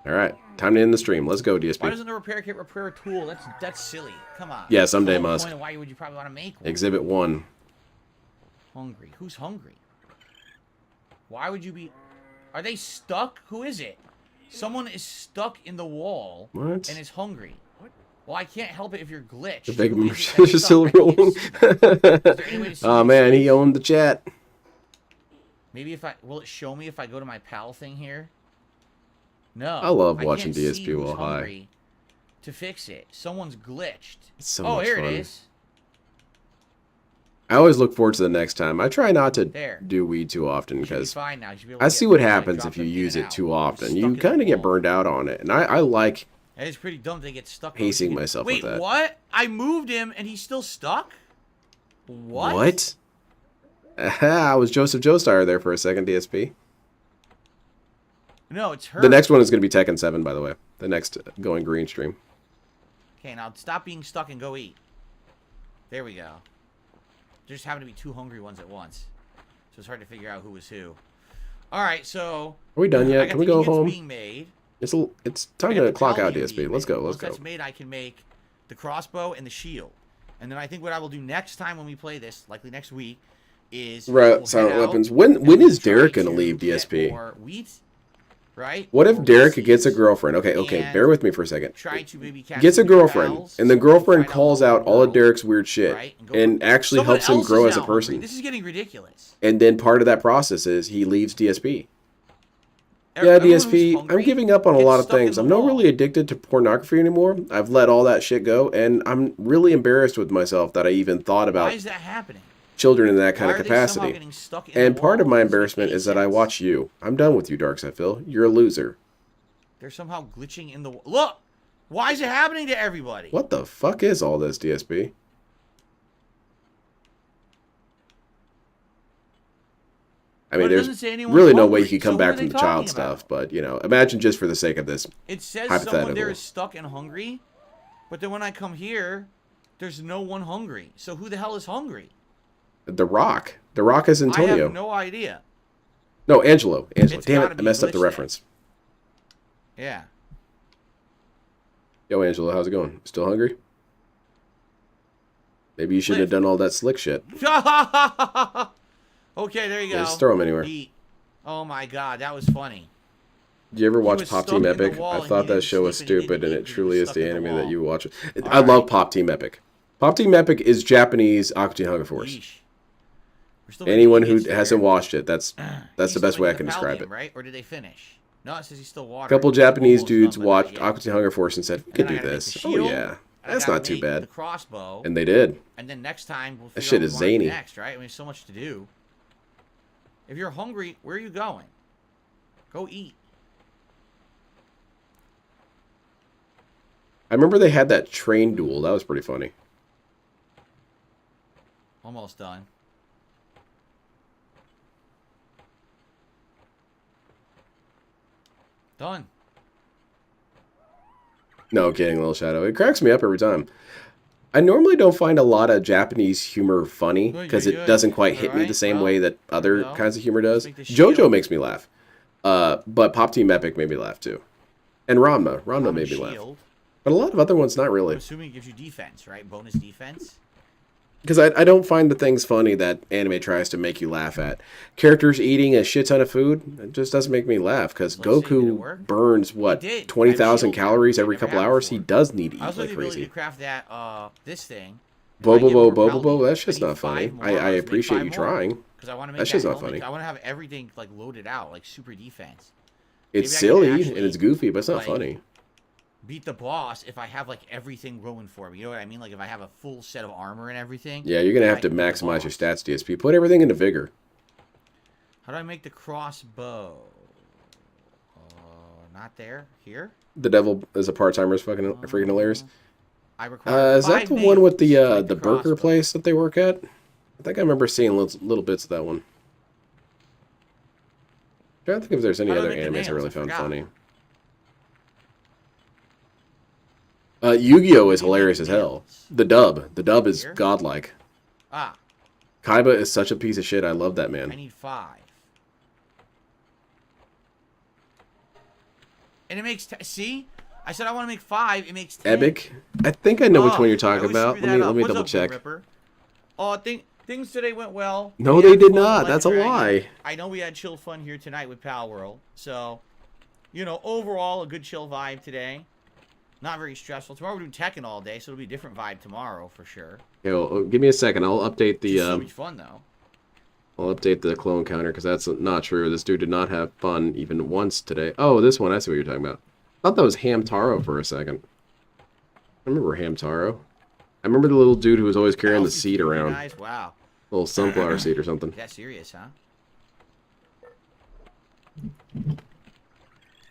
All right, time to end the stream. Let's go, Why DSP. doesn't the repair kit repair a tool? That's silly. Come on. Yeah, someday That's the whole must. point of why would you probably want to make one? Exhibit 1. Hungry. Who's hungry? Why would you be... Are they stuck? Who is it? Someone is stuck in the wall What? and is hungry. Well, I can't help it if you're glitched. The big Who is it that's is still stuck? I can't rolling. see it. Is there any way to see Oh it? man, he owned the chat. Maybe if I... Will it show me if I go to my pal thing here? No. I love watching can't DSP see who's while high. hungry to fix it. Someone's glitched. It's so oh, much here fun. it is. I always look forward to the next time. I try not to There. do weed too often because Fine now. You should be able to I get see what things, like, happens drop if you them in use and it out. too often. Stuck You in the kind of get wall. burned out on it, and I like And it's pretty dumb they get stuck. pacing Wait, myself with that. what? I moved him and he's still stuck? What? What? I was Joseph Joestar there for a second, DSP. No, it's her. The next one is going to be Tekken 7, by the way. The next Going Green stream. Okay, now stop being stuck and go eat. There we go. There just happened to be two hungry ones at once. So it's hard to figure out who was who. Alright, so... Are we done I yet? got Can we the go ingots home? being made. It's time I got to the clock out, pallium DSP. being Let's made. go. Let's Once go. that's made, I can make the crossbow and the shield. And then I think what I will do next time when we play this, likely next week, is... Right, we'll silent head out weapons. When and is we'll try Derek going to to leave get DSP? more wheat, right? What if More Derek wheat gets a seeds, girlfriend? Okay, and bear with me for a second. try to maybe catch Gets a some new girlfriend, pals, and the so we can girlfriend find calls more out all of world, Derek's weird shit, right? and actually Someone helps him else grow is as a now hungry. person. This is getting ridiculous. And then part of that process is he leaves DSP. Yeah, Everyone who's DSP, I'm hungry giving up on a gets lot of stuck in things. the I'm not wall. really addicted to pornography anymore. I've let all that shit go, and I'm really embarrassed with myself that I even thought Why about is that happening? children in that kind Why of are they somehow capacity. getting stuck in And the part of wall? my Doesn't make embarrassment any is that I sense. watch you. I'm done with you, Darkside Phil. You're a loser. They're somehow glitching in the wall. Look! Why is it happening to everybody? What the fuck is all this, DSP? I mean, But it there's doesn't say anyone's really no way hungry, you could come so back what are from they the child talking stuff, about? but, you know, imagine just for the sake of this. It says someone there Hypothetical. is stuck and hungry, but then when I come here, there's no one hungry. So who the hell is hungry? The Rock. The Rock is I Antonio. have no idea. No, Angelo. Angelo. It's Damn gotta it, I be messed up the glitched reference. Yeah. Yo, Angelo, how's it going? Still hungry? Maybe you shouldn't have done all that slick shit. Okay, there you go. Yeah, just throw him anywhere. Eat. Oh my god, that was funny. Did you ever watch was Pop stuck Team in the Epic? wall I and thought he that didn't show was sleep and he stupid, and didn't it eat, truly he is was the stuck in the anime that wall. you watch. All I love right. Pop Team Epic. Pop Team Epic is Japanese Akuchi Hunger Force. Yeesh. We're still making Anyone who idiots hasn't there. watched it, that's He's the best still way I in can the describe Palworld, it. right? Or did they finish? No, it says he's still A watering. couple Japanese Almost dudes done, but not watched yet. Akuchi Hunger Force and said, "We And could then do I gotta make this." the Oh shield, yeah, and I that's gotta not too make bad. The crossbow, And they did. and then next time we'll That figure shit out is what we wanna do zany. next, right? I mean, there's so much to do. If you're hungry, where are you going? Go eat. I remember they had that train duel. That was pretty funny. Almost done. Done. No kidding, Little Shadow. It cracks me up every time. I normally don't find a lot of Japanese humor funny because it doesn't quite hit me the same way that other kinds of humor does. JoJo makes me laugh. But Pop Team Epic made me laugh too. And Ranma. Ranma made me laugh. But a lot of other ones, not really. I'm assuming it gives you defense, right? Bonus defense. Because I don't find the things funny that anime tries to make you laugh at. Characters eating a shit ton of food, it just doesn't make me laugh. Because Goku burns, what, 20,000 calories every couple hours? He does need to eat I also like have the ability crazy. to craft that, this thing. Bobo, that shit's not funny. I appreciate you trying. Because I want to make That shit's not helmet. funny. I want to have everything, like, loaded out, like, super defense. It's Maybe I silly, could and actually, it's goofy, but it's not like, funny. beat the boss if I have, like, everything going for me. You know what I mean? Like, if I have a full set of armor and everything. Yeah, you're going to have to maximize your stats, DSP. Put everything into Vigor. How do I make the crossbow? Not there. Here? The Devil is a part-timer is fucking freaking hilarious. I require Is that 5 the one with nails to the make the burger crossbow. place that they work at? I think I remember seeing little bits of that one. I'm trying to think if there's any How do I other make the animes I nails? really I found forgot. funny. Yu-Gi-Oh! Is hilarious as hell. The dub is godlike. Ah, Kaiba is such a piece of shit. I love that I man. need 5. And it makes... See? I said I want to make 5. It makes 10. Epic. I think I know which Oh, one you're I talking always about. screw Let that up. me What's double up, Grim check. Ripper? Oh, things today went well. No, We they had did fun with not. Like That's a Dragon. lie. I know we had chill fun here tonight with Palworld. So, you know, overall, a good chill vibe today. Not very stressful. Tomorrow we're doing Tekken all day, so it'll be a different vibe tomorrow for sure. Okay, well, give me a second. I'll update the So much fun though. I'll update the clone counter because that's not true. This dude did not have fun even once today. Oh, this one. I see what you're talking about. I thought that was Hamtaro for a second. I remember Hamtaro. I remember the little dude who was always carrying the seed around. Nice. Wow. Little sunflower seed or something. Is that serious, huh?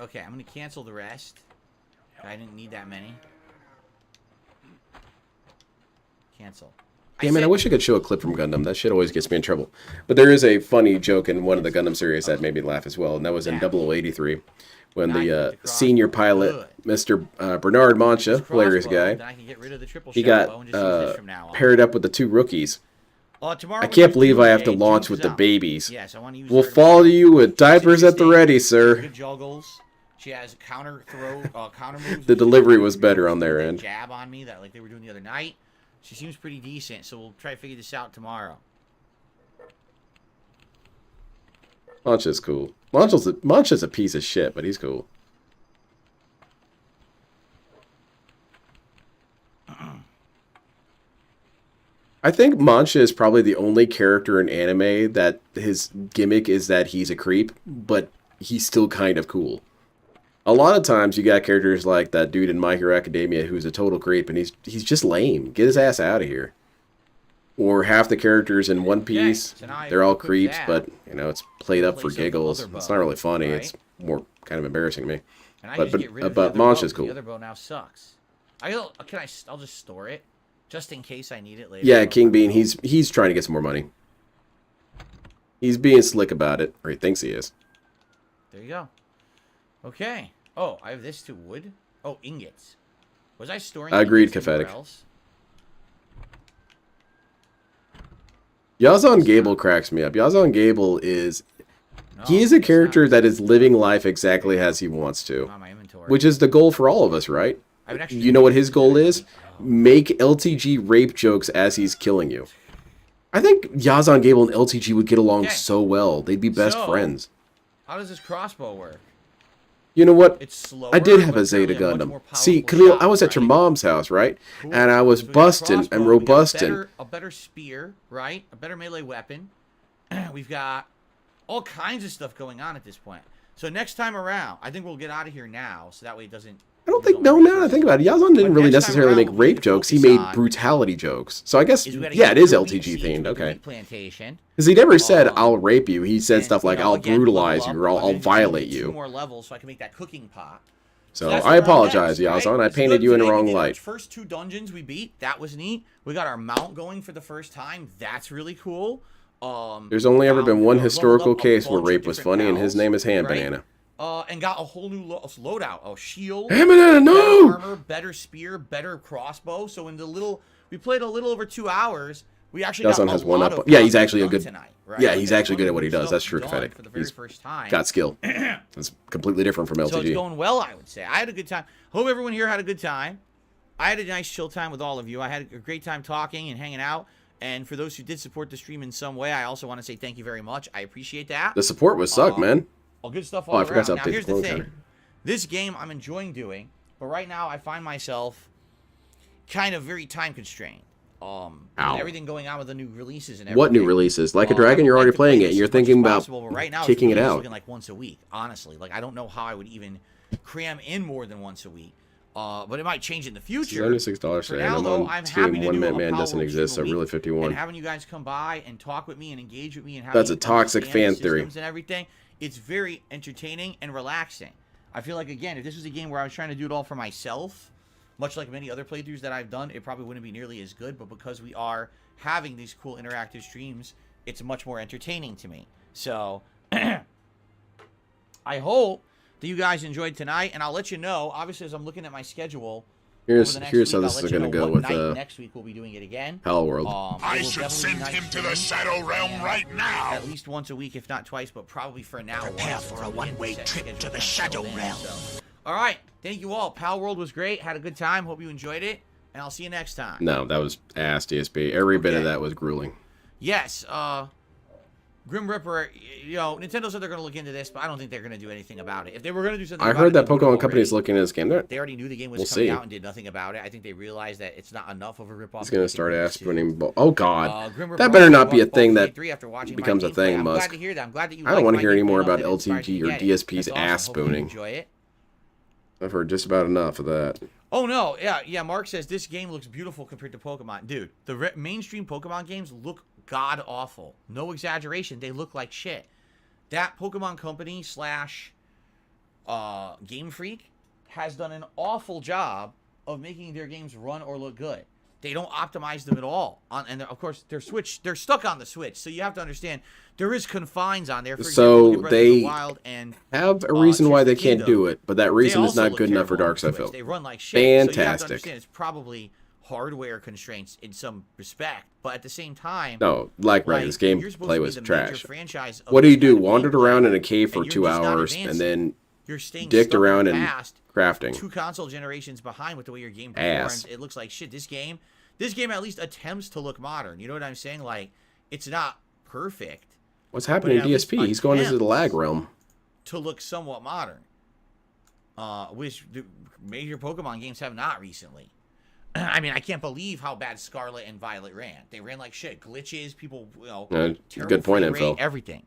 Okay, I'm gonna cancel the rest. I didn't need that many. Cancel. Damn it, I wish I could show a clip from Gundam. That shit always gets me in trouble. But there is a funny joke in one of the Gundam series that made me laugh as well, and that was in 0083 when the senior pilot, Mr. Bernard Mancha, hilarious guy, he got paired up with the 2 rookies. I can't believe I have to launch with the babies. We'll follow you with diapers at the ready, sir. Good juggles. She has counter moves. The delivery was better on their end. Jab on me that like they were doing the other night. She seems pretty decent, so we'll try to figure this out tomorrow. Mancha's cool. Mancha's a piece of shit, but he's cool. I think Mancha is probably the only character in anime that his gimmick is that he's a creep, but he's still kind of cool. A lot of times you got characters like that dude in My Hero Academia who's a total creep, and he's just lame. Get his ass out of here. Or half the characters in One Piece, they're all creeps, but you know it's played up for giggles. It's not really funny. It's more kind of embarrassing to me. But Mancha's cool. The other bow now sucks. I'll just store it just in case I need it later. Yeah, King Bean, he's trying to get some more money. He's being slick about it, or he thinks he is. There you go. Okay. Oh, I have this too. Wood? Oh, ingots. Was I storing Agreed, ingots anywhere Kefetic. else? Yazan Gable cracks me up. Yazan Gable is... he is a character that is living life exactly as he wants to. Which is the goal for all of us, right? You know what his goal is? Make LTG rape jokes as he's killing you. I think Yazan Gable and LTG would get along so well. They'd be best friends. How does this crossbow work? You know what? It's slower, I did have a but Zeta apparently Gundam. much more See, powerful Khalil, shot, I was at your right? mom's house, right? Cool. And I was So we got a busting crossbow, and we got robusting. a better spear, right? A better melee weapon. We've got all kinds of stuff going on at this point. So next time around, I think we'll get out of here now, so that way it doesn't. I don't think, no, now that I think about it, Yazan didn't really next time necessarily around, make what we rape need to jokes. He focus made on brutality jokes. So I guess, is we gotta yeah, get it is through LTG Siege themed. with the Okay. wheat plantation. Because he never said, I'll rape you. He said stuff like, You know, I'll again, brutalize level you or up. I'll I'm gonna violate do 2 you. more levels so I can make that cooking pot. So that's I what we're on apologize, next, Yazan. right? I It's painted good. you in the Today we wrong did our light. First 2 dungeons we beat. That was neat. We got our mount going for the first time. That's really cool. There's only ever been one leveled historical up a case where bunch of rape was different funny, and his pals, name is Ham right? Banana. And got a whole new loadout. A shield. Ham Banana, no! Better armor, better spear, better crossbow. So in the we played a little over 2 hours. We actually got Yazan a has one lot up. of Yeah, he's content actually a done good. tonight, right? Yeah, Like, he's that's actually one good of at what the he does. stuff That's true, done Pathetic. for the very He's first time. got skill. It's completely different from LTG. So it's going well, I would say. I had a good time. Hope everyone here had a good time. I had a nice chill time with all of you. I had a great time talking and hanging out. And for those who did support the stream in some way, I also want to say thank you very much. I appreciate that. The support was sucked, man. All good stuff all I forgot to around. Now, update here's the the clone thing. counter. This game I'm enjoying doing, but right now I find myself kind of very time constrained. With everything going on with the new releases and everything. What new releases? Like a I Dragon, would you're like already to play playing it. this You're as much as thinking about possible, but right now kicking it's it out. looking like once a week, honestly. Like, I don't know how I would even cram in more than once a week. But it might change in the future. $76 For today. now, I'm though, on I'm happy team to One do Minute a Man Palworld doesn't exist, so stream a really week, 51. and having you guys come by and talk with me and engage with me and have That's me a toxic understand fan the theory. systems and everything. It's very entertaining and relaxing. I feel like, again, if this was a game where I was trying to do it all for myself, much like many other playthroughs that I've done, it probably wouldn't be nearly as good. But because we are having these cool interactive streams, it's much more entertaining to me. So I hope that you guys enjoyed tonight, and I'll let you know, obviously, as I'm looking at my schedule. Here's over the next here's how week, this I'll is let going to you know go what with night next week we'll be doing it again. Palworld. I should send him to the Shadow Realm right now. At least once a week, if not twice, but probably for now. Prepare for a one-way trip to the Shadow Realm. All right, thank you all. Palworld was great. Had a good time. Hope you enjoyed it, and I'll see you next time. No, that was ass DSP. Every bit of that was grueling. Yes, Grim Reaper, you know, Nintendo said they're going to look into this, but I don't think they're going to do anything about it. If they were going to do something I about heard it, that they would've Pokemon Company's already. looking at this game. They already knew the game was We'll coming see. out and did nothing about it. I think they realized that it's not enough of a ripoff. He's going to that start they can ass do. spooning. Oh, God. Grim That Reaper better also not be a bought thing Fallout that 3 after watching my becomes a gameplay. thing, I'm Musk. glad to hear that. I'm glad that you I don't like want to my hear any more gameplay about enough that inspired LTG you or to get it. DSP's That's awesome. ass Hope you spooning. enjoy it. I've heard just about enough of that. Oh no, yeah. Mark says this game looks beautiful compared to Pokemon. Dude, the mainstream Pokemon games look god awful. No exaggeration, they look like shit. That Pokemon Company / Game Freak has done an awful job of making their games run or look good. They don't optimize them at all. And of course, they're stuck on the Switch. So you have to understand there is confines on there. For example, look at Breath of the Wild and have a reason why they Tears of the can't Kingdom. do it, but that reason is also not look good enough for terrible on Dark Side Switch. Phil. They run like shit. So you have to Fantastic. understand it's probably hardware constraints in some respect, but at the same time, No, like right, this you're supposed to gameplay be was the major trash. franchise of What do this you do? kind of Wandered gameplay, around in a cave for and 2 you're just not hours advancing. and then You're staying dicked stuck in around the and past, crafting. 2 console generations behind with the way your game Ass. performs. It looks like shit. This game at least attempts to look modern. You know what I'm saying? Like, it's not perfect. What's happening in But it at DSP? least He's going into the lag attempts realm. to look somewhat modern, which the major Pokemon games have not recently. I mean, I can't believe how bad Scarlet and Violet ran. They ran like shit. Glitches, people, terrible Good point, frame rate, Info. everything.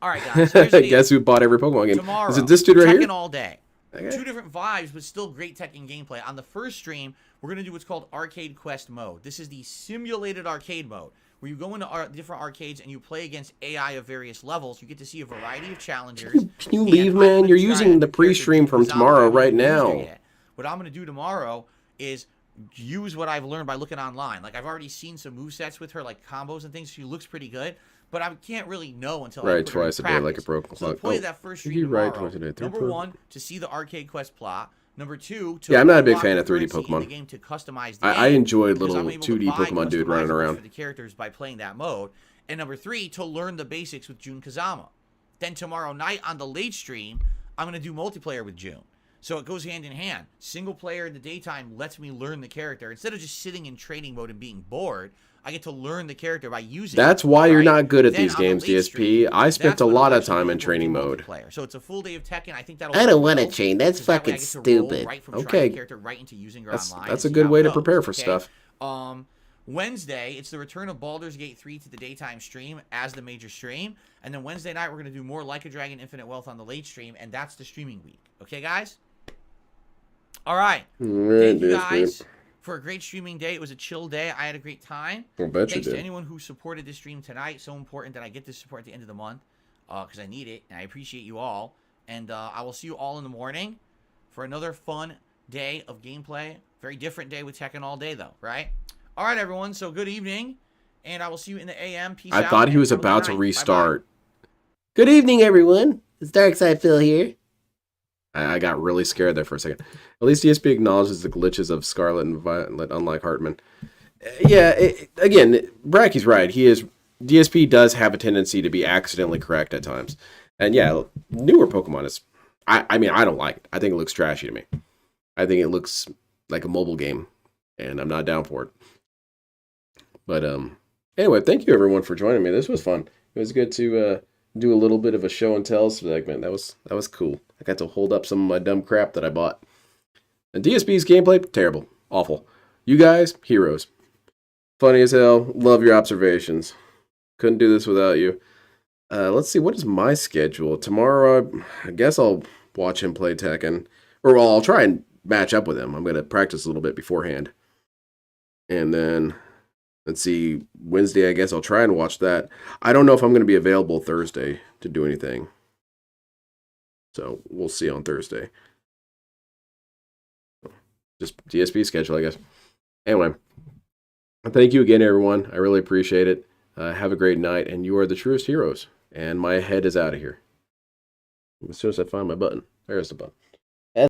All right, guys. Here's the deal. Guess who bought every Pokemon game? Tomorrow, Is it this dude right Tekken here? all day. Okay. 2 different vibes, but still great Tekken gameplay. On the first stream, we're going to do what's called Arcade Quest mode. This is the simulated arcade mode, where you go into different arcades and you play against AI of various levels. You get to see a variety of challengers. Can you leave, man? You're using the pre-stream from tomorrow right now. What I'm going to do tomorrow is use what I've learned by looking online. Like, I've already seen some movesets with her, like combos and things. She looks pretty good, but I can't really know until I Right, put her in twice a day like a practice. broken So the clock. point Oh, of that first you stream right tomorrow, twice a day. number 1, to see the Arcade Quest plot. Number 2, to Yeah, I'm not a big unlock fan of 3D currency in Pokemon. the game to customize the I game, enjoyed because little I'm able to 2D buy Pokemon dude running customizables around. for the characters by playing that mode. And number 3, to learn the basics with Jun Kazama. Then tomorrow night on the late stream, I'm going to do multiplayer with June. So it goes hand in hand. Single player in the daytime lets me learn the character. Instead of just sitting in training mode and being bored, I get to learn the character by using That's it, why you're right? not good at Then these on the games, late DSP. stream, I spent that's a when lot I'll of time actually in be able to training do mode. multiplayer. So it's a full day of Tekken. I think that'll I don't work want to well, train. That's because that way fucking I get to roll stupid. right from trying Okay. the character right into using her online That's and a see good how way it to goes, prepare for okay? stuff. Wednesday, it's the return of Baldur's Gate 3 to the daytime stream as the major stream. And then Wednesday night, we're going to do more Like a Dragon Infinite Wealth on the late stream. And that's the streaming week. Okay, guys? All right. Thank you guys for a great streaming day. It was a chill day. I had a great time. I bet you Thanks to did. anyone who supported this stream tonight. So important that I get this support at the end of the month because I need it. And I appreciate you all. And I will see you all in the morning for another fun day of gameplay. Very different day with Tekken all day, though, right? All right, everyone. So good evening, and I will see you in the AM. Peace out. I thought he was and have a good about to night. restart. Good evening, everyone. It's Darkside Phil here. I got really scared there for a second. At least DSP acknowledges the glitches of Scarlet and Violet, unlike Hartman. Yeah, again, Bracky's right. DSP does have a tendency to be accidentally correct at times. And yeah, newer Pokemon is... I mean, I don't like it. I think it looks trashy to me. I think it looks like a mobile game, and I'm not down for it. But anyway, thank you everyone for joining me. This was fun. It was good to do a little bit of a show and tell segment. That was cool. I got to hold up some of my dumb crap that I bought. And DSP's gameplay, terrible, awful. You guys, heroes. Funny as hell. Love your observations. Couldn't do this without you. Let's see, what is my schedule? Tomorrow, I guess I'll watch him play Tekken. Or I'll try and match up with him. I'm going to practice a little bit beforehand. And then, let's see, Wednesday, I guess I'll try and watch that. I don't know if I'm going to be available Thursday to do anything. So, we'll see on Thursday. Just DSP schedule, I guess. Anyway, thank you again, everyone. I really appreciate it. Have a great night, and you are the truest heroes. And my head is out of here. As soon as I find my button. There's the button.